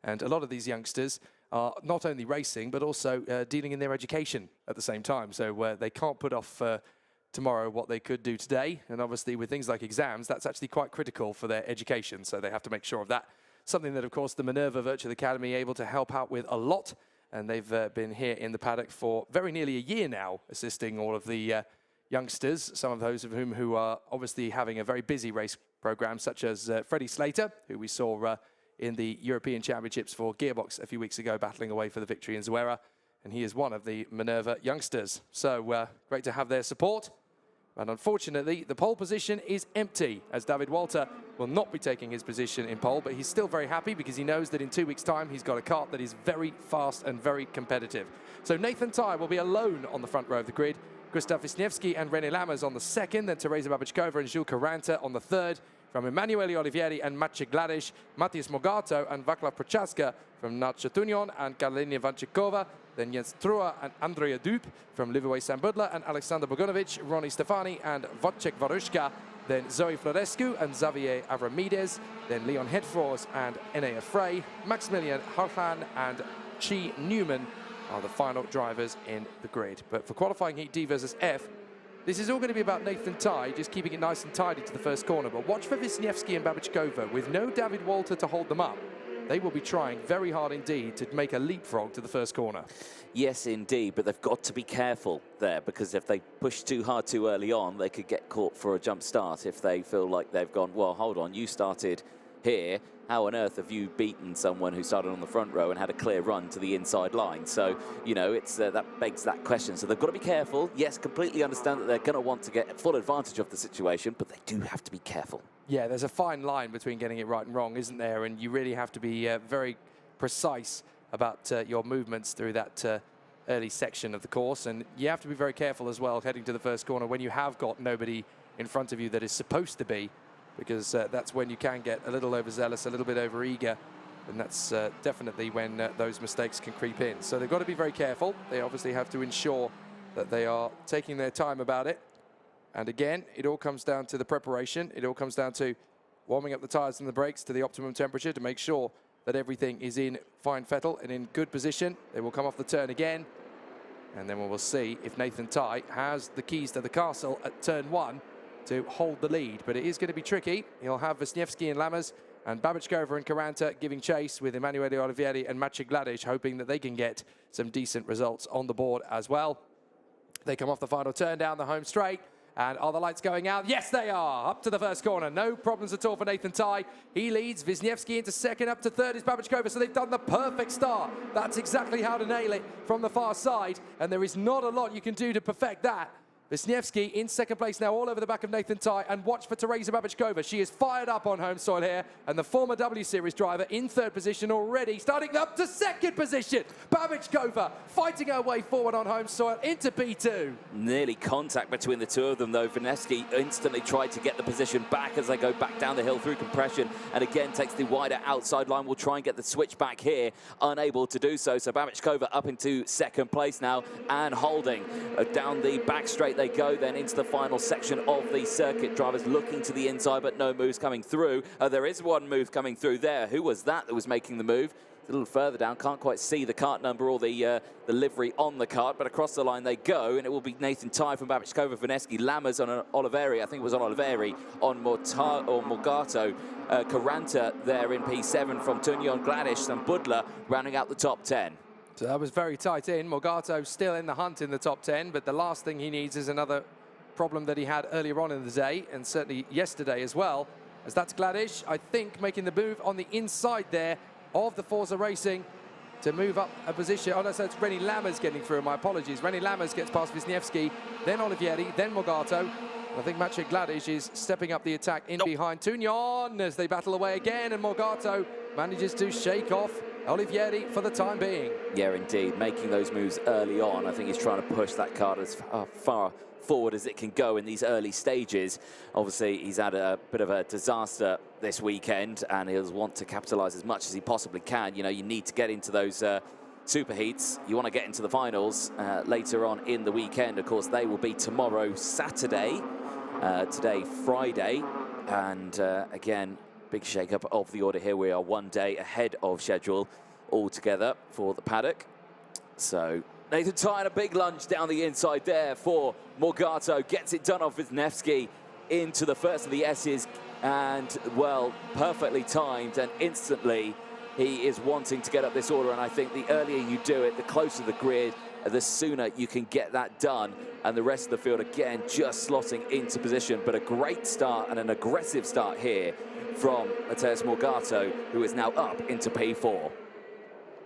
Speaker 1: and a lot of these youngsters are not only racing, but also dealing in their education at the same time, so they can't put off tomorrow what they could do today, and obviously with things like exams, that's actually quite critical for their education, so they have to make sure of that. Something that, of course, the Minerva Virtual Academy able to help out with a lot, and they've been here in the paddock for very nearly a year now, assisting all of the youngsters, some of those of whom who are obviously having a very busy race program, such as Freddie Slater, who we saw in the European Championships for Gearbox a few weeks ago, battling away for the victory in Zuera, and he is one of the Minerva youngsters. So great to have their support. And unfortunately, the pole position is empty, as David Walter will not be taking his position in pole, but he's still very happy because he knows that in 2 weeks' time, he's got a kart that is very fast and very competitive. So Nathan Tighe will be alone on the front row of the grid. Gustav Wisniewski and René Lammers on the second, then Teresa Babičková and Jules Caranta on the third. From Emanuele Olivieri and Maciej Gladiš, Matias Mogato and Vaclav Prochaska from Narchetunion and Karolina Vančíková. Then Jens Trua and Andrea Dupe from Liverway St. Budler and Alexander Bogunovic, Ronnie Stefani and Wojciech Waruszka. Then Zoe Florescu and Xavier Avramides. Then Leon Hedfors and Enea Frey. Maximilian Harhan and Chi Newman are the final drivers in the grid. But for qualifying heat D versus F, this is all going to be about Nathan Tighe, just keeping it nice and tidy to the first corner. But watch for Wisniewski and Babičková. With no David Walter to hold them up, they will be trying very hard indeed to make a leapfrog to the first corner.
Speaker 2: Yes, indeed, but they've got to be careful there, because if they push too hard too early on, they could get caught for a jump start if they feel like they've gone, well, hold on, you started here. How on earth have you beaten someone who started on the front row and had a clear run to the inside line? So, you know, it's that begs that question. So they've got to be careful. Yes, completely understand that they're going to want to get full advantage of the situation, but they do have to be careful.
Speaker 1: Yeah, there's a fine line between getting it right and wrong, isn't there? And you really have to be very precise about your movements through that early section of the course. And you have to be very careful as well heading to the first corner when you have got nobody in front of you that is supposed to be, because that's when you can get a little overzealous, a little bit overeager, and that's definitely when those mistakes can creep in. So they've got to be very careful. They obviously have to ensure that they are taking their time about it. And again, it all comes down to the preparation. It all comes down to warming up the tyres and the brakes to the optimum temperature to make sure that everything is in fine fettle and in good position. They will come off the turn again, and then we will see if Nathan Tye has the keys to the castle at turn 1 to hold the lead. But it is going to be tricky. He'll have Wisniewski and Lammers and Babičkova and Karanta giving chase, with Emanuele Olivieri and Maciej Gladic hoping that they can get some decent results on the board as well. They come off the final turn down the home straight. And are the lights going out? Yes, they are. Up to the first corner. No problems at all for Nathan Tye. He leads. Wisniewski into second. Up to third is Babičkova. So they've done the perfect start. That's exactly how to nail it from the far side. And there is not a lot you can do to perfect that. Wisniewski in second place now, all over the back of Nathan Tye. And watch for Teresa Babičkova. She is fired up on home soil here. And the former W Series driver in third position already, starting up to second position. Babičkova fighting her way forward on home soil into P2.
Speaker 2: Nearly contact between the two of them, though. Wisniewski instantly tried to get the position back as they go back down the hill through compression. And again, takes the wider outside line. Will try and get the switch back here. Unable to do so. So Babičkova up into second place now and holding down the back straight. They go then into the final section of the circuit. Drivers looking to the inside, but no moves coming through. There is one move coming through there. Who was that was making the move? A little further down, can't quite see the cart number or the livery on the cart, but across the line they go, and it will be Nathan Tye from Babičkova, Wisniewski, Lammers on Olivieri, I think it was on Olivieri, on Morgato, Karanta there in P7 from Tunion, Gladic and Budler rounding out the top 10.
Speaker 1: So that was very tight in. Morgato still in the hunt in the top 10, but the last thing he needs is another problem that he had earlier on in the day, and certainly yesterday as well, as that's Gladic, I think, making the move on the inside there of the Forza Racing to move up a position. Oh, no, so it's René Lammers getting through. My apologies. René Lammers gets past Wisniewski, then Olivieri, then Morgato. I think Maciej Gladic is stepping up the attack in behind Tunion as they battle away again, and Morgato manages to shake off Olivieri for the time being.
Speaker 2: Yeah, indeed, making those moves early on. I think he's trying to push that card as far forward as it can go in these early stages. Obviously, he's had a bit of a disaster this weekend, and he'll want to capitalise as much as he possibly can. You know, you need to get into those super heats. You want to get into the finals later on in the weekend. Of course, they will be tomorrow, Saturday, today, Friday, and again, big shake-up of the order here. We are one day ahead of schedule altogether for the paddock. So Nathan Tye, a big lunge down the inside there for Morgato. Gets it done off Wisniewski into the first of the S's. And, well, perfectly timed. And instantly, he is wanting to get up this order. And I think the earlier you do it, the closer the grid, the sooner you can get that done. And the rest of the field, again, just slotting into position. But a great start and an aggressive start here from Mateusz Morgato, who is now up into P4.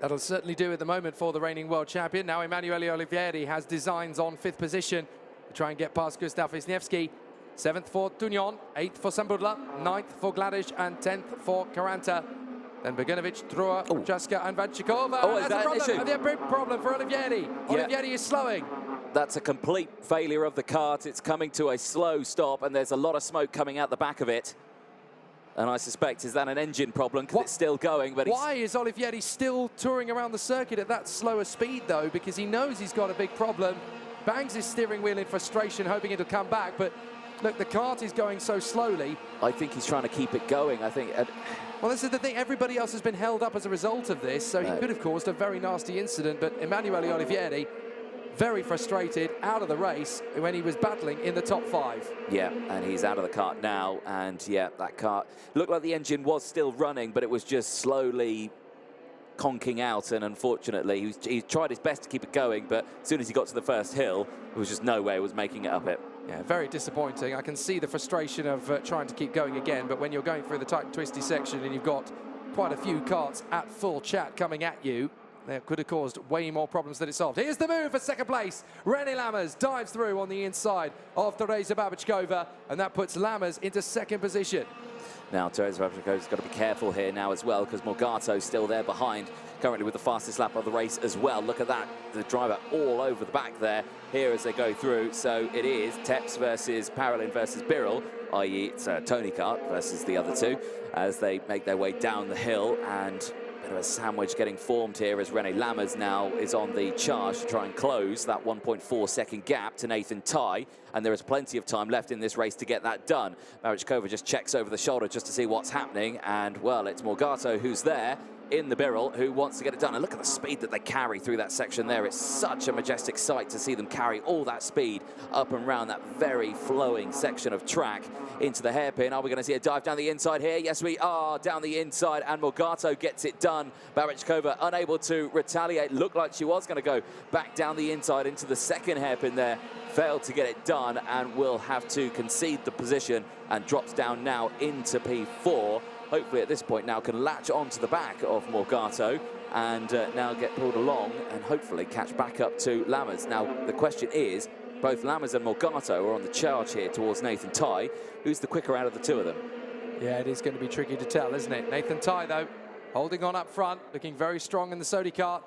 Speaker 1: That'll certainly do at the moment for the reigning world champion. Now Emanuele Olivieri has designs on 5th position to try and get past Gustav Wisniewski. 7th for Tunion, 8th for Sambudla, 9th for Gladic, and 10th for Karanta. Then Bogdanovic, Drua, Jaska, and Vanchikova.
Speaker 2: Oh, is that an issue?
Speaker 1: A big problem for Olivieri.
Speaker 2: Yeah.
Speaker 1: Olivieri is slowing.
Speaker 2: That's a complete failure of the cart. It's coming to a slow stop, and there's a lot of smoke coming out the back of it. And I suspect, is that an engine problem? Because it's still going, but
Speaker 1: why is Olivieri still touring around the circuit at that slower speed, though? Because he knows he's got a big problem. Bangs his steering wheel in frustration, hoping it'll come back. But look, the kart is going so slowly.
Speaker 2: I think he's trying to keep it going. I think.
Speaker 1: Well, this is the thing. Everybody else has been held up as a result of this, so he could have caused a very nasty incident. But Emanuele Olivieri, very frustrated, out of the race when he was battling in the top 5.
Speaker 2: Yeah, and he's out of the kart now, and yeah, that kart looked like the engine was still running, but it was just slowly conking out, and unfortunately, he tried his best to keep it going, but as soon as he got to the first hill, there was just no way he was making it up it.
Speaker 1: Yeah, very disappointing. I can see the frustration of trying to keep going again, but when you're going through the tight and twisty section and you've got quite a few carts at full chat coming at you, that could have caused way more problems than it solved. Here's the move for second place. René Lammers dives through on the inside of Teresa Babachkova, and that puts Lammers into second position.
Speaker 2: Now, Teresa Babachkova's got to be careful here now as well, because Morgato's still there behind, currently with the fastest lap of the race as well. Look at that, the driver all over the back there, here as they go through. So it is Teps versus Parolin versus Birrell, i.e. it's Tony Kart versus the other two, as they make their way down the hill, and bit of a sandwich getting formed here as René Lammers now is on the charge to try and close that 1.4 second gap to Nathan Tye, and there is plenty of time left in this race to get that done. Babachkova just checks over the shoulder just to see what's happening, and well, it's Morgato who's there in the Birrell who wants to get it done. And look at the speed that they carry through that section there. It's such a majestic sight to see them carry all that speed up and round that very flowing section of track into the hairpin. Are we going to see a dive down the inside here? Yes, we are, down the inside, and Morgato gets it done. Babachkova unable to retaliate. Looked like she was going to go back down the inside into the second hairpin there. Failed to get it done and will have to concede the position and drops down now into P4. Hopefully at this point now can latch onto the back of Morgato and now get pulled along and hopefully catch back up to Lammers. Now the question is, both Lammers and Morgato are on the charge here towards Nathan Tye. Who's the quicker out of the two of them?
Speaker 1: Yeah, it is going to be tricky to tell, isn't it? Nathan Tye, though, holding on up front, looking very strong in the Sodi kart.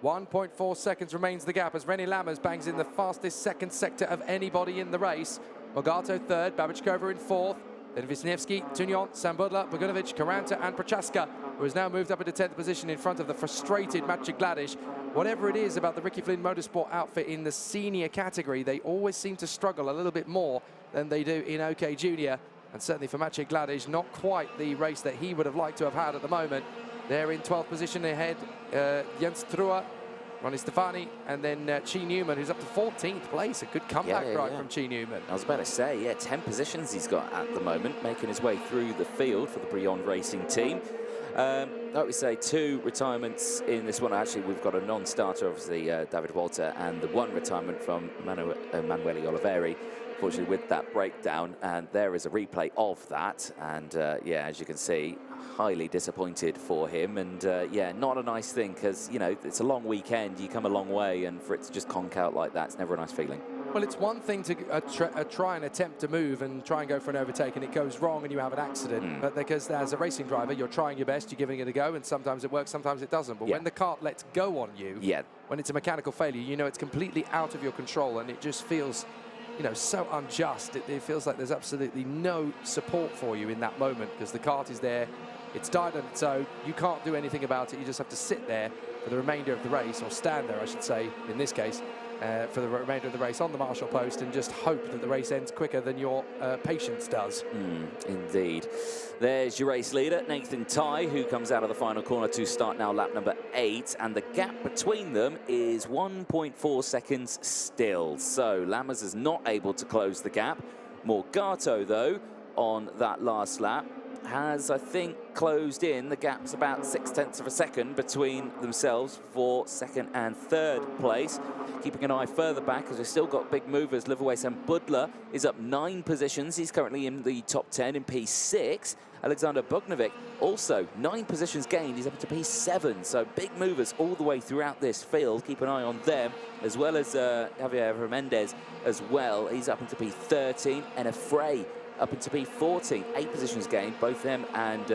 Speaker 1: 1.4 seconds remains the gap as René Lammers bangs in the fastest second sector of anybody in the race. Morgato third, Babachkova in fourth. Then Wisniewski, Tunion, Sambudla, Bogdanovic, Karanta and Prochaska, who has now moved up into 10th position in front of the frustrated Maciej Gladish. Whatever it is about the Ricky Flynn Motorsport outfit in the senior category, they always seem to struggle a little bit more than they do in OK Junior. And certainly for Maciej Gladish, not quite the race that he would have liked to have had at the moment. They're in 12th position ahead, Jens Truer, Ronnie Stefani, and then Chi Newman, who's up to 14th place. A good comeback ride from Chi Newman.
Speaker 2: I was about to say, yeah, 10 positions he's got at the moment, making his way through the field for the Brion Racing team. Like we say, 2 retirements in this one. Actually, we've got a non-starter, obviously, David Walter, and the 1 retirement from Emanuele Oliveri, fortunately, with that breakdown. And there is a replay of that. And, yeah, as you can see, highly disappointed for him. And, yeah, not a nice thing because, you know, it's a long weekend. You come a long way, and for it to just conk out like that, it's never a nice feeling.
Speaker 1: Well, it's one thing to try and attempt to move and try and go for an overtake, and it goes wrong and you have an accident. But because as a racing driver, you're trying your best, you're giving it a go, and sometimes it works, sometimes it doesn't. But when the kart lets go on you, when it's a mechanical failure, you know it's completely out of your control, and it just feels, you know, so unjust. It feels like there's absolutely no support for you in that moment because the kart is there, it's died on its own, you can't do anything about it, you just have to sit there for the remainder of the race, or stand there, I should say, in this case, for the remainder of the race on the marshal post and just hope that the race ends quicker than your patience does.
Speaker 2: Indeed. There's your race leader, Nathan Tye, who comes out of the final corner to start now lap number 8, and the gap between them is 1.4 seconds still. So Lammers is not able to close the gap. Morgato, though, on that last lap, has, I think, closed in. The gap's about 0.6 of a second between themselves for second and third place. Keeping an eye further back, as we've still got big movers. Liverway Sambudla is up 9 positions. He's currently in the top 10 in P6. Alexander Bogdanovic also 9 positions gained. He's up to P7. So big movers all the way throughout this field. Keep an eye on them, as well as Javier Mendez as well. He's up into P13, and a Frey up into P14, 8 positions gained. Both him and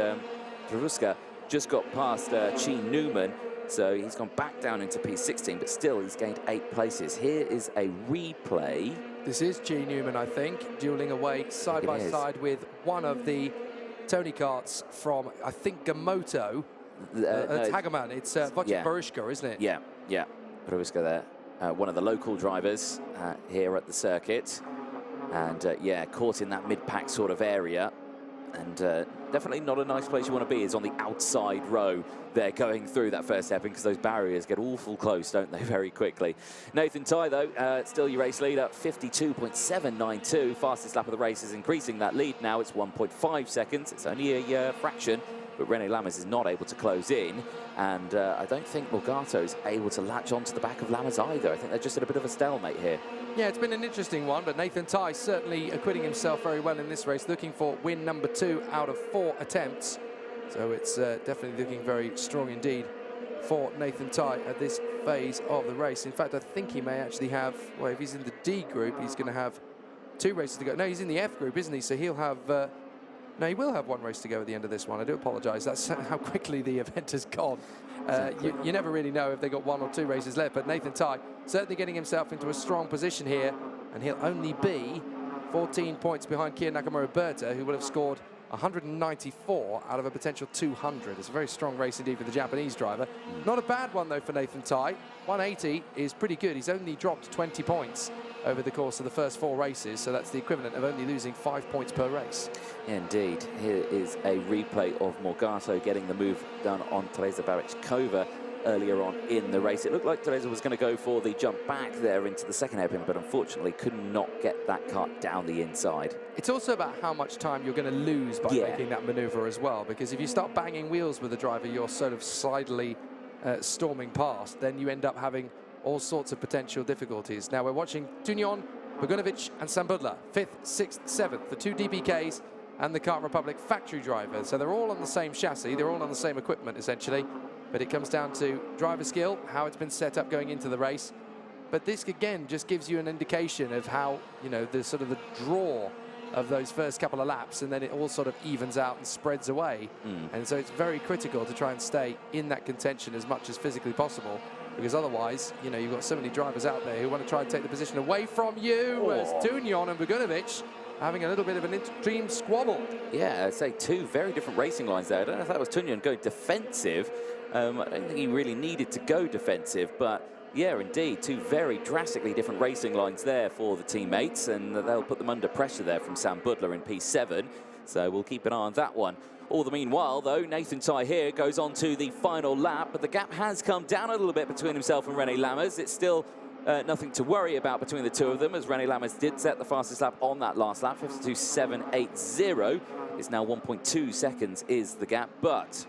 Speaker 2: Druska just got past Chi Newman, so he's gone back down into P16, but still he's gained 8 places. Here is a replay.
Speaker 1: This is Chi Newman, I think, dueling away side by side with one of the Tony karts from, I think, Gamoto. It's Hagerman. It's Wojciech Baruszka, isn't it?
Speaker 2: Yeah, yeah. Baruszka there, one of the local drivers here at the circuit. And, yeah, caught in that mid-pack sort of area. And definitely not a nice place you want to be, is on the outside row there going through that first hairpin, because those barriers get awful close, don't they, very quickly. Nathan Tye, though, still your race leader, 52.792. Fastest lap of the race is increasing that lead now. It's 1.5 seconds. It's only a fraction, but René Lammers is not able to close in. And I don't think Morgato's able to latch onto the back of Lammers either. I think they're just at a bit of a stalemate here.
Speaker 1: Yeah, it's been an interesting one, but Nathan Tighe certainly acquitting himself very well in this race, looking for win number 2 out of 4 attempts. So it's definitely looking very strong indeed for Nathan Tighe at this phase of the race. In fact, I think he may actually have, well, if he's in the D group, he's going to have 2 races to go. No, he's in the F group, isn't he? So he'll have, no, he will have 1 race to go at the end of this one. I do apologise. That's how quickly the event has gone. You never really know if they got 1 or 2 races left, but Nathan Tighe certainly getting himself into a strong position here, and he'll only be 14 points behind Kiya Nakamura-Berta, who will have scored 194 out of a potential 200. It's a very strong race indeed for the Japanese driver. Not a bad one though for Nathan Tighe. 180 is pretty good. He's only dropped 20 points over the course of the first 4 races, so that's the equivalent of only losing 5 points per race.
Speaker 2: Indeed. Here is a replay of Morgado getting the move done on Teresa Babičková earlier on in the race. It looked like Teresa was going to go for the jump back there into the second hairpin, but unfortunately could not get that cut down the inside.
Speaker 1: It's also about how much time you're going to lose by making that maneuver as well, because if you start banging wheels with the driver you're sort of slidely storming past, then you end up having all sorts of potential difficulties. Now we're watching Tunion, Bogunovic and Sambudla, 5th, 6th, 7th, the 2 DPKs and the Kart Republic factory driver. So they're all on the same chassis, they're all on the same equipment essentially, but it comes down to driver skill, how it's been set up going into the race. But this again just gives you an indication of how, you know, the sort of the draw of those first couple of laps, and then it all sort of evens out and spreads away. And so it's very critical to try and stay in that contention as much as physically possible, because otherwise, you know, you've got so many drivers out there who want to try and take the position away from you, as Tunion and Bogunovic having a little bit of an extreme squabble.
Speaker 2: Yeah, I'd say 2 very different racing lines there. I don't know if that was Tunion going defensive. I don't think he really needed to go defensive, but yeah, indeed, 2 very drastically different racing lines there for the teammates, and they'll put them under pressure there from Sam Budler in P7, so we'll keep an eye on that one. All the meanwhile, though, Nathan Tighe here goes on to the final lap, but the gap has come down a little bit between himself and René Lammers. It's still nothing to worry about between the 2 of them, as René Lammers did set the fastest lap on that last lap, 52.780. It's now 1.2 seconds is the gap, but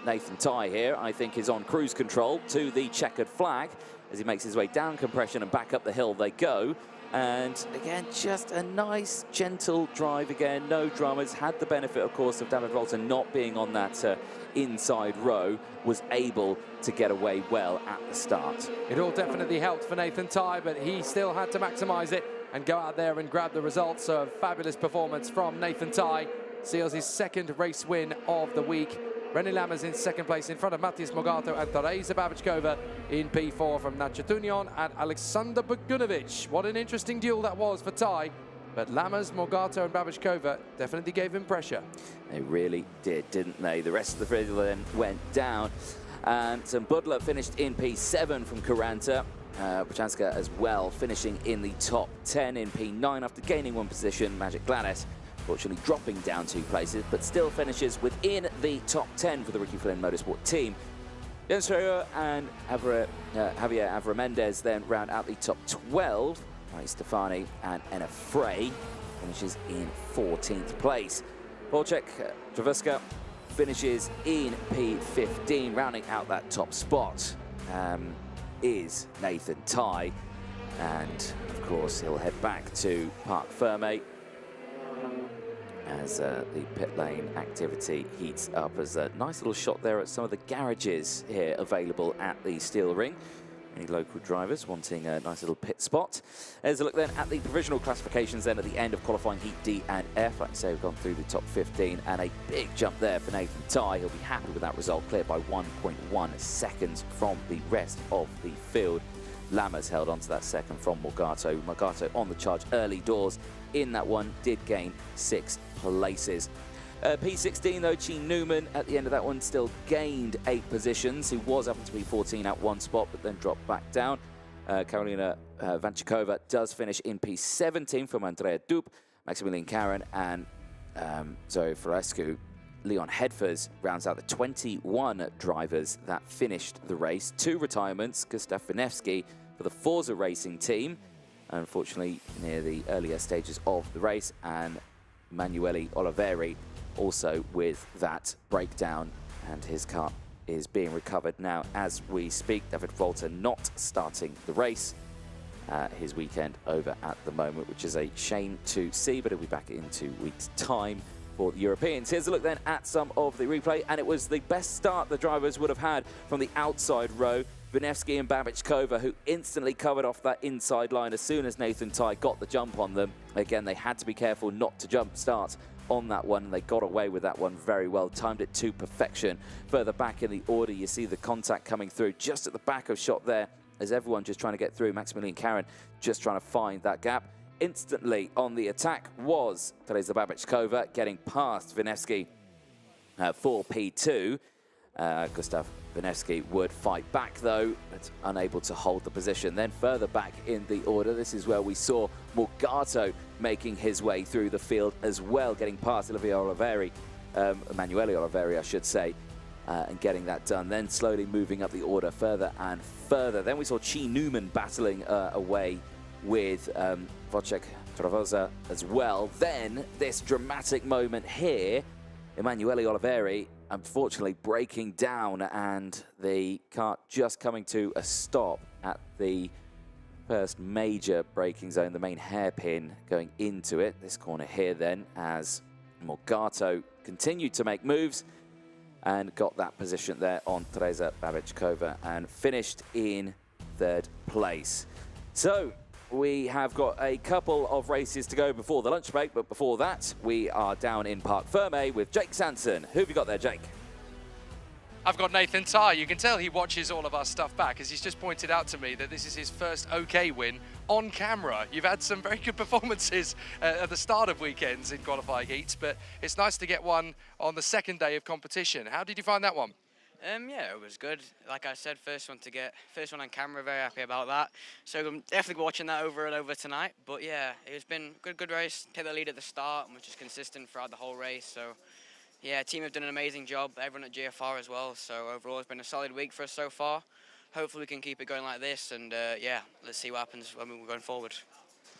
Speaker 2: Nathan Tighe here, I think, is on cruise control to the checkered flag as he makes his way down compression and back up the hill they go. And again, just a nice, gentle drive again, no dramas. Had the benefit, of course, of David Ralston not being on that inside row, was able to get away well at the start.
Speaker 1: It all definitely helped for Nathan Tighe, but he still had to maximise it and go out there and grab the results. So a fabulous performance from Nathan Tighe. Seals his 2nd race win of the week. René Lammers in 2nd place in front of Matías Morgado and Teresa Babičková in P4 from Nacho Tunion and Alexander Bogunovic. What an interesting duel that was for Tighe, but Lammers, Morgado and Babičková definitely gave him pressure.
Speaker 2: They really did, didn't they? The rest of the field then went down, and Budler finished in P7 from Caranta. Pochanska as well, finishing in the top 10 in P9 after gaining 1 position. Magic Gladys fortunately dropping down 2 places, but still finishes within the top 10 for the Ricky Flynn Motorsport team. Jens Ferrer and Javier Avramendez then round out the top 12. Right, Stefani and Enna Frey finishes in 14th place. Polczek Travuska finishes in P15, rounding out that top spot is Nathan Tighe, and of course he'll head back to Parc Fermé as the pit lane activity heats up. As a nice little shot there at some of the garages here available at the Steel Ring. Any local drivers wanting a nice little pit spot. There's a look then at the provisional classifications then at the end of qualifying heat D and F. Like I say, we've gone through the top 15 and a big jump there for Nathan Tighe. He'll be happy with that result, cleared by 1.1 seconds from the rest of the field. Lammers held on to that second from Morgado. Morgado on the charge early doors in that one, did gain 6 places. P16 though, Chee Newman at the end of that one still gained 8 positions. He was up to P14 at 1 spot, but then dropped back down. Karolina Vanchikova does finish in P17 from Andrea Dup, Maximilian Karen and Zoe Florescu. Leon Hedfers rounds out the 21 drivers that finished the race. 2 retirements, Gustav Finevsky for the Forza Racing team, unfortunately near the earlier stages of the race, and Manuele Oliveri also with that breakdown, and his car is being recovered now as we speak. David Volta not starting the race, his weekend over at the moment, which is a shame to see, but he'll be back in 2 weeks' time for the Europeans. Here's a look then at some of the replay, and it was the best start the drivers would have had from the outside row. Vinevsky and Babichkova, who instantly covered off that inside line as soon as Nathan Ty got the jump on them. Again, they had to be careful not to jump start on that one, and they got away with that one very well, timed it to perfection. Further back in the order, you see the contact coming through just at the back of shot there, as everyone just trying to get through. Maximilian Karen just trying to find that gap. Instantly on the attack was Teresa Babichkova, getting past Vinevsky for P2. Gustav Vinevsky would fight back though, but unable to hold the position. Then further back in the order, this is where we saw Morgato making his way through the field as well, getting past Emanuele Oliveri, I should say, and getting that done. Then slowly moving up the order further and further. Then we saw Chi Newman battling away with Wojciech Travoza as well. Then this dramatic moment here, Emanuele Oliveri unfortunately breaking down, and the kart just coming to a stop at the first major braking zone, the main hairpin going into it. This corner here then, as Morgato continued to make moves and got that position there on Teresa Babichkova and finished in third place. So we have got a couple of races to go before the lunch break, but before that, we are down in Parc Ferme with Jake Sanson. Who have you got there, Jake?
Speaker 1: I've got Nathan Ty. You can tell he watches all of our stuff back, as he's just pointed out to me that this is his first OK win on camera. You've had some very good performances at the start of weekends in qualifying heats, but it's nice to get one on the second day of competition. How did you find that one?
Speaker 12: Yeah, it was good. Like I said, first one on camera, very happy about that. So I'm definitely watching that over and over tonight. But yeah, it's been a good race. Take the lead at the start, and was just consistent throughout the whole race. So yeah, team have done an amazing job. Everyone at GFR as well. So overall, it's been a solid week for us so far. Hopefully we can keep it going like this, and yeah, let's see what happens when we're going forward.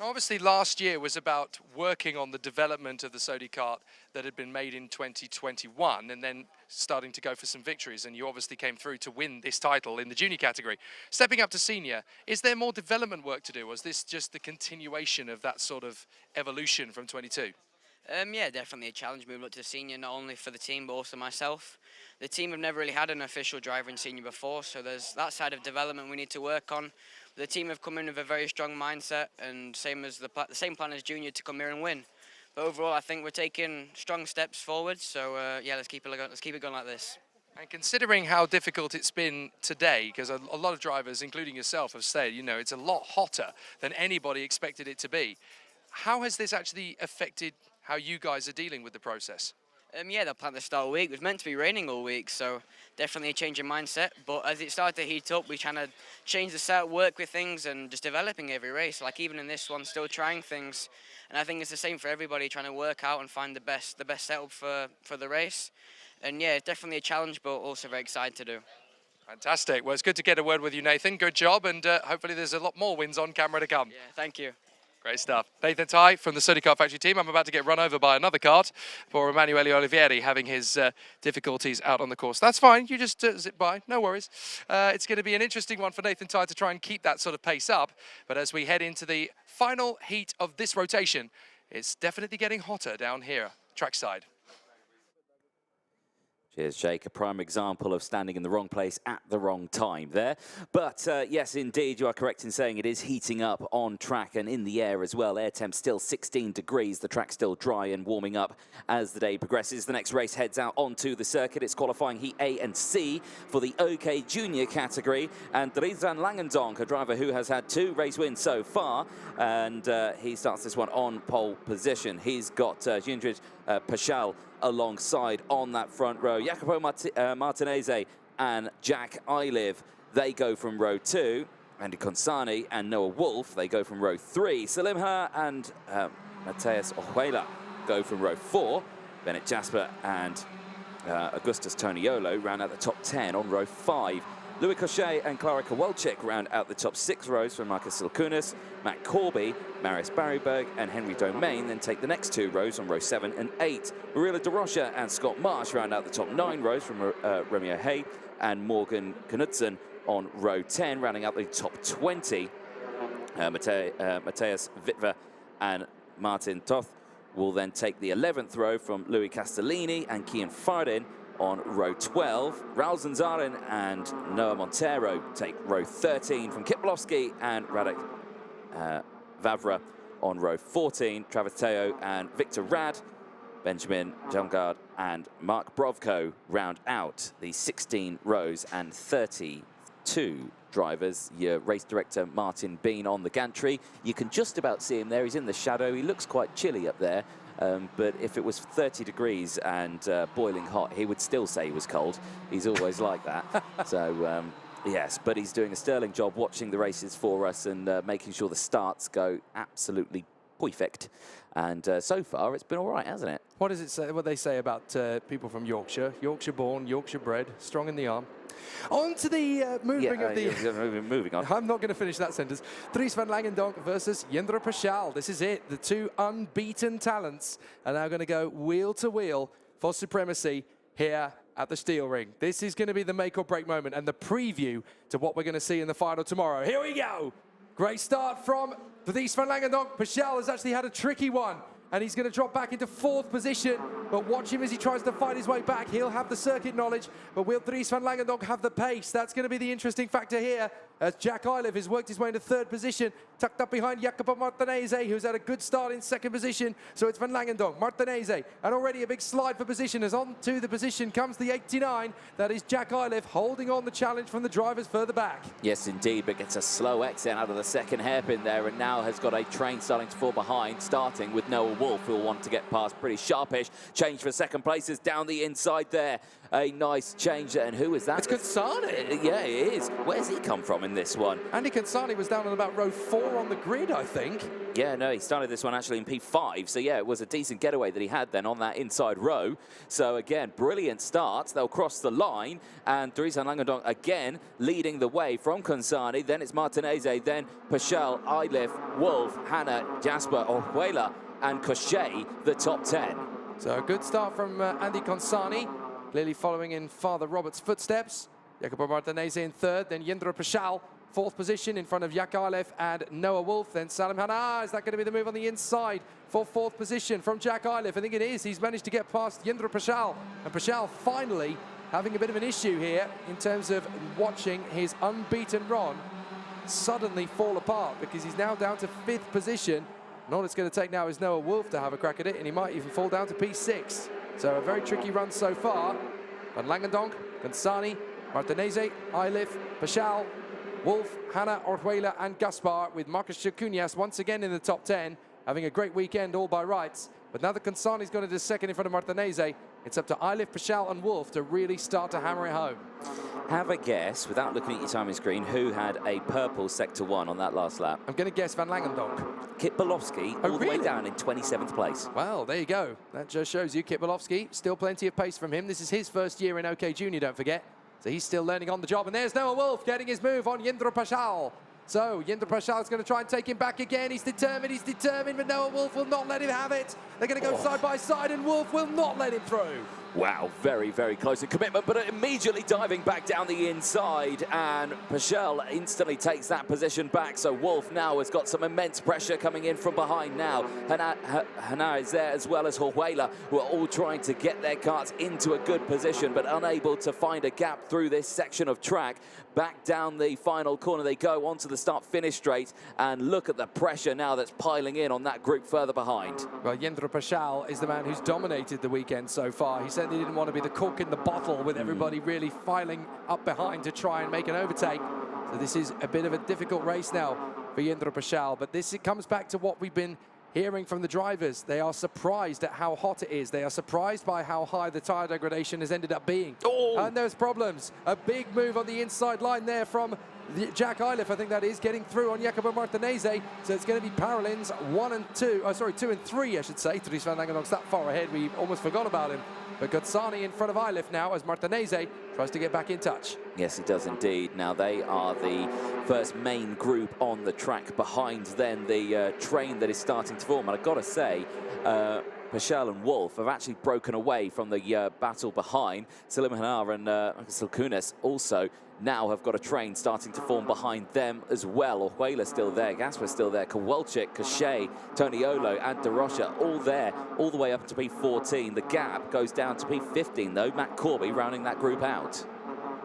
Speaker 1: Obviously, last year was about working on the development of the Sodi kart that had been made in 2021 and then starting to go for some victories. And you obviously came through to win this title in the junior category. Stepping up to senior, is there more development work to do? Or is this just the continuation of that sort of evolution from 22?
Speaker 12: Yeah, definitely a challenge moving up to the senior, not only for the team, but also myself. The team have never really had an official driver in senior before, so there's that side of development we need to work on. The team have come in with a very strong mindset, and same as the same plan as junior, to come here and win. But overall, I think we're taking strong steps forward. So yeah, let's keep it going like this.
Speaker 1: And considering how difficult it's been today, because a lot of drivers, including yourself, have said, you know, it's a lot hotter than anybody expected it to be. How has this actually affected how you guys are dealing with the process?
Speaker 12: Yeah, the plan to start all week. It was meant to be raining all week, so definitely a change in mindset. But as it started to heat up, we trying to change the setup, work with things, and just developing every race. Like even in this one, still trying things. And I think it's the same for everybody, trying to work out and find the best setup for the race. And yeah, it's definitely a challenge, but also very excited to do.
Speaker 1: Fantastic. Well, it's good to get a word with you, Nathan. Good job, and hopefully there's a lot more wins on camera to come.
Speaker 12: Yeah, thank you.
Speaker 1: Great stuff. Nathan Ty from the Sodi Kart Factory team. I'm about to get run over by another kart for Emanuele Oliveri, having his difficulties out on the course. That's fine. You just zip by. No worries. It's going to be an interesting one for Nathan Ty to try and keep that sort of pace up. But as we head into the final heat of this rotation, it's definitely getting hotter down here, trackside.
Speaker 2: Cheers, Jake. A prime example of standing in the wrong place at the wrong time there. But yes, indeed, you are correct in saying it is heating up on track and in the air as well. Air temp still 16 degrees. The track's still dry and warming up as the day progresses. The next race heads out onto the circuit. It's qualifying heat A and C for the OK Junior category. And Dries Langendonk, a driver who has had 2 race wins so far, and he starts this one on pole position. He's got Jindřich Pachal alongside on that front row. Jacopo Martinez and Jack Iliv, they go from row 2. Andy Consani and Noah Wolf, they go from row 3. Salimha and Mateus Ojuela go from row 4. Bennett Jasper and Augustus Toniolo round out the top 10 on row 5. Louis Cochet and Clara Kowalczyk round out the top 6 rows from Marcus Silkunas. Matt Corby, Marius Barryberg and Henry Domain then take the next 2 rows on row 7 and 8. Marilla De Rocha and Scott Marsh round out the top 9 rows from Romeo Hay and Morgan Knudsen on row 10, rounding out the top 20. Matthias Witwer and Martin Toth will then take the 11th row from Louis Castellini and Kian Fardin on row 12. Raul Zanzarin and Noah Montero take row 13 from Kip Bolowski and Radek Vavra on row 14. Travis Teo and Victor Rad, Benjamin Jelmgaard and Mark Brovko round out the 16 rows and 32 drivers. Your race director Martin Bean on the gantry. You can just about see him there. He's in the shadow. He looks quite chilly up there. But if it was 30 degrees and boiling hot, he would still say he was cold. He's always like that. So, yes, but he's doing a sterling job watching the races for us and making sure the starts go absolutely perfect. And so far, it's been all right, hasn't it?
Speaker 1: What does it say? What they say about people from Yorkshire? Yorkshire-born, Yorkshire-bred, strong in the arm. On to the moving of the...
Speaker 2: moving on.
Speaker 1: I'm not going to finish that sentence. Dries van Langendonk versus Jendro Pashal. This is it. The two unbeaten talents are now going to go wheel to wheel for supremacy here at the steel ring. This is going to be the make or break moment and the preview to what we're going to see in the final tomorrow. Here we go. Great start from Dries van Langendonk. Pashal has actually had a tricky one, and he's going to drop back into 4th position. But watch him as he tries to fight his way back. He'll have the circuit knowledge, but will Dries van Langendonk have the pace? That's going to be the interesting factor here, as Jack Iliff has worked his way into 3rd position, tucked up behind Jacopo Martinese, who's had a good start in 2nd position. So it's van Langendonk, Martinese, and already a big slide for position, as on to the position comes the 89. That is Jack Iliff holding on the challenge from the drivers further back.
Speaker 2: Yes, indeed, but gets a slow exit out of the 2nd hairpin there, and now has got a train starting to fall behind, starting with Noah Wolf, who'll want to get past pretty sharpish. Change for 2nd places down the inside there. A nice change, and who is that?
Speaker 1: It's Consani.
Speaker 2: Yeah, it is. Where's he come from in this one?
Speaker 1: Andy Consani was down on about row 4 on the grid, I think.
Speaker 2: Yeah, no, he started this one actually in P5, so yeah, it was a decent getaway that he had then on that inside row. So again, brilliant start. They'll cross the line, and Dries van Langendonk again leading the way from Consani. Then it's Martinese, then Pashal, Iliff, Wolf, Hanna, Jasper, Orjuela, and Cochet, the top 10.
Speaker 1: So a good start from Andy Consani, clearly following in Father Robert's footsteps. Jacopo Martinese in 3rd, then Jendro Pashal, 4th position in front of Jack Iliff and Noah Wolf. Then Salim Hanna, is that going to be the move on the inside for 4th position from Jack Iliff? I think it is. He's managed to get past Jendro Pashal, and Pashal finally having a bit of an issue here in terms of watching his unbeaten run suddenly fall apart, because he's now down to 5th position. And all it's going to take now is Noah Wolf to have a crack at it, and he might even fall down to P6. So a very tricky run so far. Van Langendonk, Consani, Martinese, Iliff, Pashal, Wolf, Hanna, Orjuela, and Gaspar, with Marcus Chacunas once again in the top 10, having a great weekend all by rights. But now that Consani's gone into 2nd in front of Martinese, it's up to Iliff, Pashal, and Wolf to really start to hammer it home.
Speaker 2: Have a guess, without looking at your timing screen, who had a purple sector 1 on that last lap?
Speaker 1: I'm going to guess Van Langendonk.
Speaker 2: Kip Bolowski, all the way down in 27th place.
Speaker 1: Well, there you go. That just shows you Kip Bolowski, still plenty of pace from him. This is his 1st year in OK Junior, don't forget. So he's still learning on the job. And there's Noah Wolf getting his move on Jendro Pashal. So Jendro Pashal is going to try and take him back again. He's determined, but Noah Wolf will not let him have it. They're going to go side by side, and Wolf will not let him through.
Speaker 2: Wow, very, very close in commitment, but immediately diving back down the inside, and Pashal instantly takes that position back. So Wolf now has got some immense pressure coming in from behind now. Hanna is there, as well as Orjuela, who are all trying to get their carts into a good position, but unable to find a gap through this section of track. Back down the final corner they go, onto the start-finish straight, and look at the pressure now that's piling in on that group further behind.
Speaker 1: Well, Jendro Pashal is the man who's dominated the weekend so far. He certainly didn't want to be the cork in the bottle, with everybody really filing up behind to try and make an overtake. So this is a bit of a difficult race now for Jendro Pashal, but it comes back to what we've been hearing from the drivers. They are surprised at how hot it is. They are surprised by how high the tyre degradation has ended up being. And there's problems. A big move on the inside line there from Jack Iliff, I think that is, getting through on Jacopo Martinese. So it's going to be Paralins 2 and 3, I should say. Dries van Langendonk's that far ahead, we almost forgot about him. But Consani in front of Iliff now, as Martinese tries to get back in touch.
Speaker 2: Yes, it does indeed. Now they are the first main group on the track, behind then the train that is starting to form. And I've got to say, Paschal and Wolf have actually broken away from the battle behind. Salim Hanar and Silkunas also now have got a train starting to form behind them as well. Orjuela still there, Gasper still there, Kowalczyk, Cachet, Toniolo and De Rocha all there, all the way up to P14. The gap goes down to P15 though, Matt Corby rounding that group out.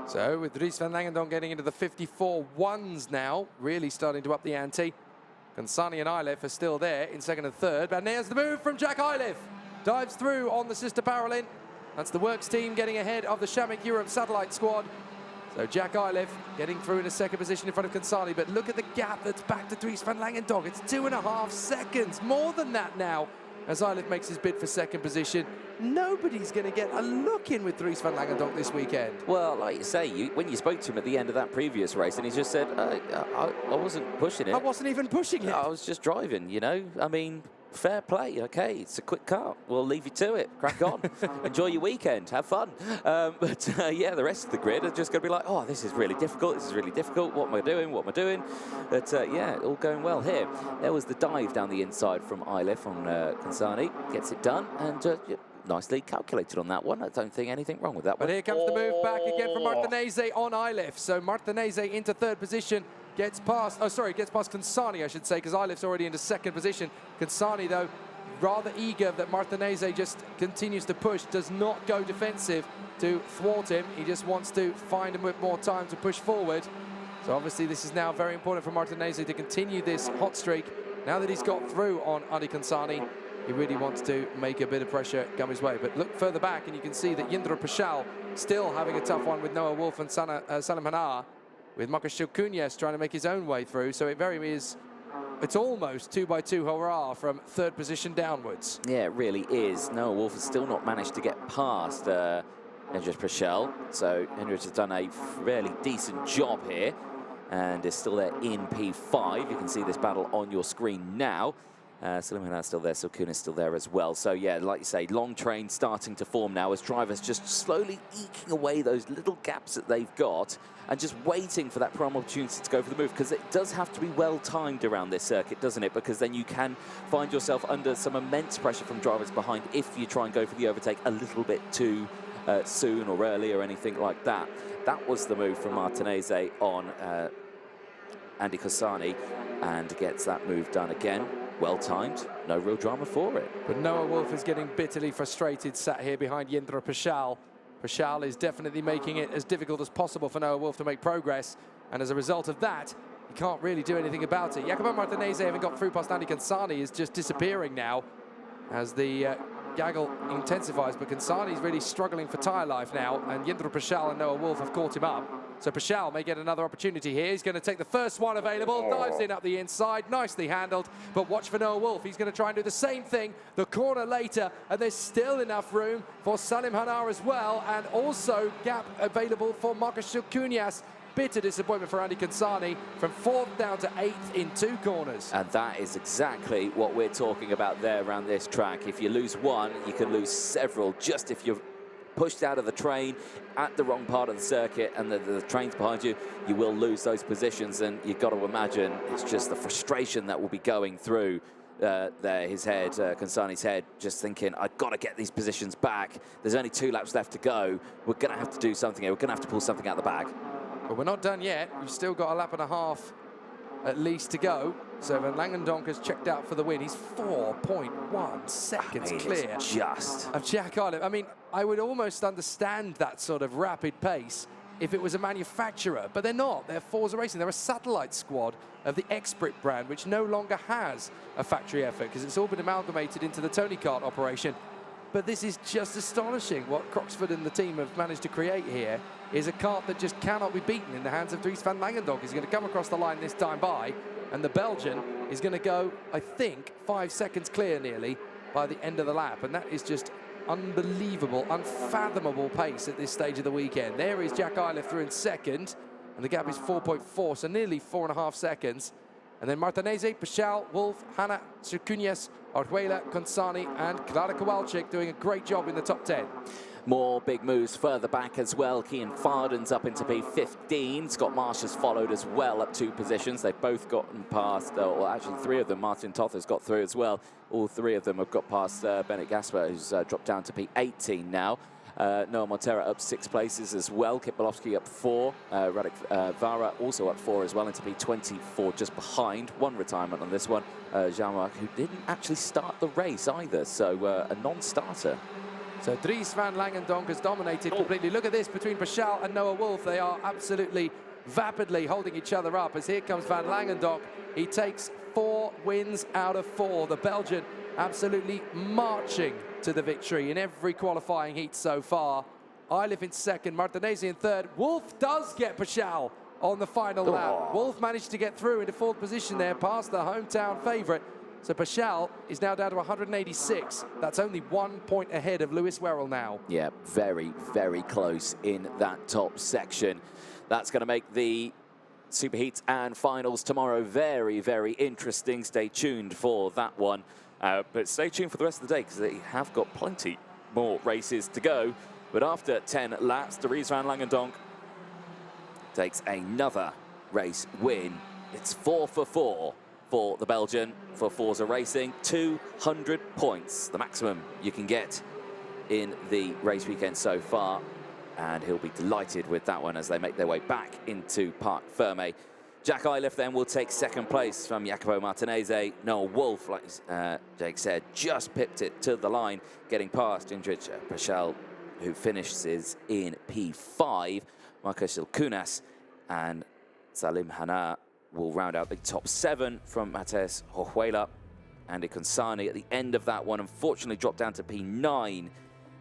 Speaker 1: So with Dries van Langendonk getting into the 54-1s now, really starting to up the ante. Kansani and Eilif are still there in second and third. But there's the move from Jack Eilif. Dives through on the sister Paralin. That's the Works team getting ahead of the Shamik Europe satellite squad. So Jack Eilif getting through in a second position in front of Kansani. But look at the gap that's back to Dries van Langendonk. It's 2.5 seconds, more than that now, as Eilif makes his bid for second position. Nobody's going to get a look in with Dries van Langendonk this weekend.
Speaker 2: Well, like you say, when you spoke to him at the end of that previous race, and he just said, I wasn't pushing it.
Speaker 1: I wasn't even pushing it.
Speaker 2: I was just driving, you know. I mean, fair play, okay, it's a quick car. We'll leave you to it. Crack on. Enjoy your weekend. Have fun. But yeah, the rest of the grid are just going to be like, oh, this is really difficult. This is really difficult. What am I doing? What am I doing? But yeah, all going well here. There was the dive down the inside from Eilif on Kansani. Gets it done. And nicely calculated on that one. I don't think anything wrong with that one.
Speaker 1: But here comes the move back again from Martinez on Eilif. So Martinez into third position. Gets past Kansani, I should say, because Eilif's already into second position. Kansani, though, rather eager that Martinez just continues to push, does not go defensive to thwart him. He just wants to find a bit more time to push forward. So obviously this is now very important for Martinez to continue this hot streak. Now that he's got through on Adi Kansani, he really wants to make a bit of pressure come his way. But look further back and you can see that Jindro Paschal still having a tough one with Noah Wolf and Salim Hanar, with Marcus Silkunas trying to make his own way through. So it's almost 2x2 hurrah from third position downwards.
Speaker 2: Yeah, it really is. Noah Wolf has still not managed to get past Hendrik Paschal. So Hendrik has done a fairly decent job here and is still there in P5. You can see this battle on your screen now. Salim Hanar still there, Silkunas still there as well. So yeah, like you say, long train starting to form now as drivers just slowly eking away those little gaps that they've got and just waiting for that prime opportunity to go for the move, because it does have to be well timed around this circuit, doesn't it? Because then you can find yourself under some immense pressure from drivers behind if you try and go for the overtake a little bit too soon or early or anything like that. That was the move from Martinez on Andy Kansani, and gets that move done again. Well timed, no real drama for it.
Speaker 1: But Noah Wolf is getting bitterly frustrated sat here behind Jindro Paschal. Paschal is definitely making it as difficult as possible for Noah Wolf to make progress, and as a result of that, he can't really do anything about it. Jacopo Martinez, having got through past Andy Kansani, is just disappearing now as the gaggle intensifies, but Kansani is really struggling for tyre life now, and Jindro Paschal and Noah Wolf have caught him up. So Paschal may get another opportunity here. He's going to take the first one available, dives in up the inside, nicely handled. But watch for Noah Wolf. He's going to try and do the same thing the corner later, and there's still enough room for Salim Hanar as well, and also gap available for Marcus Silkunas. Bitter disappointment for Andy Kansani, from 4th down to 8th in 2 corners.
Speaker 2: And that is exactly what we're talking about there around this track. If you lose one, you can lose several, just if you're pushed out of the train at the wrong part of the circuit and the train's behind you, you will lose those positions. And you've got to imagine it's just the frustration that will be going through his head, Kansani's head, just thinking, I've got to get these positions back. There's only 2 laps left to go. We're going to have to do something here. We're going to have to pull something out the bag.
Speaker 1: But we're not done yet. We've still got a lap and a half at least to go. So Van Langendonk has checked out for the win. He's 4.1 seconds clear
Speaker 2: just
Speaker 1: of Jack Eilif. I mean, I would almost understand that sort of rapid pace if it was a manufacturer, but they're not. They're Forza Racing. They're a satellite squad of the Exprit brand, which no longer has a factory effort because it's all been amalgamated into the Tony Kart operation. But this is just astonishing. What Croxford and the team have managed to create here is a kart that just cannot be beaten in the hands of Dries van Langendonk. He's going to come across the line this time by, and the Belgian is going to go, I think, 5 seconds clear nearly by the end of the lap. And that is just unbelievable, unfathomable pace at this stage of the weekend. There is Jack Eilif through in second, and the gap is 4.4, so nearly 4.5 seconds. And then Martinez, Paschal, Wolf, Hanar, Silkunas, Orjuela, Kansani, and Klara Kowalczyk doing a great job in the top 10.
Speaker 2: More big moves further back as well. Cian Farden's up into P15. Scott Marsh has followed as well up 2 positions. They've both gotten past, or actually 3 of them. Martin Toth has got through as well. All 3 of them have got past Bennett Gasper, who's dropped down to P18 now. Noah Montero up 6 places as well. Kip Bolowski up 4. Radek Vara also up 4 as well into P24, just behind. 1 retirement on this one. Jean-Marc, who didn't actually start the race either, so a non-starter.
Speaker 1: So Dries van Langendonk has dominated completely. Look at this between Paschal and Noah Wolf. They are absolutely vapidly holding each other up as here comes van Langendonk. He takes 4 wins out of 4. The Belgian absolutely marching to the victory in every qualifying heat so far. Eilif in second, Martinez in third. Wolf does get Paschal on the final lap. Wolf managed to get through into 4th position there, past the hometown favourite. So Paschal is now down to 186. That's only 1 point ahead of Lewis Werrell now.
Speaker 2: Yeah, very, very close in that top section. That's going to make the Superheats and finals tomorrow very, very interesting. Stay tuned for that one. But stay tuned for the rest of the day because they have got plenty more races to go. But after 10 laps, Dries van Langendonk takes another race win. It's 4 for 4 for the Belgian for Forza Racing. 200 points, the maximum you can get in the race weekend so far. And he'll be delighted with that one as they make their way back into Parc Ferme. Jack Eilif then will take 2nd place from Jacopo Martinez. Noah Wolf, like Jake said, just pipped it to the line, getting past Indrich Paschal, who finishes in P5. Marcos Silkunas and Salim Hana will round out the top 7 from Mateus Hojuela. Andy Consani at the end of that one, unfortunately dropped down to P9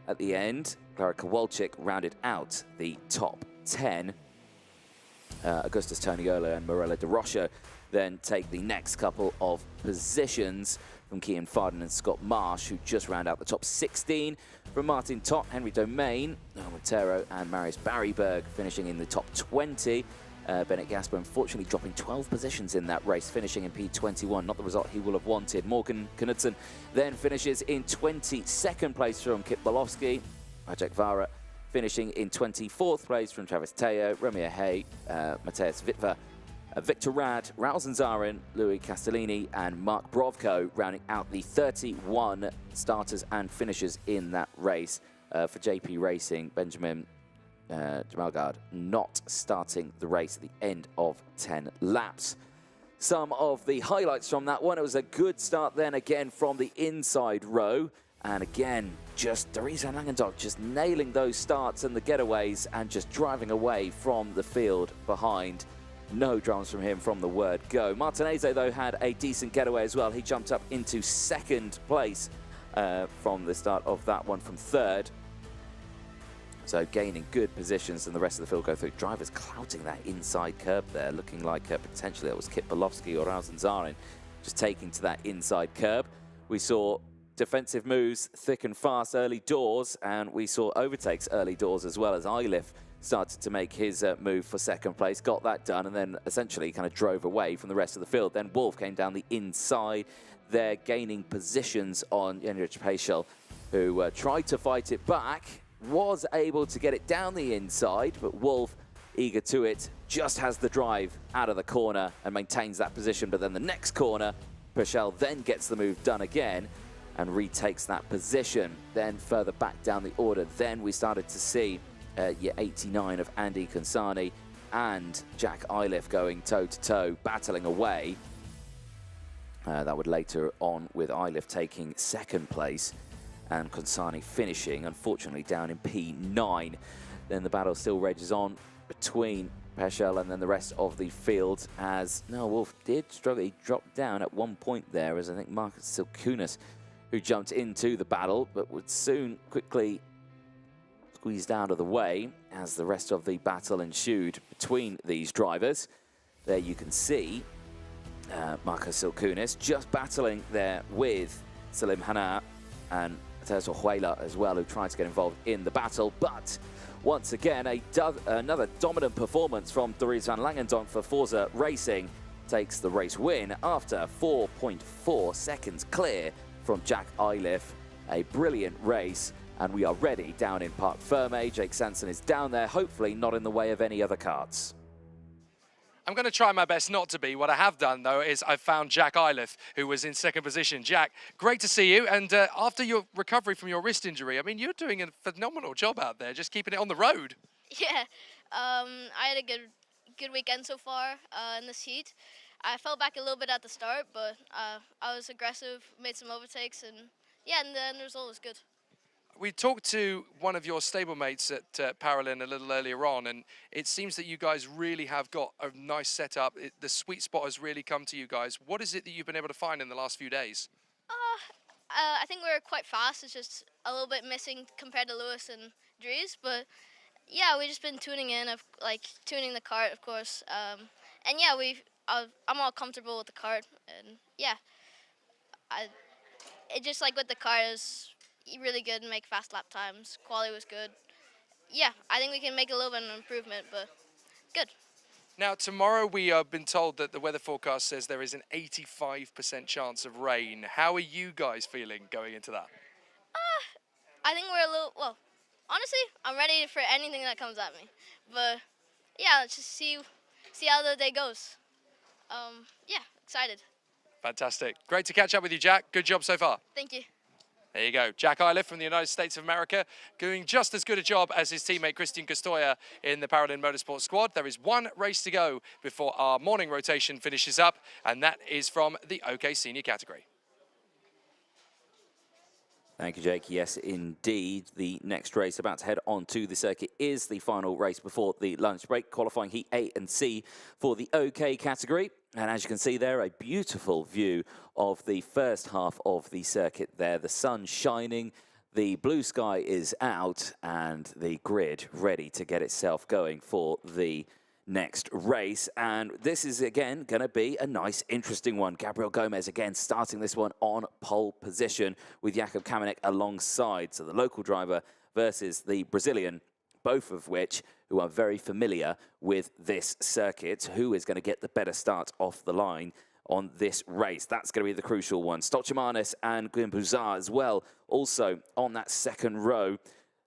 Speaker 2: at the end. Clara Kowalczyk rounded out the top 10. Augustus Toniola and Morella de Rocha then take the next couple of positions from Cian Farden and Scott Marsh, who just round out the top 16. From Martin Tott, Henry Domain, Noah Montero and Marius Barryberg finishing in the top 20. Bennett Gasper unfortunately dropping 12 positions in that race, finishing in P21, not the result he will have wanted. Morgan Knudsen then finishes in 22nd place from Kip Bolowski. Radek Vara finishing in 24th place from Travis Teo, Romeo Hay, Mateus Witwer, Victor Rad, Raul Zanzarin, Louis Castellini and Mark Brovko rounding out the 31 starters and finishers in that race. For JP Racing, Benjamin Jamalgard not starting the race at the end of 10 laps. Some of the highlights from that one: it was a good start then again from the inside row, and again just Dries van Langendonk just nailing those starts and the getaways and just driving away from the field behind. No dramas from him from the word go. Martinez though had a decent getaway as well. He jumped up into 2nd place from the start of that one from 3rd. So gaining good positions, and the rest of the field go through. Drivers clouting that inside curb there, looking like potentially that was Kip Bolowski or Raul Zanzarin just taking to that inside curb. We saw defensive moves thick and fast early doors, and we saw overtakes early doors as well as Eilif started to make his move for 2nd place, got that done, and then essentially kind of drove away from the rest of the field. Then Wolf came down the inside there, gaining positions on Jendrik Paschal, who tried to fight it back, was able to get it down the inside, but Wolf, eager to it, just has the drive out of the corner and maintains that position. But then the next corner, Paschal then gets the move done again and retakes that position. Then further back down the order, then we started to see year 89 of Andy Consani and Jack Eilif going toe-to-toe, battling away. That would later on with Eilif taking 2nd place and Consani finishing, unfortunately, down in P9. Then the battle still rages on between Paschal and then the rest of the field, as Noah Wolf did struggle. He dropped down at one point there, as I think Marcus Silkunas, who jumped into the battle, but would soon quickly squeezed out of the way as the rest of the battle ensued between these drivers. There you can see Marcus Silkunas just battling there with Salim Hana and Mateus Hojuela as well, who tried to get involved in the battle. But once again, another dominant performance from Dries van Langendonk for Forza Racing takes the race win after 4.4 seconds clear from Jack Eilif. A brilliant race and we are ready down in Parc Ferme. Jake Sanson is down there, hopefully not in the way of any other carts.
Speaker 1: I'm going to try my best not to be. What I have done, though, is I've found Jack Iliff, who was in second position. Jack, great to see you. And after your recovery from your wrist injury, I mean, you're doing a phenomenal job out there, just keeping it on the road.
Speaker 4: Yeah, I had a good weekend so far in this heat. I fell back a little bit at the start, but I was aggressive, made some overtakes, and yeah, and the end result was good.
Speaker 1: We talked to one of your stablemates at Paralin a little earlier on, and it seems that you guys really have got a nice setup. The sweet spot has really come to you guys. What is it that you've been able to find in the last few days?
Speaker 4: I think we're quite fast. It's just a little bit missing compared to Lewis and Dries, but yeah, we've just been tuning in, like tuning the kart, of course. And yeah, I'm all comfortable with the kart, and yeah, it just like with the kart is really good and make fast lap times. Quality was good. Yeah, I think we can make a little bit of an improvement, but good.
Speaker 1: Now, tomorrow we have been told that the weather forecast says there is an 85% chance of rain. How are you guys feeling going into that?
Speaker 4: I think we're a little, well, honestly, I'm ready for anything that comes at me. But yeah, let's just see how the day goes. Yeah, excited.
Speaker 1: Fantastic. Great to catch up with you, Jack. Good job so far.
Speaker 4: Thank you.
Speaker 1: There you go. Jack Iliff from the United States of America doing just as good a job as his teammate Christian Costoya in the Paralin Motorsport squad. There is one race to go before our morning rotation finishes up, and that is from the OK Senior category.
Speaker 2: Thank you, Jake. Yes, indeed. The next race about to head on to the circuit is the final race before the lunch break, qualifying Heat A and C for the OK category. And as you can see there, a beautiful view of the first half of the circuit there. The sun shining, the blue sky is out, and the grid ready to get itself going for the next race. And this is, again, going to be a nice, interesting one. Gabriel Gomez, again, starting this one on pole position with Jakub Kamenek alongside. So the local driver versus the Brazilian, both of which who are very familiar with this circuit. Who is going to get the better start off the line on this race? That's going to be the crucial one. Stolcimanis and Guillaume Bouzard as well, also on that second row.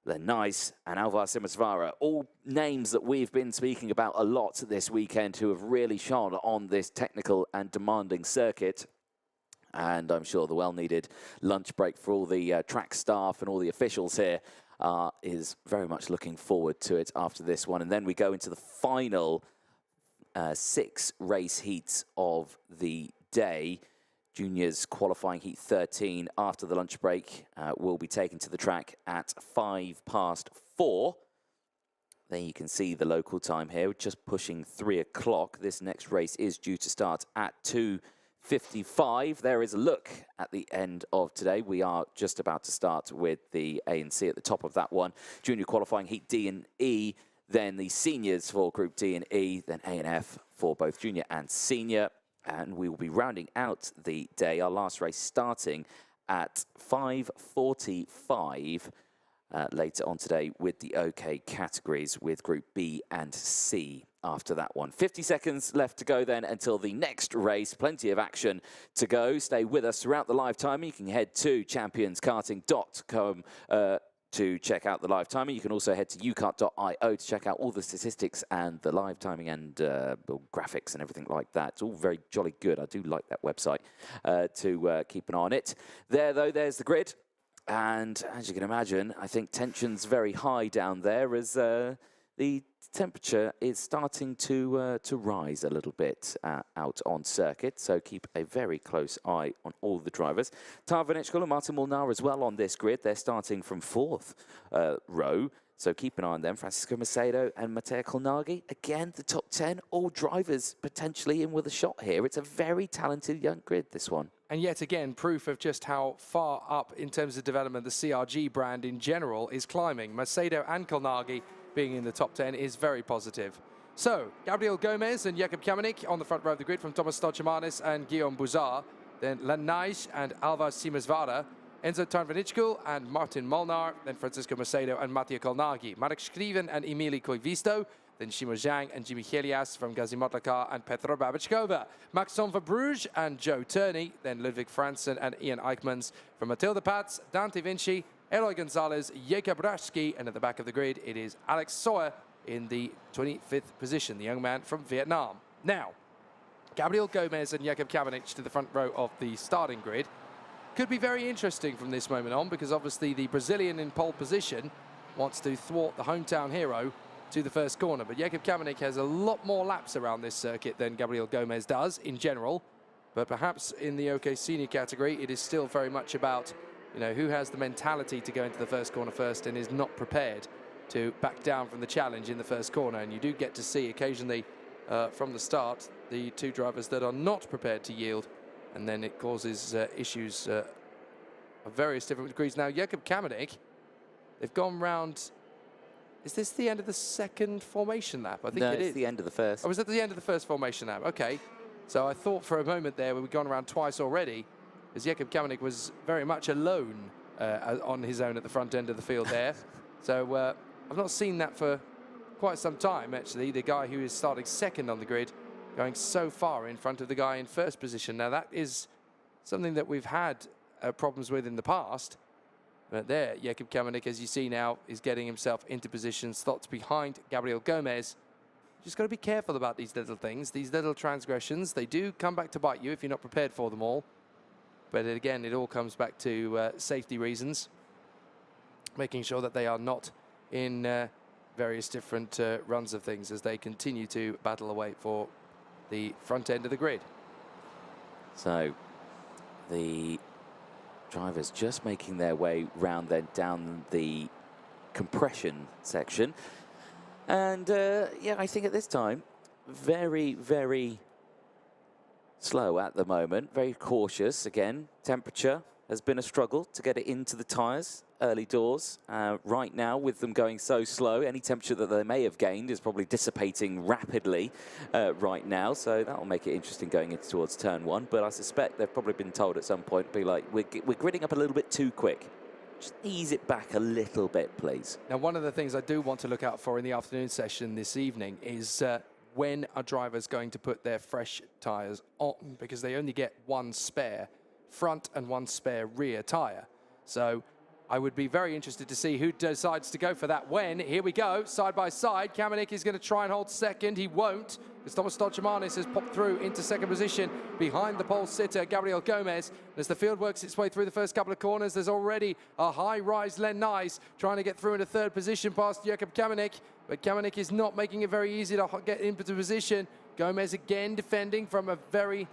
Speaker 2: Nice and Alvar Simasvara, all names that we've been speaking about a lot this weekend who have really shone on this technical and demanding circuit. And I'm sure the well-needed lunch break for all the track staff and all the officials here is very much looking forward to it after this one. And then we go into the final 6 race heats of the day. Juniors qualifying heat 13 after the lunch break will be taken to the track at 4:05. There you can see the local time here, just pushing 3 o'clock. This next race is due to start at 2:55. There is a look at the end of today. We are just about to start with the A and C at the top of that one. Junior qualifying heat D and E, then the seniors for Group D and E, then A and F for both junior and senior. And we will be rounding out the day, our last race starting at 5:45 later on today with the OK categories with Group B and C after that one. 50 seconds left to go then until the next race. Plenty of action to go. Stay with us throughout the live timing. You can head to championskarting.com to check out the live timing. You can also head to ukart.io to check out all the statistics and the live timing and graphics and everything like that. It's all very jolly good. I do like that website to keep an eye on it. There, though, there's the grid. And as you can imagine, I think tension's very high down there as the temperature is starting to rise a little bit out on circuit, so keep a very close eye on all the drivers. Tarvin Ichkul and Martin Molnar as well on this grid. They're starting from 4th row, so keep an eye on them. Francisco Macedo and Mateo Kolnagi, again, the top 10, all drivers potentially in with a shot here. It's a very talented young grid, this one.
Speaker 1: And yet again, proof of just how far up in terms of development the CRG brand in general is climbing. Macedo and Kolnagi being in the top 10 is very positive. So, Gabriel Gomez and Jakub Kamenek on the front row of the grid from Thomas Stolcimanis and Guillaume Bouzard. Then Lanage and Alvar Simasvara, Enzo Tarvanichkul and Martin Molnar, then Francisco Macedo and Mattia Kolnagi, Marek Skriven and Emili Koivisto, then Shimo Zhang and Jimmy Helias from Gazi Motlakar and Petra Babachkova, Maxon Verbruge and Joe Turney, then Ludwig Franzen and Ian Eichmans from Matilda Pats, Dante Vinci, Eloy Gonzalez, Jacob Raschke, and at the back of the grid, it is Alex Sawyer in the 25th position, the young man from Vietnam. Now, Gabriel Gomez and Jakub Kamenik to the front row of the starting grid. Could be very interesting from this moment on, because obviously the Brazilian in pole position wants to thwart the hometown hero to the first corner. But Jakub Kamenik has a lot more laps around this circuit than Gabriel Gomez does in general. But perhaps in the OK Senior category, it is still very much about, you know, who has the mentality to go into the first corner first and is not prepared to back down from the challenge in the first corner. And you do get to see occasionally from the start the two drivers that are not prepared to yield, and then it causes issues of various different degrees. Now, Jakub Kamenik, they've gone round. Is this the end of the second formation lap? I think it is.
Speaker 2: It's the end of the first.
Speaker 1: Oh, was it the end of the first formation lap? Okay. So I thought for a moment there, we'd gone around twice already, as Jakub Kamenik was very much alone on his own at the front end of the field there. So I've not seen that for quite some time, actually. The guy who is starting second on the grid going so far in front of the guy in first position. Now, that is something that we've had problems with in the past. But there, Jakub Kamenik, as you see now, is getting himself into position, slots behind Gabriel Gomez. Just got to be careful about these little things, these little transgressions. They do come back to bite you if you're not prepared for them all. But again, it all comes back to safety reasons, making sure that they are not in various different runs of things as they continue to battle away for the front end of the grid.
Speaker 2: So the drivers just making their way round then down the compression section. And yeah, I think at this time, very, very slow at the moment, very cautious. Again, temperature has been a struggle to get it into the tyres early doors. Right now, with them going so slow, any temperature that they may have gained is probably dissipating rapidly right now. So that will make it interesting going into towards turn one. But I suspect they've probably been told at some point, be like, we're gridding up a little bit too quick. Just ease it back a little bit, please.
Speaker 1: Now, one of the things I do want to look out for in the afternoon session this evening is when are drivers going to put their fresh tyres on, because they only get one spare front and one spare rear tyre. So I would be very interested to see who decides to go for that when. Here we go, side by side. Kamenik is going to try and hold second. He won't, because Thomas Stolchemanis has popped through into second position behind the pole sitter, Gabriel Gomez. As the field works its way through the first couple of corners, there's already a high-rise Len Nice trying to get through into third position past Jakub Kamenik, but Kamenik is not making it very easy to get into position. Gomez again defending from a very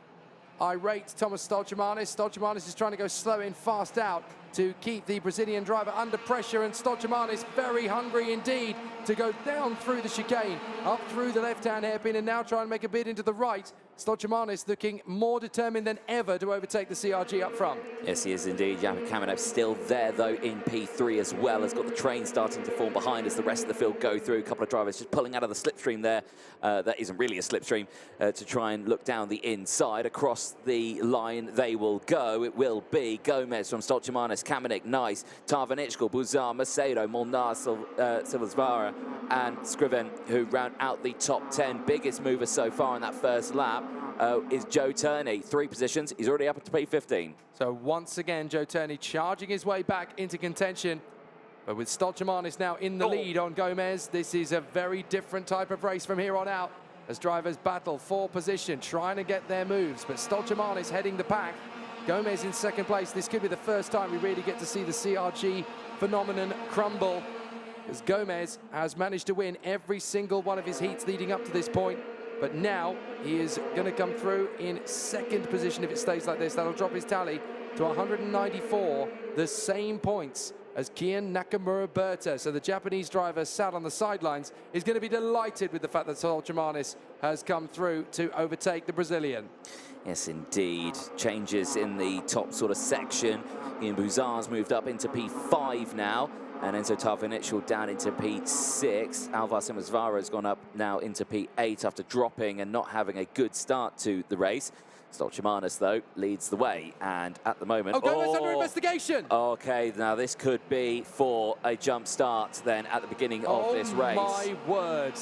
Speaker 1: irate Thomas Stolchemanis. Stolchemanis is trying to go slow in, fast out to keep the Brazilian driver under pressure, and Stolchemanis very hungry indeed to go down through the chicane, up through the left-hand hairpin, and now try and make a bid into the right. Stolchemanis looking more determined than ever to overtake the CRG up front.
Speaker 2: Yes, he is indeed. Jakub Kamenik still there, though, in P3 as well. Has got the train starting to form behind as the rest of the field go through. A couple of drivers just pulling out of the slipstream there. That isn't really a slipstream, to try and look down the inside. Across the line they will go. It will be Gomez from Stolchemanis, Kamenik, Nice, Tarvanichkal, Buzar, Macedo, Molnar, Silvesvara, and Scriven, who round out the top 10. Biggest mover so far in that first lap is Joe Turney. 3 positions. He's already up to P15.
Speaker 1: So once again, Joe Turney charging his way back into contention. But with Stolchemanis now in the lead on Gomez, this is a very different type of race from here on out, as drivers battle for position, trying to get their moves. But Stolchemanis heading the pack. Gomez in second place. This could be the first time we really get to see the CRG phenomenon crumble, as Gomez has managed to win every single one of his heats leading up to this point. But now he is going to come through in second position if it stays like this. That'll drop his tally to 194, the same points as Kian Nakamura-Berta. So the Japanese driver sat on the sidelines is going to be delighted with the fact that Stolchemanis has come through to overtake the Brazilian.
Speaker 2: Yes, indeed. Changes in the top sort of section. Ian Buzar's moved up into P5 now, and Enzo Tarvanichkal down into P6. Alvar Simazvara has gone up now into P8 after dropping and not having a good start to the race. Stolchemanis, though, leads the way, and at the moment...
Speaker 1: Oh, Gomez under investigation!
Speaker 2: Okay, now this could be for a jump start then at the beginning of this race.
Speaker 1: Oh, my word.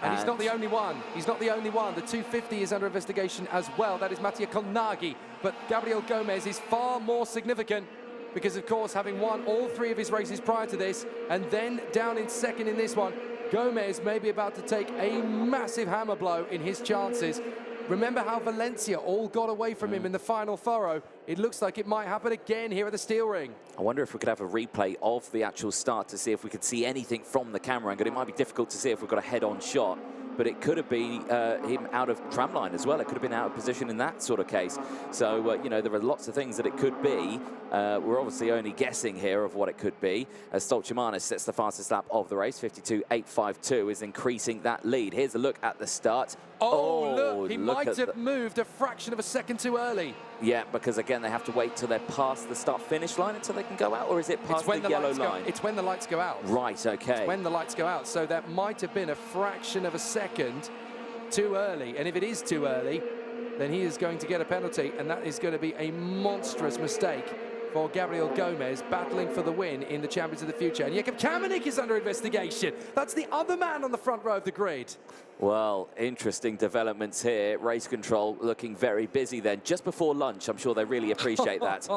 Speaker 1: And he's not the only one. He's not the only one. The 250 is under investigation as well. That is Mattia Colnaghi. But Gabriel Gomez is far more significant. because, of course, having won all 3 of his races prior to this and then down in second in this one, Gomez may be about to take a massive hammer blow in his chances. Remember how Valencia all got away from him in the final furrow? It looks like it might happen again here at the steel ring.
Speaker 2: I wonder if we could have a replay of the actual start to see if we could see anything from the camera angle. It might be difficult to see if we've got a head-on shot, but it could have been him out of tramline as well. It could have been out of position in that sort of case. So, you know, there are lots of things that it could be. We're obviously only guessing here of what it could be. As Stoltemanis sets the fastest lap of the race, 52.852, is increasing that lead. Here's a look at the start.
Speaker 1: Oh, look, he might have moved a fraction of a second too early.
Speaker 2: Yeah, because again, they have to wait till they're past the start-finish line until they can go out, or is it past the yellow line?
Speaker 1: It's when the lights go out.
Speaker 2: Right, okay.
Speaker 1: It's when the lights go out. So that might have been a fraction of a second too early. And if it is too early, then he is going to get a penalty, and that is going to be a monstrous mistake for Gabriel Gomez, battling for the win in the Champions of the Future. And Jakub Kamenik is under investigation. That's the other man on the front row of the grid.
Speaker 2: Well, interesting developments here. Race control looking very busy then. Just before lunch, I'm sure they really appreciate that.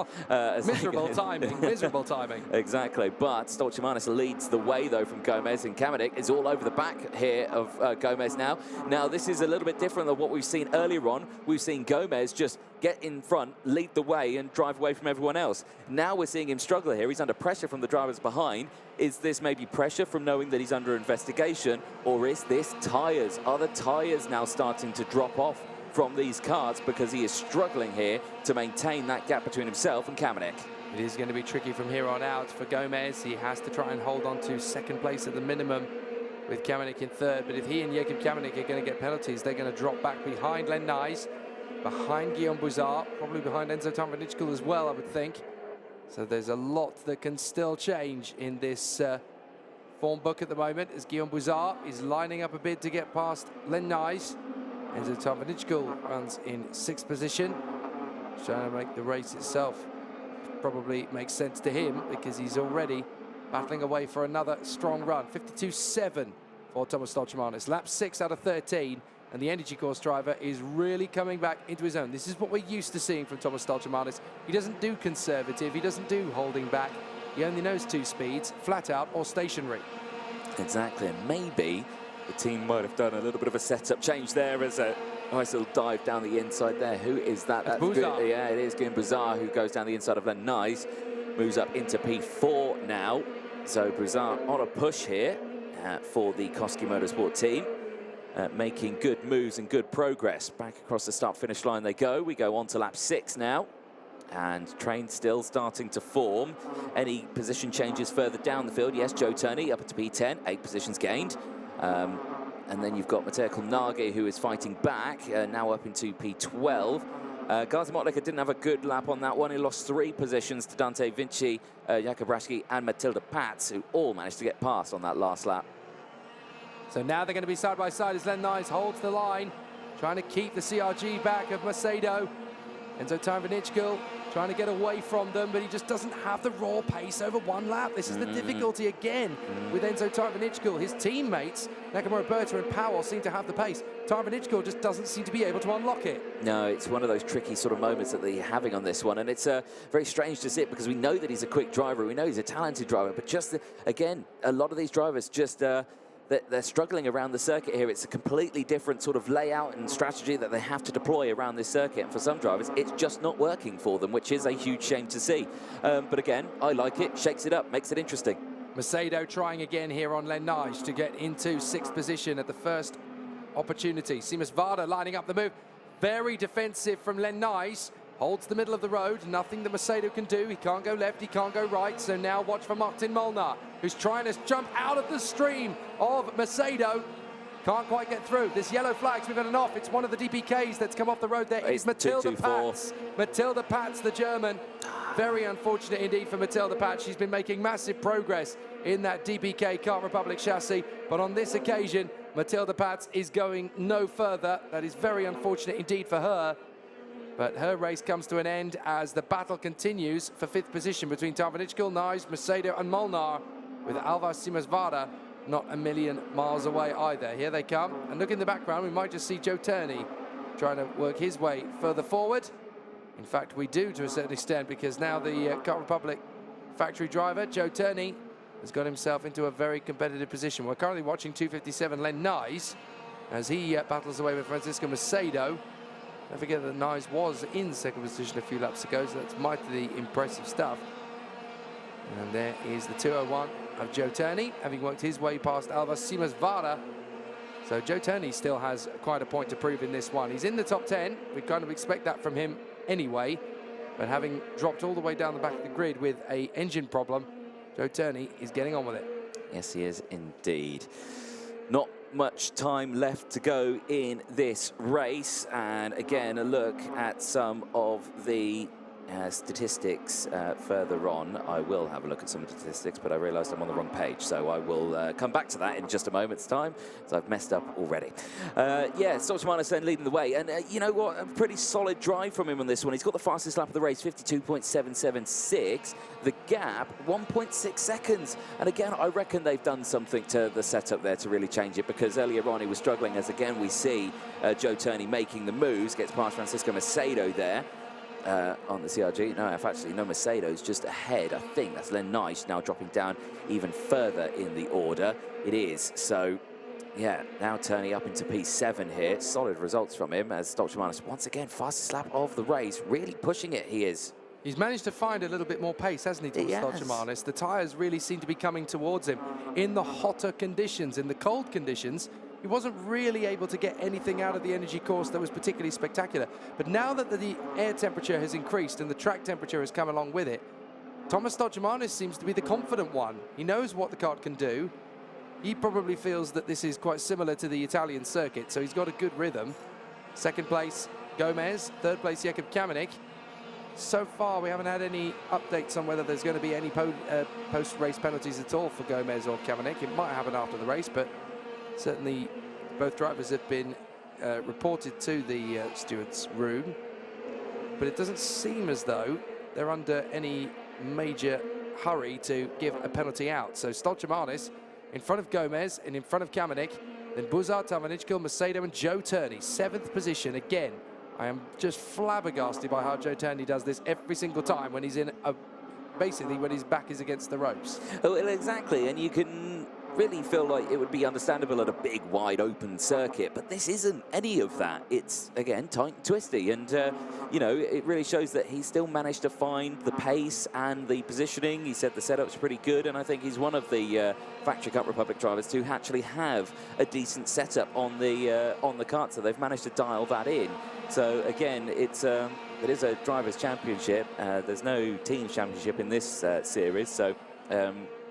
Speaker 1: Miserable timing, miserable timing.
Speaker 2: Exactly, but Stoltemanis leads the way though from Gomez, and Kamenik is all over the back here of Gomez now. Now, this is a little bit different than what we've seen earlier on. We've seen Gomez just get in front, lead the way, and drive away from everyone else. Now we're seeing him struggle here. He's under pressure from the drivers behind. Is this maybe pressure from knowing that he's under investigation, or is this tyres? Are the tyres now starting to drop off from these cars because he is struggling here to maintain that gap between himself and Kamenik?
Speaker 1: It is going to be tricky from here on out for Gomez. He has to try and hold on to second place at the minimum with Kamenik in third. But if he and Jakub Kamenik are going to get penalties, they're going to drop back behind Len Nys, behind Guillaume Bouzard, probably behind Enzo Tamvanichkul as well, I would think. So there's a lot that can still change in this form book at the moment, as Guillaume Bouzard is lining up a bit to get past Len Nys. Enzo Tamvanichkul runs in 6th position, trying to make the race itself probably makes sense to him because he's already battling away for another strong run. 52.7 for Thomas Stoltemanis. Lap 6 out of 13. And the Energy Course driver is really coming back into his own. This is what we're used to seeing from Thomas Stoltemanis. He doesn't do conservative, he doesn't do holding back. He only knows 2 speeds, flat out or stationary.
Speaker 2: Exactly, and maybe the team might have done a little bit of a setup change there as a nice little dive down the inside there. Who is that?
Speaker 1: That's Bouzard.
Speaker 2: Yeah, it is Guillaume Bouzard who goes down the inside of Len Nys, moves up into P4 now. So Bouzard on a push here for the Koski Motorsport team. Making good moves and good progress. Back across the start-finish line they go. We go on to lap 6 now. And train still starting to form. Any position changes further down the field? Yes, Joe Turney up into P10, 8 positions gained. And then you've got Mateo Kulnage, who is fighting back, now up into P12. Gazi Motlika didn't have a good lap on that one. He lost 3 positions to Dante Vinci, Jakub Raschke, and Matilda Pats, who all managed to get past on that last lap.
Speaker 1: So now they're going to be side by side as Len Nys holds the line, trying to keep the CRG back of Macedo. Enzo Tamvanichkul trying to get away from them, but he just doesn't have the raw pace over one lap. This is the difficulty again with Enzo Tamvanichkul. His teammates, Nakamura Berta and Powell, seem to have the pace. Tamvanichkul just doesn't seem to be able to unlock it.
Speaker 2: No, it's one of those tricky sort of moments that they're having on this one, and it's very strange to see it because we know that he's a quick driver, we know he's a talented driver, but just, again, a lot of these drivers just... They're struggling around the circuit here. It's a completely different sort of layout and strategy that they have to deploy around this circuit. And for some drivers, it's just not working for them, which is a huge shame to see. But again, I like it, shakes it up, makes it interesting.
Speaker 1: Macedo trying again here on Len Nys to get into 6th position at the first opportunity. Seamus Varda lining up the move. Very defensive from Len Nys. Holds the middle of the road, nothing that Macedo can do. He can't go left, he can't go right. So now watch for Martin Molnar, who's trying to jump out of the stream of Macedo. Can't quite get through. This yellow flag's been off. It's one of the DPKs that's come off the road there. It's Matilda Pats. Matilda Pats, the German. Very unfortunate indeed for Matilda Pats. She's been making massive progress in that DPK Kart Republic chassis. But on this occasion, Matilda Pats is going no further. That is very unfortunate indeed for her. But her race comes to an end as the battle continues for 5th position between Tamvanichkul, Nys, Macedo and Molnar, with Alvar Simas Varda not a million miles away either. Here they come, and look in the background, we might just see Joe Turney trying to work his way further forward. In fact, we do to a certain extent, because now the Czech Republic factory driver, Joe Turney, has got himself into a very competitive position. We're currently watching 257 Len Nyes as he battles away with Francisco Macedo. Don't forget that Nyes was in second position a few laps ago, so that's mightily impressive stuff. And there is the 201 of Joe Turney, having worked his way past Alvar Simas-Vara. So Joe Turney still has quite a point to prove in this one. He's in the top 10. We kind of expect that from him anyway. But having dropped all the way down the back of the grid with an engine problem, Joe Turney is getting on with it.
Speaker 2: Yes, he is indeed. Not much time left to go in this race. And again, a look at some of the statistics further on. I will have a look at some of the statistics, but I realized I'm on the wrong page, so I will come back to that in just a moment's time, so I've messed up already. Yeah, Stoltemanis then leading the way, and you know what, a pretty solid drive from him on this one. He's got the fastest lap of the race, 52.776. The gap, 1.6 seconds. And again, I reckon they've done something to the setup there to really change it, because earlier on he was struggling, as again we see Joe Turney making the moves, gets past Francisco Macedo there. On the CRG. No, actually, no, Macedo's just ahead. I think that's Len Nyes now dropping down even further in the order. It is. So, yeah, now Turney up into P7 here. Solid results from him as Stoltemanis, once again, fastest lap of the race. Really pushing it, he is.
Speaker 1: He's managed to find a little bit more pace, hasn't he, Stoltemanis? The tyres really seem to be coming towards him in the hotter conditions, in the cold conditions. He wasn't really able to get anything out of the energy course that was particularly spectacular. But now that the air temperature has increased and the track temperature has come along with it, Thomas Stoltemanis seems to be the confident one. He knows what the kart can do. He probably feels that this is quite similar to the Italian circuit, so he's got a good rhythm. Second place, Gomez. Third place, Jakub Kamenik. So far, we haven't had any updates on whether there's going to be any post-race penalties at all for Gomez or Kamenik. It might happen after the race, but certainly both drivers have been reported to the stewards' room. But it doesn't seem as though they're under any major hurry to give a penalty out. So Stoltemanis in front of Gomez and in front of Kamenik, then Buzar, Tavanichkil, Macedo and Joe Turney. 7th position again. I am just flabbergasted by how Joe Turney does this every single time when he's in basically when his back is against the ropes.
Speaker 2: Oh, well, exactly, and you can really feel like it would be understandable at a big, wide open circuit, but this isn't any of that. It's, again, tight and twisty, and, you know, it really shows that he still managed to find the pace and the positioning. He said the setup's pretty good, and I think he's one of the Factory Cup Republic drivers to actually have a decent setup on the kart, so they've managed to dial that in. So, again, it is a drivers' championship. There's no teams' championship in this series, so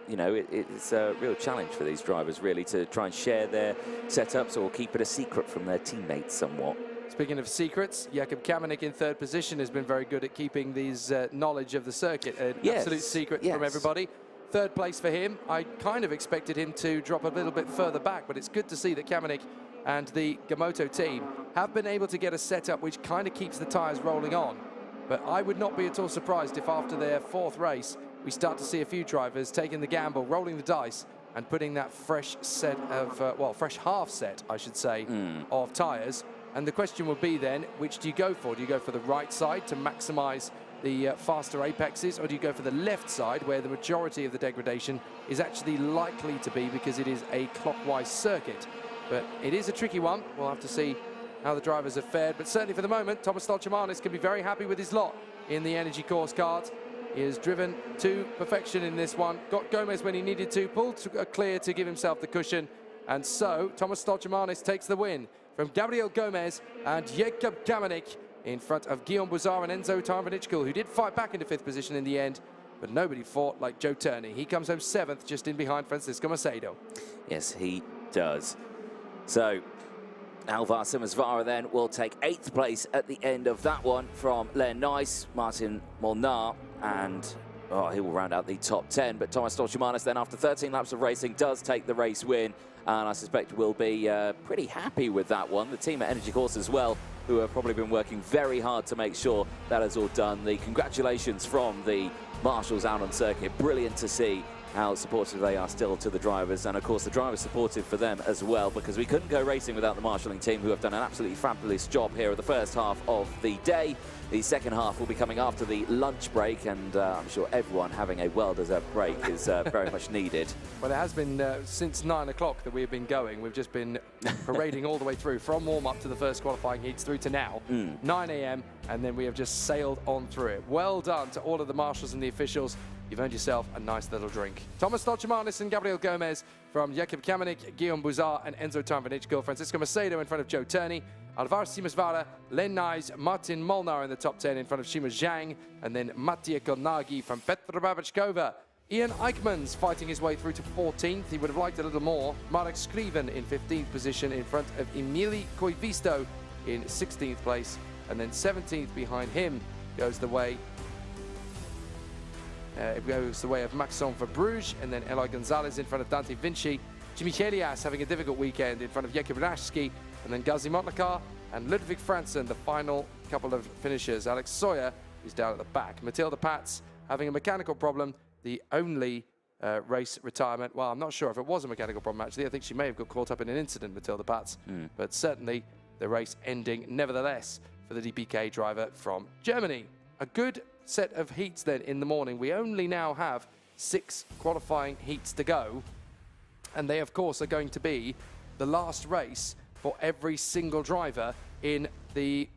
Speaker 2: you know, it's a real challenge for these drivers, really, to try and share their setups or keep it a secret from their teammates somewhat.
Speaker 1: Speaking of secrets, Jakub Kamenik in 3rd position has been very good at keeping these knowledge of the circuit an absolute secret from everybody. 3rd place for him. I kind of expected him to drop a little bit further back, but it's good to see that Kamenik and the Gamoto team have been able to get a setup which kind of keeps the tyres rolling on. But I would not be at all surprised if after their 4th race, we start to see a few drivers taking the gamble, rolling the dice, and putting that fresh set of, well, fresh half set, I should say, of tyres. And the question will be then, which do you go for? Do you go for the right side to maximise the faster apexes, or do you go for the left side, where the majority of the degradation is actually likely to be because it is a clockwise circuit? But it is a tricky one. We'll have to see how the drivers have fared. But certainly for the moment, Thomas Stoltemanis can be very happy with his lot in the Energy Course kart. He has driven to perfection in this one, got Gomez when he needed to, pulled clear to give himself the cushion, and so Thomas Stoltemanis takes the win from Gabriel Gomez and Jakub Kamenik in front of Guillaume Buzar and Enzo Tavanichkil, who did fight back into 5th position in the end, but nobody fought like Joe Turney. He comes home 7th, just in behind Francisco Macedo.
Speaker 2: Yes, he does. So Alvar Simas-Vara then will take 8th place at the end of that one from Len Nyes, Martin Molnar, and he will round out the top 10. But Thomas Stoltemanis then, after 13 laps of racing, does take the race win, and I suspect will be pretty happy with that one. The team at Energy Course as well, who have probably been working very hard to make sure that is all done. The congratulations from the marshals out on circuit. Brilliant to see how supportive they are still to the drivers, and of course the drivers supportive for them as well, because we couldn't go racing without the marshalling team, who have done an absolutely fabulous job here at the first half of the day. The second half will be coming after the lunch break, and I'm sure everyone having a well-deserved break is very much needed.
Speaker 1: Well, it has been since 9 o'clock that we've been going. We've just been parading all the way through, from warm-up to the first qualifying heats through to now, 9 a.m., and then we have just sailed on through it. Well done to all of the marshals and the officials. You've earned yourself a nice little drink. Thomas Stolchimanis and Gabriel Gomez from Jakub Kamenik, Guillaume Bouzard and Enzo Tarvanichko. Francisco Macedo in front of Joe Turney. Alvaro Simasvara, Len Nyes, Martin Molnar in the top 10 in front of Shima Zhang. And then Mattia Kolnagi from Petra Babachkova. Ian Eichmann's fighting his way through to 14th. He would have liked a little more. Marek Skriven in 15th position in front of Emili Koivisto in 16th place. And then 17th behind him goes the way of Maxon for Bruges, and then Eloy Gonzalez in front of Dante Vinci. Jimmy Chelias having a difficult weekend in front of Jakub Rashki, and then Gazi Motlakar and Ludwig Franzen, the final couple of finishers. Alex Sawyer is down at the back. Matilda Pats having a mechanical problem, the only race retirement. Well, I'm not sure if it was a mechanical problem, actually. I think she may have got caught up in an incident, Matilda Pats, but certainly the race ending nevertheless for the DPK driver from Germany. A good set of heats then in the morning. We only now have 6 qualifying heats to go, and they of course are going to be the last race for every single driver in the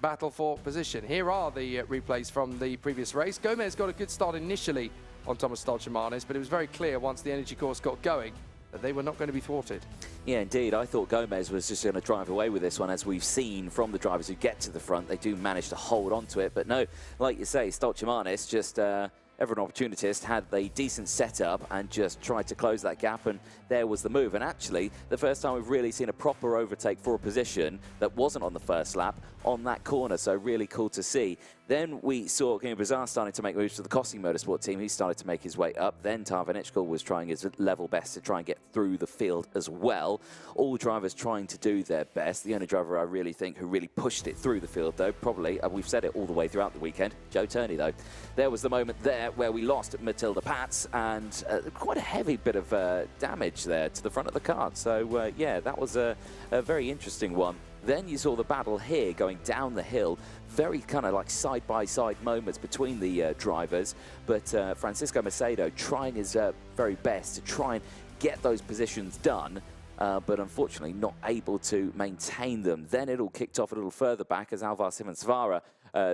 Speaker 1: battle for position. Here are the replays from the previous race. Gomez got a good start initially on Thomas Stolchimanis, but it was very clear once the energy course got going that they were not going to be thwarted.
Speaker 2: Yeah, indeed. I thought Gomez was just going to drive away with this one. As we've seen from the drivers who get to the front, they do manage to hold on to it. But no, like you say, Stolchimanis just ever an opportunist, had a decent setup and just tried to close that gap, and there was the move. And actually, the first time we've really seen a proper overtake for a position that wasn't on the first lap on that corner, so really cool to see. Then we saw Guillaume Bouzard starting to make moves to the Costing Motorsport team. He started to make his way up. Then Tarvanichko was trying his level best to try and get through the field as well. All drivers trying to do their best. The only driver I really think who really pushed it through the field, though, probably, we've said it all the way throughout the weekend, Joe Turney, though. There was the moment there where we lost Matilda Pats, and quite a heavy bit of damage there to the front of the car. So, yeah, that was a very interesting one. Then you saw the battle here going down the hill, very kind of like side-by-side moments between the drivers, but Francisco Macedo trying his very best to try and get those positions done, but unfortunately not able to maintain them. Then it all kicked off a little further back as Alvar Simansvara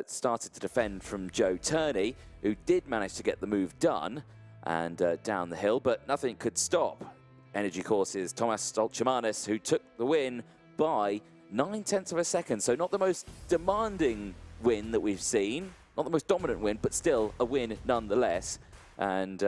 Speaker 2: started to defend from Joe Turney, who did manage to get the move done and down the hill, but nothing could stop Energy Courses' Thomas Stolchimanis, who took the win by 9/10 of a second. So not the most demanding win that we've seen, not the most dominant win, but still a win nonetheless. And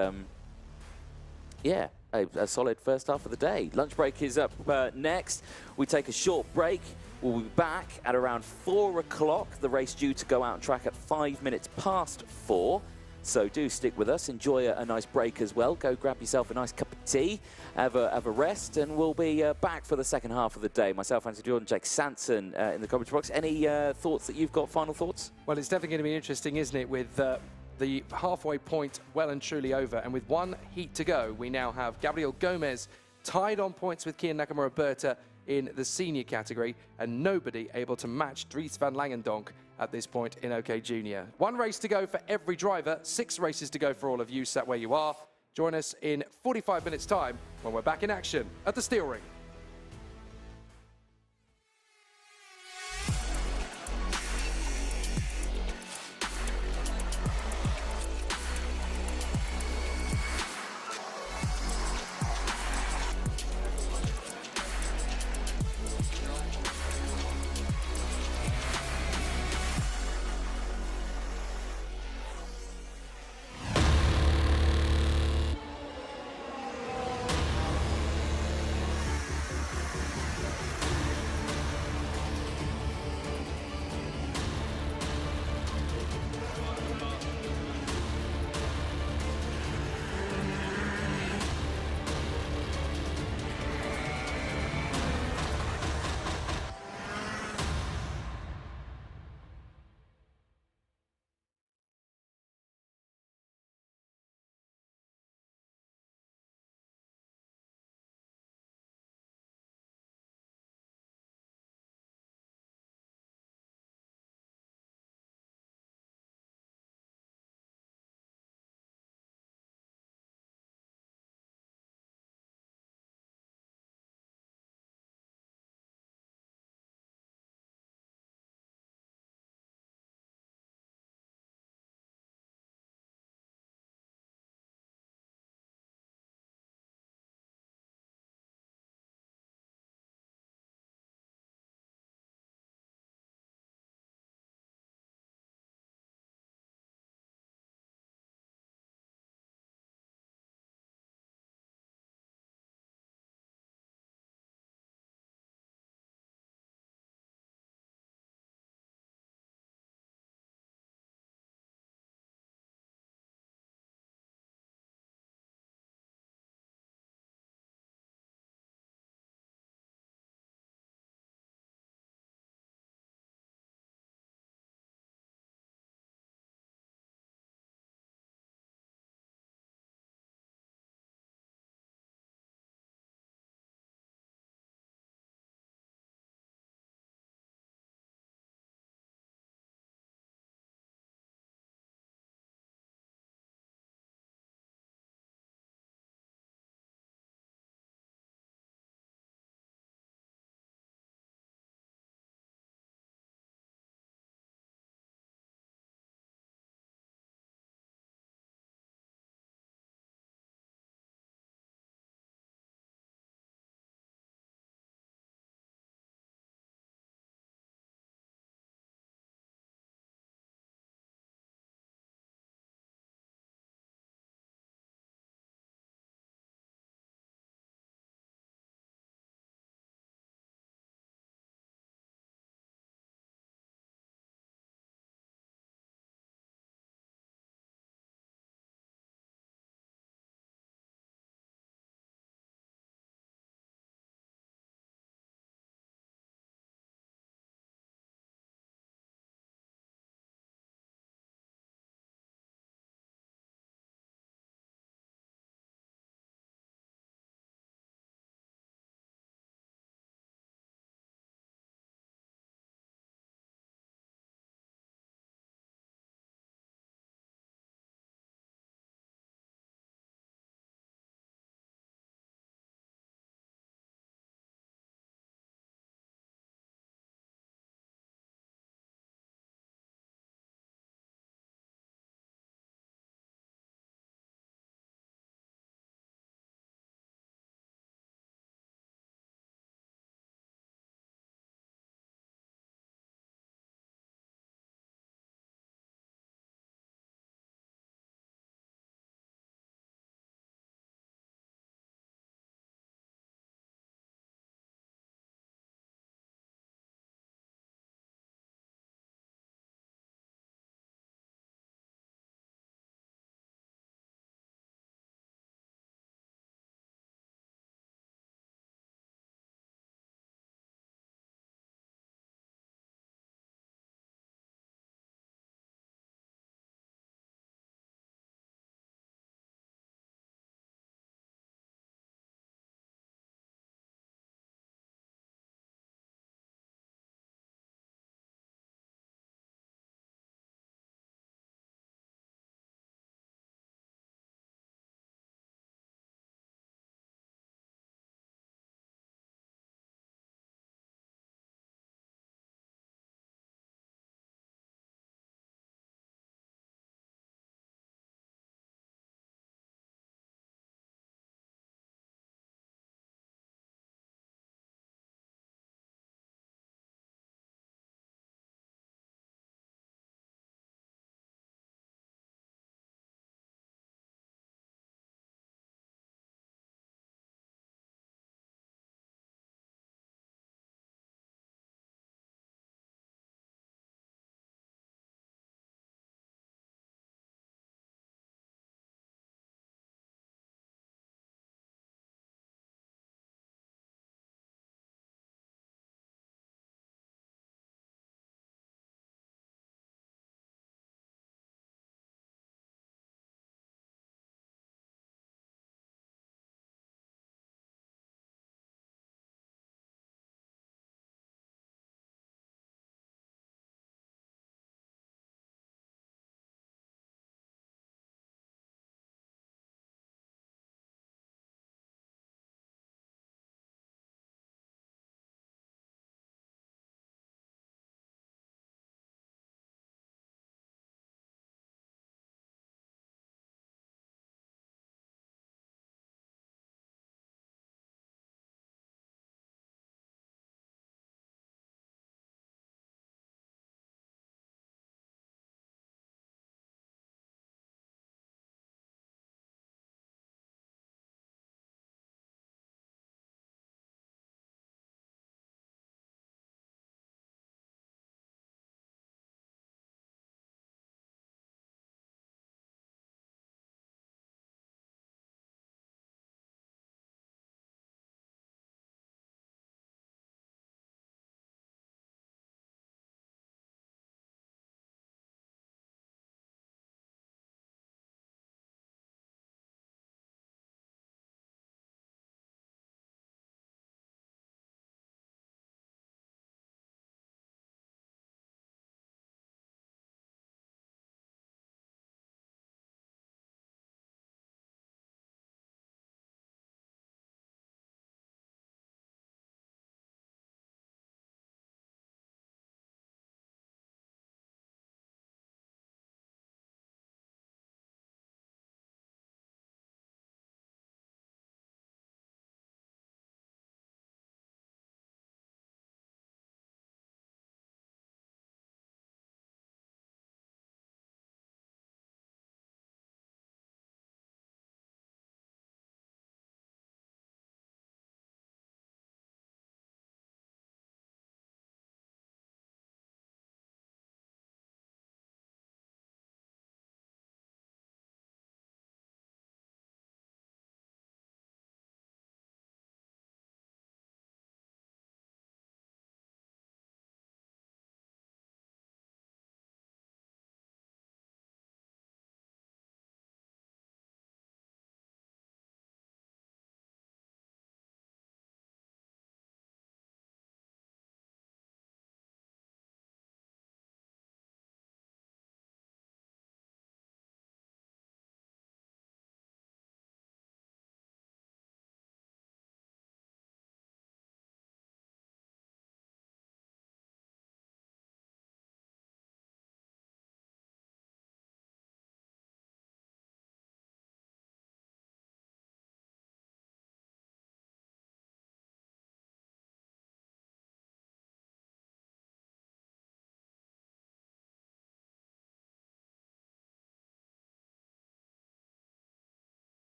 Speaker 2: yeah, a solid first half of the day. Lunch break is up next. We take a short break. We'll be back at around 4 o'clock. The race due to go out on track at 5 minutes past 4. So do stick with us, enjoy a nice break as well. Go grab yourself a nice cup of tea, have a rest, and we'll be back for the second half of the day. Myself, Anthony Jordan, Jake Sanson in the commentary box. Any thoughts that you've got, final thoughts?
Speaker 1: Well, it's definitely going to be interesting, isn't it, with the halfway point well and truly over. And with one heat to go, we now have Gabriel Gomez tied on points with Kian Nakamura-Berta in the senior category, and nobody able to match Dries van Langendonk at this point in OK Junior. One race to go for every driver, 6 races to go for all of you sat where you are. Join us in 45 minutes time when we're back in action at the Steel Ring.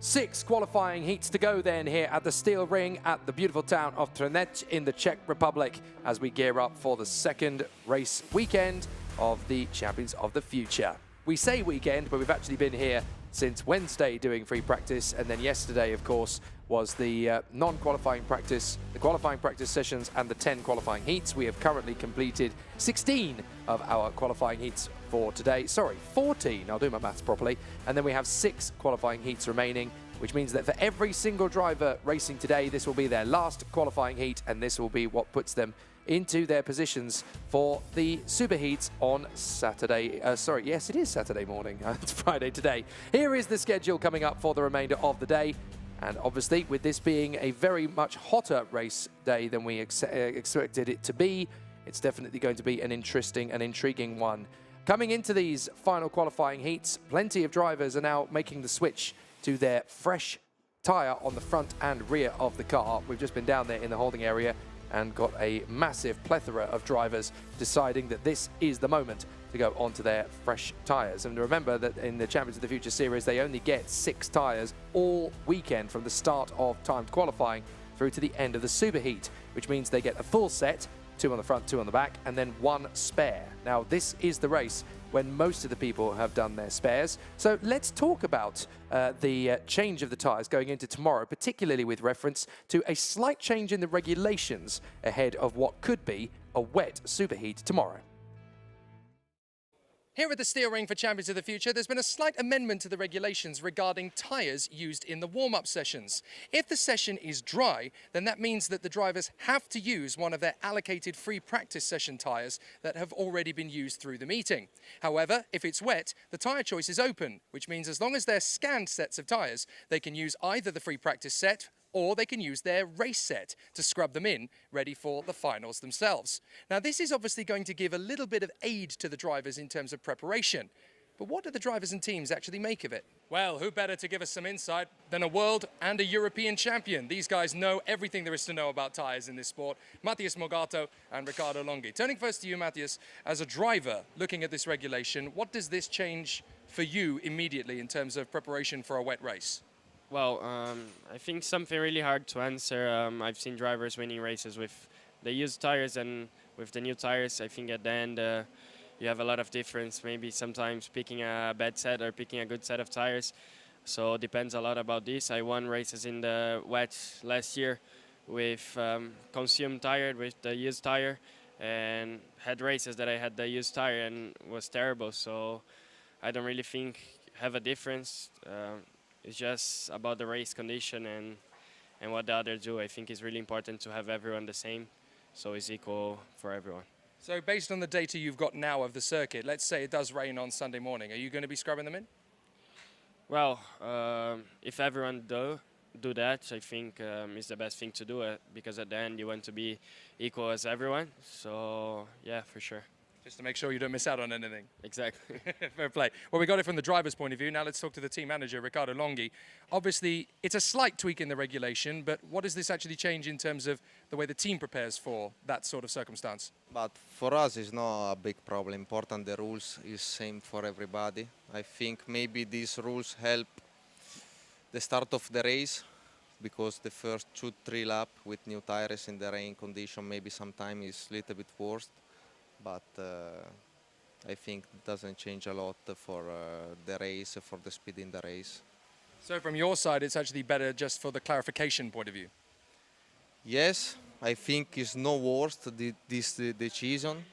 Speaker 1: 6 qualifying heats to go then here at the Steel Ring at the beautiful town of Trinec in the Czech Republic as we gear up for the second race weekend of the Champions of the Future. We say weekend, but we've actually been here since Wednesday doing free practice, and then yesterday, of course, was the non-qualifying practice, the qualifying practice sessions and the 10 qualifying heats. We have currently completed 16 of our qualifying heats for today. Sorry, 14, I'll do my maths properly. And then we have 6 qualifying heats remaining, which means that for every single driver racing today, this will be their last qualifying heat, and this will be what puts them into their positions for the super heats on Saturday. Sorry, yes, it is Saturday morning. It's Friday today. Here is the schedule coming up for the remainder of the day. And obviously, with this being a very much hotter race day than we expected it to be, it's definitely going to be an interesting and intriguing one. Coming into these final qualifying heats, plenty of drivers are now making the switch to their fresh tyre on the front and rear of the car. We've just been down there in the holding area and got a massive plethora of drivers deciding that this is the moment to go onto their fresh tyres. And remember that in the Champions of the Future series, they only get 6 tyres all weekend from the start of timed qualifying through to the end of the superheat, which means they get a full set, 2 on the front, 2 on the back, and then 1 spare. Now, this is the race when most of the people have done their spares. So let's talk about the change of the tyres going into tomorrow, particularly with reference to a slight change in the regulations ahead of what could be a wet superheat tomorrow. Here at the Steel Ring for Champions of the Future, there's been a slight amendment to the regulations regarding tyres used in the warm-up sessions. If the session is dry, then that means that the drivers have to use one of their allocated free practice session tyres that have already been used through the meeting. However, if it's wet, the tyre choice is open, which means as long as they're scanned sets of tyres, they can use either the free practice set or they can use their race set to scrub them in, ready for the finals themselves. Now, this is obviously going to give a little bit of aid to the drivers in terms of preparation. But what do the drivers and teams actually make of it? Well, who better to give us some insight than a world and a European champion? These guys know everything there is to know about tyres in this sport. Matthias Morgato and Riccardo Longhi. Turning first to you, Matthias, as a driver looking at this regulation, what does this change for you immediately in terms of preparation for a wet race?
Speaker 13: Well, I think something really hard to answer. I've seen drivers winning races with the used tires and with the new tires. I think at the end you have a lot of difference. Maybe sometimes picking a bad set or picking a good set of tires. So it depends a lot about this. I won races in the wet last year with consumed tire, with the used tire, and had races that I had the used tire and was terrible. So I don't really think have a difference. It's just about the race condition and what the others do. I think it's really important to have everyone the same, so it's equal for everyone.
Speaker 1: So based on the data you've got now of the circuit, let's say it does rain on Sunday morning, are you going to be scrubbing them in?
Speaker 13: Well, if everyone do that, I think it's the best thing to do because at the end you want to be equal as everyone. So yeah, for sure.
Speaker 1: Just to make sure you don't miss out on anything.
Speaker 13: Exactly.
Speaker 1: Fair play. Well, we got it from the driver's point of view. Now let's talk to the team manager, Riccardo Longhi. Obviously, it's a slight tweak in the regulation, but what does this actually change in terms of the way the team prepares for that sort of circumstance?
Speaker 14: But for us, it's not a big problem. Important, the rules is same for everybody. I think maybe these rules help the start of the race because the first 2-3 laps with new tires in the rain condition maybe sometimes is a little bit worse. But I think it doesn't change a lot for the race, for the speed in the race.
Speaker 1: So from your side, it's actually better just for the clarification point of view?
Speaker 14: Yes, I think it's no worse this decision.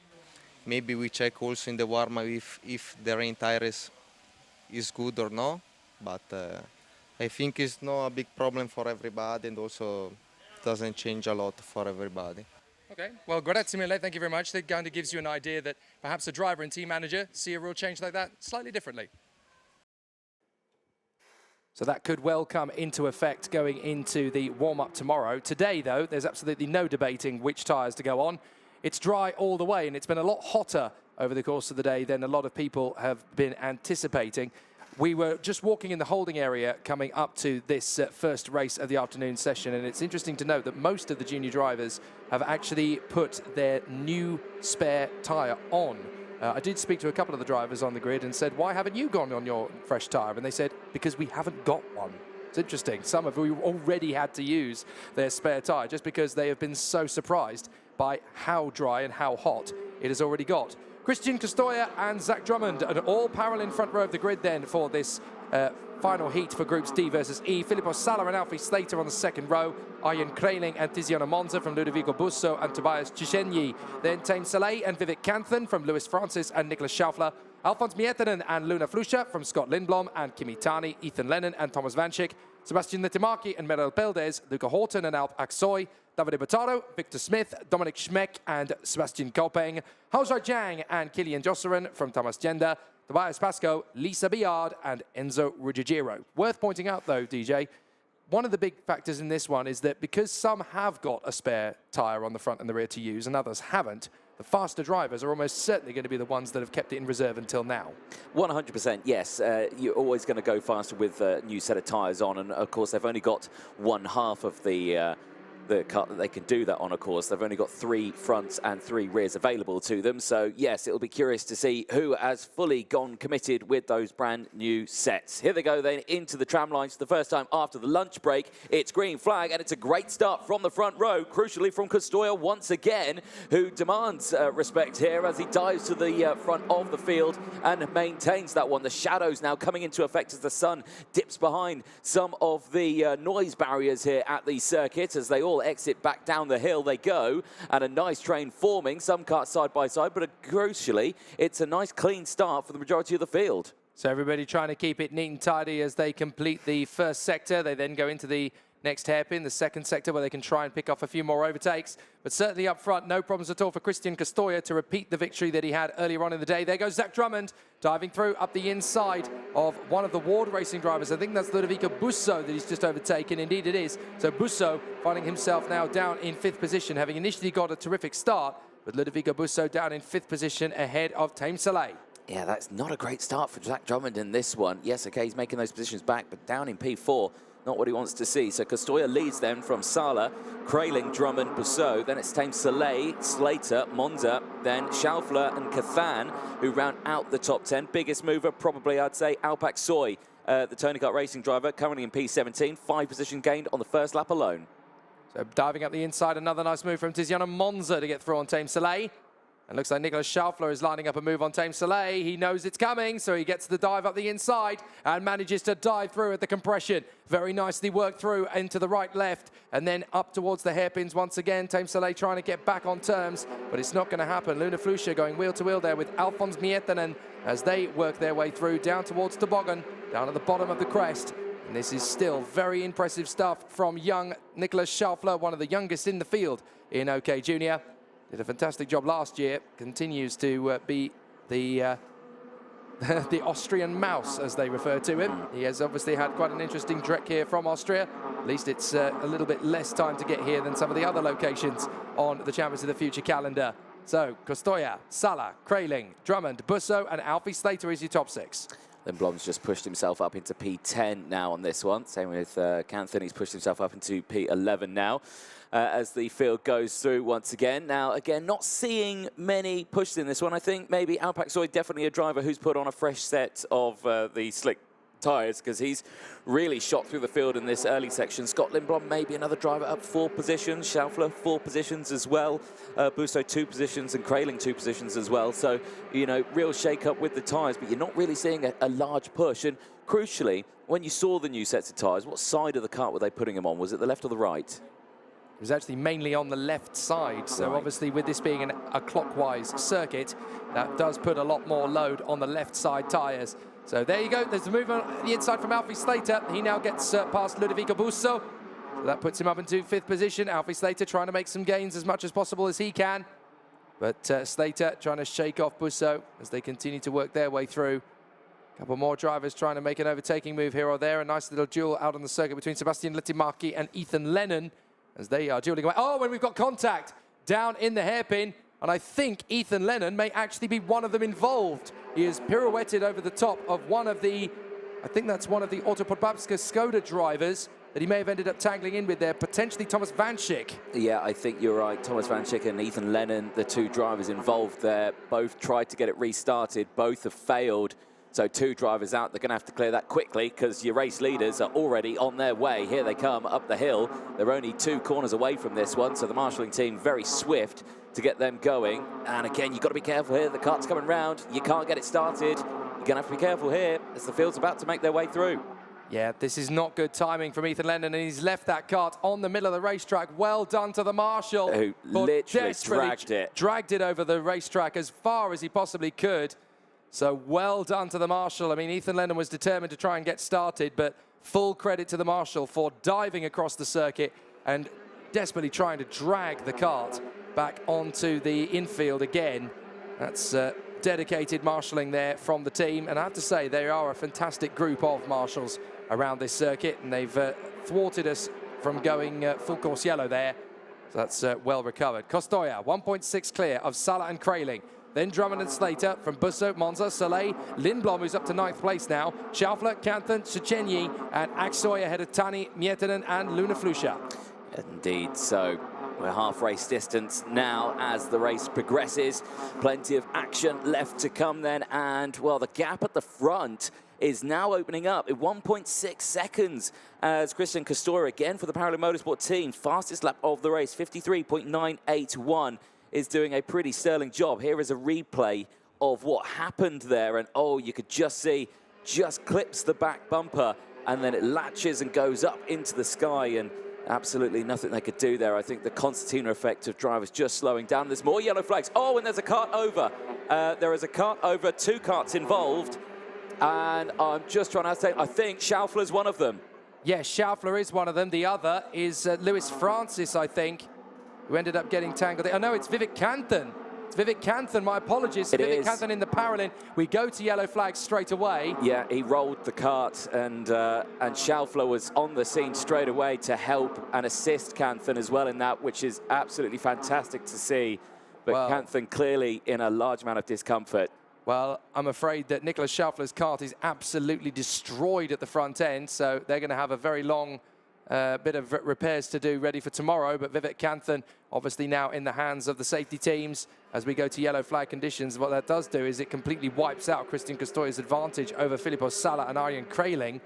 Speaker 14: Maybe we check also in the warm-up if the rain tires is good or not. But I think it's not a big problem for everybody and also doesn't change a lot for everybody.
Speaker 1: Okay, well, grazie mille, thank you very much. That kind of gives you an idea that perhaps a driver and team manager see a rule change like that slightly differently. So that could well come into effect going into the warm-up tomorrow. Today, though, there's absolutely no debating which tyres to go on. It's dry all the way, and it's been a lot hotter over the course of the day than a lot of people have been anticipating. We were just walking in the holding area coming up to this first race of the afternoon session, and it's interesting to note that most of the junior drivers have actually put their new spare tyre on. I did speak to a couple of the drivers on the grid and said, why haven't you gone on your fresh tyre? And they said, because we haven't got one. It's interesting. Some have already had to use their spare tyre just because they have been so surprised by how dry and how hot it has already got. Christian Costoya and Zach Drummond, an all-parallel front row of the grid then for this final heat for Groups D versus E. Filippo Sala and Alfie Slater on the second row. Arjen Kreiling and Tiziano Monza from Ludovico Busso and Tobias Cicegni. Then Tame Soleil and Vivek Canthan from Lewis Francis and Nicholas Schaufler. Alfons Miettinen and Luna Flusha from Scott Lindblom and Kimi Tani, Ethan Lennon and Thomas Vanchik. Sebastian Letimaki and Merel Peldes, Luca Horton and Alp Aksoy. Davide Bottaro, Victor Smith, Dominic Schmeck and Sebastian Kopeng. Haozhai Zhang and Kilian Josserin from Thomas Gender. Tobias Pascoe, Lisa Biard and Enzo Ruggiero. Worth pointing out though, DJ, one of the big factors in this one is that because some have got a spare tyre on the front and the rear to use and others haven't, the faster drivers are almost certainly going to be the ones that have kept it in reserve until now.
Speaker 2: 100%, yes. You're always going to go faster with a new set of tyres on, and of course they've only got one half of the cut that they can do that on, of course. They've only got 3 fronts and 3 rears available to them. So, yes, it'll be curious to see who has fully gone committed with those brand new sets. Here they go then into the tram lines for the first time after the lunch break. It's green flag, and it's a great start from the front row, crucially from Costoya once again, who demands respect here as he dives to the front of the field and maintains that one. The shadows now coming into effect as the sun dips behind some of the noise barriers here at the circuit as they all exit back down the hill they go, and a nice train forming, some cars side by side, but crucially it's a nice clean start for the majority of the field.
Speaker 1: So everybody trying to keep it neat and tidy as they complete the first sector. They then go into the next hairpin, the second sector, where they can try and pick off a few more overtakes. But certainly up front, no problems at all for Christian Costoya to repeat the victory that he had earlier on in the day. There goes Zach Drummond, diving through up the inside of one of the Ward Racing drivers. I think that's Ludovico Busso that he's just overtaken. Indeed it is. So Busso finding himself now down in 5th position, having initially got a terrific start, but Ludovico Busso down in 5th position ahead of Tame Soleil.
Speaker 2: Yeah, that's not a great start for Zach Drummond in this one. Yes, okay, he's making those positions back, but down in P4. Not what he wants to see. So Costoya leads then from Sala, Kreiling, Drummond, Busso. Then it's Tame Soleil, Slater, Monza, then Schaufler and Cathan, who round out the top 10. Biggest mover, probably, I'd say, Alpak Soy, the Tony Kart Racing driver, currently in P17. 5 position gained on the first lap alone.
Speaker 1: So diving up the inside, another nice move from Tiziano Monza to get through on Tame Soleil. And looks like Nicholas Schaufler is lining up a move on Tame Soleil. He knows it's coming, so he gets the dive up the inside and manages to dive through at the compression. Very nicely worked through into the right, left, and then up towards the hairpins once again. Tame Soleil trying to get back on terms, but it's not going to happen. Luna Flusha going wheel to wheel there with Alfons Miettinen as they work their way through down towards Toboggan, down at the bottom of the crest. And this is still very impressive stuff from young Nicholas Schaufler, one of the youngest in the field in OK Junior. Did a fantastic job last year, continues to be the the Austrian mouse, as they refer to him. He has obviously had quite an interesting trek here from Austria. At least it's a little bit less time to get here than some of the other locations on the Champions of the Future calendar. So, Costoya, Sala, Kreiling, Drummond, Busso and Alfie Slater is your top 6.
Speaker 2: Then Blom's just pushed himself up into P10 now on this one. Same with Canthan, he's pushed himself up into P11 now. As the field goes through once again. Now, again, not seeing many pushes in this one. I think maybe Alpak Soy, definitely a driver who's put on a fresh set of the slick tyres, because he's really shot through the field in this early section. Scott Lindblom, maybe another driver up 4 positions. Schaufler, 4 positions as well. Busso, 2 positions, and Kreiling, 2 positions as well. So, you know, real shake-up with the tyres, but you're not really seeing a large push. And crucially, when you saw the new sets of tyres, what side of the kart were they putting them on? Was it the left or the right?
Speaker 1: It was actually mainly on the left side, so obviously with this being a clockwise circuit, that does put a lot more load on the left side tyres. So there you go, there's the move on the inside from Alfie Slater. He now gets past Ludovico Busso, so that puts him up into 5th position. Alfie Slater trying to make some gains as much as possible as he can, but Slater trying to shake off Busso as they continue to work their way through. A couple more drivers trying to make an overtaking move here or there. A nice little duel out on the circuit between Sebastian Letimaki and Ethan Lennon, as they are dueling away. Oh, and we've got contact down in the hairpin, and I think Ethan Lennon may actually be one of them involved. He has pirouetted over the top of one of the, I think that's one of the Autopodbabska Skoda drivers that he may have ended up tangling in with there, potentially Thomas Vanchik.
Speaker 2: Yeah, I think you're right. Thomas Vanchik and Ethan Lennon, the 2 drivers involved there, both tried to get it restarted. Both have failed. So 2 drivers out. They're going to have to clear that quickly because your race leaders are already on their way. Here they come up the hill. They're only 2 corners away from this one, so the marshalling team very swift to get them going. And again, you've got to be careful here. The cart's coming round. You can't get it started. You're going to have to be careful here as the field's about to make their way through.
Speaker 1: Yeah, this is not good timing from Ethan Lennon, and he's left that kart on the middle of the racetrack. Well done to the marshal.
Speaker 2: Who literally dragged it
Speaker 1: over the racetrack as far as he possibly could. So well done to the marshal. I mean, Ethan Lennon was determined to try and get started, but full credit to the marshal for diving across the circuit and desperately trying to drag the kart back onto the infield again. That's dedicated marshalling there from the team, and I have to say they are a fantastic group of marshals around this circuit, and they've thwarted us from going full course yellow there. So that's well recovered. Costoya, 1.6 clear of Sala and Kraling. Then Drummond and Slater from Busso, Monza, Soleil, Lindblom, who's up to 9th place now. Schaufler, Canthan, Szczechenyi, and Aksoy ahead of Tani, Miettinen, and Luna Flusha.
Speaker 2: Indeed, so we're half race distance now as the race progresses. Plenty of action left to come then, and well, the gap at the front is now opening up at 1.6 seconds as Christian Castor again for the Parallel Motorsport team. Fastest lap of the race, 53.981, is doing a pretty sterling job. Here is a replay of what happened there, and oh, you could just see, just clips the back bumper, and then it latches and goes up into the sky, and absolutely nothing they could do there. I think the concertina effect of drivers just slowing down. There's more yellow flags. Oh, and there's a kart over. There is a kart over, 2 karts involved. And I'm just trying to say, I think Schaufler's one of them.
Speaker 1: Yes, Schaufler is one of them. The other is Lewis Francis, I think, who ended up getting tangled. Oh, no, it's Vivek Canthan. It's Vivek Canthan, my apologies. Vivek Canthan in the parallel. We go to yellow flags straight away.
Speaker 2: Yeah, he rolled the kart, and Schaufler was on the scene straight away to help and assist Canthan as well in that, which is absolutely fantastic to see. But Canthan clearly in a large amount of discomfort.
Speaker 1: Well, I'm afraid that Nicholas Schaufler's kart is absolutely destroyed at the front end, so they're going to have a very long bit of repairs to do ready for tomorrow. But Vivek Canthan obviously now in the hands of the safety teams as we go to yellow flag conditions. What that does do is it completely wipes out Christian Castoya's advantage over Filippo Sala and Arjen Kraling.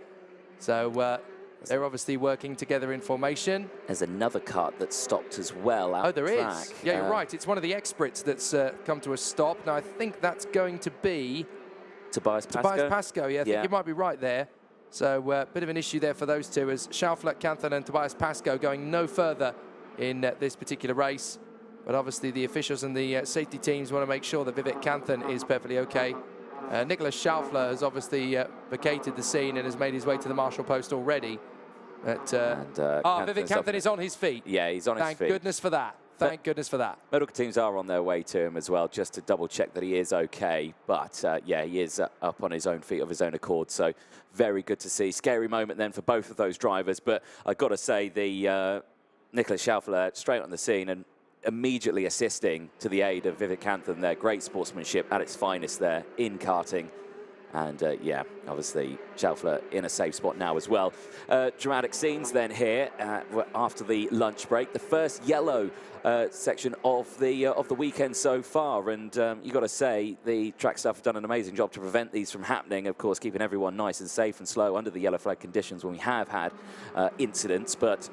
Speaker 1: So they're obviously working together in formation.
Speaker 2: There's another kart that's stopped as well out
Speaker 1: there
Speaker 2: track.
Speaker 1: is. Yeah, you're right. It's one of the experts that's come to a stop. Now, I think that's going to be
Speaker 2: Tobias Pascoe.
Speaker 1: Tobias Pascoe, yeah. I think you might be right there. So a bit of an issue there for those two as Schaufler, Canthan and Tobias Pascoe going no further in this particular race. But obviously the officials and the safety teams want to make sure that Vivek Canthan is perfectly okay. Nicholas Schaufler has obviously vacated the scene and has made his way to the marshal post already. But Vivek Canthan is on his feet.
Speaker 2: Yeah, he's on his feet.
Speaker 1: Thank goodness for that. Thank goodness for that.
Speaker 2: Medical teams are on their way to him as well, just to double check that he is okay. But yeah, he is up on his own feet of his own accord. So very good to see. Scary moment then for both of those drivers. But I've got to say, the Nicholas Schaufler straight on the scene and immediately assisting to the aid of Vivek Canthan there. Great sportsmanship at its finest there in karting. And yeah, obviously Schaufler in a safe spot now as well. Dramatic scenes then here after the lunch break. The first yellow section of the weekend so far, and you got to say the track staff have done an amazing job to prevent these from happening. Of course, keeping everyone nice and safe and slow under the yellow flag conditions when we have had incidents, but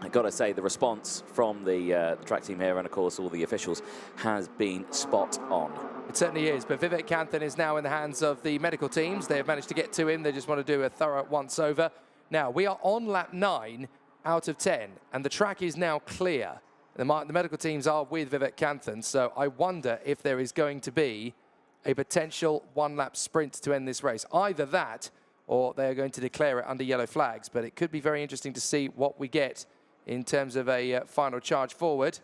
Speaker 2: I've got to say the response from the track team here and, of course, all the officials has been spot on.
Speaker 1: It certainly is, but Vivek Canthan is now in the hands of the medical teams. They have managed to get to him. They just want to do a thorough once-over. Now, we are on lap 9 out of 10, and the track is now clear. The medical teams are with Vivek Canthan, so I wonder if there is going to be a potential one-lap sprint to end this race. Either that, or they are going to declare it under yellow flags, but it could be very interesting to see what we get in terms of a final charge forward.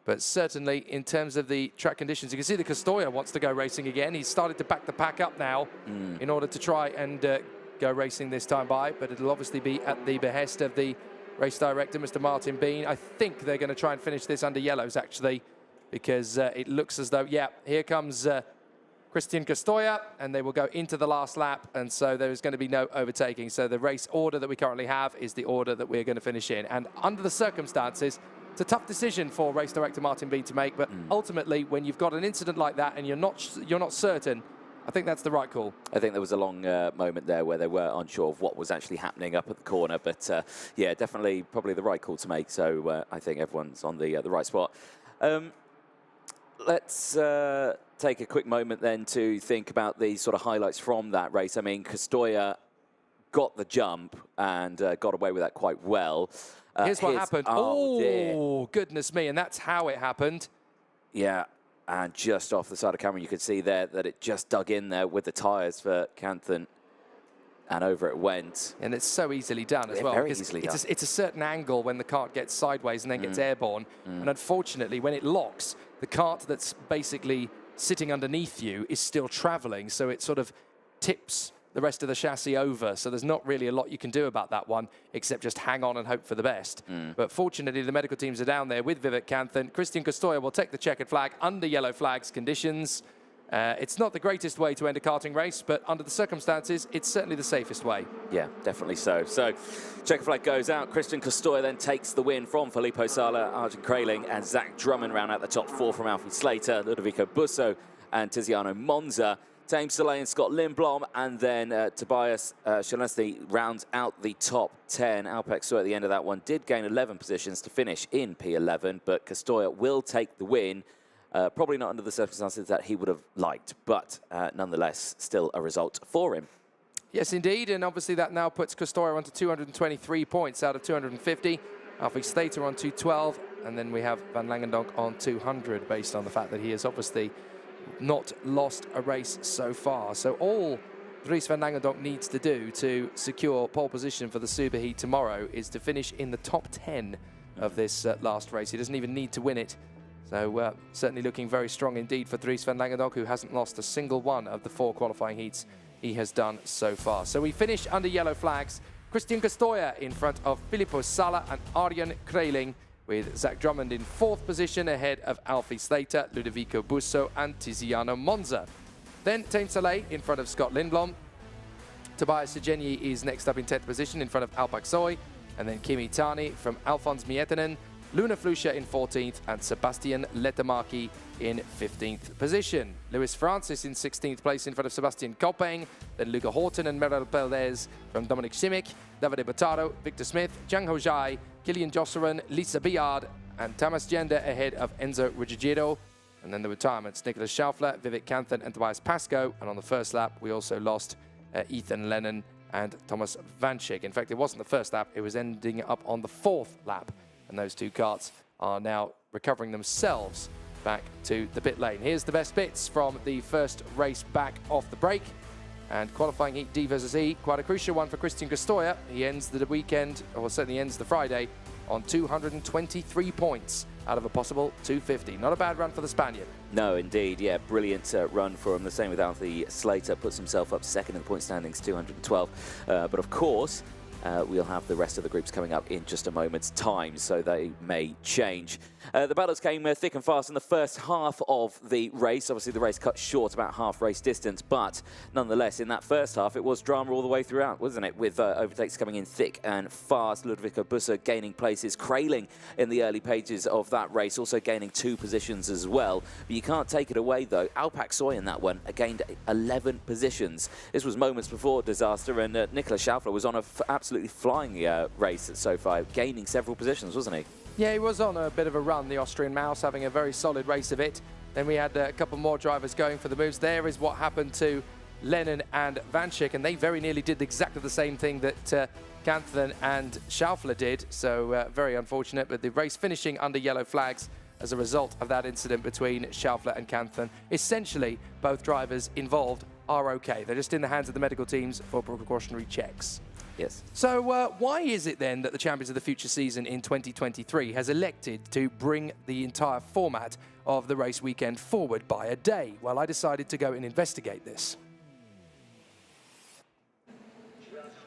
Speaker 1: But certainly in terms of the track conditions, you can see that Castoya wants to go racing again. He's started to back the pack up now in order to try and go racing this time by, but it'll obviously be at the behest of the race director, Mr. Martin Bean. I think they're going to try and finish this under yellows, actually, because it looks as though, yeah, here comes Christian Castoya, and they will go into the last lap, and so there is going to be no overtaking. So the race order that we currently have is the order that we're going to finish in. And under the circumstances, it's a tough decision for race director Martin Bean to make, but ultimately, when you've got an incident like that and you're not certain I think that's the right call.
Speaker 2: I think there was a long moment there where they were unsure of what was actually happening up at the corner, but yeah, definitely probably the right call to make. So I think everyone's on the right spot. Let's take a quick moment then to think about the sort of highlights from that race. I mean, Kostoya got the jump and got away with that quite well.
Speaker 1: Here's what happened.
Speaker 2: Oh,
Speaker 1: dear. Goodness me, and that's how it happened.
Speaker 2: Yeah, and just off the side of camera, you could see there that it just dug in there with the tyres for Canthan, and over it went.
Speaker 1: And it's so easily done as well.
Speaker 2: Very easily done.
Speaker 1: It's a certain angle when the cart gets sideways and then gets airborne. And unfortunately, when it locks, the cart that's basically sitting underneath you is still traveling, so it sort of tips the rest of the chassis over. So there's not really a lot you can do about that one, except just hang on and hope for the best. But fortunately, the medical teams are down there with Vivek Canthan. Christian Kostoya will take the checkered flag under yellow flags conditions. It's not the greatest way to end a karting race, but under the circumstances, it's certainly the safest way.
Speaker 2: Yeah, definitely so. So, checkered flag goes out. Christian Kostoya then takes the win from Filippo Sala, Arjen Kraling, and Zach Drummond round out the top four from Alfie Slater, Ludovico Busso, and Tiziano Monza. James Soleil and Scott Lindblom, and then Tobias Shalensny rounds out the top 10. Alpec Soy at the end of that one did gain 11 positions to finish in P11, but Kostoya will take the win. Probably not under the circumstances that he would have liked, but nonetheless, still a result for him.
Speaker 1: Yes, indeed, and obviously that now puts Kostoya onto 223 points out of 250. Alfie Slater on 212, and then we have Van Langendonk on 200, based on the fact that he has obviously not lost a race so far. So all Dries Van Langendonk needs to do to secure pole position for the Superheat tomorrow is to finish in the top 10 of this last race. He doesn't even need to win it. So certainly looking very strong indeed for Dries Van Langendonk, who hasn't lost a single one of the 4 qualifying heats he has done so far. So we finish under yellow flags. Christian Kostoya in front of Filippo Sala and Arjen Kraling, with Zach Drummond in 4th position ahead of Alfie Slater, Ludovico Busso and Tiziano Monza. Then James Soleil in front of Scott Lindblom. Tobias Segeni is next up in 10th position in front of Alpec Soy, and then Kimi Tani from Alfons Miettinen, Luna Flusha in 14th, and Sebastian Letemarki in 15th position. Lewis Francis in 16th place in front of Sebastian Koppeng, then Luca Horton and Merel Peldez from Dominic Simic, Davide Bottaro, Victor Smith, Zhang Hojai, Kilian Josserin, Lisa Biard, and Thomas Gender ahead of Enzo Ruggiero. And then the retirements, Nicholas Schaufler, Vivek Canthan, and Tobias Pascoe. And on the first lap, we also lost Ethan Lennon and Thomas Vanchik. In fact, it wasn't the first lap, it was ending up on the 4th lap. And those 2 karts are now recovering themselves back to the pit lane. Here's the best bits from the first race back off the break. And qualifying heat D versus E, quite a crucial one for Christian Kostoya. He ends the weekend, or certainly ends the Friday, on 223 points out of a possible 250. Not a bad run for the Spaniard.
Speaker 2: No, indeed, yeah, brilliant run for him. The same with Alfie Slater, puts himself up 2nd in the point standings, 212. But of course, we'll have the rest of the groups coming up in just a moment's time, so they may change. The battles came thick and fast in the first half of the race. Obviously, the race cut short, about half race distance, but nonetheless, in that first half, it was drama all the way throughout, wasn't it? With overtakes coming in thick and fast. Ludovico Busso gaining places, Kraling in the early pages of that race, also gaining 2 positions as well. But you can't take it away, though. Alpec Soy in that one gained 11 positions. This was moments before disaster, and Nicholas Schaufler was on an absolutely flying race so far, gaining several positions, wasn't he?
Speaker 1: Yeah, he was on a bit of a run, the Austrian Mouse, having a very solid race of it. Then we had a couple more drivers going for the moves. There is what happened to Lennon and Vanchik, and they very nearly did exactly the same thing that Canthan and Schaufler did. So very unfortunate, but the race finishing under yellow flags as a result of that incident between Schaufler and Canthan. Essentially, both drivers involved are okay. They're just in the hands of the medical teams for precautionary checks.
Speaker 2: Yes.
Speaker 1: So why is it then that the Champions of the Future season in 2023 has elected to bring the entire format of the race weekend forward by a day? Well, I decided to go and investigate this.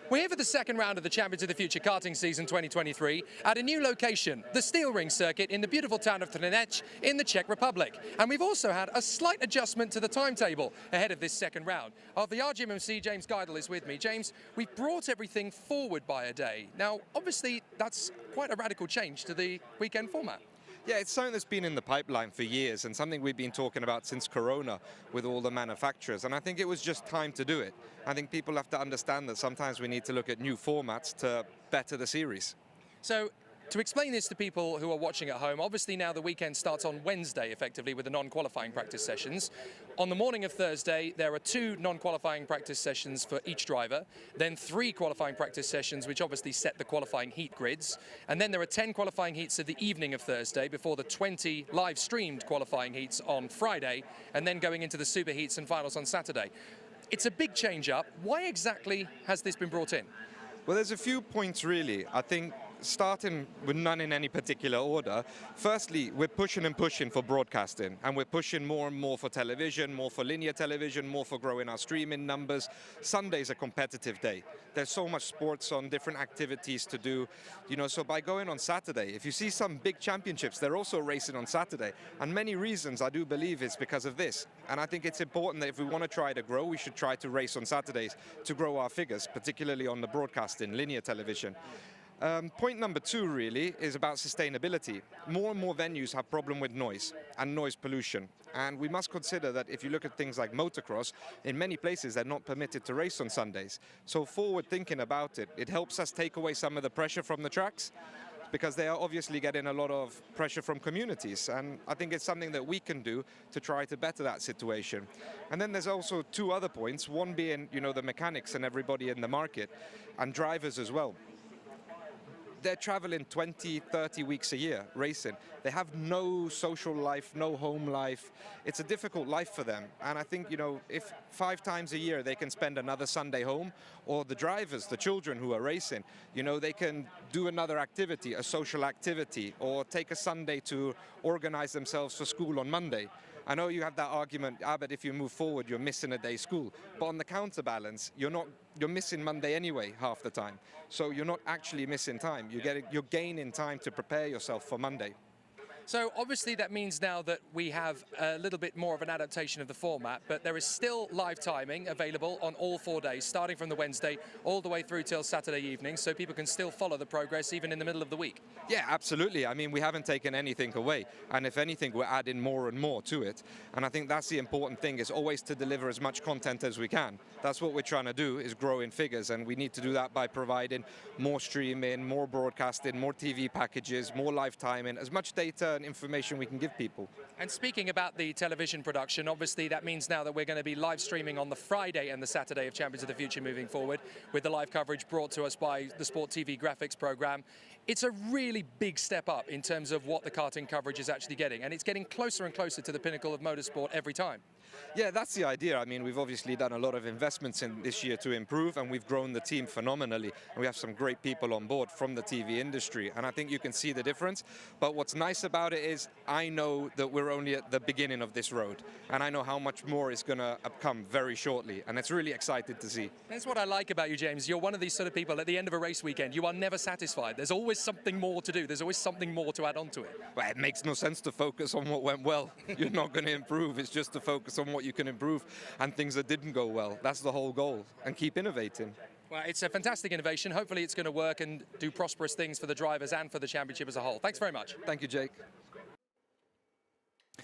Speaker 1: We're here for the second round of the Champions of the Future karting season 2023 at a new location, the Steel Ring Circuit in the beautiful town of Trinec in the Czech Republic. And we've also had a slight adjustment to the timetable ahead of this second round. Of the RGMMC, James Geidel is with me. James, we've brought everything forward by a day. Now, obviously, that's quite a radical change to the weekend format.
Speaker 15: Yeah, it's something that's been in the pipeline for years and something we've been talking about since Corona with all the manufacturers. And I think it was just time to do it. I think people have to understand that sometimes we need to look at new formats to better the series.
Speaker 1: So, to explain this to people who are watching at home, obviously now the weekend starts on Wednesday, effectively, with the non-qualifying practice sessions. On the morning of Thursday, there are 2 non-qualifying practice sessions for each driver, then 3 qualifying practice sessions, which obviously set the qualifying heat grids. And then there are 10 qualifying heats at the evening of Thursday before the 20 live-streamed qualifying heats on Friday, and then going into the super heats and finals on Saturday. It's a big change-up. Why exactly has this been brought in?
Speaker 15: Well, there's a few points, really. I think starting with none in any particular order, firstly, we're pushing and pushing for broadcasting, and we're pushing more and more for television, more for linear television, more for growing our streaming numbers. Sunday's a competitive day. There's so much sports on, different activities to do, you know, so by going on Saturday, if you see some big championships, they're also racing on Saturday, and many reasons I do believe it's because of this. And I think it's important that if we want to try to grow, we should try to race on Saturdays to grow our figures, particularly on the broadcasting, linear television. Point number 2 really is about sustainability. More and more venues have problem with noise and noise pollution. And we must consider that if you look at things like motocross, in many places they're not permitted to race on Sundays. So forward thinking about it, it helps us take away some of the pressure from the tracks, because they are obviously getting a lot of pressure from communities. And I think it's something that we can do to try to better that situation. And then there's also 2 other points, one being, you know, the mechanics and everybody in the market, and drivers as well. They're traveling 20, 30 weeks a year racing. They have no social life, no home life. It's a difficult life for them. And I think, you know, if 5 times a year they can spend another Sunday home, or the drivers, the children who are racing, you know, they can do another activity, a social activity, or take a Sunday to organize themselves for school on Monday. I know you have that argument, but if you move forward, you're missing a day school. But on the counterbalance, you're missing Monday anyway half the time. So you're not actually missing time. You're gaining time to prepare yourself for Monday.
Speaker 1: So obviously that means now that we have a little bit more of an adaptation of the format, but there is still live timing available on all 4 days, starting from the Wednesday all the way through till Saturday evening, so people can still follow the progress even in the middle of the week.
Speaker 15: Yeah, absolutely. I mean, we haven't taken anything away, and if anything, we're adding more and more to it. And I think that's the important thing, is always to deliver as much content as we can. That's what we're trying to do, is grow in figures, and we need to do that by providing more streaming, more broadcasting, more TV packages, more live timing, as much data and information we can give people.
Speaker 1: And speaking about the television production, obviously that means now that we're going to be live streaming on the Friday and the Saturday of Champions of the Future moving forward, with the live coverage brought to us by the Sport TV graphics program. It's a really big step up in terms of what the karting coverage is actually getting, and it's getting closer and closer to the pinnacle of motorsport every time.
Speaker 15: Yeah, that's the idea. I mean, we've obviously done a lot of investments in this year to improve, and we've grown the team phenomenally. And we have some great people on board from the TV industry, and I think you can see the difference. But what's nice about it is I know that we're only at the beginning of this road, and I know how much more is going to come very shortly, and it's really exciting to see.
Speaker 1: That's what I like about you, James. You're one of these sort of people at the end of a race weekend, you are never satisfied. There's always something more to do. There's always something more to add on to it.
Speaker 15: Well, it makes no sense to focus on what went well. You're not going to improve. It's just to focus on what you can improve and things that didn't go well. That's the whole goal, and keep innovating.
Speaker 1: Well, it's a fantastic innovation. Hopefully it's going to work and do prosperous things for the drivers and for the championship as a whole. Thanks very much.
Speaker 15: Thank you, Jake.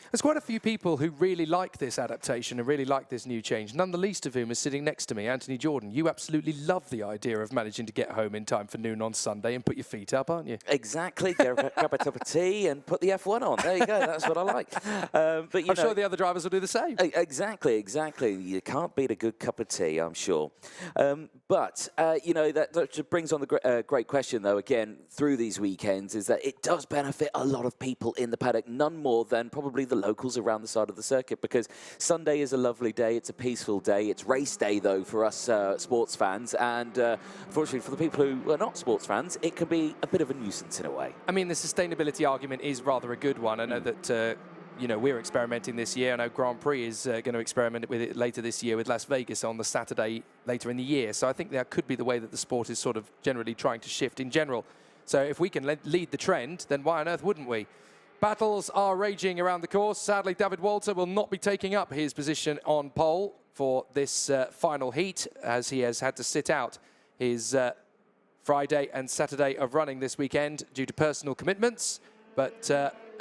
Speaker 1: There's quite a few people who really like this adaptation and really like this new change, none the least of whom is sitting next to me, Anthony Jordan. You absolutely love the idea of managing to get home in time for noon on Sunday and put your feet up, aren't you?
Speaker 2: Exactly. Grab a cup of tea and put the F1 on. There you go. That's what I like. But
Speaker 1: I'm sure the other drivers will do the same.
Speaker 2: Exactly, exactly. You can't beat a good cup of tea, I'm sure. But, you know, that brings on the great question, though, again, through these weekends, is that it does benefit a lot of people in the paddock, none more than probably the locals around the side of the circuit, because Sunday is a lovely day, it's a peaceful day, it's race day though for us sports fans, and unfortunately for the people who are not sports fans, it can be a bit of a nuisance in a way.
Speaker 1: I mean, the sustainability argument is rather a good one. I know that you know, we're experimenting this year. I know Grand Prix is going to experiment with it later this year with Las Vegas on the Saturday later in the year. So I think that could be the way that the sport is sort of generally trying to shift in general. So if we can lead the trend, then why on earth wouldn't we? Battles are raging around the course. Sadly, David Walter will not be taking up his position on pole for this final heat, as he has had to sit out his Friday and Saturday of running this weekend due to personal commitments. But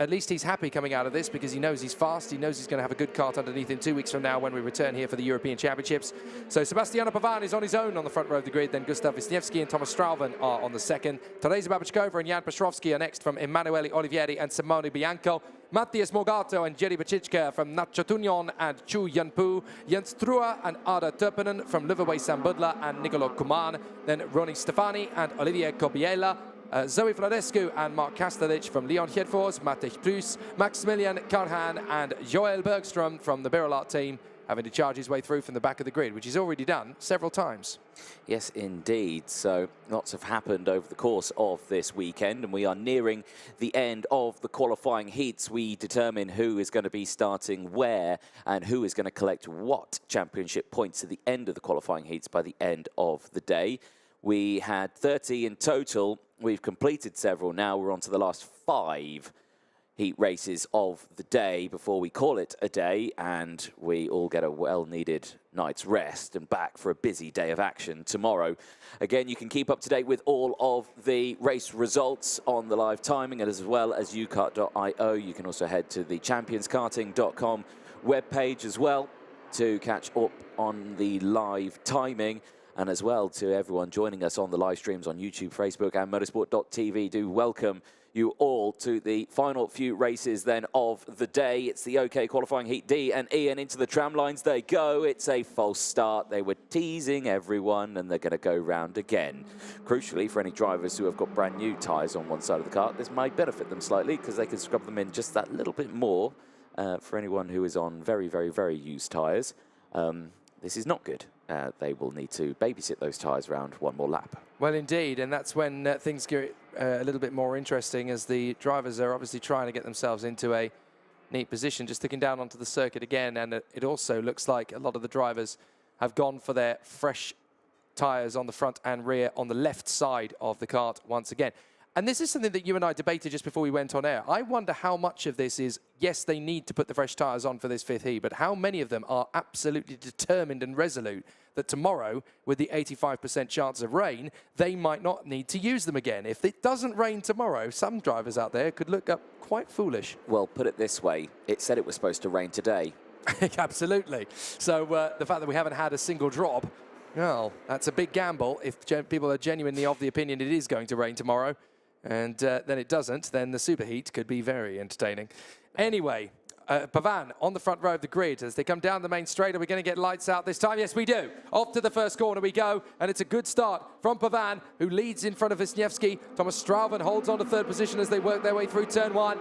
Speaker 1: at least he's happy coming out of this because he knows he's fast. He knows he's going to have a good kart underneath him 2 weeks from now when we return here for the European Championships. So Sebastiano Pavan is on his own on the front row of the grid. Then Gustav Wisniewski and Thomas Strauven are on the second. Teresa Babachkova and Jan Petrovski are next from Emanuele Olivieri and Simone Bianco. Matthias Morgato and Jerry Bachitschka from Nacho Tunion and Chu Yanpu. Jens Trua and Ada Turpinen from Liverway Sambudla and Nicolo Kuman. Then Roni Stefani and Olivier Kobiela. Zoe Florescu and Mark Kastelich from Leon Hedfors, Matej Prus, Maximilian Karhan and Joel Bergström from the Birolart team, having to charge his way through from the back of the grid, which he's already done several times.
Speaker 2: Yes, indeed. So lots have happened over the course of this weekend, and we are nearing the end of the qualifying heats. We determine who is going to be starting where and who is going to collect what championship points at the end of the qualifying heats by the end of the day. We had 30 in total. We've completed several now. We're on to the last 5 heat races of the day before we call it a day, and we all get a well-needed night's rest and back for a busy day of action tomorrow. Again, you can keep up to date with all of the race results on the live timing, and as well as ukart.io. You can also head to the championskarting.com webpage as well to catch up on the live timing. And as well to everyone joining us on the live streams on YouTube, Facebook and motorsport.tv. Do welcome you all to the final few races then of the day. It's the OK qualifying heat D and E, and into the tram lines they go. It's a false start. They were teasing everyone and they're going to go round again. Crucially, for any drivers who have got brand new tyres on one side of the car, this might benefit them slightly because they can scrub them in just that little bit more. For anyone who is on very, very, very used tyres, this is not good. They will need to babysit those tyres around one more lap.
Speaker 1: Well, indeed, and that's when things get a little bit more interesting as the drivers are obviously trying to get themselves into a neat position. Just looking down onto the circuit again, and it also looks like a lot of the drivers have gone for their fresh tyres on the front and rear on the left side of the kart once again. And this is something that you and I debated just before we went on air. I wonder how much of this is, yes, they need to put the fresh tyres on for this 5th heat, but how many of them are absolutely determined and resolute that tomorrow, with the 85% chance of rain, they might not need to use them again. If it doesn't rain tomorrow, some drivers out there could look up quite foolish.
Speaker 2: Well, put it this way, it said it was supposed to rain today.
Speaker 1: Absolutely. So the fact that we haven't had a single drop, well, that's a big gamble. If people are genuinely of the opinion it is going to rain tomorrow, and then it doesn't, then the superheat could be very entertaining. Anyway, Pavan on the front row of the grid as they come down the main straight. Are we going to get lights out this time? Yes, we do. Off to the first corner we go, and it's a good start from Pavan, who leads in front of Wisniewski. Thomas Strauven holds on to 3rd position as they work their way through turn 1.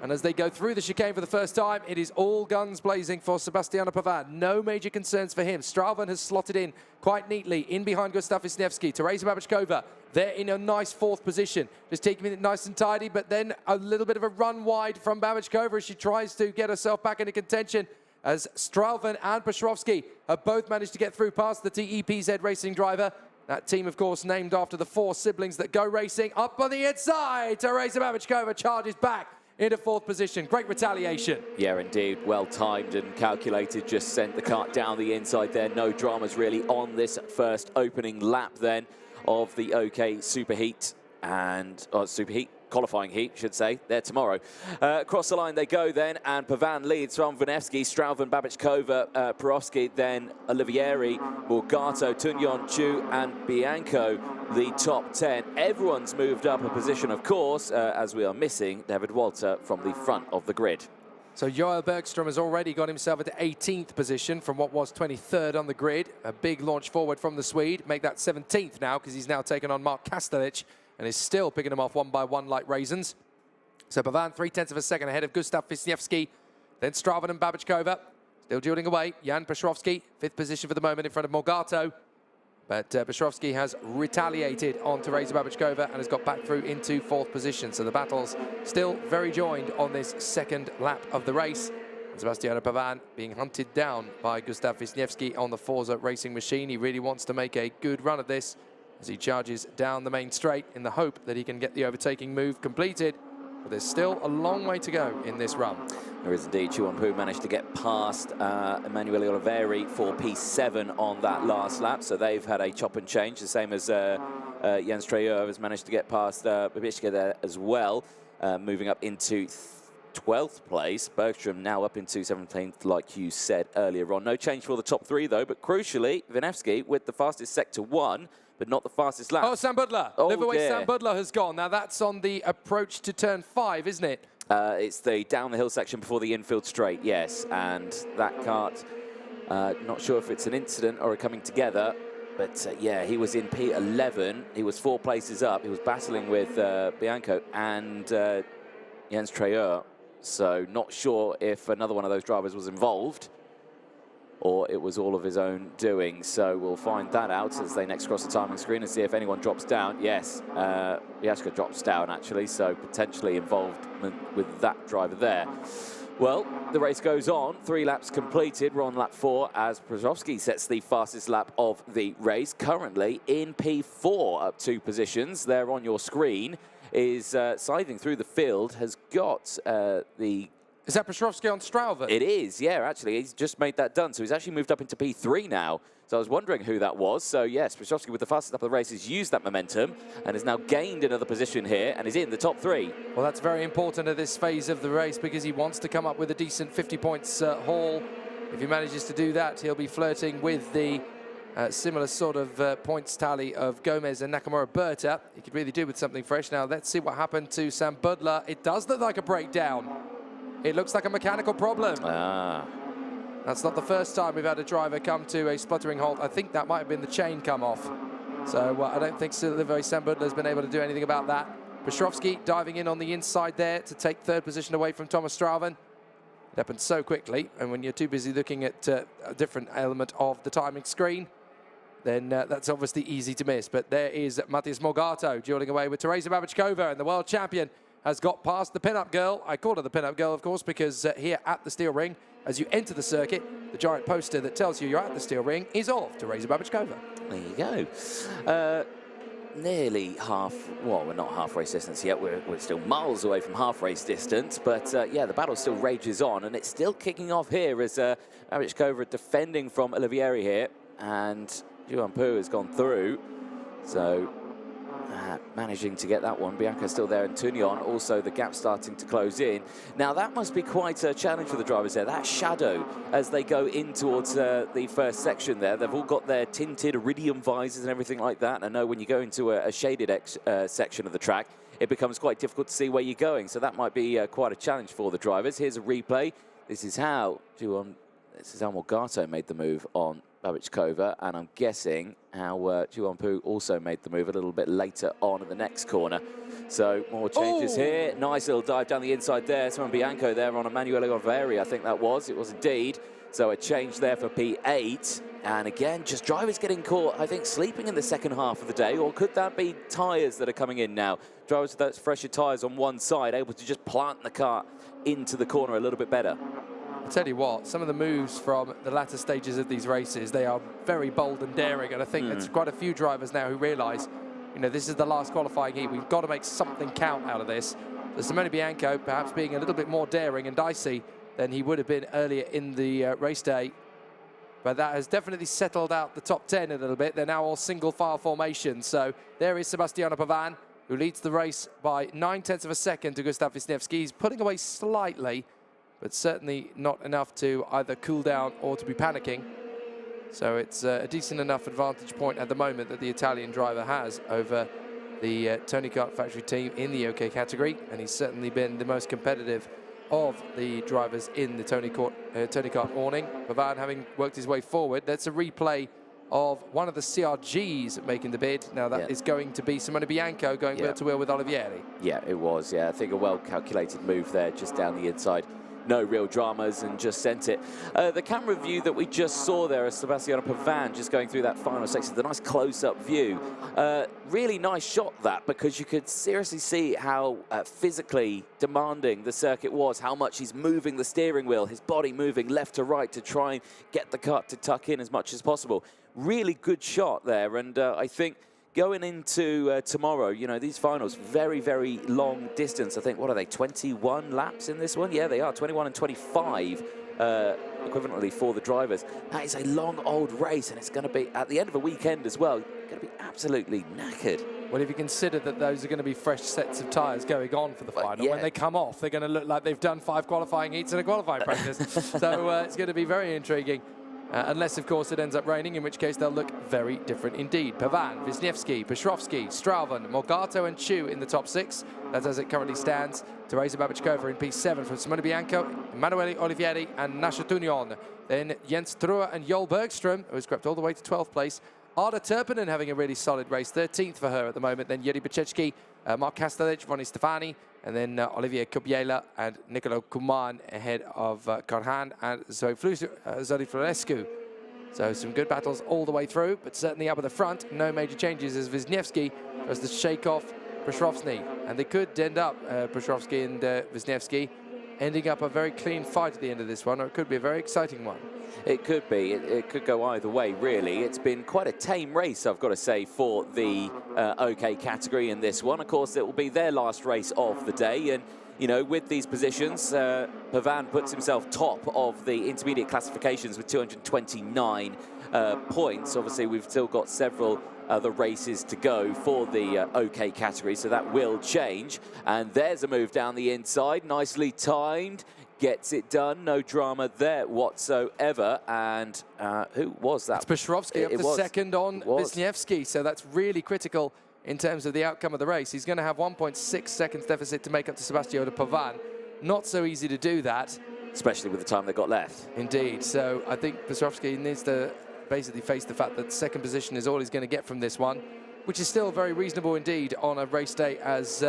Speaker 1: And as they go through the chicane for the first time, it is all guns blazing for Sebastiano Pavan. No major concerns for him. Strauven has slotted in quite neatly in behind Gustav Wisniewski. Teresa Babachkova, they're in a nice 4th position. Just taking it nice and tidy, but then a little bit of a run wide from Babachkova as she tries to get herself back into contention, as Strauven and Petrovski have both managed to get through past the TEPZ racing driver. That team, of course, named after the 4 siblings that go racing. Up on the inside, Teresa Babachkova charges back into 4th position. Great retaliation.
Speaker 2: Yeah, indeed. Well timed and calculated. Just sent the kart down the inside there. No dramas really on this first opening lap then of the OK Superheat and Superheat qualifying heat, should say, there tomorrow. Across the line they go then, and Pavan leads from Wisniewski, Strauven, Babachkova, Perovski, then Olivieri, Morgato, Tunion, Chu and Bianco, the top 10. Everyone's moved up a position, of course, as we are missing David Walter from the front of the grid.
Speaker 1: So Joel Bergström has already got himself into 18th position from what was 23rd on the grid. A big launch forward from the Swede. Make that 17th now, because he's now taken on Mark Kastelich and is still picking them off one by one like raisins. So Pavan 0.3 of a second ahead of Gustav Wisniewski. Then Strauven and Babachkova still dueling away. Jan Petrovski, 5th position for the moment in front of Morgato. But Petrovski has retaliated on Teresa Babachkova and has got back through into 4th position. So the battle's still very joined on this 2nd lap of the race. And Sebastiano Pavan being hunted down by Gustav Wisniewski on the Forza racing machine. He really wants to make a good run at this as he charges down the main straight in the hope that he can get the overtaking move completed. But there's still a long way to go in this run.
Speaker 2: There is indeed. Chu Wanpu managed to get past Emanuele Oliveri for P7 on that last lap, so they've had a chop and change, the same as Jens Treyeur has managed to get past Babishka there as well, moving up into 12th place. Bergstrom now up into 17th, like you said earlier on. No change for the top 3, though, but crucially, Winewski with the fastest sector 1, but not the fastest lap.
Speaker 1: Oh, Sam Butler.
Speaker 2: Oh,
Speaker 1: Live away,
Speaker 2: dear.
Speaker 1: Sam Butler has gone. Now, that's on the approach to turn 5, isn't it?
Speaker 2: It's the down the hill section before the infield straight, yes. And that kart, not sure if it's an incident or a coming together, but yeah, he was in P11. He was 4 places up. He was battling with Bianco and Jens Treur. So not sure if another one of those drivers was involved or it was all of his own doing. So we'll find that out as they next cross the timing screen and see if anyone drops down. Yes, Bianco drops down, actually, so potentially involved with that driver there. Well, the race goes on. 3 laps completed. We're on lap 4 as Przewski sets the fastest lap of the race. Currently in P4, up 2 positions. There on your screen is scything through the field, has got the...
Speaker 1: Is that Przewski on Strauven?
Speaker 2: It is, yeah, actually. He's just made that done. So he's actually moved up into P3 now. So I was wondering who that was. So yes, Przewski with the fastest lap of the race has used that momentum and has now gained another position here and is in the top 3.
Speaker 1: Well, that's very important at this phase of the race because he wants to come up with a decent 50 points haul. If he manages to do that, he'll be flirting with the similar sort of points tally of Gomez and Nakamura Berta. He could really do with something fresh. Now, let's see what happened to Sam Butler. It does look like a breakdown. It looks like a mechanical problem. That's not the first time we've had a driver come to a spluttering halt. I think that might have been the chain come off. So I don't think Live Sam Butler has been able to do anything about that. Przewski diving in on the inside there to take 3rd position away from Thomas Strauven. It happened so quickly, and when you're too busy looking at a different element of the timing screen, then that's obviously easy to miss. But there is Matias Morgato dueling away with Teresa Babičková, and the world champion has got past the pin-up girl. I call her the pin-up girl, of course, because here at the steel ring, as you enter the circuit, the giant poster that tells you you're at the steel ring is of Teresa Babičková.
Speaker 2: There you go. Nearly half, well, we're not half race distance yet. We're still miles away from half race distance. But yeah, the battle still rages on, and it's still kicking off here as Babičková defending from Olivieri here. And Juan Pu has gone through. So managing to get that one. Bianca's still there, and Tunion, also the gap starting to close in. Now that must be quite a challenge for the drivers there. That shadow as they go in towards the first section there. They've all got their tinted iridium visors and everything like that. And I know when you go into a shaded section of the track, it becomes quite difficult to see where you're going. So that might be quite a challenge for the drivers. Here's a replay. This is how Morgato made the move on Babičková, and I'm guessing how Juan Pu also made the move a little bit later on in the next corner. So more changes here. Nice little dive down the inside there. Someone Bianco there on Emanuele Oliveri, I think that was. It was indeed. So a change there for P8. And again, just drivers getting caught, I think, sleeping in the second half of the day. Or could that be tyres that are coming in now? Drivers with those fresher tyres on one side, able to just plant the car into the corner a little bit better.
Speaker 1: I'll tell you what, some of the moves from the latter stages of these races, they are very bold and daring, and I think there's quite a few drivers now who realise, you know, this is the last qualifying heat. We've got to make something count out of this. So Simone Bianco perhaps being a little bit more daring and dicey than he would have been earlier in the race day. But that has definitely settled out the top 10 a little bit. They're now all single file formation. So there is Sebastiano Pavan, who leads the race by 9/10 of a second to Gustav Wisniewski. He's pulling away slightly, but certainly not enough to either cool down or to be panicking. So it's a decent enough advantage point at the moment that the Italian driver has over the Tony Kart factory team in the OK category, and he's certainly been the most competitive of the drivers in the Tony Kart awning. Pavan having worked his way forward. That's a replay of one of the CRGs making the bid. Now that is going to be Simone Bianco going wheel to wheel with Olivieri.
Speaker 2: Yeah, it was. Yeah, I think a well-calculated move there, just down the inside. No real dramas, and just sent it. The camera view that we just saw there of Sebastiano Pavan just going through that final section, the nice close-up view. Really nice shot that, because you could seriously see how physically demanding the circuit was, how much he's moving the steering wheel, his body moving left to right to try and get the cut to tuck in as much as possible. Really good shot there, and I think going into tomorrow, you know, these finals, very, very long distance. I think, what are they, 21 laps in this one? Yeah, they are, 21 and 25, equivalently for the drivers. That is a long, old race, and it's going to be, at the end of a weekend as well, going to be absolutely knackered.
Speaker 1: Well, if you consider that those are going to be fresh sets of tyres going on for the final,
Speaker 2: yeah.
Speaker 1: when they come off, they're going to look like they've done 5 qualifying heats and a qualifying practice. So it's going to be very intriguing. Unless, of course, it ends up raining, in which case they'll look very different indeed. Pavan, Wisniewski, Petrovski, Strauven, Morgato and Chu in the top 6. That's as it currently stands. Teresa Babachkova in P7 from Simone Bianco, Emanuele Olivieri and Nasha Tunion. Then Jens Truer and Joel Bergström, who has crept all the way to 12th place. Arda Turpinen having a really solid race, 13th for her at the moment. Then Yuri Bacecki, Mark Kastelic, Ronnie Stefani, and then Olivier Kubiela and Nicolo Kuman ahead of Karhan and Zoe Florescu. So some good battles all the way through, but certainly up at the front, no major changes as Wisniewski tries to shake off Prashrovsny. And they could end up, Prashrovsky and Wisniewski, ending up a very clean fight at the end of this one, or it could be a very exciting one.
Speaker 2: It could be. It could go either way, really. It's been quite a tame race, I've got to say, for the OK category in this one. Of course, it will be their last race of the day. And, you know, with these positions, Pavan puts himself top of the intermediate classifications with 229 points. Obviously, we've still got several other races to go for the OK category, so that will change. And there's a move down the inside, nicely timed. Gets it done, no drama there whatsoever. And who was that?
Speaker 1: It's Petrovski up to second on Wisniewski, so that's really critical in terms of the outcome of the race. He's going to have 1.6 seconds deficit to make up to Sebastiano Pavan. Not so easy to do that.
Speaker 2: Especially with the time they've got left.
Speaker 1: Indeed, so I think Petrovski needs to basically face the fact that second position is all he's going to get from this one, which is still very reasonable indeed on a race day as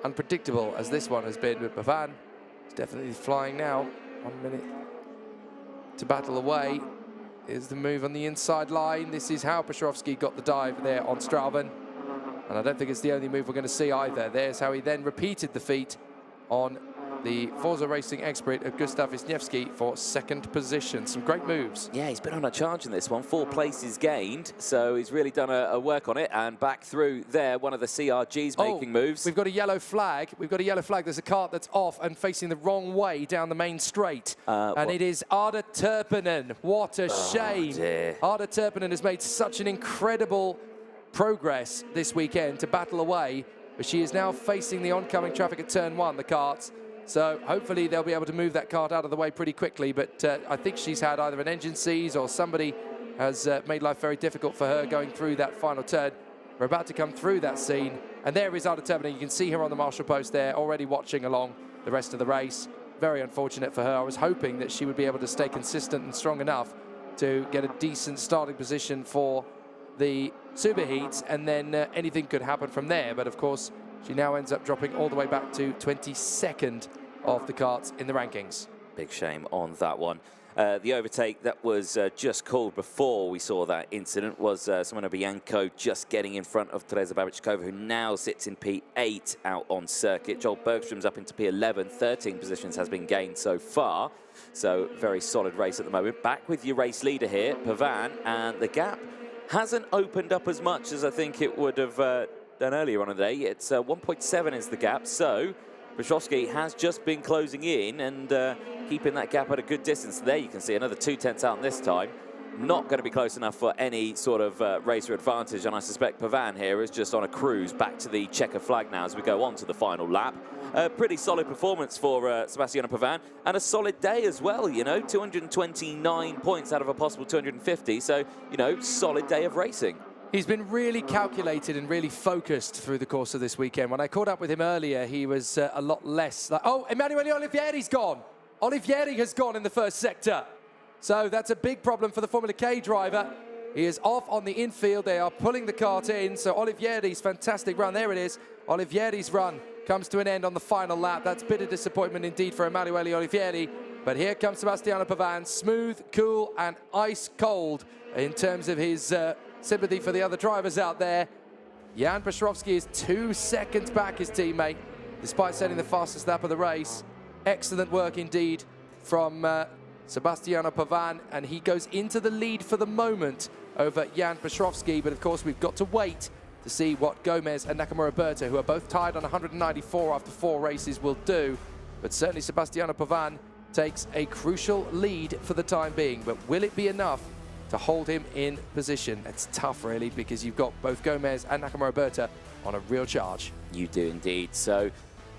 Speaker 1: unpredictable as this one has been. But Pavan is definitely flying now. 1 minute to battle away. Here's the move on the inside line. This is how Petrovski got the dive there on Strauven. And I don't think it's the only move we're going to see either. There's how he then repeated the feat on the Forza Racing expert of Gustav Wisniewski for second position. Some great moves.
Speaker 2: Yeah, he's been on a charge in this one. 4 places gained, so he's really done a work on it. And back through there, one of the CRGs making moves.
Speaker 1: We've got a yellow flag. We've got a yellow flag. There's a cart that's off and facing the wrong way down the main straight. And it is Arda Turpinen. What a shame.
Speaker 2: Dear.
Speaker 1: Arda Turpinen has made such an incredible progress this weekend to battle away, but she is now facing the oncoming traffic at turn 1, the carts. So hopefully they'll be able to move that cart out of the way pretty quickly, but I think she's had either an engine seize or somebody has made life very difficult for her going through that final turn. We're about to come through that scene, and there is Arda Turpinen. You can see her on the marshal post there, already watching along the rest of the race. Very unfortunate for her. I was hoping that she would be able to stay consistent and strong enough to get a decent starting position for the super heats, and then anything could happen from there. But of course, she now ends up dropping all the way back to 22nd of the carts in the rankings.
Speaker 2: Big shame on that one. The overtake that was just called before we saw that incident was Simona Bianco just getting in front of Teresa Babachkova, who now sits in P8 out on circuit. Joel Bergström's up into P11. 13 positions has been gained so far. So very solid race at the moment. Back with your race leader here, Pavan, and the gap hasn't opened up as much as I think it would have done earlier on in the day. It's 1.7 is the gap, so Petrovski has just been closing in and keeping that gap at a good distance. There you can see another 2/10 out this time. Not going to be close enough for any sort of racer advantage, and I suspect Pavan here is just on a cruise back to the checker flag now as we go on to the final lap. Pretty solid performance for Sebastiano Pavan, and a solid day as well, you know, 229 points out of a possible 250, so, you know, solid day of racing.
Speaker 1: He's been really calculated and really focused through the course of this weekend. When I caught up with him earlier, he was a lot less like, oh, Emanuele Olivieri's gone. Olivieri has gone in the first sector. So that's a big problem for the Formula K driver. He is off on the infield. They are pulling the cart in. So Olivieri's fantastic run. There it is. Olivieri's run comes to an end on the final lap. That's bitter disappointment indeed for Emanuele Olivieri. But here comes Sebastiano Pavan, smooth, cool, and ice cold in terms of his sympathy for the other drivers out there. Jan Petrovski is 2 seconds back his teammate, despite setting the fastest lap of the race. Excellent work indeed from Sebastiano Pavan, and he goes into the lead for the moment over Jan Petrovski. But of course, we've got to wait to see what Gomez and Nakamura Berta, who are both tied on 194 after 4 races, will do. But certainly Sebastiano Pavan takes a crucial lead for the time being. But will it be enough to hold him in position. It's tough, really, because you've got both Gomez and Nakamura Berta on a real charge.
Speaker 2: You do indeed. So,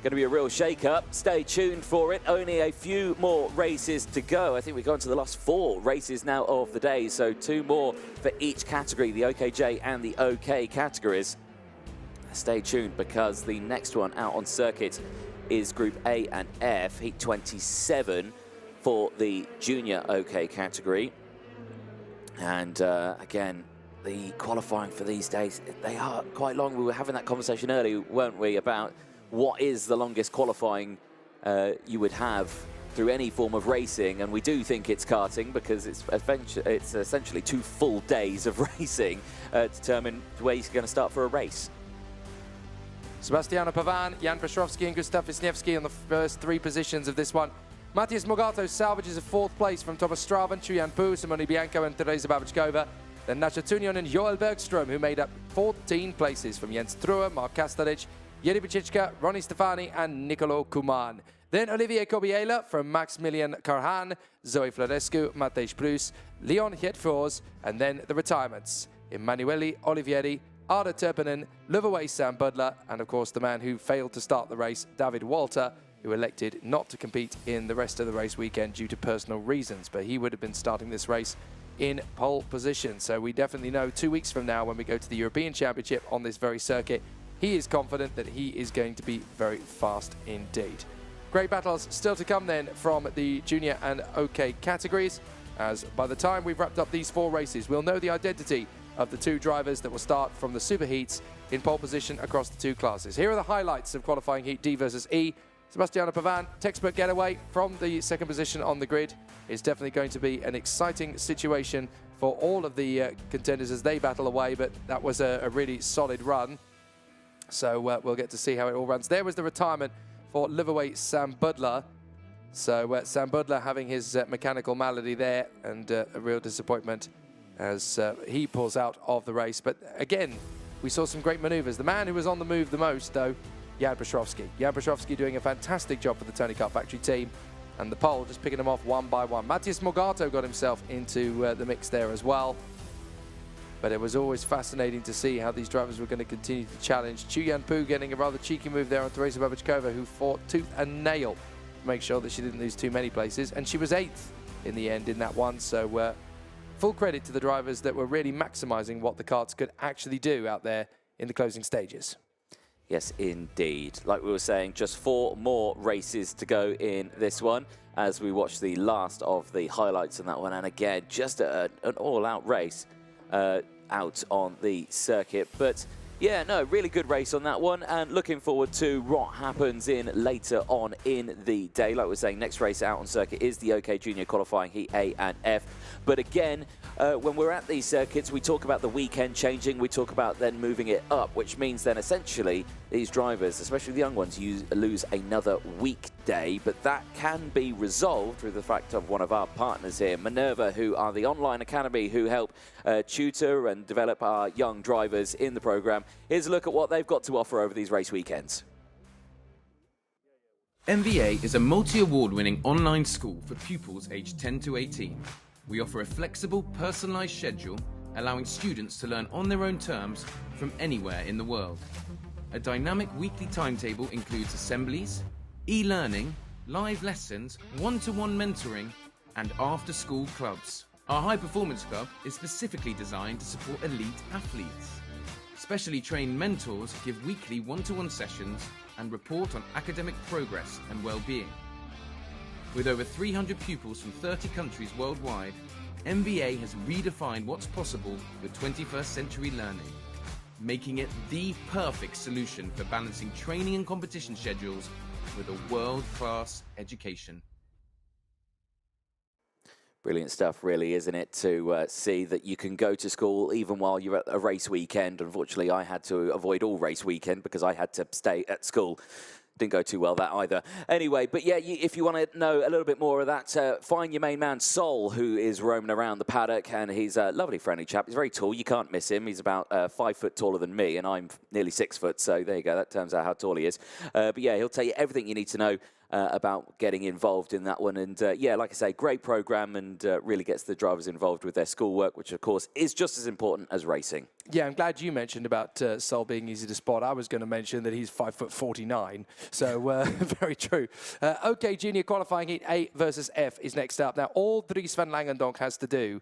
Speaker 2: going to be a real shake-up. Stay tuned for it. Only a few more races to go. I think we've gone to the last 4 races now of the day, so 2 more for each category, the OKJ and the OK categories. Stay tuned, because the next one out on circuit is Group A and F, Heat 27 for the Junior OK category. And again, the qualifying for these days, they are quite long. We were having that conversation earlier, weren't we, about what is the longest qualifying you would have through any form of racing, and we do think it's karting, because it's essentially 2 full days of racing to determine where you're going to start for a race.
Speaker 1: Sebastiano Pavan, Jan Petrovski and Gustav Wisniewski on the first 3 positions of this one. Matthias Morgato salvages a 4th place from Thomas Straven, Chuyan Pu, Simone Bianco and Teresa Babičkova. Then Nacha Tunion and Joel Bergström, who made up 14 places from Jens Truer, Mark Kastaric, Jiri Bičička, Ronnie Stefani and Nicolo Kuman. Then Olivier Kobiela from Maximilian Karhan, Zoe Florescu, Matej Prus, Leon Hietfors, and then the retirements. Emanuele Olivieri, Arda Turpinen, Luvaway Sam Budler, and of course the man who failed to start the race, David Walter, who elected not to compete in the rest of the race weekend due to personal reasons, but he would have been starting this race in pole position. So we definitely know 2 weeks from now, when we go to the European Championship on this very circuit, he is confident that he is going to be very fast indeed. Great battles still to come then from the Junior and OK categories, as by the time we've wrapped up these 4 races, we'll know the identity of the 2 drivers that will start from the Super Heats in pole position across the 2 classes. Here are the highlights of qualifying Heat D versus E. Sebastiano Pavan, textbook getaway from the 2nd position on the grid. It's definitely going to be an exciting situation for all of the contenders as they battle away, but that was a really solid run. So we'll get to see how it all runs. There was the retirement for Luvaway Sam Budler. So Sam Budler having his mechanical malady there, and a real disappointment as he pulls out of the race. But again, we saw some great maneuvers. The man who was on the move the most, though, Jan Petrovski. Jan Petrovski doing a fantastic job for the Tony Kart Factory team, and the pole just picking them off one by one. Matthias Morgato got himself into the mix there as well. But it was always fascinating to see how these drivers were going to continue to challenge. Chuyan Pu getting a rather cheeky move there on Teresa Babičkova, who fought tooth and nail to make sure that she didn't lose too many places. And she was 8th in the end in that one. So full credit to the drivers that were really maximising what the karts could actually do out there in the closing stages.
Speaker 2: Yes, indeed. Like we were saying, just 4 more races to go in this one as we watch the last of the highlights in that one. And again, just an all-out race out on the circuit. But yeah, no, really good race on that one, and looking forward to what happens in later on in the day. Like we're saying, next race out on circuit is the OK Junior qualifying Heat A and F. But again, when we're at these circuits, we talk about the weekend changing, we talk about then moving it up, which means then essentially these drivers, especially the young ones, lose another weekday, but that can be resolved through the fact of one of our partners here, Minerva, who are the online academy who help tutor and develop our young drivers in the program. Here's a look at what they've got to offer over these race weekends.
Speaker 10: MVA is a multi-award-winning online school for pupils aged 10 to 18. We offer a flexible, personalised schedule, allowing students to learn on their own terms from anywhere in the world. A dynamic weekly timetable includes assemblies, e-learning, live lessons, one-to-one mentoring, and after-school clubs. Our high-performance club is specifically designed to support elite athletes. Specially trained mentors give weekly one-to-one sessions and report on academic progress and well-being. With over 300 pupils from 30 countries worldwide, MVA has redefined what's possible with 21st century learning, making it the perfect solution for balancing training and competition schedules with a world-class education.
Speaker 2: Brilliant stuff, really, isn't it, to see that you can go to school even while you're at a race weekend. Unfortunately, I had to avoid all race weekend because I had to stay at school. Didn't go too well, that either. Anyway, but yeah, if you want to know a little bit more of that, find your main man, Sol, who is roaming around the paddock, and he's a lovely, friendly chap. He's very tall. You can't miss him. He's about 5 foot taller than me, and I'm nearly 6 foot, so there you go. That turns out how tall he is. But yeah, he'll tell you everything you need to know about getting involved in that one. And yeah, like I say, great program and really gets the drivers involved with their schoolwork, which of course is just as important as racing.
Speaker 1: Yeah, I'm glad you mentioned about Sol being easy to spot. I was going to mention that he's 5'49", so very true. OK, junior qualifying heat A versus F is next up. Now, all Dries van Langendonk has to do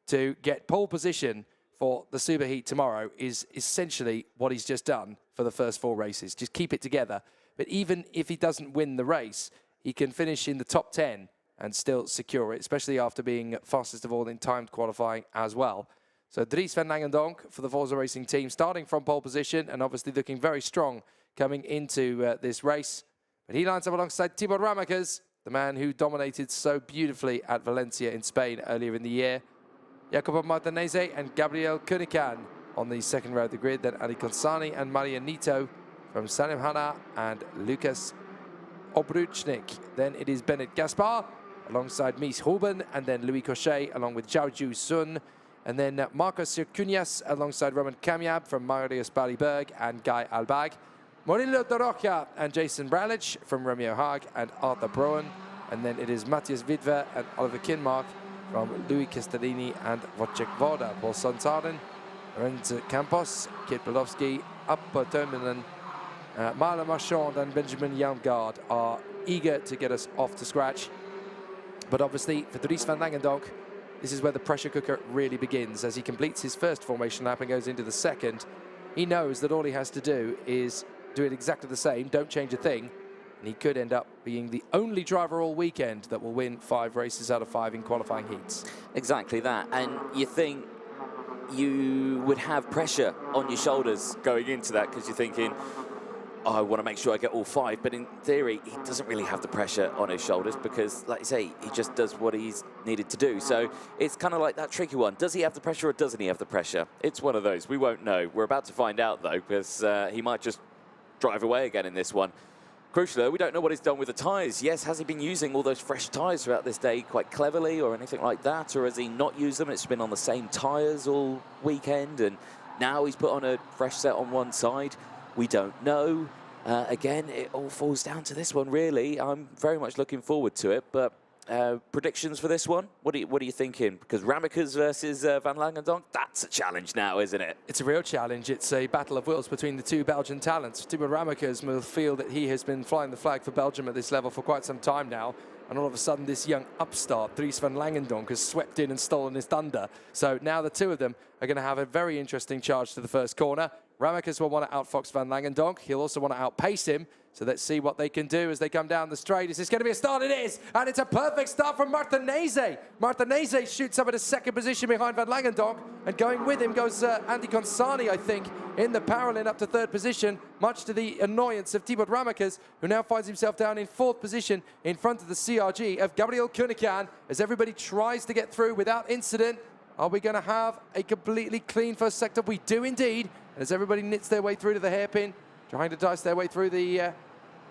Speaker 1: to get pole position for the superheat tomorrow is essentially what he's just done for the first 4 races. Just keep it together. But even if he doesn't win the race, he can finish in the top 10 and still secure it, especially after being fastest of all in timed qualifying as well. So Dries van Langendonk for the Forza Racing team, starting from pole position and obviously looking very strong coming into this race. But he lines up alongside Tibor Ramekers, the man who dominated so beautifully at Valencia in Spain earlier in the year. Jacopo Martinese and Gabriel Kunikan on the second row of the grid. Then Ali Consani and Maria Nito from Salim Hanna and Lucas Obruchnik. Then it is Bennett Gaspar alongside Mies Huben, and then Louis Cochet along with Zhao Ju Sun. And then Marcos Sircunias alongside Roman Kamiab from Marius Baliberg and Guy Albag. Murilo de Rocha and Jason Bralich from Romeo Haag and Arthur Broen. And then it is Matthias Widver and Oliver Kinmark from Louis Castellini and Wojciech Woda. Paul Santaren, Lorenzo Campos, Kit Bolowski, Upper Terminen, Marla Marchand and Benjamin Youngard are eager to get us off to scratch. But obviously, for Dries van Langendonk, this is where the pressure cooker really begins. As he completes his first formation lap and goes into the second, he knows that all he has to do is do it exactly the same, don't change a thing, and he could end up being the only driver all weekend that will win 5 races out of 5 in qualifying heats.
Speaker 2: Exactly that, and you think you would have pressure on your shoulders going into that because you're thinking, oh, I want to make sure I get all 5, but in theory, he doesn't really have the pressure on his shoulders because, like you say, he just does what he's needed to do. So it's kind of like that tricky one. Does he have the pressure or doesn't he have the pressure? It's one of those. We won't know. We're about to find out, though, because he might just drive away again in this one. Crucially, though, we don't know what he's done with the tyres. Yes, has he been using all those fresh tyres throughout this day quite cleverly or anything like that? Or has he not used them? It's been on the same tyres all weekend, and now he's put on a fresh set on one side. We don't know. Again, it all falls down to this one, really. I'm very much looking forward to it, but predictions for this one? What are you thinking? Because Ramekers versus Van Langendonk, that's a challenge now, isn't it?
Speaker 1: It's a real challenge. It's a battle of wills between the 2 Belgian talents. Tibor Ramekers will feel that he has been flying the flag for Belgium at this level for quite some time now. And all of a sudden, this young upstart, Dries van Langendonk, has swept in and stolen his thunder. So now the 2 of them are going to have a very interesting charge to the first corner. Ramekers will want to outfox Van Langendonk. He'll also want to outpace him. So let's see what they can do as they come down the straight. Is this going to be a start? It is. And it's a perfect start from Martinese. Martinese shoots up at a second position behind Van Langendonk. And going with him goes Andy Consani, I think, in the parallel up to 3rd position, much to the annoyance of Tibor Ramekers, who now finds himself down in 4th position in front of the CRG of Gabriel Kunikan as everybody tries to get through without incident. Are we going to have a completely clean first sector? We do indeed. And as everybody knits their way through to the hairpin, trying to dice their way through the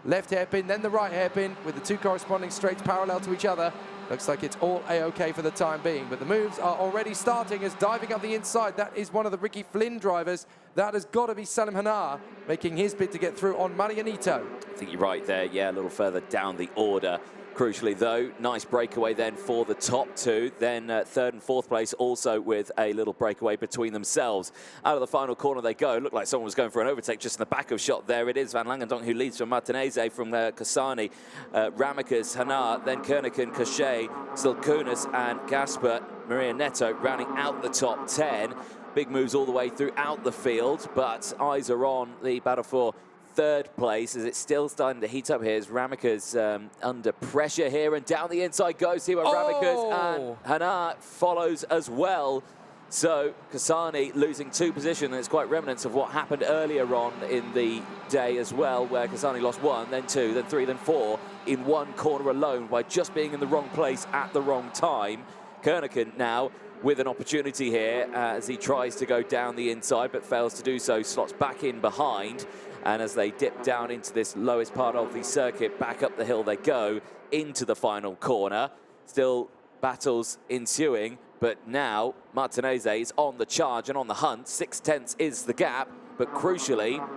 Speaker 1: left hairpin, then the right hairpin, with the 2 corresponding straights parallel to each other. Looks like it's all A-OK for the time being. But the moves are already starting as diving up the inside. That is one of the Ricky Flynn drivers. That has got to be Salim Hanna making his bid to get through on Marianito.
Speaker 2: I think you're right there. Yeah, a little further down the order. Crucially, though, nice breakaway then for the top 2. Then 3rd and 4th place also with a little breakaway between themselves. Out of the final corner they go. Looked like someone was going for an overtake just in the back of shot there. It is Van Langendonk who leads from Martinese, from Kasani, Ramekers, Hanna, then Kerneken, Cochet, Silkunas and Gasper. Maria Neto rounding out the top 10. Big moves all the way throughout the field, but eyes are on the battle for 3rd place as it's still starting to heat up here as Ramekers under pressure here, and down the inside goes Tibor Ramekers, and Hanna follows as well. So Kasani losing 2 positions, and it's quite remnants of what happened earlier on in the day as well, where Kasani lost 1, then 2, then 3, then 4 in one corner alone by just being in the wrong place at the wrong time. Kerneken now with an opportunity here as he tries to go down the inside but fails to do so, slots back in behind. And as they dip down into this lowest part of the circuit, back up the hill they go into the final corner. Still battles ensuing, but now Martinese is on the charge and on the hunt. 6/10 is the gap, but crucially,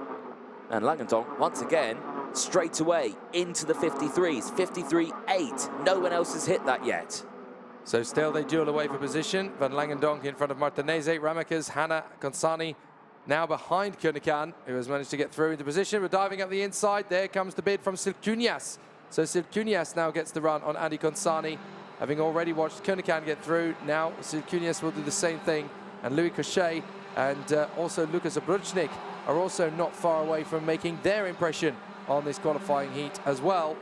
Speaker 2: and Langendonk once again straight away into the 53s. 53.8. No one else has hit that yet.
Speaker 1: So still they duel away for position. Van Langendonk in front of Martinez, Ramekes, Hanna, Consani now behind Kunekan, who has managed to get through into position. We're diving up the inside. There comes the bid from Silkunias. So Silkunias now gets the run on Andy Consani. Having already watched Kunekan get through, now Silkunias will do the same thing. And Louis Cochet and also Lukas Obruchnik are also not far away from making their impression on this qualifying heat as well.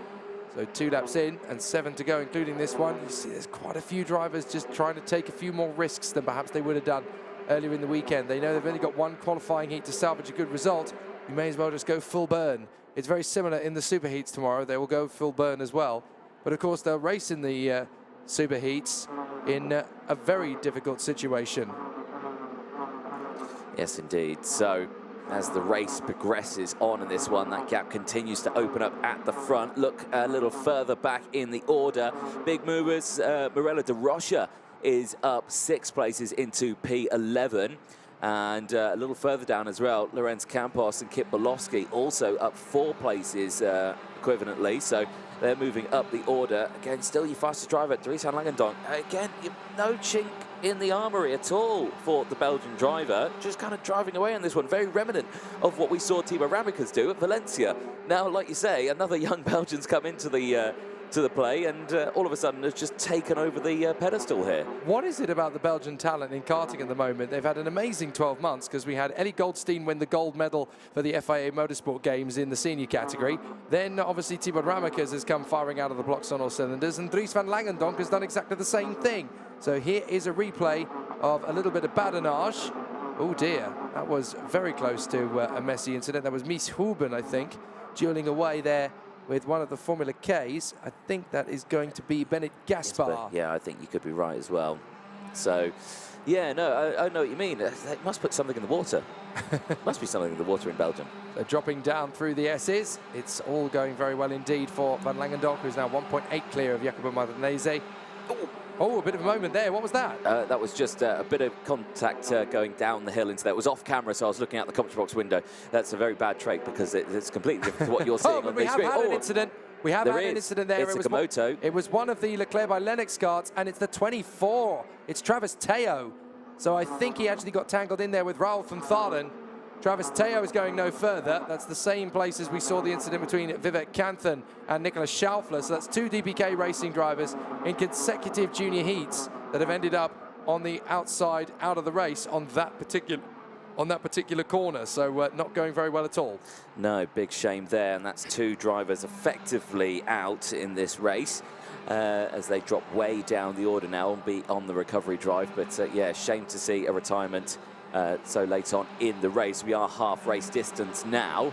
Speaker 1: So 2 laps in and 7 to go, including this one. You see there's quite a few drivers just trying to take a few more risks than perhaps they would have done earlier in the weekend. They know they've only got 1 qualifying heat to salvage a good result. You may as well just go full burn. It's very similar in the super heats tomorrow. They will go full burn as well. But of course they'll race in the super heats in a very difficult situation.
Speaker 2: Yes, indeed. So as the race progresses on in this one, that gap continues to open up at the front. Look a little further back in the order. Big movers, Mirella de Rocha is up 6 places into P11. And a little further down as well, Lorenz Campos and Kip Bolowski also up 4 places equivalently. So they're moving up the order. Again, still your fastest driver, Dries Van Langendonk. Again, no chink in the armoury at all for the Belgian driver. Just kind of driving away on this one. Very remnant of what we saw Timo Ramekes do at Valencia. Now, like you say, another young Belgian's come into the play and all of a sudden has just taken over the pedestal here.
Speaker 1: What is it about the Belgian talent in karting at the moment? They've had an amazing 12 months because we had Eddie Goldstein win the gold medal for the FIA Motorsport Games in the senior category. Then obviously Timo Ramekes has come firing out of the blocks on all cylinders, and Dries Van Langendonk has done exactly the same thing. So here is a replay of a little bit of badinage. Oh dear, that was very close to a messy incident. That was Mies Huben, I think, dueling away there with one of the Formula Ks. I think that is going to be Bennett Gaspar.
Speaker 2: Yes, yeah, I think you could be right as well. So, yeah, no, I know what you mean. They must put something in the water. Must be something in the water in Belgium.
Speaker 1: So dropping down through the S's. It's all going very well indeed for Van Langendonk, who's now 1.8 clear of Jacopo Martinez. Oh, a bit of a moment there. What was that?
Speaker 2: That was just a bit of contact going down the hill into there. It was off camera, so I was looking out the commentary box window. That's a very bad trait because it's completely different to what you're seeing on the screen.
Speaker 1: We have had an incident. We have had an incident there.
Speaker 2: It's a Komoto.
Speaker 1: It was one of the Leclerc by Lennox carts, and it's the 24. It's Travis Teo. So I think he actually got tangled in there with Raul van Tharen. Travis Teo is going no further. That's the same place as we saw the incident between Vivek Kanthan and Nicolas Schaufler. So that's 2 DPK racing drivers in consecutive junior heats that have ended up on the outside, out of the race on that particular corner. So not going very well at all.
Speaker 2: No, big shame there. And that's 2 drivers effectively out in this race as they drop way down the order now and be on the recovery drive. But yeah, shame to see a retirement so late on in the race. We are half race distance now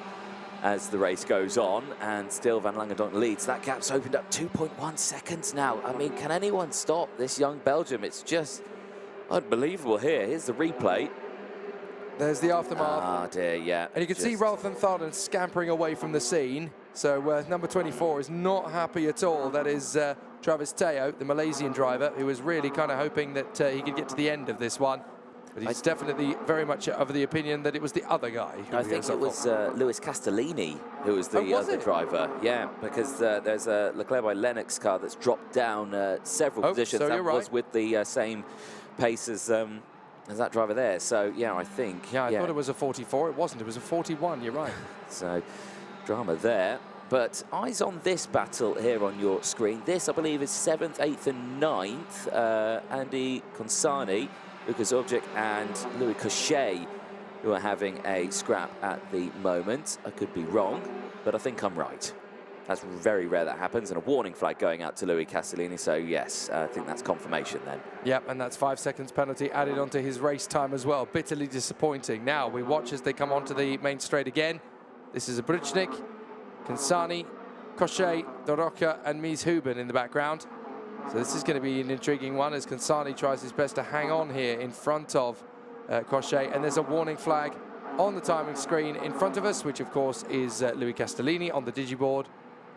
Speaker 2: as the race goes on, and still Van Langendonk leads. That gap's opened up 2.1 seconds now. I mean, can anyone stop this young Belgium? It's just unbelievable here. Here's the replay.
Speaker 1: There's the aftermath.
Speaker 2: Ah, dear, yeah.
Speaker 1: And you can see Ralph van Tharen scampering away from the scene. So number 24 is not happy at all. That is Travis Teo, the Malaysian driver, who was really kind of hoping that he could get to the end of this one. But he's definitely very much of the opinion that it was the other guy.
Speaker 2: I think it was Luis Castellini who was the other driver. Yeah, because there's a Leclerc by Lennox car that's dropped down several positions.
Speaker 1: So
Speaker 2: that
Speaker 1: you're right.
Speaker 2: was with the same pace as that driver there. So, yeah, I think...
Speaker 1: Yeah, I thought it was a 44. It wasn't. It was a 41. You're right.
Speaker 2: So, drama there. But eyes on this battle here on your screen. This, I believe, is 7th, 8th and 9th. Andy Consani, Lukas Obruchnik and Louis Cochet, who are having a scrap at the moment. I could be wrong, but I think I'm right. That's very rare that happens, and a warning flag going out to Louis Castellini. So, yes, I think that's confirmation then.
Speaker 1: Yep, and that's 5 seconds penalty added onto his race time as well. Bitterly disappointing. Now, we watch as they come onto the main straight again. This is Obruchnik, Consani, Cochet, de Rocha and Mies Huben in the background. So this is going to be an intriguing one as Consani tries his best to hang on here in front of Cochet. And there's a warning flag on the timing screen in front of us, which of course is Louis Castellini on the digiboard.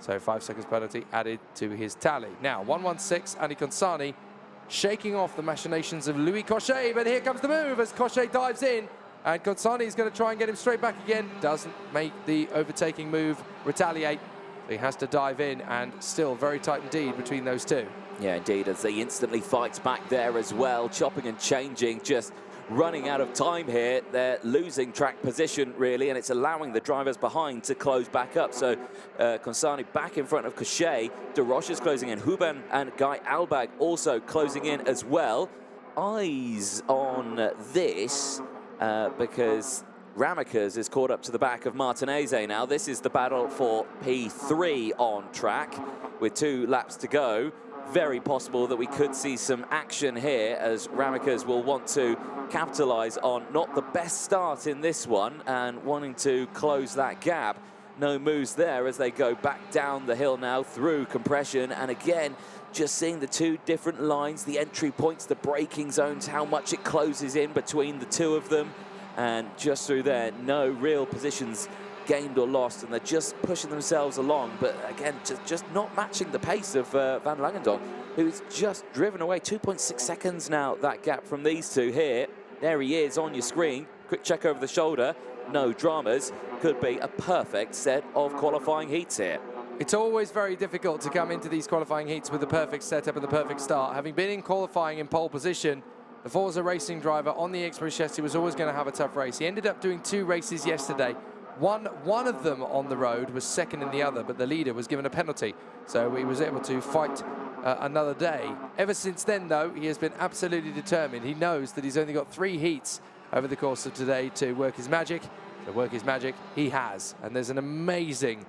Speaker 1: So 5 seconds penalty added to his tally. Now 116, Andy Consani shaking off the machinations of Louis Cochet, but here comes the move as Cochet dives in. And Consani is going to try and get him straight back again. Doesn't make the overtaking move retaliate. He has to dive in, and still very tight indeed between those two.
Speaker 2: Yeah, indeed, as he instantly fights back there as well, chopping and changing, just running out of time here. They're losing track position, really, and it's allowing the drivers behind to close back up. So Consani back in front of Cochet. De Roche is closing in. Huben and Guy Albag also closing in as well. Eyes on this because Ramekers is caught up to the back of Martinez now. This is the battle for P3 on track with 2 laps to go. Very possible that we could see some action here, as Ramekers will want to capitalize on not the best start in this one and wanting to close that gap. No moves there as they go back down the hill now through compression, and again just seeing the 2 different lines, the entry points, the braking zones, how much it closes in between the 2 of them. And just through there, no real positions gained or lost, and they're just pushing themselves along. But again, just not matching the pace of Van Langendonk, who's just driven away 2.6 seconds now, that gap from these 2 here. There he is on your screen. Quick check over the shoulder. No dramas. Could be a perfect set of qualifying heats here.
Speaker 1: It's always very difficult to come into these qualifying heats with the perfect setup and the perfect start. Having been in qualifying in pole position, the Forza Racing driver on the Express chassis was always going to have a tough race. He ended up doing 2 races yesterday. One of them on the road was second in the other, but the leader was given a penalty. So he was able to fight another day. Ever since then, though, he has been absolutely determined. He knows that he's only got 3 heats over the course of today to work his magic. To work his magic, he has. And there's an amazing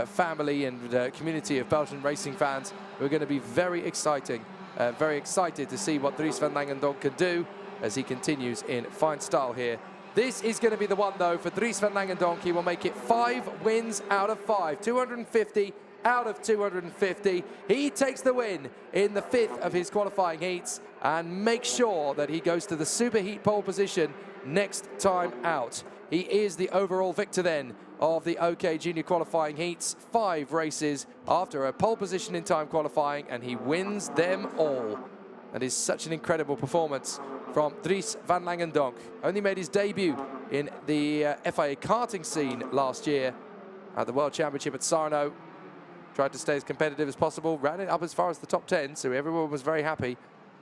Speaker 1: family and community of Belgian racing fans who are going to be very excited to see what Dries Van Langendonk can do as he continues in fine style here. This is going to be the one, though, for Dries Van Langendonk. He will make it 5 wins out of 5, 250 out of 250. He takes the win in the 5th of his qualifying heats and makes sure that he goes to the superheat pole position next time out. He is the overall victor then of the OK Junior qualifying heats. 5 races after a pole position in time qualifying, and he wins them all. That is such an incredible performance from Dries Van Langendonk. Only made his debut in the FIA karting scene last year at the World Championship at Sarno. Tried to stay as competitive as possible, ran it up as far as the top 10, so everyone was very happy.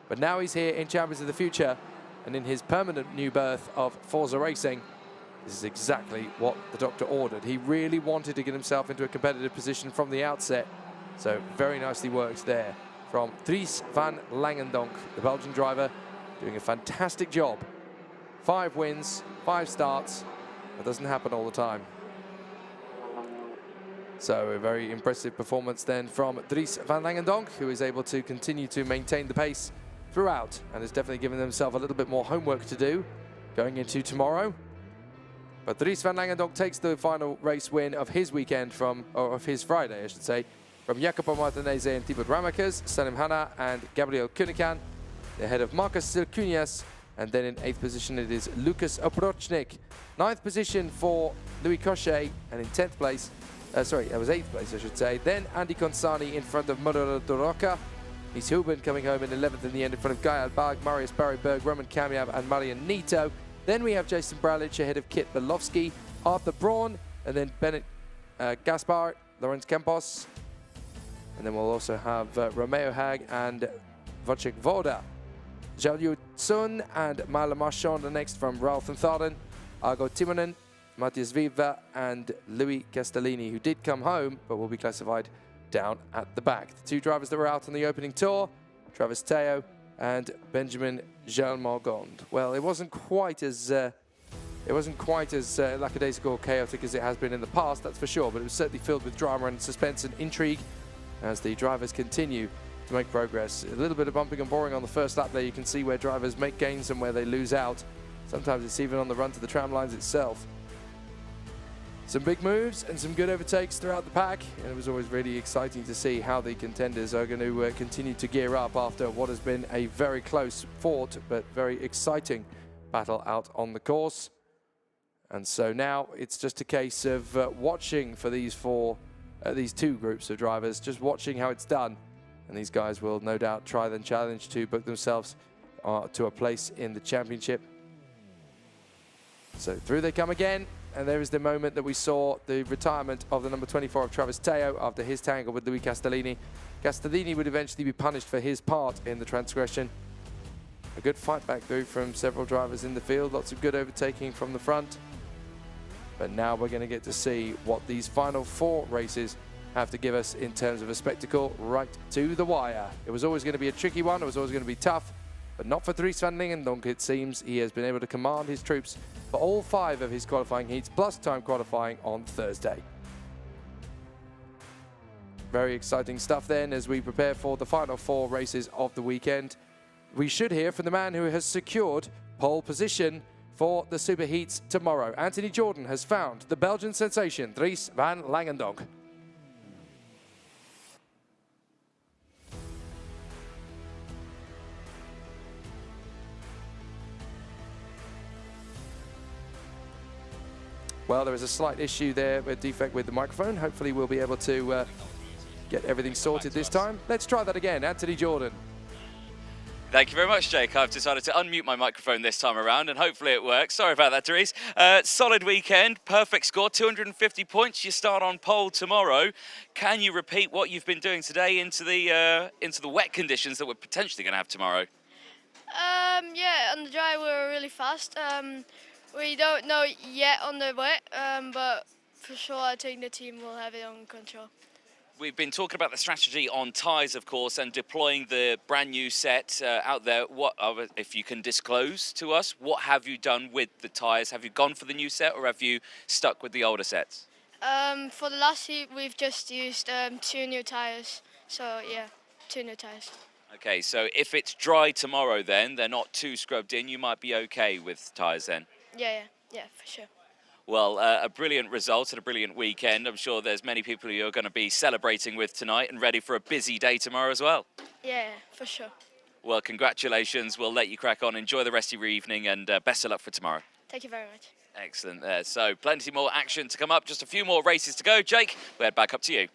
Speaker 1: But now he's here in Champions of the Future, and in his permanent new berth of Forza Racing. This is exactly what the doctor ordered. He really wanted to get himself into a competitive position from the outset. So very nicely worked there from Dries Van Langendonk, the Belgian driver, doing a fantastic job. 5 wins, 5 starts. That doesn't happen all the time. So a very impressive performance then from Dries Van Langendonk, who is able to continue to maintain the pace throughout and has definitely given himself a little bit more homework to do going into tomorrow. But Dries Van Langendonk takes the final race win of his weekend or of his Friday, I should say, from Jacopo Martinez and Thibaut Ramekers, Salim Hanna and Gabriel Kunekan, ahead of Marcus Silcunias, and then in 8th position it is Lucas Obrochnik. 9th position for Louis Cochet, and in 10th place, sorry, that was 8th place, I should say. Then Andy Consani in front of Modelo Doroca. He's Huben coming home in 11th in the end in front of Guy Albag, Marius Barryberg, Roman Kamiab and Marian Nito. Then we have Jason Bralich ahead of Kit Belowski, Arthur Braun, and then Bennett Gaspar, Lawrence Campos. And then we'll also have Romeo Hag and Wojciech Woda. Jalju Tsun and Mala Marchand are next from Ralph and Tharden, Argo Timonen, Matthias Viva and Louis Castellini, who did come home but will be classified down at the back. The 2 drivers that were out on the opening tour, Travis Teo and Benjamin Jalmargond. Well, it wasn't quite as lackadaisical or chaotic as it has been in the past, that's for sure, but it was certainly filled with drama and suspense and intrigue as the drivers continue to make progress. A little bit of bumping and boring on the first lap there. You can see where drivers make gains and where they lose out. Sometimes it's even on the run to the tram lines itself. Some big moves and some good overtakes throughout the pack, and it was always really exciting to see how the contenders are going to continue to gear up after what has been a very close fought but very exciting battle out on the course. And so now it's just a case of watching for these 2 groups of drivers, just watching how it's done. And these guys will no doubt try and challenge to book themselves to a place in the championship. So through they come again. And there is the moment that we saw the retirement of the number 24 of Travis Teo after his tangle with Louis Castellini. Castellini would eventually be punished for his part in the transgression. A good fight back through from several drivers in the field. Lots of good overtaking from the front. But now we're going to get to see what these final 4 races have to give us in terms of a spectacle right to the wire. It was always going to be a tricky one. It was always going to be tough. But not for Dries van Langendonk, it seems. He has been able to command his troops for all 5 of his qualifying heats, plus time qualifying on Thursday. Very exciting stuff then as we prepare for the final 4 races of the weekend. We should hear from the man who has secured pole position for the Super Heats tomorrow. Anthony Jordan has found the Belgian sensation, Dries van Langendonk. Well, there is a slight issue there, a defect with the microphone. Hopefully we'll be able to get everything sorted this time. Let's try that again. Anthony Jordan.
Speaker 3: Thank you very much, Jake. I've decided to unmute my microphone this time around, and hopefully it works. Sorry about that, Dries. Solid weekend, perfect score, 250 points. You start on pole tomorrow. Can you repeat what you've been doing today into the wet conditions that we're potentially going to have tomorrow?
Speaker 4: Yeah, on the dry we were really fast. We don't know yet on the wet, but for sure I think the team will have it under control.
Speaker 3: We've been talking about the strategy on tyres, of course, and deploying the brand new set out there. What, if you can disclose to us, what have you done with the tyres? Have you gone for the new set or have you stuck with the older sets?
Speaker 4: For the last heat, we've just used 2 new tyres. So yeah, 2 new tyres.
Speaker 3: Okay, so if it's dry tomorrow then, they're not too scrubbed in, you might be okay with tyres then?
Speaker 4: Yeah, for sure.
Speaker 3: Well, a brilliant result and a brilliant weekend. I'm sure there's many people who are going to be celebrating with tonight and ready for a busy day tomorrow as well.
Speaker 4: Yeah, for sure.
Speaker 3: Well, congratulations. We'll let you crack on. Enjoy the rest of your evening and best of luck for tomorrow.
Speaker 4: Thank you very much.
Speaker 3: Excellent there. So plenty more action to come up. Just a few more races to go. Jake, we'll head back up to you.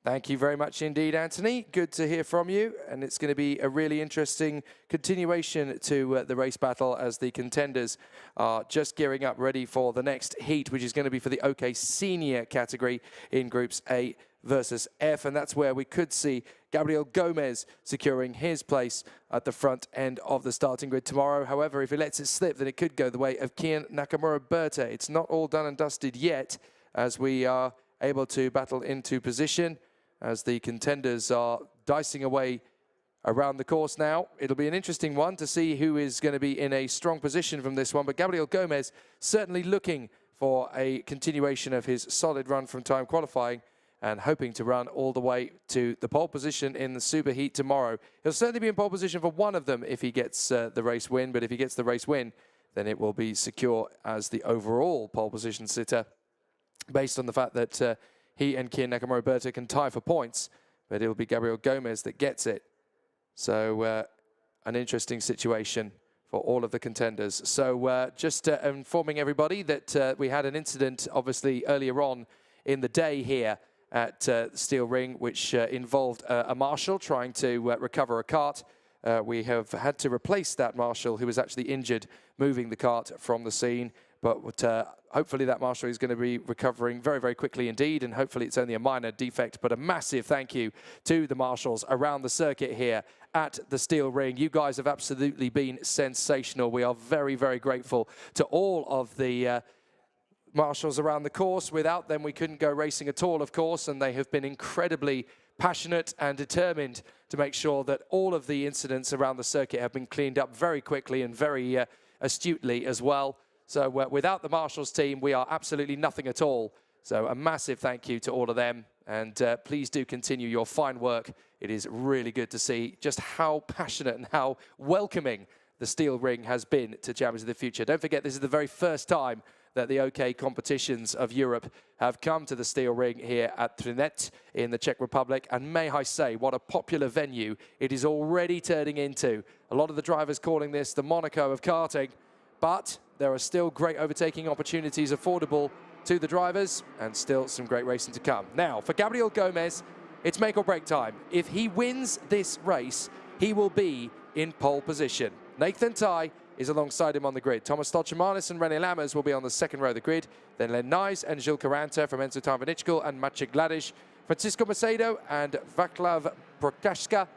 Speaker 1: Thank you very much indeed, Anthony. Good to hear from you. And it's going to be a really interesting continuation to the race battle as the contenders are just gearing up, ready for the next heat, which is going to be for the OK Senior category in Groups A versus F. And that's where we could see Gabriel Gomez securing his place at the front end of the starting grid tomorrow. However, if he lets it slip, then it could go the way of Kian Nakamura-Berta. It's not all done and dusted yet as we are able to battle into position. As the contenders are dicing away around the course now. It'll be an interesting one to see who is going to be in a strong position from this one. But Gabriel Gomez certainly looking for a continuation of his solid run from time qualifying and hoping to run all the way to the pole position in the Super Heat tomorrow. He'll certainly be in pole position for one of them if he gets the race win. But if he gets the race win, then it will be secure as the overall pole position sitter based on the fact that he and Kian Nakamura-Berta can tie for points, but it'll be Gabriel Gomez that gets it. So an interesting situation for all of the contenders. So just informing everybody that we had an incident, obviously, earlier on in the day here at Steel Ring, which involved a marshal trying to recover a cart. We have had to replace that marshal who was actually injured moving the cart from the scene. But hopefully that marshal is going to be recovering very, very quickly indeed, and hopefully it's only a minor defect. But a massive thank you to the marshals around the circuit here at the Steel Ring. You guys have absolutely been sensational. We are very, very grateful to all of the marshals around the course. Without them, we couldn't go racing at all, of course, and they have been incredibly passionate and determined to make sure that all of the incidents around the circuit have been cleaned up very quickly and very astutely as well. So without the marshals team, we are absolutely nothing at all. So a massive thank you to all of them. And please do continue your fine work. It is really good to see just how passionate and how welcoming the Steel Ring has been to Champions of the Future. Don't forget, this is the very first time that the OK competitions of Europe have come to the Steel Ring here at Trinec in the Czech Republic. And may I say, what a popular venue it is already turning into. A lot of the drivers calling this the Monaco of karting. But there are still great overtaking opportunities affordable to the drivers and still some great racing to come. Now, for Gabriel Gomez, it's make or break time. If he wins this race, he will be in pole position. Nathan Tai is alongside him on the grid. Thomas Stolchemanis and René Lammers will be on the second row of the grid. Then Len Nys and Gilles Caranta from Enzo Tarvinichkul and Maciej Gladish, Francisco Macedo and Vaclav Prokashka.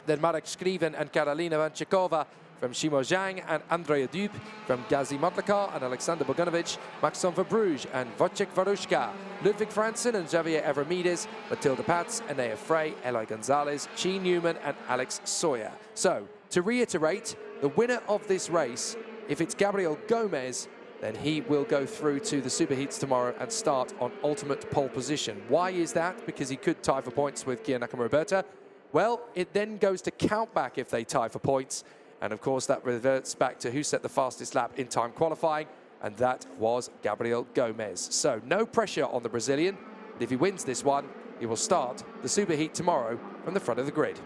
Speaker 1: Then Marek Skriven and Karolina Vanchikova from Shimo Zhang and Andrea Dub from Gazi Modlikar and Alexander Boganovic, Maxon Verbruge and Wojciech Warushka, Ludwig Franzen and Javier Evermides, Matilda Pats, Enea Frey, Eloy Gonzalez, Chi Newman and Alex Sawyer. So, to reiterate, the winner of this race, if it's Gabriel Gomez, then he will go through to the Superheats tomorrow and start on ultimate pole position. Why is that? Because he could tie for points with Gia Nakamura-Berta. Well, it then goes to countback if they tie for points. And of course, that reverts back to who set the fastest lap in time qualifying, and that was Gabriel Gomez. So no pressure on the Brazilian. But if he wins this one, he will start the Superheat tomorrow from the front of the grid.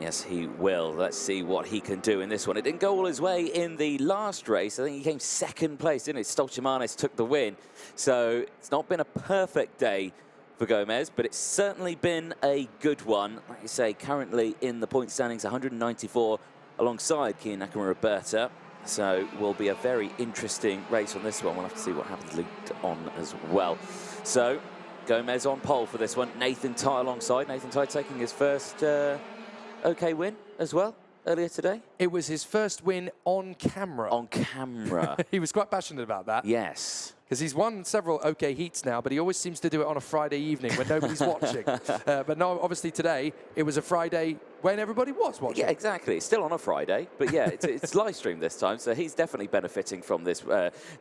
Speaker 2: Yes, he will. Let's see what he can do in this one. It didn't go all his way in the last race. I think he came second place, didn't it? Stolchemanis took the win. So it's not been a perfect day for Gomez, but it's certainly been a good one. Like you say, currently in the point standings, 194 alongside Gia Nakamura-Berta. So will be a very interesting race on this one. We'll have to see what happens later on as well. So Gomez on pole for this one. Nathan Ty alongside. Nathan Ty taking his first OK win as well earlier today.
Speaker 1: It was his first win on camera.
Speaker 2: On camera.
Speaker 1: He was quite passionate about that.
Speaker 2: Yes.
Speaker 1: Because he's won several OK heats now, but he always seems to do it on a Friday evening when nobody's watching. But no, obviously today, it was a Friday when everybody was watching.
Speaker 2: Yeah, exactly. It's still on a Friday, but yeah, it's live streamed this time, so he's definitely benefiting from this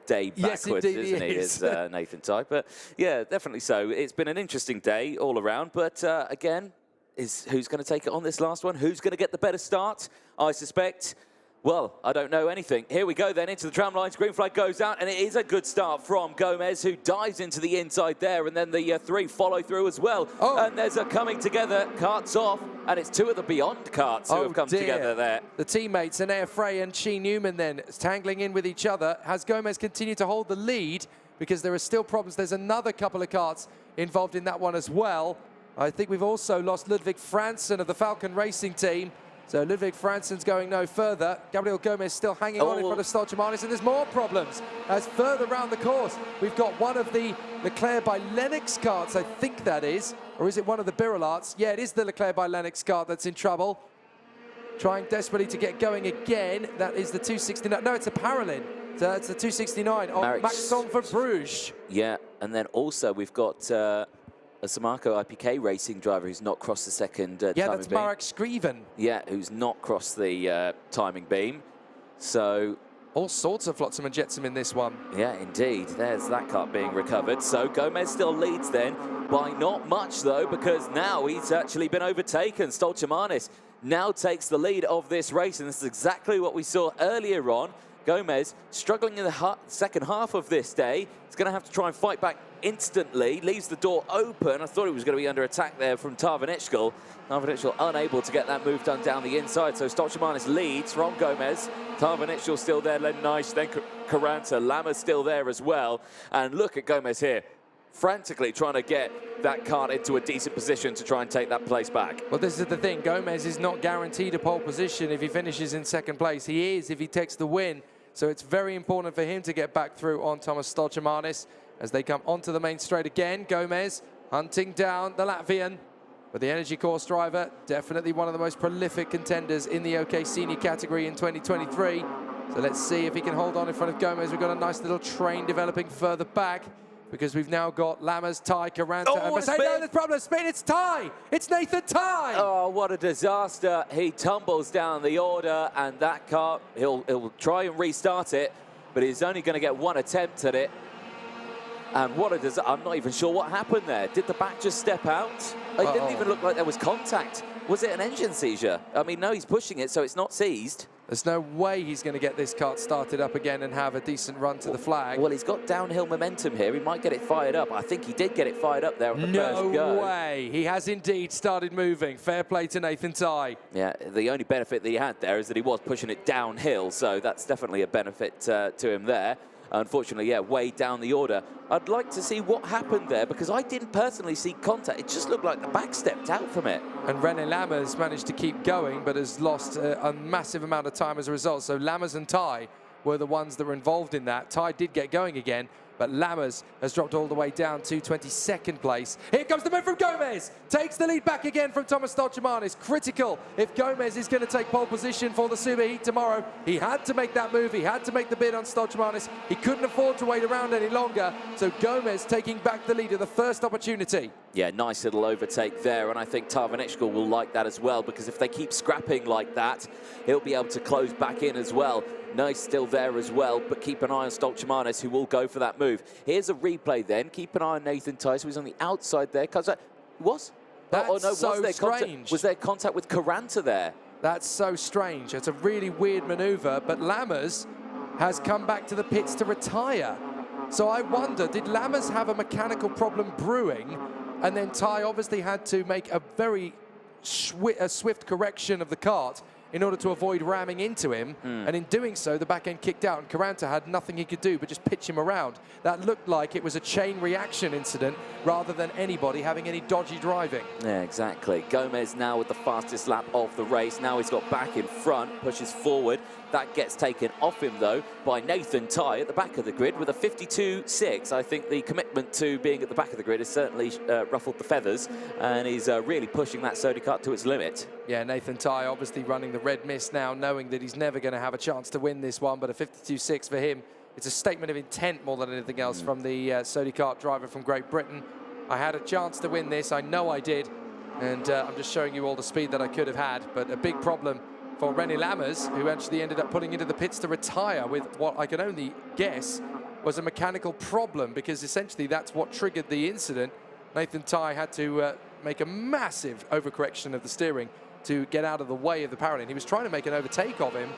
Speaker 2: day backwards,
Speaker 1: yes, indeed,
Speaker 2: isn't he, is Nathan Ty. But yeah, definitely so. It's been an interesting day all around, but again, who's going to take it on this last one? Who's going to get the better start? I suspect, well, I don't know anything. Here we go then into the tram lines. Green flag goes out, and it is a good start from Gomez, who dives into the inside there, and then the three follow through as well. Oh. And there's a coming together, carts off, and it's two of the Beyond carts who have come together there.
Speaker 1: The teammates, Enea Frey and Chi Newman then tangling in with each other. Has Gomez continued to hold the lead? Because there are still problems. There's another couple of carts involved in that one as well. I think we've also lost Ludwig Franzen of the Falcon Racing team. So Ludwig Franzen's going no further. Gabriel Gomez still hanging on in front of Stolchemanis, and there's more problems as further round the course. We've got one of the Leclerc by Lennox carts, I think that is. Or is it one of the Birolats? Yeah, it is the Leclerc by Lennox cart that's in trouble. Trying desperately to get going again. That is the 269. No, it's a Paralin. So that's the 269 of Maxon Verbruge.
Speaker 2: Yeah, and then also we've got a Samarco IPK racing driver who's not crossed the second timing beam.
Speaker 1: Yeah, that's Marek Skriven.
Speaker 2: Yeah, who's not crossed the timing beam. So
Speaker 1: all sorts of flotsam and jetsam in this one.
Speaker 2: Yeah, indeed. There's that car being recovered. So Gomez still leads then by not much, though, because now he's actually been overtaken. Stolchemanis now takes the lead of this race, and this is exactly what we saw earlier on. Gomez struggling in the second half of this day. He's going to have to try and fight back instantly. Leaves the door open. I thought he was going to be under attack there from Tarvinichkul. Tarvinichkul unable to get that move done down the inside. So Stolchemanis leads from Gomez. Tarvinichkul still there. Len Nys, then Caranta. Lammers still there as well. And look at Gomez here, frantically trying to get that cart into a decent position to try and take that place back.
Speaker 1: Well, this is the thing. Gomez is not guaranteed a pole position if he finishes in second place. He is if he takes the win. So it's very important for him to get back through on Thomas Stolchemanis as they come onto the main straight again. Gomez hunting down the Latvian. But the Energy Course driver, definitely one of the most prolific contenders in the OK Senior category in 2023. So let's see if he can hold on in front of Gomez. We've got a nice little train developing further back, because we've now got Lammers, Ty, Caranta, and Mercedes. No, there's problem. Spin, it's Ty. It's Nathan Ty.
Speaker 2: Oh, what a disaster. He tumbles down the order, and that car, he'll try and restart it, but he's only going to get one attempt at it. And what a disaster. I'm not even sure what happened there. Did the back just step out? It didn't even look like there was contact. Was it an engine seizure? I mean, no, he's pushing it, so it's not seized.
Speaker 1: There's no way he's going to get this kart started up again and have a decent run to the flag.
Speaker 2: Well, he's got downhill momentum here. He might get it fired up. I think he did get it fired up there on the first go.
Speaker 1: No way. He has indeed started moving. Fair play to Nathan Ty.
Speaker 2: Yeah, the only benefit that he had there is that he was pushing it downhill, so that's definitely a benefit to him there. unfortunately, yeah, way down the order. I'd like to see what happened there, because I didn't personally see contact. It just looked like the back stepped out from it.
Speaker 1: And René Lammers managed to keep going, but has lost a massive amount of time as a result. So Lammers and Ty were the ones that were involved in that. Ty did get going again, but Lammers has dropped all the way down to 22nd place. Here comes the move from Gomez. Takes the lead back again from Thomas Stoltemanis. Critical if Gomez is going to take pole position for the Superheat tomorrow. He had to make that move. He had to make the bid on Stoltemanis. He couldn't afford to wait around any longer. So Gomez taking back the lead at the first opportunity.
Speaker 2: Yeah, nice little overtake there, and I think Tarvanechko will like that as well, because if they keep scrapping like that, he'll be able to close back in as well. Nice still there as well, but keep an eye on Stoltemanis, who will go for that move. Here's a replay then. Keep an eye on Nathan Tice, who's on the outside there. Was?
Speaker 1: That's so
Speaker 2: was there
Speaker 1: strange.
Speaker 2: Was there contact with Caranta there?
Speaker 1: That's so strange. It's a really weird maneuver, but Lammers has come back to the pits to retire. So I wonder, did Lammers have a mechanical problem brewing, and then Ty obviously had to make a very swift correction of the kart in order to avoid ramming into him, and in doing so, the back end kicked out, and Caranta had nothing he could do but just pitch him around. That looked like it was a chain reaction incident rather than anybody having any dodgy driving.
Speaker 2: Yeah, exactly. Gomez now with the fastest lap of the race. Now he's got back in front, pushes forward. That gets taken off him, though, by Nathan Ty at the back of the grid with a 52.6. I think the commitment to being at the back of the grid has certainly ruffled the feathers, and he's really pushing that Sodi kart to its limit.
Speaker 1: Yeah, Nathan Ty obviously running the red mist now, knowing that he's never going to have a chance to win this one, but a 52.6 for him. It's a statement of intent more than anything else from the Sodi kart driver from Great Britain. I had a chance to win this, I know I did, and I'm just showing you all the speed that I could have had, but a big problem for René Lammers, who actually ended up pulling into the pits to retire with what I can only guess was a mechanical problem, because essentially that's what triggered the incident. Nathan Ty had to make a massive overcorrection of the steering to get out of the way of the power lane. He was trying to make an overtake of him,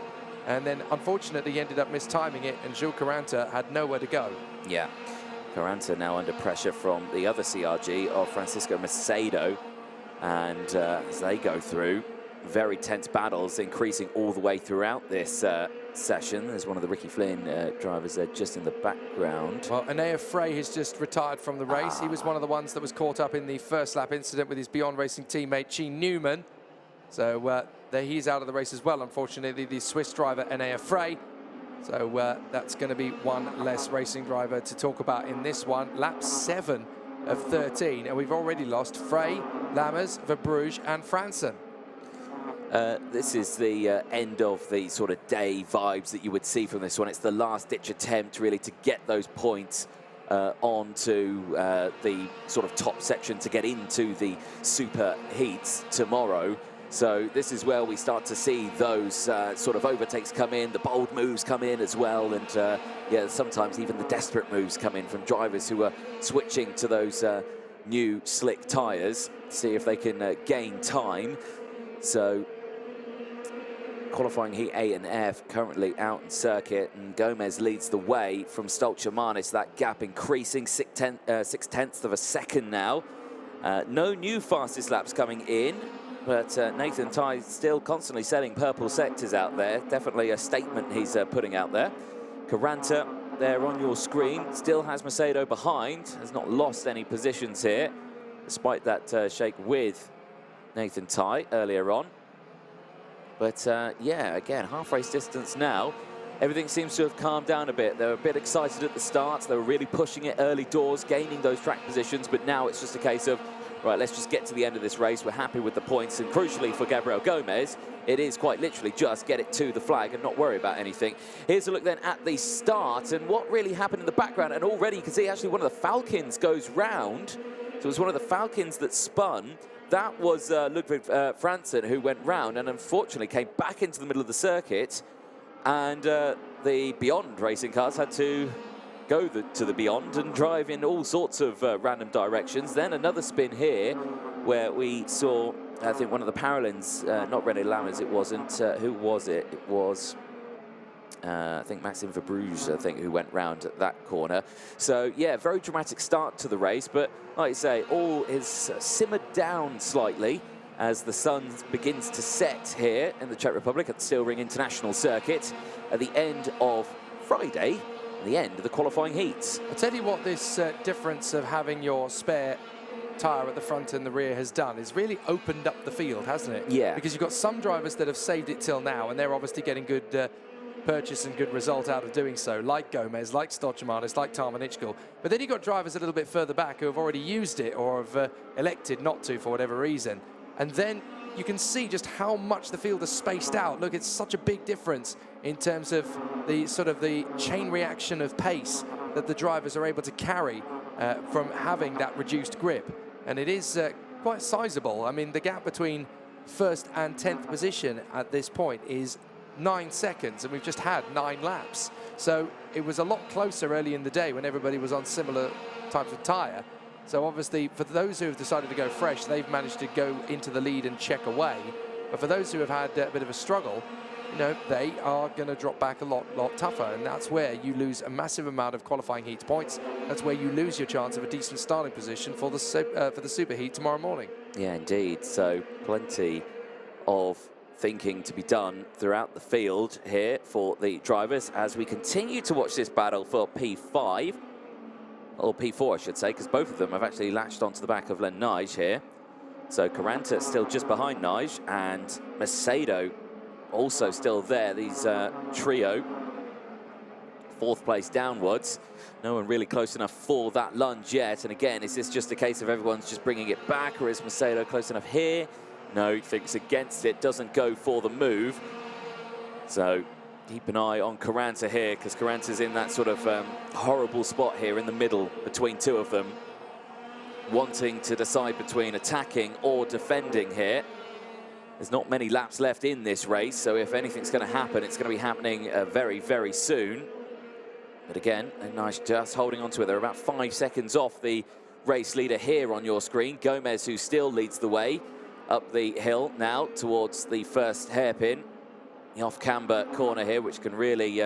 Speaker 1: and then unfortunately he ended up mistiming it, and Jules Caranta had nowhere to go.
Speaker 2: Yeah, Caranta now under pressure from the other CRG of Francisco Macedo, and as they go through, very tense battles increasing all the way throughout this session. There's one of the Ricky Flynn drivers there just in the background.
Speaker 1: Well, Anea Frey has just retired from the race. He was one of the ones that was caught up in the first lap incident with his Beyond Racing teammate, Gene Newman. So he's out of the race as well, unfortunately, the Swiss driver, Anea Frey. So that's going to be one less racing driver to talk about in this one. Lap 7 of 13, and we've already lost Frey, Lammers, Verbruge, and Fransen.
Speaker 2: This is the end of the sort of day vibes that you would see from this one. It's the last-ditch attempt, really, to get those points onto the sort of top section to get into the super heats tomorrow. So this is where we start to see those sort of overtakes come in, the bold moves come in as well, and yeah, sometimes even the desperate moves come in from drivers who are switching to those new slick tyres, see if they can gain time. So qualifying heat A and F currently out in circuit, and Gomez leads the way from Stoltemanis. That gap increasing 6/10 of a second now. No new fastest laps coming in, but Nathan Ty still constantly setting purple sectors out there. Definitely a statement he's putting out there. Caranta there on your screen still has Macedo behind, has not lost any positions here, despite that shake with Nathan Ty earlier on. But yeah, again, half race distance now. Everything seems to have calmed down a bit. They were a bit excited at the start. They were really pushing it early doors, gaining those track positions. But now it's just a case of, right, let's just get to the end of this race. We're happy with the points. And crucially for Gabriel Gomez, it is quite literally just get it to the flag and not worry about anything. Here's a look then at the start and what really happened in the background. And already you can see actually one of the Falcons goes round. So it was one of the Falcons that spun. That was Ludwig Fransen who went round and unfortunately came back into the middle of the circuit, and the Beyond racing cars had to go to the Beyond and drive in all sorts of random directions. Then another spin here where we saw, I think, one of the Paralins, not René Lammers, it wasn't, who was it? It was, I think Maxime Verbruge, I think, who went round at that corner. So, yeah, very dramatic start to the race, but like I say, all is simmered down slightly as the sun begins to set here in the Czech Republic at the Steel Ring International Circuit at the end of Friday. the end of the qualifying heats.
Speaker 1: I'll tell you what this difference of having your spare tyre at the front and the rear has done is really opened up the field, hasn't it?
Speaker 2: Yeah.
Speaker 1: Because you've got some drivers that have saved it till now, and they're obviously getting good purchase and good result out of doing so, like Gomez, like Stochmanis, like Tarmanichkul. But then you've got drivers a little bit further back who have already used it or have elected not to for whatever reason. And then you can see just how much the field is spaced out. Look, it's such a big difference in terms of the sort of the chain reaction of pace that the drivers are able to carry from having that reduced grip. And it is quite sizable. I mean, the gap between first and 10th position at this point is 9 seconds, and we've just had 9 laps. So it was a lot closer early in the day when everybody was on similar types of tyre. So obviously, for those who have decided to go fresh, they've managed to go into the lead and check away. But for those who have had a bit of a struggle, you know, they are going to drop back a lot tougher, and that's where you lose a massive amount of qualifying heat points. That's where you lose your chance of a decent starting position for the superheat tomorrow morning.
Speaker 2: Yeah, indeed. So plenty of thinking to be done throughout the field here for the drivers as we continue to watch this battle for P5, or P4 I should say, because both of them have actually latched onto the back of Len Nige here. So Caranta still just behind Nige, and Macedo also still there. These trio, 4th place downwards. No one really close enough for that lunge yet. And again, is this just a case of everyone's just bringing it back, or is Macedo close enough here? No, thinks against it, doesn't go for the move. So keep an eye on Caranta here, because Caranta's in that sort of horrible spot here in the middle between two of them, wanting to decide between attacking or defending here. There's not many laps left in this race, so if anything's going to happen, it's going to be happening very, very soon. But again, a nice just holding on to it. They're about 5 seconds off the race leader here on your screen. Gomez, who still leads the way up the hill now towards the first hairpin. The off-camber corner here, which can really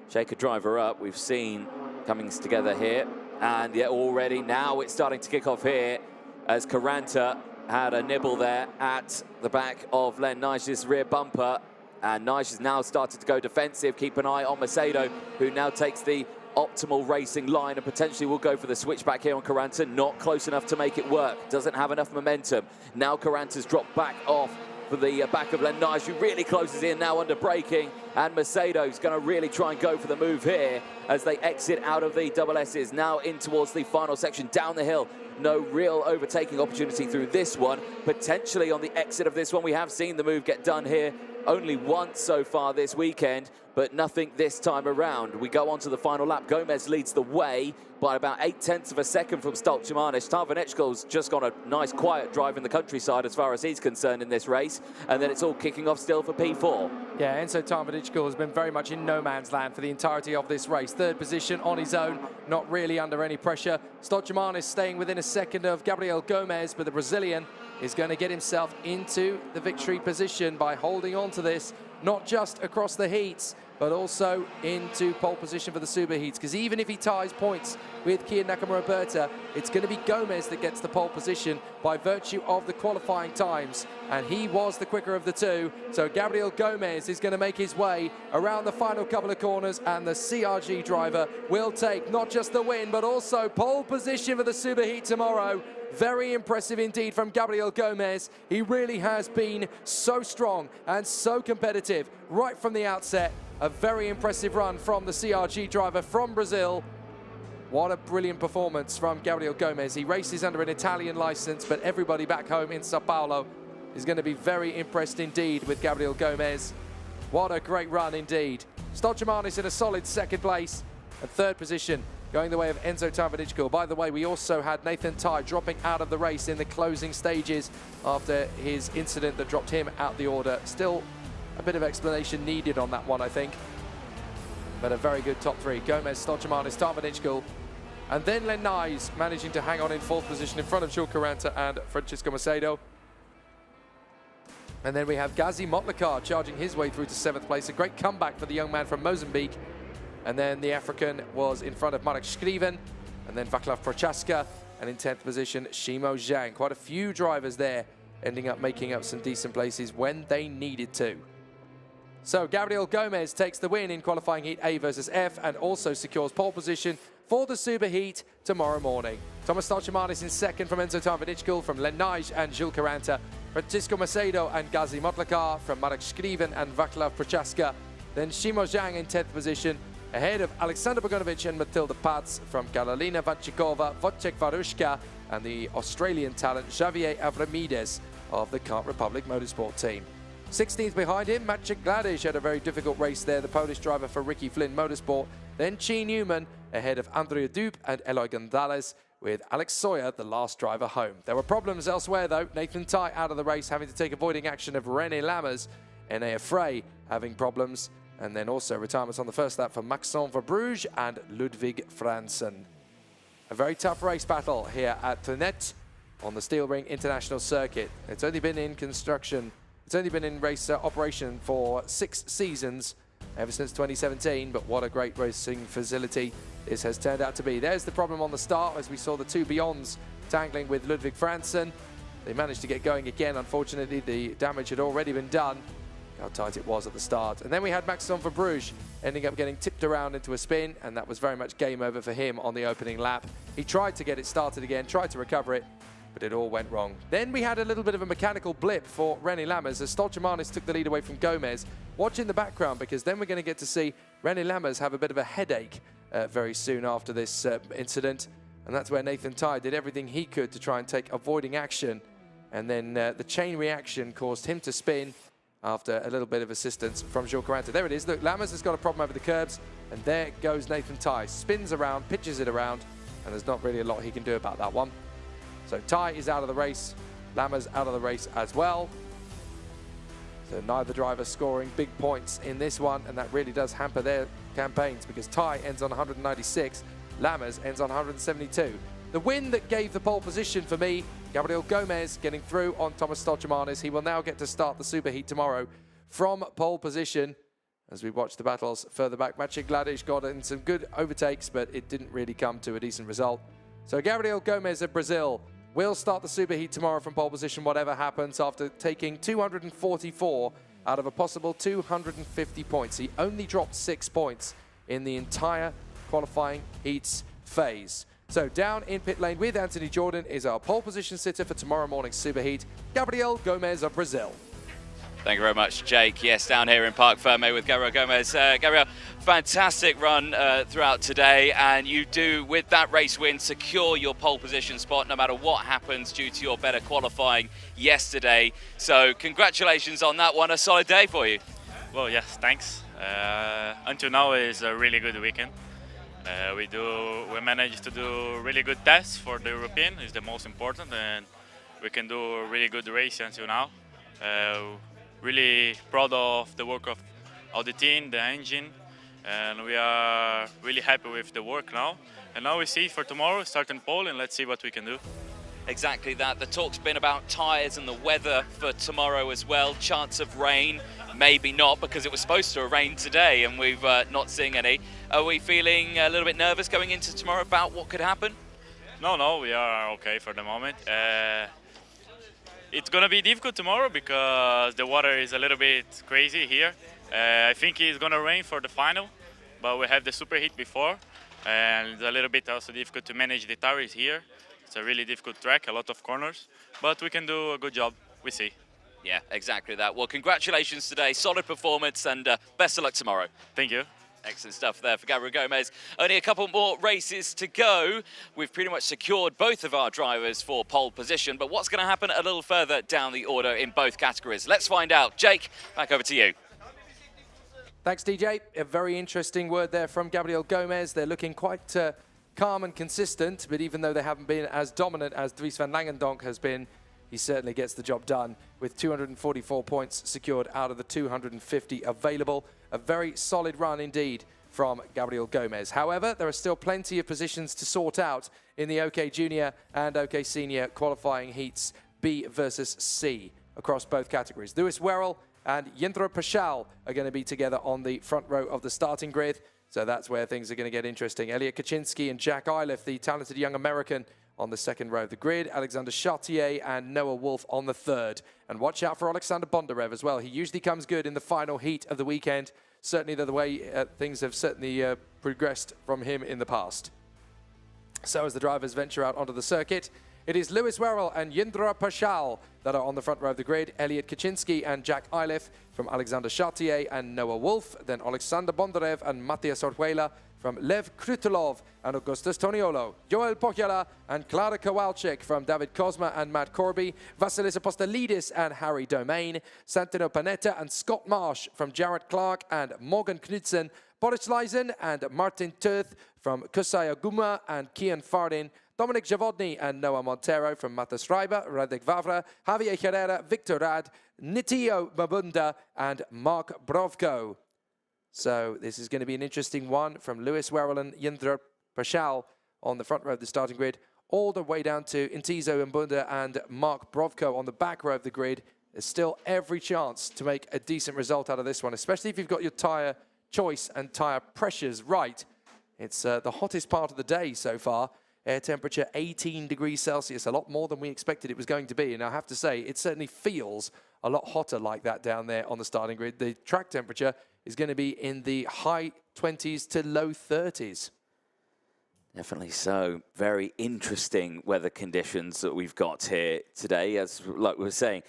Speaker 2: shake a driver up. We've seen Cummings together here. And yeah, already now it's starting to kick off here as Caranta had a nibble there at the back of Len Nige's rear bumper. And Nige has now started to go defensive. Keep an eye on Macedo, who now takes the optimal racing line and potentially will go for the switchback here on Caranta. Not close enough to make it work. Doesn't have enough momentum. Now Caranta's dropped back off for the back of Len Nige, who really closes in now under braking. And Macedo's going to really try and go for the move here as they exit out of the double S's. Now in towards the final section, down the hill. No real overtaking opportunity through this one. Potentially on the exit of this one, we have seen the move get done here only once so far this weekend, but nothing this time around. We go on to the final lap. Gomez leads the way by about 0.8 of a second from Stochmanis. Tarvanechkol's just gone a nice quiet drive in the countryside as far as he's concerned in this race, and then it's all kicking off still for P4.
Speaker 1: Yeah, Enzo Tarvanechkol has been very much in no man's land for the entirety of this race. 3rd position on his own, not really under any pressure. Stochmanis staying within a second of Gabriel Gomez, but the Brazilian is going to get himself into the victory position by holding on to this, not just across the heats, but also into pole position for the super heats, because even if he ties points with Kiya Nakamura-Berta, it's going to be Gomez that gets the pole position by virtue of the qualifying times, and he was the quicker of the two. So Gabriel Gomez is going to make his way around the final couple of corners, and the CRG driver will take not just the win, but also pole position for the super heat tomorrow. Very impressive indeed from Gabriel Gomez. He really has been so strong and so competitive right from the outset. A very impressive run from the CRG driver from Brazil. What a brilliant performance from Gabriel Gomez. He races under an Italian license, but everybody back home in Sao Paulo is going to be very impressed indeed with Gabriel Gomez. What a great run indeed. Stochmanis in a solid 2nd place and 3rd position, going the way of Enzo Tarvanechkol. By the way, we also had Nathan Ty dropping out of the race in the closing stages after his incident that dropped him out the order. Still a bit of explanation needed on that one, I think. But a very good top 3. Gomez, Stochmanis, Tarvanechkol. And then Len Nige managing to hang on in 4th position in front of Jules Caranta and Francisco Macedo. And then we have Gazi Motlakar charging his way through to 7th place. A great comeback for the young man from Mozambique. And then the African was in front of Marek Skriven, and then Vaclav Prochaska, and in 10th position, Shimo Zhang. Quite a few drivers there ending up making up some decent places when they needed to. So Gabriel Gomez takes the win in qualifying heat A versus F and also secures pole position for the super heat tomorrow morning. Thomas Stolchemanis in second from Enzo Tarvinichkul, from Len Nige and Jules Caranta, Francisco Macedo and Gazi Motlakar, from Marek Skriven and Vaclav Prochaska. Then Shimo Zhang in 10th position, ahead of Alexander Bogunovic and Matilda Pats, from Karolina Vanchikova, Wojciech Waruszka, and the Australian talent Javier Avramides of the Kart Republic Motorsport team. 16th behind him, Maciej Gladish had a very difficult race there, the Polish driver for Ricky Flynn Motorsport. Then Chi Newman ahead of Andrea Dupe and Eloy Gonzalez, with Alex Sawyer the last driver home. There were problems elsewhere though. Nathan Tye out of the race, having to take avoiding action of René Lammers. Enea Frey having problems, and then also retirements on the first lap for Maxime Verbruge and Ludwig Franzen. A very tough race battle here at Trinec on the Steel Ring International Circuit. It's only been in construction, it's only been in race operation for 6 seasons, ever since 2017, but what a great racing facility this has turned out to be. There's the problem on the start, as we saw the two Beyonds tangling with Ludwig Franzen. They managed to get going again. Unfortunately, the damage had already been done. How tight it was at the start. And then we had Maxime Verbruge ending up getting tipped around into a spin, and that was very much game over for him on the opening lap. He tried to get it started again, tried to recover it, but it all went wrong. Then we had a little bit of a mechanical blip for René Lammers as Stolchemanis took the lead away from Gomez. Watch in the background, because then we're going to get to see René Lammers have a bit of a headache very soon after this incident. And that's where Nathan Tye did everything he could to try and take avoiding action. And then the chain reaction caused him to spin after a little bit of assistance from Jules Caranta. There it is. Look, Lammers has got a problem over the curbs, and there goes Nathan Tye. Spins around, pitches it around, and there's not really a lot he can do about that one. So Tye is out of the race. Lammers out of the race as well. So neither driver scoring big points in this one, and that really does hamper their campaigns, because Tye ends on 196, Lammers ends on 172. The win that gave the pole position for me, Gabriel Gomez getting through on Thomas Stolchemanis. He will now get to start the superheat tomorrow from pole position. As we watch the battles further back, Maciej Gladish got in some good overtakes, but it didn't really come to a decent result. So Gabriel Gomez of Brazil will start the superheat tomorrow from pole position, whatever happens, after taking 244 out of a possible 250 points. He only dropped 6 points in the entire qualifying heats phase. So down in pit lane with Anthony Jordan is our pole position sitter for tomorrow morning's superheat, Gabriel Gomez of Brazil.
Speaker 3: Thank you very much, Jake. Yes, down here in Parc Fermé with Gabriel Gomez. Gabriel, fantastic run throughout today, and you do, with that race win, secure your pole position spot no matter what happens due to your better qualifying yesterday. So congratulations on that one. A solid day for you.
Speaker 5: Well, yes, thanks. Until now is a really good weekend. We managed to do really good tests for the European, is the most important, and we can do a really good race until now. Really proud of the work of the team, the engine, and we are really happy with the work now. And now we see for tomorrow, start in pole, and let's see what we can do.
Speaker 3: Exactly that. The talk's been about tyres and the weather for tomorrow as well. Chance of rain, maybe not, because it was supposed to rain today and we've not seen any. Are we feeling a little bit nervous going into tomorrow about what could happen?
Speaker 5: No, we are okay for the moment. It's going to be difficult tomorrow because the water is a little bit crazy here. I think it's going to rain for the final, but we have the superheat before, and it's a little bit also difficult to manage the tires here. It's a really difficult track, a lot of corners, but we can do a good job, we see.
Speaker 3: Yeah, exactly that. Well, congratulations today, solid performance, and best of luck tomorrow.
Speaker 5: Thank you.
Speaker 3: Excellent stuff there for Gabriel Gomez. Only a couple more races to go. We've pretty much secured both of our drivers for pole position, but what's going to happen a little further down the order in both categories? Let's find out. Jake, back over to you.
Speaker 1: Thanks, DJ. A very interesting word there from Gabriel Gomez. They're looking quite calm and consistent, but even though they haven't been as dominant as Dries van Langendonk has been, he certainly gets the job done with 244 points secured out of the 250 available. A very solid run indeed from Gabriel Gomez. However, there are still plenty of positions to sort out in the OK Junior and OK Senior qualifying heats B versus C across both categories. Lewis Werrell and Jindro Pashal are going to be together on the front row of the starting grid. So that's where things are going to get interesting. Elliot Kaczynski and Jack Iliff, the talented young American, on the second row of the grid, Alexander Chartier and Noah Wolf on the third. And watch out for Alexander Bondarev as well. He usually comes good in the final heat of the weekend. Certainly the way things have certainly progressed from him in the past. So as the drivers venture out onto the circuit, it is Lewis Werrell and Jindra Pashal that are on the front row of the grid. Elliot Kaczynski and Jack Iliff from Alexander Chartier and Noah Wolf. Then Alexander Bondarev and Matías Orjuela from Lev Krutulov and Augustus Toniolo. Joel Pochiala and Klara Kowalczyk from David Kozma and Matt Corby. Vasilis Apostolidis and Harry Domain. Santino Panetta and Scott Marsh from Jarrett Clark and Morgan Knudsen. Boris Leisen and Martin Tuth from Kusai Aguma and Kian Fardin. Dominic Javodny and Noah Montero from Matas Schreiber, Radek Vavra, Javier Herrera, Victor Rad, Nitio Mabunda and Mark Brovko. So this is going to be an interesting one from Lewis Werrell and Jindra Pashal on the front row of the starting grid, all the way down to Intizo Mbunda and Mark Brovko on the back row of the grid. There's still every chance to make a decent result out of this one, especially if you've got your tyre choice and tyre pressures right. It's the hottest part of the day so far. Air temperature 18 degrees Celsius, a lot more than we expected it was going to be. And I have to say, it certainly feels a lot hotter like that down there on the starting grid. The track temperature is going to be in the high 20s to low 30s.
Speaker 2: Definitely so. Very interesting weather conditions that we've got here today. As like we were saying,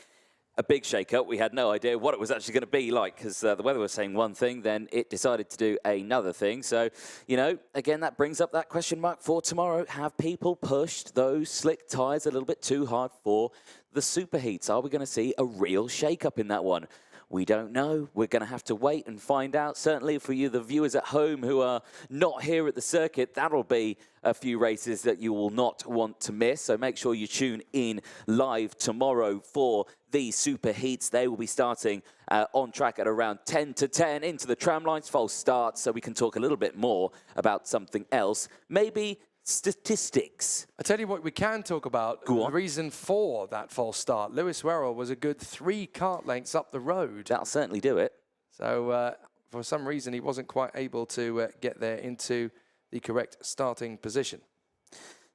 Speaker 2: a big shake-up. We had no idea what it was actually going to be like because the weather was saying one thing, then it decided to do another thing. So, you know, again, that brings up that question mark for tomorrow. Have people pushed those slick tyres a little bit too hard for the superheats? Are we going to see a real shake-up in that one? We don't know. We're going to have to wait and find out. Certainly for you, the viewers at home who are not here at the circuit, that'll be a few races that you will not want to miss. So make sure you tune in live tomorrow for the super heats. They will be starting on track at around 10 to 10 into the tram lines, false start, so we can talk a little bit more about something else. Maybe statistics.
Speaker 1: I tell you what we can talk about.
Speaker 2: Go on.
Speaker 1: The reason for that false start. Lewis Werrell was a good 3 kart lengths up the road.
Speaker 2: That'll certainly do it.
Speaker 1: So for some reason, he wasn't quite able to get there into the correct starting position.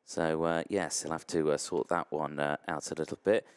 Speaker 2: So, yes, he'll have to sort that one out a little bit.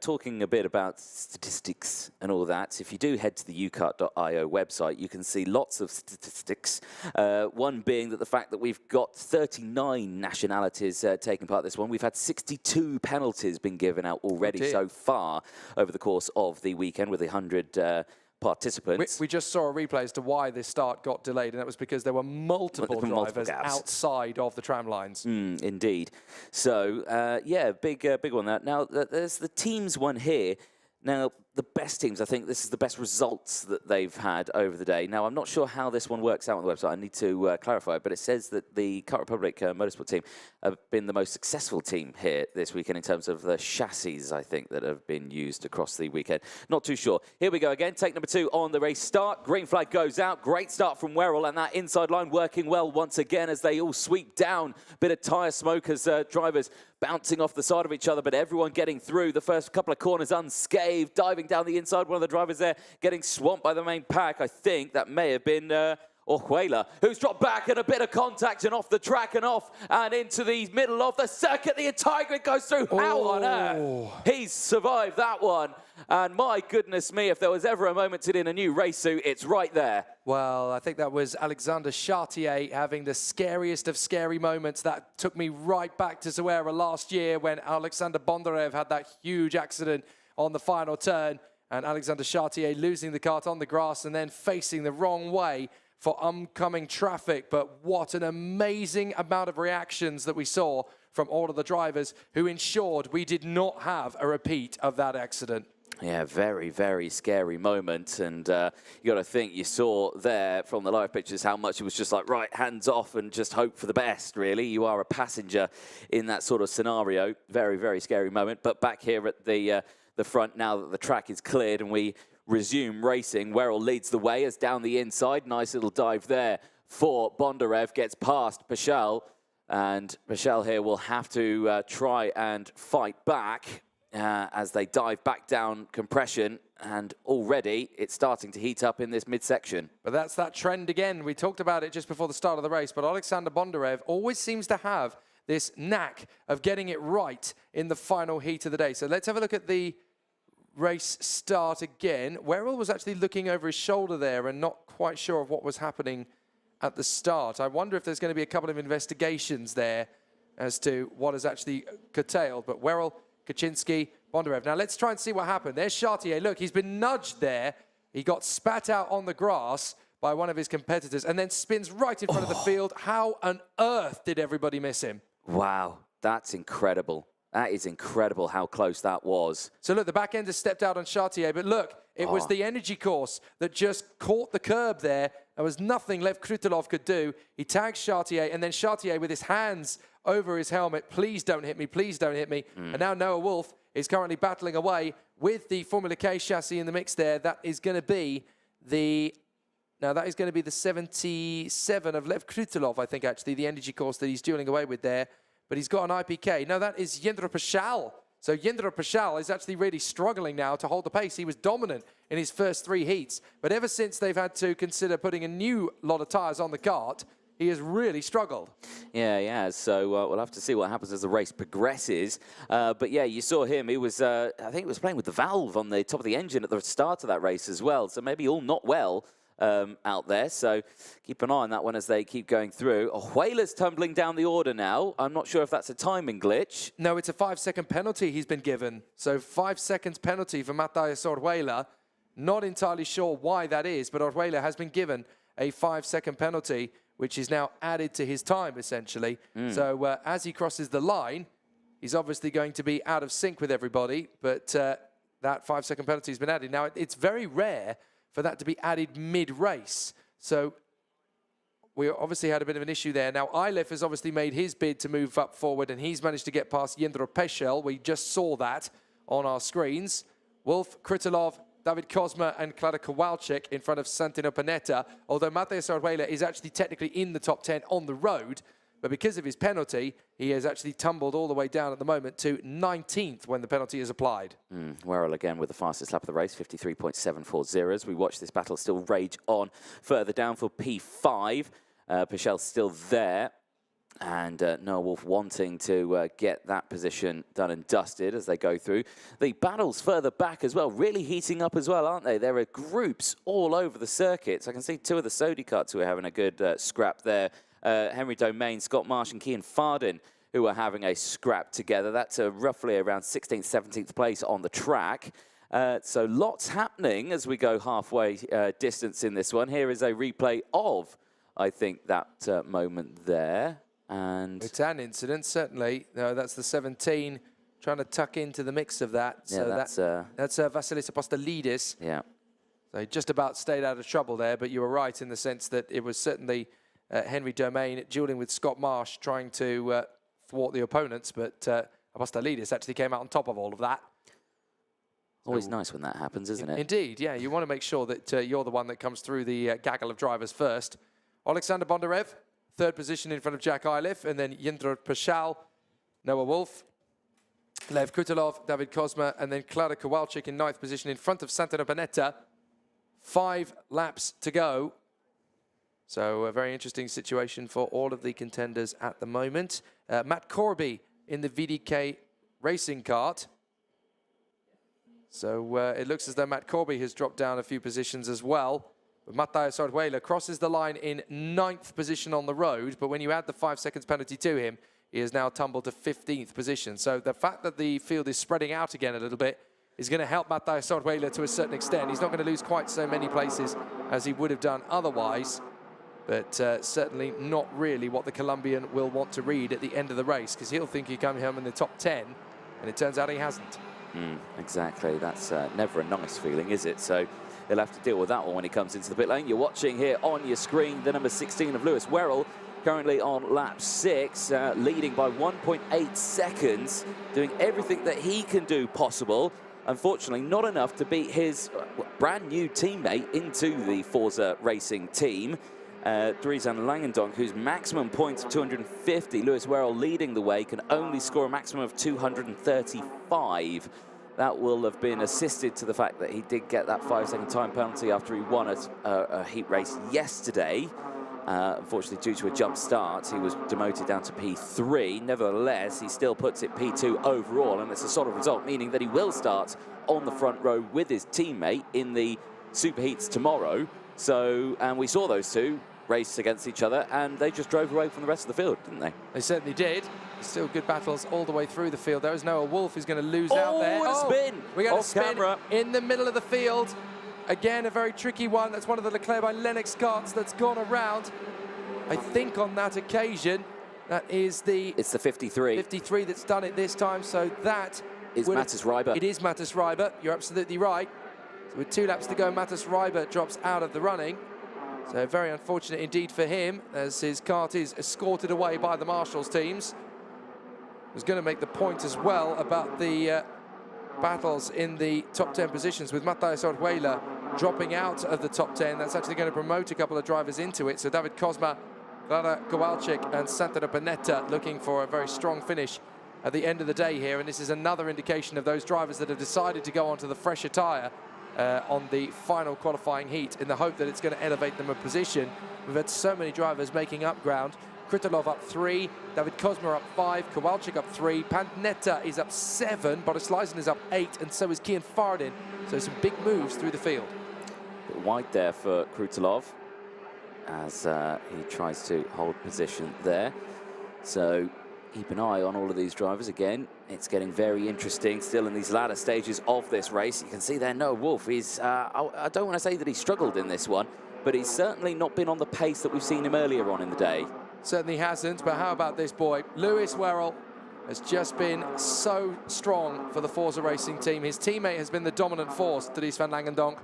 Speaker 2: Talking a bit about statistics and all that, if you do head to the ukart.io website, you can see lots of statistics. One being that the fact that we've got 39 nationalities taking part in this one. We've had 62 penalties been given out already so far over the course of the weekend with 100 participants.
Speaker 1: We just saw a replay as to why this start got delayed, and that was because there were multiple drivers outside of the tram lines.
Speaker 2: Indeed. So, yeah, big one there. Now, there's the teams one here. Now, the best teams, I think this is the best results that they've had over the day. Now, I'm not sure how this one works out on the website. I need to clarify, but it says that the Kart Republic Motorsport team have been the most successful team here this weekend in terms of the chassis, I think, that have been used across the weekend. Not too sure. Here we go again. Take number 2 on the race start. Green flag goes out. Great start from Werrell, and that inside line working well once again as they all sweep down. Bit of tyre smoke as drivers bouncing off the side of each other, but everyone getting through the first couple of corners unscathed, diving down the inside. One of the drivers there getting swamped by the main pack. I think that may have been Orjuela, who's dropped back and a bit of contact and off the track and off and into the middle of the circuit. The entire grid goes through. How on earth? He's survived that one. And my goodness me, if there was ever a moment to in a new race suit, it's right there.
Speaker 1: Well, I think that was Alexander Chartier having the scariest of scary moments. That took me right back to Zawera last year when Alexander Bondarev had that huge accident on the final turn. And Alexander Chartier losing the kart on the grass and then facing the wrong way for oncoming traffic. But what an amazing amount of reactions that we saw from all of the drivers who ensured we did not have a repeat of that accident.
Speaker 2: Yeah, very, very scary moment. And you got to think, you saw there from the live pictures how much it was just like, right, hands off and just hope for the best, really. You are a passenger in that sort of scenario. Very, very scary moment. But back here at the front, now that the track is cleared and we resume racing, Werrell leads the way as down the inside. Nice little dive there for Bondarev. Gets past Pashal. And Pashal here will have to try and fight back as they dive back down compression, and already it's starting to heat up in this midsection.
Speaker 1: But that's that trend again. We talked about it just before the start of the race, but Alexander Bondarev always seems to have this knack of getting it right in the final heat of the day. So let's have a look at the race start again. Werrell was actually looking over his shoulder there and not quite sure of what was happening at the start. I wonder if there's going to be a couple of investigations there as to what has actually curtailed. But Werrell, Kaczynski, Bondarev. Now let's try and see what happened. There's Chartier. Look, he's been nudged there. He got spat out on the grass by one of his competitors and then spins right in front of the field. How on earth did everybody miss him?
Speaker 2: Wow, that's incredible. That is incredible how close that was.
Speaker 1: So look, the back end has stepped out on Chartier, but look, it was the energy course that just caught the curb there. There was nothing Lev Krutilov could do. He tags Chartier, and then Chartier with his hands over his helmet, please don't hit me, please don't hit me. And now Noah Wolf is currently battling away with the Formula K chassis in the mix there. That is going to be the... Now, that is going to be the 77 of Lev Krutilov, I think, actually, the energy course that he's dueling away with there. But he's got an IPK. No, that is Jindra Pashal. So Jindra Pashal is actually really struggling now to hold the pace. He was dominant in his first 3 heats. But ever since they've had to consider putting a new lot of tyres on the kart, he has really struggled.
Speaker 2: Yeah, he has. So we'll have to see what happens as the race progresses. But yeah, you saw him. He was, I think he was playing with the valve on the top of the engine at the start of that race as well. So maybe all not well out there. So keep an eye on that one as they keep going through. Whaler's tumbling down the order now. I'm not sure if that's a timing glitch.
Speaker 1: No, it's a 5-second penalty he's been given. So 5 seconds penalty for Matthias Orjuela. Not entirely sure why that is, but Orjuela has been given a 5-second penalty, which is now added to his time, essentially. So as he crosses the line, he's obviously going to be out of sync with everybody, but that 5-second penalty has been added. Now, it's very rare for that to be added mid-race. So we obviously had a bit of an issue there. Now, Ilef has obviously made his bid to move up forward, and he's managed to get past Jindra Peshel. We just saw that on our screens. Wolf, Krutilov, David Kozma and Klara Kowalczyk in front of Santino Panetta, although Matthias Orjuela is actually technically in the top 10 on the road, but because of his penalty, he has actually tumbled all the way down at the moment to 19th when the penalty is applied.
Speaker 2: Werrell again with the fastest lap of the race, 53.740. As we watch this battle still rage on further down for P5. Pachel's still there. And Noah Wolf wanting to get that position done and dusted as they go through. The battles further back as well, really heating up as well, aren't they? There are groups all over the circuits. I can see 2 of the Sodi karts who are having a good scrap there. Henry Domain, Scott Marsh and Cian Fardin who are having a scrap together. That's roughly around 16th, 17th place on the track. So lots happening as we go halfway distance in this one. Here is a replay of, I think, that moment there. And
Speaker 1: it's an incident, certainly. No, that's the 17 trying to tuck into the mix of that.
Speaker 2: Yeah,
Speaker 1: so that's Vasilis Apostolidis.
Speaker 2: Yeah.
Speaker 1: So he just about stayed out of trouble there, but you were right in the sense that it was certainly Henry Domain dueling with Scott Marsh trying to thwart the opponents, but Apostolidis actually came out on top of all of that.
Speaker 2: Always nice when that happens, isn't it?
Speaker 1: Indeed, yeah. You want to make sure that you're the one that comes through the gaggle of drivers first. Alexander Bondarev, 3rd position in front of Jack Ilef, and then Jindra Pashal, Noah Wolf, Lev Krutilov, David Kozma, and then Klara Kowalczyk in 9th position in front of Santino Panetta. 5 laps to go. So a very interesting situation for all of the contenders at the moment. Matt Corby in the VDK racing kart. So it looks as though Matt Corby has dropped down a few positions as well. But Matthias Orjuela crosses the line in 9th position on the road, but when you add the 5 seconds penalty to him, he has now tumbled to 15th position. So the fact that the field is spreading out again a little bit is going to help Matthias Orjuela to a certain extent. He's not going to lose quite so many places as he would have done otherwise, but certainly not really what the Colombian will want to read at the end of the race, because he'll think he come home in the top 10, and it turns out he hasn't.
Speaker 2: Exactly. That's never a nice feeling, is it? So he'll have to deal with that one when he comes into the pit lane. You're watching here on your screen the number 16 of Lewis Werrell, currently on lap 6, leading by 1.8 seconds, doing everything that he can do possible. Unfortunately, not enough to beat his brand new teammate into the Forza Racing team, Dries van Langendonk, whose maximum points of 250. Lewis Werrell leading the way, can only score a maximum of 235. That will have been assisted to the fact that he did get that 5-second time penalty after he won a heat race yesterday. Unfortunately, due to a jump start, he was demoted down to P3. Nevertheless, he still puts it P2 overall, and it's a solid result, meaning that he will start on the front row with his teammate in the Superheats tomorrow. So, and we saw those two race against each other, and they just drove away from the rest of the field, didn't they?
Speaker 1: They certainly did. Still good battles all the way through the field. There is Noah Wolf who's going to lose out there.
Speaker 2: Oh, a spin!
Speaker 1: We got a
Speaker 2: Off
Speaker 1: spin
Speaker 2: camera.
Speaker 1: in the middle of the field. Again, a very tricky one. That's one of the Leclerc by Lennox carts that's gone around. I think on that occasion, that is the...
Speaker 2: It's the 53.
Speaker 1: 53 that's done it this time, so that...
Speaker 2: Is Mattis Reiber.
Speaker 1: It is Mattis Reiber. You're absolutely right. So with 2 laps to go, Mattis Reiber drops out of the running. So very unfortunate indeed for him, as his kart is escorted away by the Marshals teams. Was going to make the point as well about the battles in the top 10 positions, with Matthias Orjuela dropping out of the top 10. That's actually going to promote a couple of drivers into it. So David Kozma, Clara Kowalczyk and Santino Panetta looking for a very strong finish at the end of the day here. And this is another indication of those drivers that have decided to go onto the fresher tyre on the final qualifying heat in the hope that it's going to elevate them a position. We've had so many drivers making up ground. Kritelov up 3, David Kozma up 5, Kowalczyk up 3, Panetta is up 7, Boris Leisen is up 8, and so is Kian Fardin. So some big moves through the field.
Speaker 2: Bit wide there for Kritelov as he tries to hold position there. So keep an eye on all of these drivers again. It's getting very interesting still in these latter stages of this race. You can see there Noah Wolf is, I don't want to say that he struggled in this one, but he's certainly not been on the pace that we've seen him earlier on in the day.
Speaker 1: Certainly hasn't, but how about this boy? Lewis Werrell has just been so strong for the Forza Racing team. His teammate has been the dominant force, Dries van Langendonk.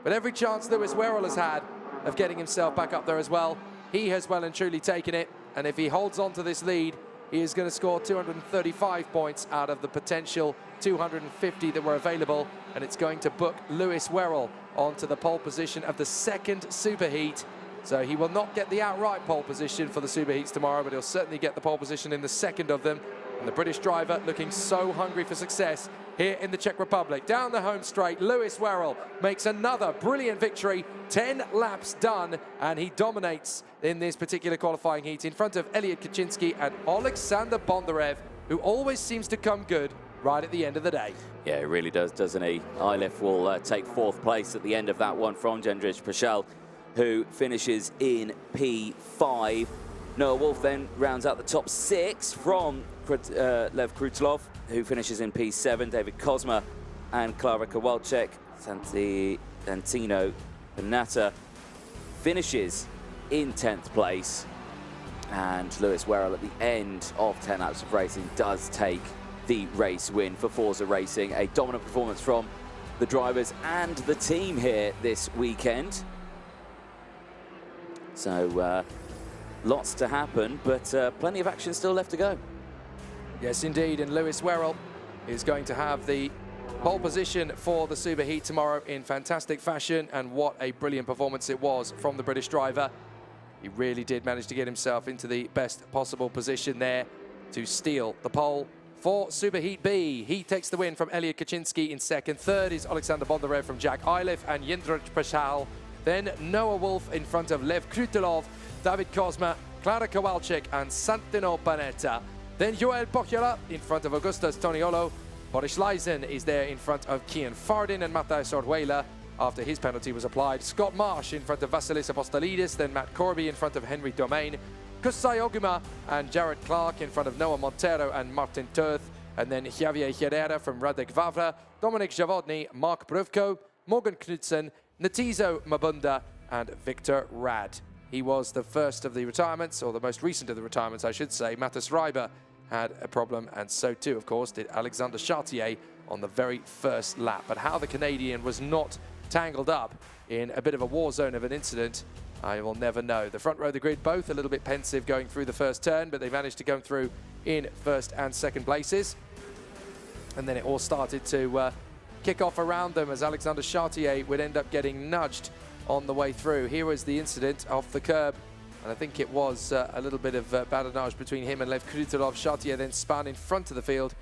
Speaker 1: But every chance Lewis Werrell has had of getting himself back up there as well, he has well and truly taken it. And if he holds on to this lead, he is going to score 235 points out of the potential 250 that were available. And it's going to book Lewis Werrell onto the pole position of the second superheat. So he will not get the outright pole position for the Superheats tomorrow, but he'll certainly get the pole position in the second of them. And the British driver looking so hungry for success here in the Czech Republic. Down the home straight, Lewis Werrell makes another brilliant victory. 10 laps done, and he dominates in this particular qualifying heat in front of Elliot Kaczynski and Alexander Bondarev, who always seems to come good right at the end of the day.
Speaker 2: Yeah, it really does, doesn't he? Eilif will take 4th place at the end of that one from Jendrich Pashel, who finishes in P5. Noah Wolf then rounds out the top 6 from Lev Kritelov, who finishes in P7. David Kozma and Clara Kowalczyk. Santino Panetta finishes in 10th place. And Lewis Werrell at the end of 10 laps of racing does take the race win for Forza Racing. A dominant performance from the drivers and the team here this weekend. So lots to happen, but plenty of action still left to go.
Speaker 1: Yes, indeed, and Lewis Werrell is going to have the pole position for the Superheat tomorrow in fantastic fashion, and what a brilliant performance it was from the British driver. He really did manage to get himself into the best possible position there to steal the pole for Superheat B. He takes the win from Elliot Kaczynski in second. Third is Alexander Bondarev from Jack Eilif and Jendrich Pashal. Then Noah Wolf in front of Lev Kritelov, David Kozma, Clara Kowalczyk and Santino Panetta. Then Joel Pocchiola in front of Augustus Toniolo. Boris Leisen is there in front of Kian Fardin and Matthias Orjuela after his penalty was applied. Scott Marsh in front of Vasilis Apostolidis, then Matt Corby in front of Henry Domain. Kusai Oguma and Jared Clark in front of Noah Montero and Martin Turth. And then Javier Herrera from Radek Vavra, Dominik Javodny, Mark Bruvko, Morgan Knudsen, Natizo Mabunda and Victor Rad. He was the first of the retirements, or the most recent of the retirements, I should say. Mattis Reiber had a problem, and so too, of course, did Alexander Chartier on the very first lap. But how the Canadian was not tangled up in a bit of a war zone of an incident, I will never know. The front row of the grid, both a little bit pensive going through the first turn, but they managed to go through in first and second places. And then it all started to kick off around them as Alexander Chartier would end up getting nudged on the way through. Here was the incident off the curb, and I think it was a little bit of badinage between him and Lev Kritelov. Chartier then spun in front of the field.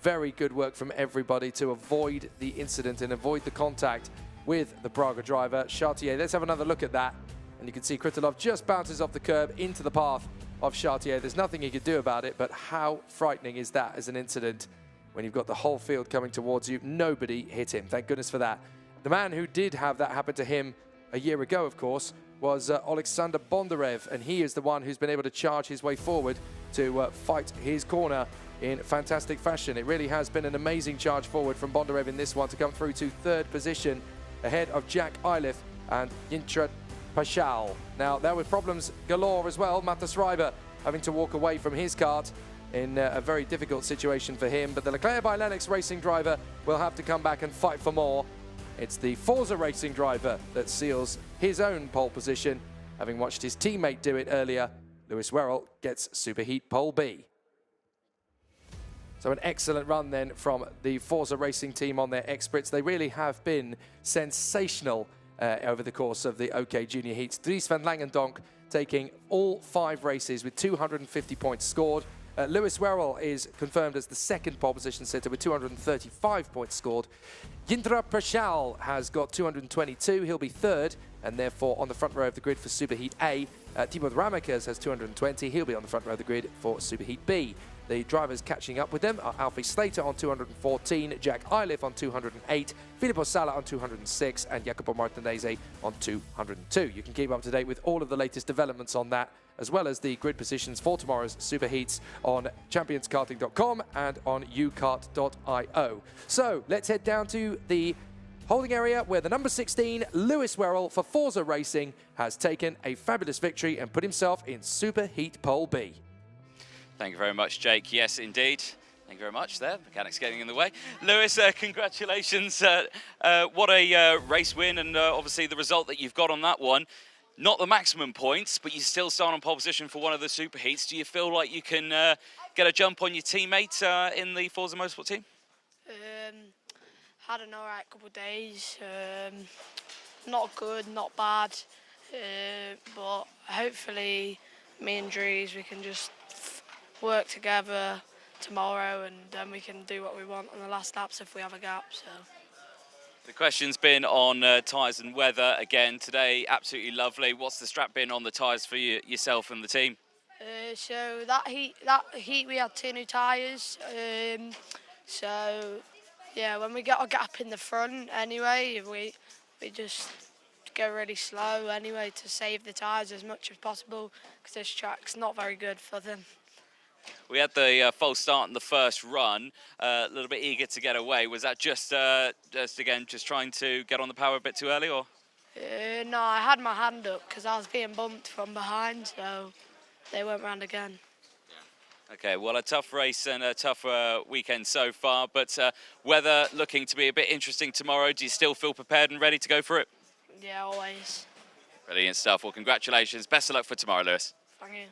Speaker 1: Very good work from everybody to avoid the incident and avoid the contact with the Praga driver. Chartier, let's have another look at that. And you can see Kritelov just bounces off the curb into the path of Chartier. There's nothing he could do about it, but how frightening is that as an incident when you've got the whole field coming towards you? Nobody hit him. Thank goodness for that. The man who did have that happen to him a year ago, of course, was Alexander Bondarev, and he is the one who's been able to charge his way forward to fight his corner in fantastic fashion. It really has been an amazing charge forward from Bondarev in this one to come through to third position ahead of Jack Eilif and Yintra Pashal. Now, there were problems galore as well. Matas Reiber having to walk away from his kart in a very difficult situation for him. But the Leclerc by Lennox racing driver will have to come back and fight for more. It's the Forza racing driver that seals his own pole position. Having watched his teammate do it earlier, Lewis Werrell gets Superheat pole B. So an excellent run then from the Forza racing team on their experts. They really have been sensational over the course of the OK Junior Heats. Dries van Langendonk taking all 5 races with 250 points scored. Lewis Werrell is confirmed as the second pole position sitter with 235 points scored. Yindra Prashal has got 222. He'll be third and therefore on the front row of the grid for Superheat A. Tibor Ramakas has 220. He'll be on the front row of the grid for Superheat B. The drivers catching up with them are Alfie Slater on 214, Jack Eilif on 208, Filippo Sala on 206, and Jacopo Martinez on 202. You can keep up to date with all of the latest developments on that, as well as the grid positions for tomorrow's Super Heats on championskarting.com and on ukart.io. So let's head down to the holding area where the number 16, Lewis Werrell for Forza Racing, has taken a fabulous victory and put himself in Super Heat Pole B.
Speaker 3: Thank you very much, Jake. Yes, indeed. Thank you very much there. Mechanics getting in the way. Lewis, congratulations. What a race win, and obviously the result that you've got on that one. Not the maximum points, but you still start on pole position for one of the Super Heats. Do you feel like you can get a jump on your teammate in the Forza Motorsport team?
Speaker 9: Had an alright couple of days. Not good, not bad. But hopefully me and Dries, we can just work together tomorrow and then we can do what we want on the last laps if we have a gap. So
Speaker 3: the question's been on tyres and weather again today. Absolutely lovely. What's the strap been on the tyres for yourself and the team?
Speaker 9: So that heat we had 2 new tyres. So yeah, when we got a gap in the front anyway, we just go really slow anyway to save the tyres as much as possible because this track's not very good for them.
Speaker 3: We had the false start in the first run, a little bit eager to get away. Was that just trying to get on the power a bit too early, or?
Speaker 9: No, I had my hand up because I was being bumped from behind, so they went round again.
Speaker 3: Okay, well, a tough race and a tough weekend so far, but weather looking to be a bit interesting tomorrow. Do you still feel prepared and ready to go for it?
Speaker 9: Yeah, always.
Speaker 3: Brilliant stuff. Well, congratulations. Best of luck for tomorrow, Lewis.
Speaker 9: Thank you.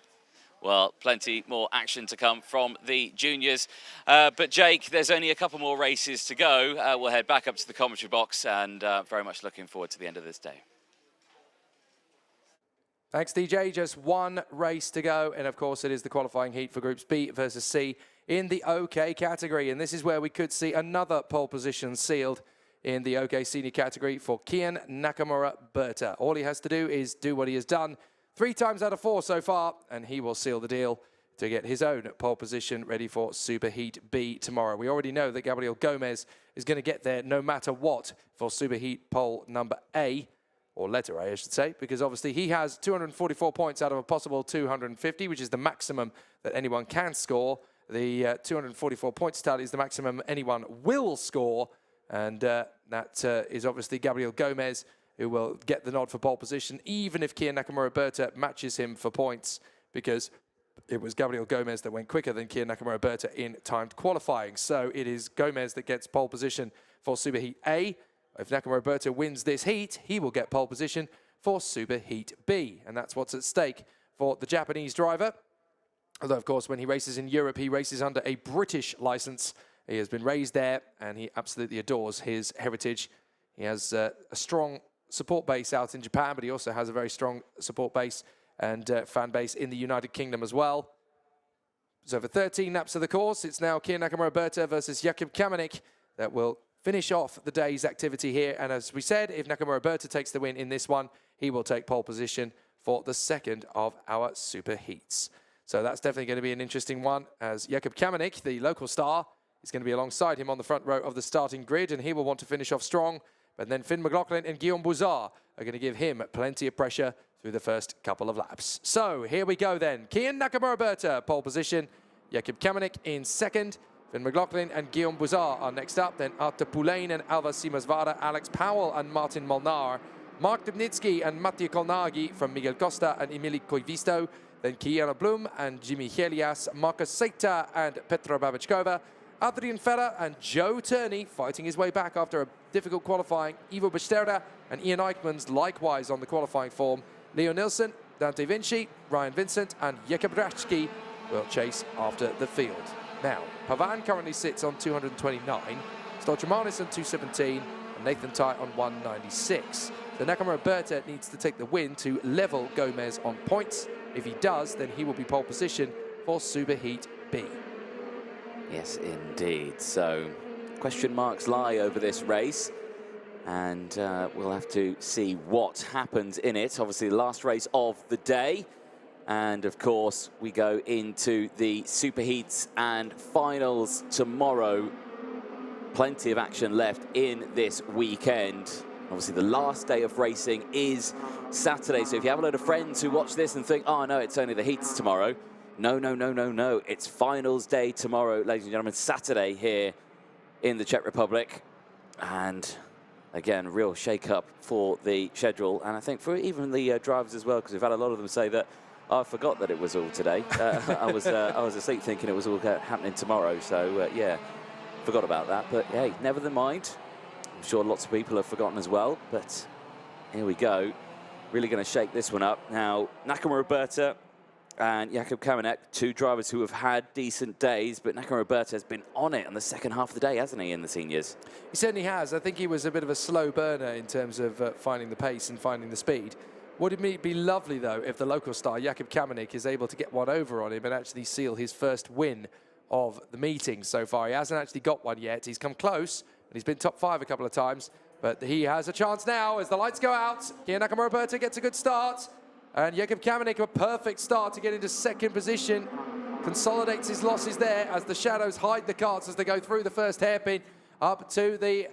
Speaker 3: Well, plenty more action to come from the juniors. But Jake, there's only a couple more races to go. We'll head back up to the commentary box and very much looking forward to the end of this day.
Speaker 1: Thanks, DJ. Just one race to go. And of course, it is the qualifying heat for Groups B versus C in the OK category. And this is where we could see another pole position sealed in the OK senior category for Kian Nakamura Berta. All he has to do is do what he has done 3 times out of 4 so far, and he will seal the deal to get his own pole position ready for Super Heat B tomorrow. We already know that Gabriel Gomez is going to get there no matter what for Super Heat pole number A, or letter A, I should say, because obviously he has 244 points out of a possible 250, which is the maximum that anyone can score. The 244 points tally is the maximum anyone will score, and that is obviously Gabriel Gomez, who will get the nod for pole position, even if Kian Nakamura Berta matches him for points, because it was Gabriel Gomez that went quicker than Kian Nakamura Berta in timed qualifying. So it is Gomez that gets pole position for Super Heat A. If Nakamura Berta wins this heat, he will get pole position for Super Heat B. And that's what's at stake for the Japanese driver. Although, of course, when he races in Europe, he races under a British license. He has been raised there, and he absolutely adores his heritage. He has a strong support base out in Japan, but he also has a very strong support base and fan base in the United Kingdom as well. So for 13 laps of the course, it's now Kian Nakamura Berta versus Jakub Kamenik that will finish off the day's activity here. And as we said, if Nakamura Berta takes the win in this one, he will take pole position for the second of our super heats. So that's definitely going to be an interesting one, as Jakub Kamenik, the local star, is going to be alongside him on the front row of the starting grid, and he will want to finish off strong. But then Finn McLaughlin and Guillaume Bouzard are going to give him plenty of pressure through the first couple of laps. So here we go then. Kian Nakamura-Berta, pole position. Jakub Kamenik in second. Finn McLaughlin and Guillaume Bouzard are next up. Then Artur Pulain and Alva Simasvara, Alex Powell and Martin Molnar. Mark Dubnitsky and Mathieu Kolnagi from Miguel Costa and Emili Koivisto. Then Kiana Blum and Jimmy Helias, Marcus Seita and Petra Babachkova. Adrian Ferrer and Joe Turney fighting his way back after a difficult qualifying. Ivo Besterda and Ian Eichmans likewise on the qualifying form. Leo Nilsson, Dante Vinci, Ryan Vincent and Jakub Rachki will chase after the field. Now, Pavan currently sits on 229, Stolchamanis on 217 and Nathan Ty on 196. So Nakamura-Berta needs to take the win to level Gomez on points. If he does, then he will be pole position for Superheat B.
Speaker 2: Yes, indeed. So, question marks lie over this race, and we'll have to see what happens in it. Obviously, the last race of the day, and of course, we go into the Superheats and finals tomorrow. Plenty of action left in this weekend. Obviously, the last day of racing is Saturday, so if you have a load of friends who watch this and think, oh no, it's only the heats tomorrow, no, no, no, no, no. It's finals day tomorrow, ladies and gentlemen, Saturday here in the Czech Republic. And again, real shake-up for the schedule. And I think for even the drivers as well, because we've had a lot of them say that, oh, I forgot that it was all today. I was asleep thinking it was all happening tomorrow. So, yeah, forgot about that. But, hey, never mind. I'm sure lots of people have forgotten as well. But here we go. Really going to shake this one up. Now, Nakamura-Berta and Jakub Kamenik, two drivers who have had decent days, but Nakamura-Berta has been on it in the second half of the day, hasn't he, in the seniors?
Speaker 1: He certainly has. I think he was a bit of a slow burner in terms of finding the pace and finding the speed. Would it be lovely, though, if the local star, Jakub Kamenik, is able to get one over on him and actually seal his first win of the meeting so far? He hasn't actually got one yet. He's come close, and he's been top 5 a couple of times, but he has a chance now as the lights go out. Kian Nakamura-Berta gets a good start. And Jakub Kamenik, a perfect start to get into second position. Consolidates his losses there as the shadows hide the carts as they go through the first hairpin up to the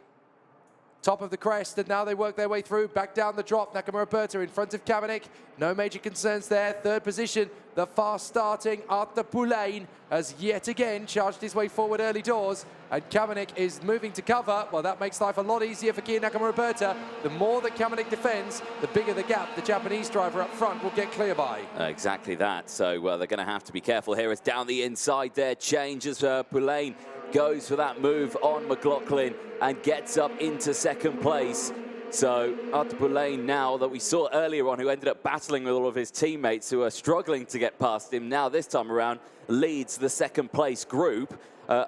Speaker 1: top of the crest. And now they work their way through, back down the drop. Nakamura-Berta in front of Kamenik. No major concerns there. Third position, the fast starting Artur Pulain has yet again charged his way forward early doors. And Kamenik is moving to cover. Well, that makes life a lot easier for Kian Nakamura-Berta. The more that Kamenik defends, the bigger the gap the Japanese driver up front will get clear by.
Speaker 2: Exactly that. So they're going to have to be careful here. It's down the inside there. Changes Pulain. Goes for that move on McLaughlin and gets up into second place. So Artur Pulain now that we saw earlier on, who ended up battling with all of his teammates who are struggling to get past him, now this time around leads the second place group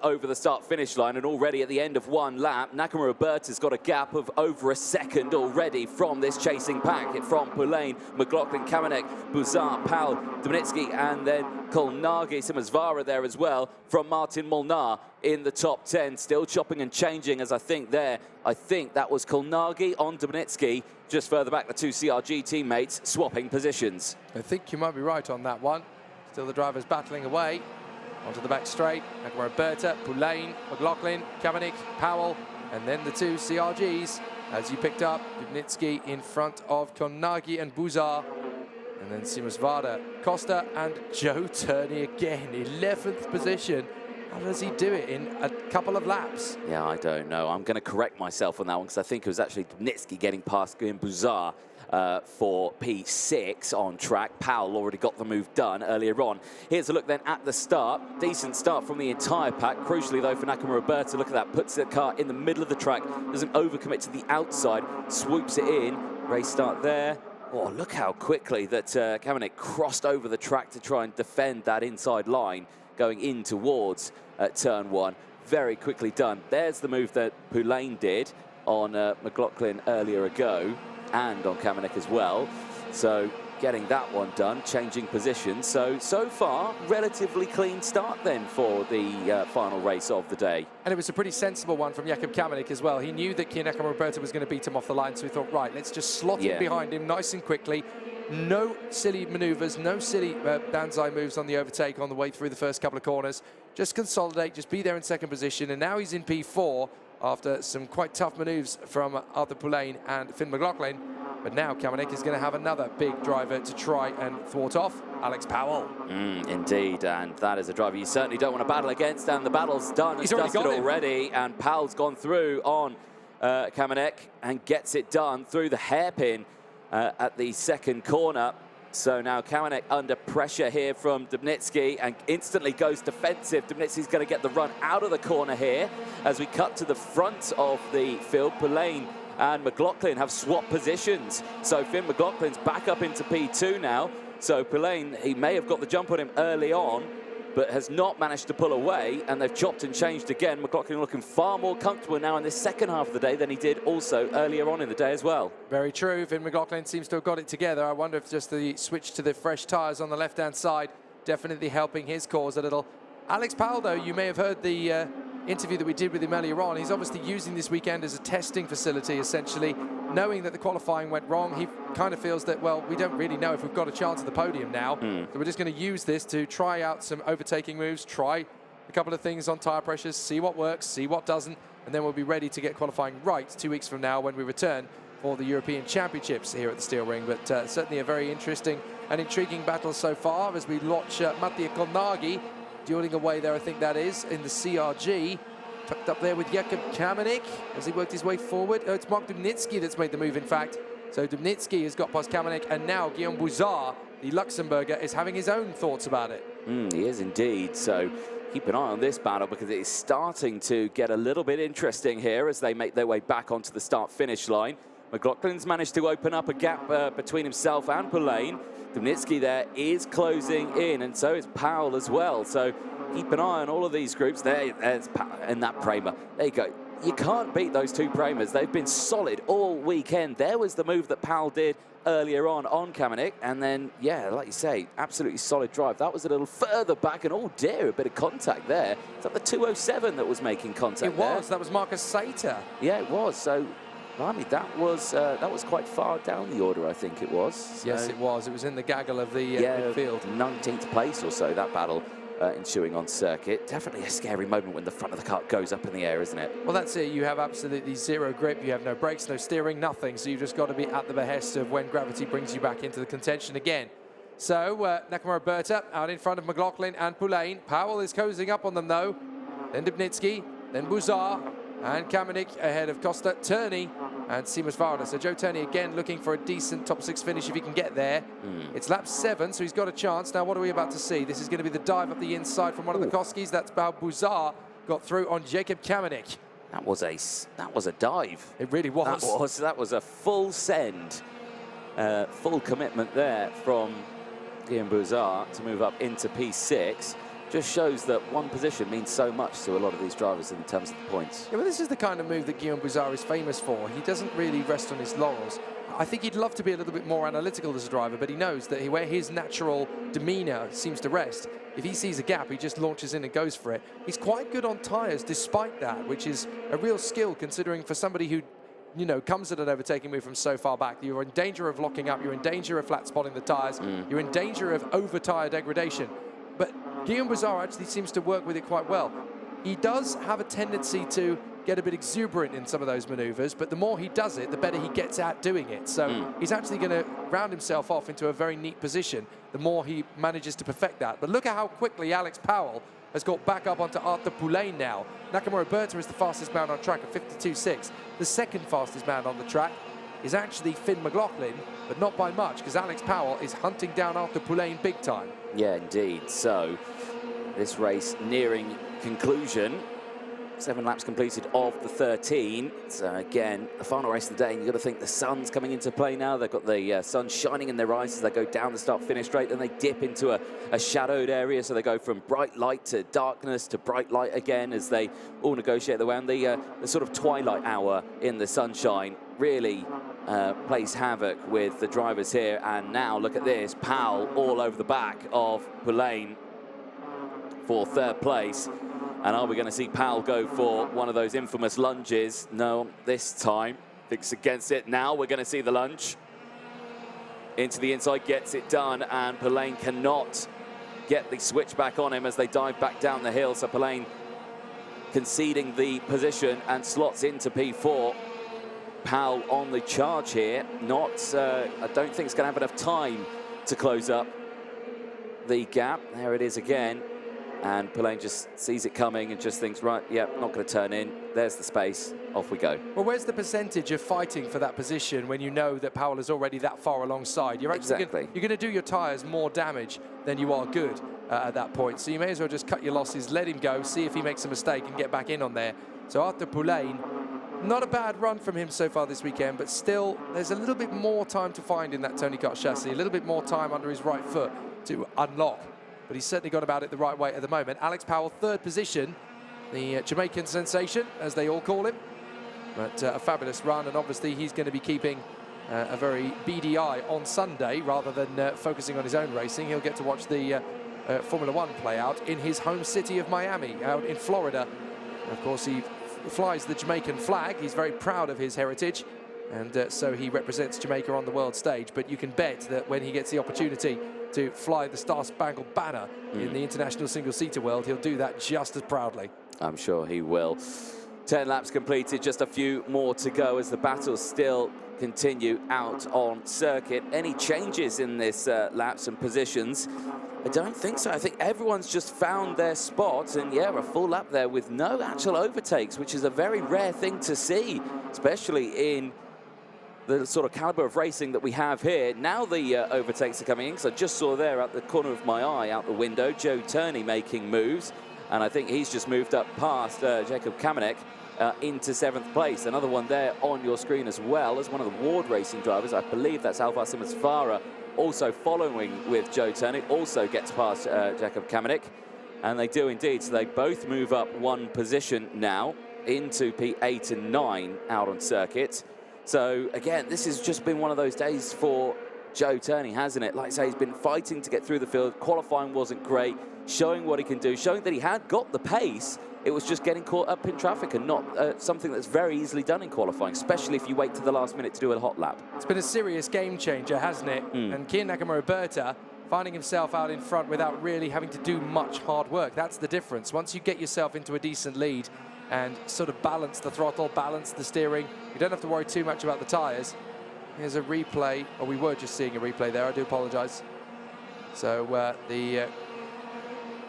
Speaker 2: over the start-finish line, and already at the end of one lap, Nakamura-Berta's got a gap of over a second already from this chasing pack. From Pulain, McLaughlin, Kamenik, Bouzard, Powell, Dubnitsky, and then Kolnagi, Simasvara there as well, from Martin Molnar in the top 10, still chopping and changing as I think that was Kolnagi on Dubnitsky. Just further back, the two CRG teammates swapping positions.
Speaker 1: I think you might be right on that one. Still the drivers battling away. Onto the back straight, Nakamura-Berta, Pulain, McLaughlin, Kamenik, Powell, and then the two CRGs, as you picked up, Dubnitsky in front of Kolnagi and Bouzard, and then Simasvara, Costa, and Joe Turney again, 11th position. How does he do it in a couple of laps?
Speaker 2: Yeah, I don't know. I'm going to correct myself on that one because I think it was actually Dubnitsky getting past Guillaume Bouzard for P6 on track. Powell already got the move done earlier on. Here's a look then at the start. Decent start from the entire pack. Crucially though for Nakamura-Berta, look at that, puts the car in the middle of the track, doesn't overcommit to the outside, swoops it in. Race start there. Oh, look how quickly that Kamenik crossed over the track to try and defend that inside line going in towards turn 1. Very quickly done. There's the move that Pulain did on McLaughlin earlier ago, and on Kamenik as well. So getting that one done, changing position. So far, relatively clean start then for the final race of the day.
Speaker 1: And it was a pretty sensible one from Jakub Kamenik as well. He knew that Nakamura Berta was going to beat him off the line, so he thought, right, let's just slot in behind him nice and quickly. No silly maneuvers, no silly banzai moves on the overtake on the way through the first couple of corners. Just consolidate, just be there in second position. And now he's in P4 after some quite tough maneuvers from Arthur Poulain and Finn McLaughlin. But now Kamenik is going to have another big driver to try and thwart off, Alex Powell.
Speaker 2: Indeed, and that is a driver you certainly don't want to battle against, and the battle's done.
Speaker 1: He's
Speaker 2: dusted already, and Powell's gone through on Kamenik and gets it done through the hairpin at the second corner. So now Kamenik under pressure here from Dubnitsky and instantly goes defensive. Dubnitsky's going to get the run out of the corner here as we cut to the front of the field. Poulain and McLaughlin have swapped positions. So Finn McLaughlin's back up into P2 now. So Poulain, he may have got the jump on him early on, but has not managed to pull away, and they've chopped and changed again. McLaughlin looking far more comfortable now in the second half of the day than he did also earlier on in the day as well.
Speaker 1: Very true. Finn McLaughlin seems to have got it together. I wonder if just the switch to the fresh tyres on the left-hand side definitely helping his cause a little. Alex Powell, though, you may have heard the interview that we did with him earlier on. He's obviously using this weekend as a testing facility, essentially. Knowing that the qualifying went wrong, he kind of feels that, well, we don't really know if we've got a chance at the podium now. So we're just going to use this to try out some overtaking moves, try a couple of things on tyre pressures, see what works, see what doesn't, and then we'll be ready to get qualifying right 2 weeks from now when we return for the European Championships here at the Steel Ring. But certainly a very interesting and intriguing battle so far as we watch Mattia Kolnagi dueling away there, I think that is, in the CRG. Tucked up there with Jakub Kamenik as he worked his way forward. Oh, it's Mark Dubnitsky that's made the move, in fact. So Dubnitsky has got past Kamenik, and now Guillaume Bouzard, the Luxembourger, is having his own thoughts about it.
Speaker 2: He is indeed. So keep an eye on this battle because it is starting to get a little bit interesting here as they make their way back onto the start-finish line. McLaughlin's managed to open up a gap between himself and Poulain. Dubnitsky there is closing in, and so is Powell as well. So keep an eye on all of these groups. There's Powell and that Prema. There you go. You can't beat those two Premas. They've been solid all weekend. There was the move that Powell did earlier on Kamenik, and then, yeah, like you say, absolutely solid drive. That was a little further back, and oh dear, a bit of contact there. Is that the 207 that was making contact there?
Speaker 1: It was. That was Marcus Sater.
Speaker 2: Yeah, it was. So, I mean, that was quite far down the order, I think it was. So,
Speaker 1: yes, it was. It was in the gaggle of the midfield.
Speaker 2: 19th place or so, that battle ensuing on circuit. Definitely a scary moment when the front of the car goes up in the air, isn't it?
Speaker 1: Well, that's it. You have absolutely zero grip. You have no brakes, no steering, nothing. So you've just got to be at the behest of when gravity brings you back into the contention again. So Nakamura Berta out in front of McLaughlin and Poulain. Powell is closing up on them, though. Then Dubnitsky, then Bouzard, and Kamenik ahead of Costa, Turney, and Seamus Varda. So Joe Turney again looking for a decent top 6 finish if he can get there. It's lap 7, so he's got a chance. Now what are we about to see? This is going to be the dive up the inside from one of the Koskis. That's how Bouzard got through on Jakub Kamenik.
Speaker 2: That was a dive.
Speaker 1: It really was.
Speaker 2: That was a full send, full commitment there from Guillaume Bouzard to move up into P6. Just shows that one position means so much to a lot of these drivers in terms of the points.
Speaker 1: Yeah, well, this is the kind of move that Guillaume Bouzard is famous for. He doesn't really rest on his laurels. I think he'd love to be a little bit more analytical as a driver, but he knows that where his natural demeanour seems to rest, if he sees a gap, he just launches in and goes for it. He's quite good on tyres despite that, which is a real skill considering for somebody who, you know, comes at an overtaking move from so far back. You're in danger of locking up, you're in danger of flat spotting the tyres, you're in danger of over-tyre degradation. But Guillaume Bouzard actually seems to work with it quite well. He does have a tendency to get a bit exuberant in some of those maneuvers, but the more he does it, the better he gets at doing it. So he's actually going to round himself off into a very neat position the more he manages to perfect that. But look at how quickly Alex Powell has got back up onto Arthur Poulain now. Nakamura Berta is the fastest man on track at 52.6. The second fastest man on the track is actually Finn McLaughlin, but not by much, because Alex Powell is hunting down Arthur Poulain big time.
Speaker 2: Yeah, indeed. So this race nearing conclusion. 7 laps completed of the 13. So again, the final race of the day, and you've got to think the sun's coming into play now. They've got the sun shining in their eyes as they go down the start-finish straight, and they dip into a shadowed area. So they go from bright light to darkness to bright light again as they all negotiate their way. And the sort of twilight hour in the sunshine really plays havoc with the drivers here. And now look at this, Powell all over the back of Poulain for third place. And are we going to see Powell go for one of those infamous lunges? No, this time. Thinks against it. Now we're going to see the lunge. Into the inside, gets it done, and Poulain cannot get the switch back on him as they dive back down the hill. So Poulain conceding the position and slots into P4. Powell on the charge here. Not, I don't think it's going to have enough time to close up the gap. There it is again. And Poulain just sees it coming and just thinks, right, yep, not going to turn in. There's the space. Off we go.
Speaker 1: Well, where's the percentage of fighting for that position when you know that Powell is already that far alongside? You're actually you're going to do your tyres more damage than you are good at that point. So you may as well just cut your losses, let him go, see if he makes a mistake and get back in on there. So after Poulain, not a bad run from him so far this weekend, but still there's a little bit more time to find in that Tony Kart chassis, a little bit more time under his right foot to unlock. But he's certainly gone about it the right way at the moment. Alex Powell, third position, the Jamaican sensation, as they all call him. But a fabulous run, and obviously he's going to be keeping a very beady eye on Sunday rather than focusing on his own racing. He'll get to watch the Formula One play out in his home city of Miami, out in Florida. And of course, he flies the Jamaican flag. He's very proud of his heritage, and so he represents Jamaica on the world stage. But you can bet that when he gets the opportunity to fly the Star-Spangled Banner in the international single-seater world, he'll do that just as proudly.
Speaker 2: I'm sure he will. 10 laps completed, just a few more to go as the battles still continue out on circuit. Any changes in this laps and positions? I don't think so. I think everyone's just found their spot, and yeah, a full lap there with no actual overtakes, which is a very rare thing to see, especially in the sort of caliber of racing that we have here. Now the overtakes are coming in, because I just saw there at the corner of my eye out the window, Joe Turney making moves, and I think he's just moved up past Jacob Kamenek into 7th place. Another one there on your screen as well as one of the Ward Racing drivers. I believe that's Alvar Simmons Farah, also following with Joe Turney, also gets past Jacob Kamenek, and they do indeed. So they both move up one position now into P8 and 9 out on circuit. So again, this has just been one of those days for Joe Turney, hasn't it? Like I say, he's been fighting to get through the field. Qualifying wasn't great, showing what he can do, showing that he had got the pace. It was just getting caught up in traffic, and not something that's very easily done in qualifying, especially if you wait to the last minute to do a hot lap.
Speaker 1: It's been a serious game changer, hasn't it? And Kian Nakamura finding himself out in front without really having to do much hard work. That's the difference. Once you get yourself into a decent lead and sort of balance the throttle, balance the steering, you don't have to worry too much about the tyres. Here's a replay, or we were just seeing a replay there, I do apologise. So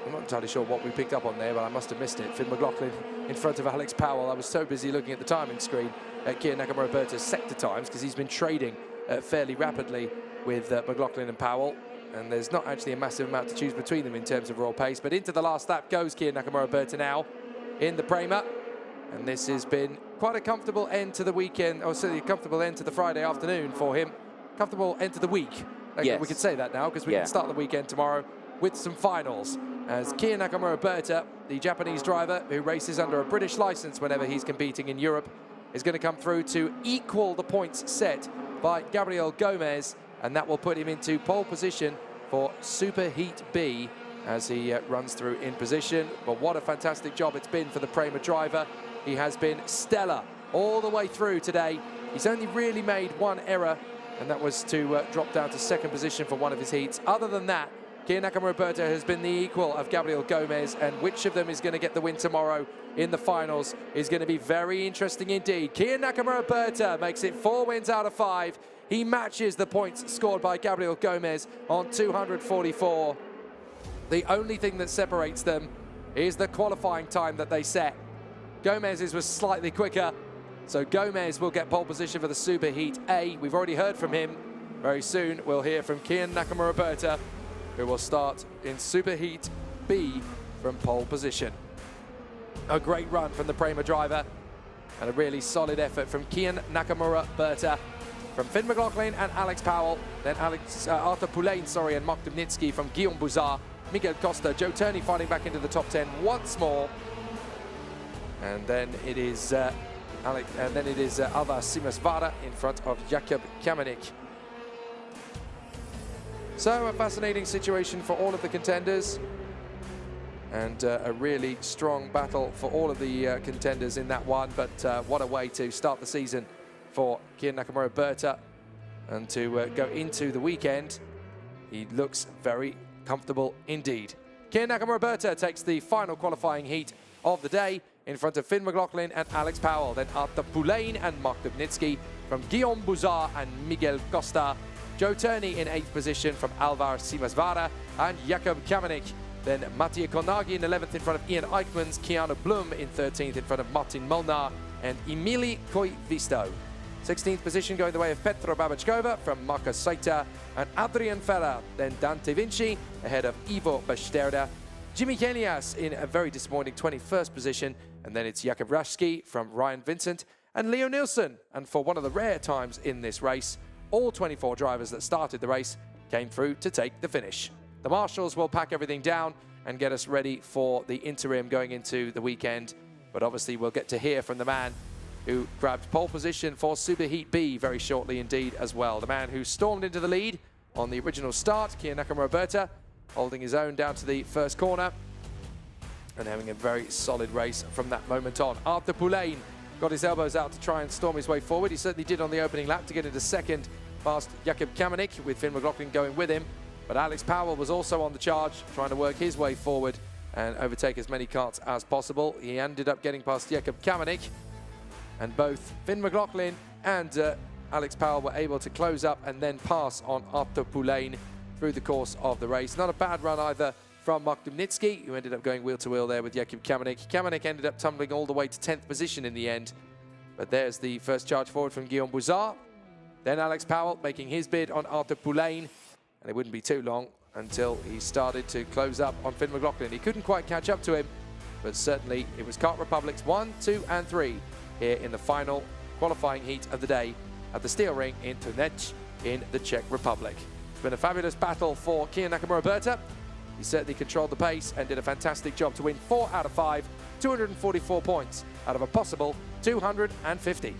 Speaker 1: I'm not entirely sure what we picked up on there, but I must have missed it. Finn McLaughlin in front of Alex Powell. I was so busy looking at the timing screen at Kian Nakamura-Berta's sector times, because he's been trading fairly rapidly with McLaughlin and Powell, and there's not actually a massive amount to choose between them in terms of raw pace. But into the last lap goes Kian Nakamura-Berta now in the Prema, and this has been quite a comfortable end to the weekend, or certainly a comfortable end to the Friday afternoon for him. Comfortable end to the week. Yes. We could say that now, because we can start the weekend tomorrow with some finals. As Kian Nakamura-Berta, the Japanese driver who races under a British license whenever he's competing in Europe, is going to come through to equal the points set by Gabriel Gomez, and that will put him into pole position for Superheat B as he runs through in position. But what a fantastic job it's been for the Prema driver. He has been stellar all the way through today. He's only really made one error, and that was to drop down to 2nd position for one of his heats. Other than that, Kian Nakamura-Berta has been the equal of Gabriel Gomez, and which of them is going to get the win tomorrow in the finals is going to be very interesting indeed. Kian Nakamura-Berta makes it 4 wins out of 5. He matches the points scored by Gabriel Gomez on 244. The only thing that separates them is the qualifying time that they set. Gomez's was slightly quicker, so Gomez will get pole position for the Superheat A. We've already heard from him. Very soon we'll hear from Kian Nakamura-Berta, who will start in Superheat B from pole position. A great run from the Prema driver, and a really solid effort from Kian Nakamura-Berta, from Finn McLaughlin and Alex Powell, then Arthur Poulain, and Mark Dubnitsky from Guillaume Bouzard, Miguel Costa, Joe Turney fighting back into the top 10 once more. And then it is and then it is Alvar Simasvara in front of Jakub Kamenik. So a fascinating situation for all of the contenders, and a really strong battle for all of the contenders in that one. But what a way to start the season for Kiya Nakamura Berta, and to go into the weekend, he looks very comfortable indeed. Kiya Nakamura Berta takes the final qualifying heat of the day in front of Finn McLaughlin and Alex Powell. Then Artur Pulain and Mark Dubnitsky from Guillaume Bouzard and Miguel Costa. Joe Turney in 8th position from Alvar Simasvara and Jakub Kamenik. Then Mattia Konagi in 11th in front of Ian Eichmans. Keanu Blum in 13th in front of Martin Molnar and Emili Koivisto. 16th position going the way of Petra Babachkova from Marcus Saita and Adrian Ferrer. Then Dante Vinci ahead of Ivo Basterda. Jimmy Kenias in a very disappointing 21st position. And then it's Jakub Rashki from Ryan Vincent and Leo Nielsen. And for one of the rare times in this race, all 24 drivers that started the race came through to take the finish. The marshals will pack everything down and get us ready for the interim going into the weekend. But obviously we'll get to hear from the man who grabbed pole position for Superheat B very shortly indeed as well. The man who stormed into the lead on the original start, Kiya Nakamura Berta, holding his own down to the first corner and having a very solid race from that moment on. Artur Pulain got his elbows out to try and storm his way forward. He certainly did on the opening lap to get into second past Jakub Kamenik, with Finn McLaughlin going with him. But Alex Powell was also on the charge, trying to work his way forward and overtake as many karts as possible. He ended up getting past Jakub Kamenik, and both Finn McLaughlin and Alex Powell were able to close up and then pass on Artur Pulain through the course of the race. Not a bad run either from Mark Dubnitsky, who ended up going wheel to wheel there with Jakub Kamenik. Kamenik ended up tumbling all the way to 10th position in the end. But there's the first charge forward from Guillaume Bouzard. Then Alex Powell making his bid on Artur Pulain. And it wouldn't be too long until he started to close up on Finn McLaughlin. He couldn't quite catch up to him, but certainly it was Kart Republic's 1, 2 and 3 here in the final qualifying heat of the day at the steel ring in Trinec in the Czech Republic. It's been a fabulous battle for Kiya Nakamura Berta. He certainly controlled the pace and did a fantastic job to win 4 out of 5, 244 points out of a possible 250.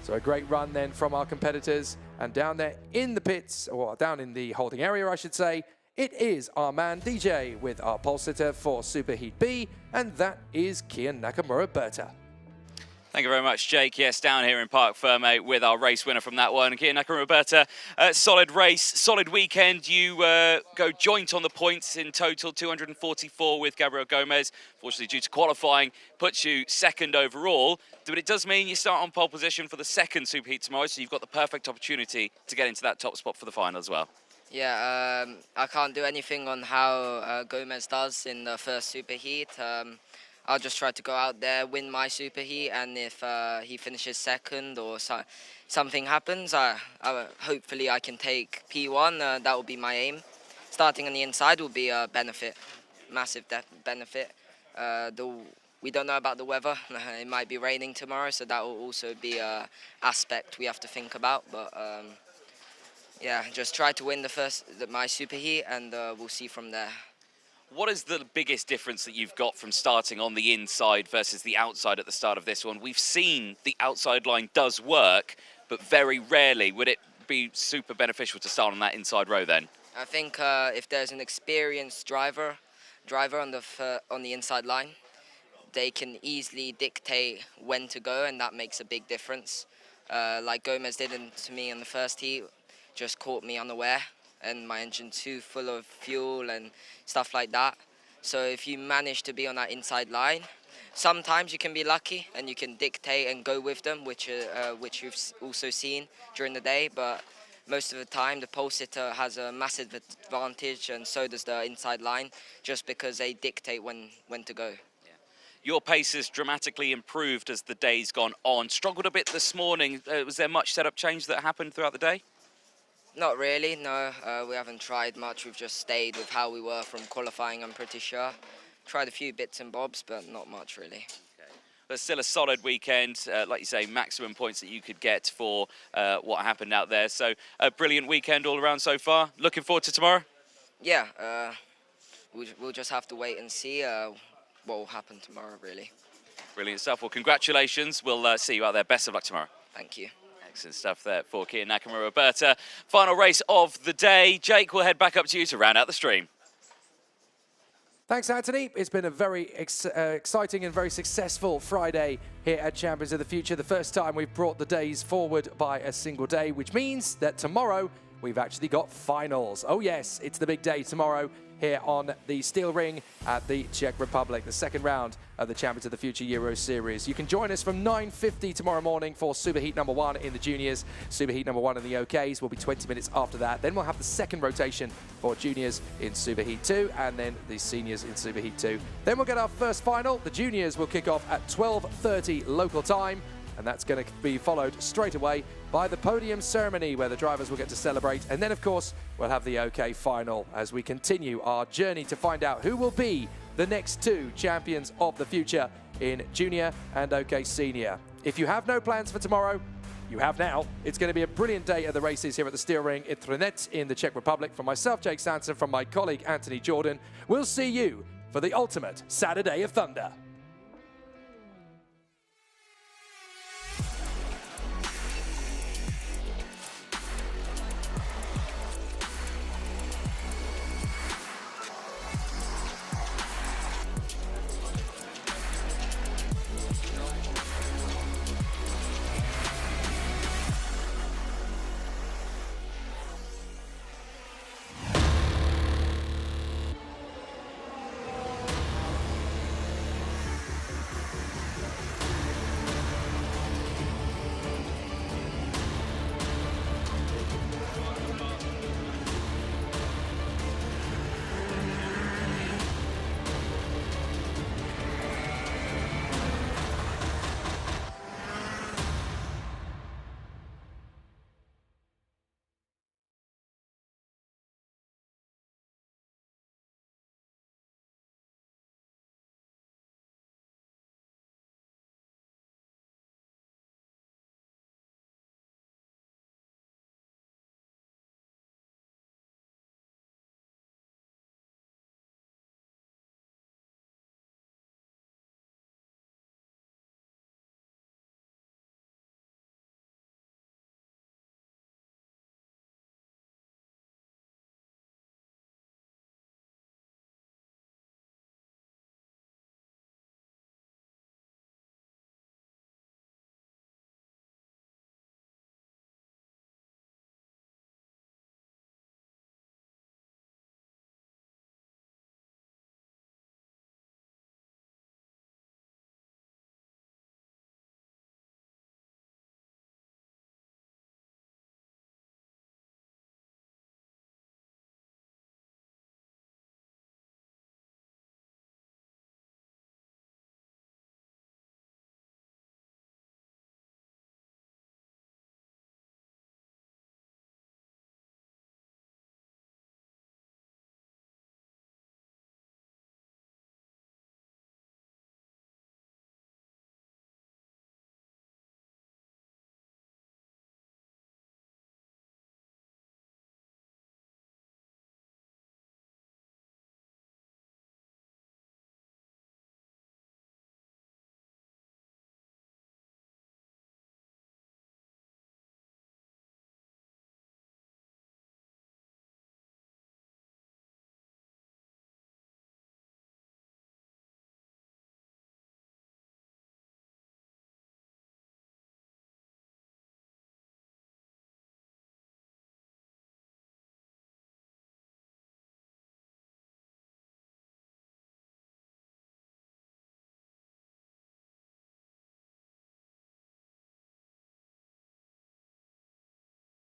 Speaker 1: So a great run then from our competitors. And down there in the pits, or down in the holding area, I should say, it is our man DJ with our pole sitter for Superheat B, and that is Kiya Nakamura Berta.
Speaker 3: Thank you very much, Jake. Yes, down here in Parc Ferme with our race winner from that one, Kiya Nakamura Berta. Solid race, solid weekend. You go joint on the points in total, 244 with Gabriel Gomez. Fortunately, due to qualifying, puts you second overall. But it does mean you start on pole position for the second Superheat tomorrow, so you've got the perfect opportunity to get into that top spot for the final as well.
Speaker 6: Yeah, I can't do anything on how Gomez does in the first Superheat. I'll just try to go out there, win my Superheat, and if he finishes second or something happens, hopefully I can take P1. That will be my aim. Starting on the inside will be a benefit, massive benefit. We don't know about the weather. It might be raining tomorrow, so that will also be an aspect we have to think about. But yeah, just try to win my Superheat, and we'll see from there.
Speaker 3: What is the biggest difference that you've got from starting on the inside versus the outside at the start of this one? We've seen the outside line does work, but very rarely would it be super beneficial to start on that inside row then?
Speaker 6: I think if there's an experienced driver on the inside line, they can easily dictate when to go, and that makes a big difference. Like Gomez did to me in the first heat, just caught me unaware, and my engine too full of fuel and stuff like that. So if you manage to be on that inside line, sometimes you can be lucky and you can dictate and go with them, which you've also seen during the day. But most of the time, the pole sitter has a massive advantage, and so does the inside line, just because they dictate when to go.
Speaker 3: Your pace has dramatically improved as the day's gone on. Struggled a bit this morning. Was there much setup change that happened throughout the day?
Speaker 6: Not really, no. We haven't tried much. We've just stayed with how we were from qualifying, I'm pretty sure. Tried a few bits and bobs, but not much really.
Speaker 3: Okay. But still a solid weekend. Like you say, maximum points that you could get for what happened out there. So a brilliant weekend all around so far. Looking forward to tomorrow?
Speaker 6: Yeah, we'll just have to wait and see what will happen tomorrow, really.
Speaker 3: Brilliant stuff. Well, congratulations. We'll see you out there. Best of luck tomorrow.
Speaker 6: Thank you.
Speaker 3: Excellent stuff there for Kiya Nakamura. But final race of the day. Jake, we'll head back up to you to round out the stream.
Speaker 1: Thanks, Anthony. It's been a very exciting and very successful Friday here at Champions of the Future. The first time we've brought the days forward by a single day, which means that tomorrow we've actually got finals. Oh yes, it's the big day tomorrow here on the steel ring at the Czech Republic, the second round of the Champions of the Future Euro Series. You can join us from 9:50 tomorrow morning for Superheat number 1 in the juniors. Superheat number 1 in the OKs will be 20 minutes after that. Then we'll have the second rotation for juniors in Superheat 2 and then the seniors in Superheat 2. Then we'll get our first final. The juniors will kick off at 12:30 local time. And that's going to be followed straight away by the podium ceremony where the drivers will get to celebrate. And then, of course, we'll have the OK final as we continue our journey to find out who will be the next 2 champions of the future in junior and OK senior. If you have no plans for tomorrow, you have now. It's going to be a brilliant day at the races here at the steel ring in Trinec in the Czech Republic. From myself, Jake Sanson, from my colleague, Anthony Jordan, we'll see you for the ultimate Saturday of Thunder.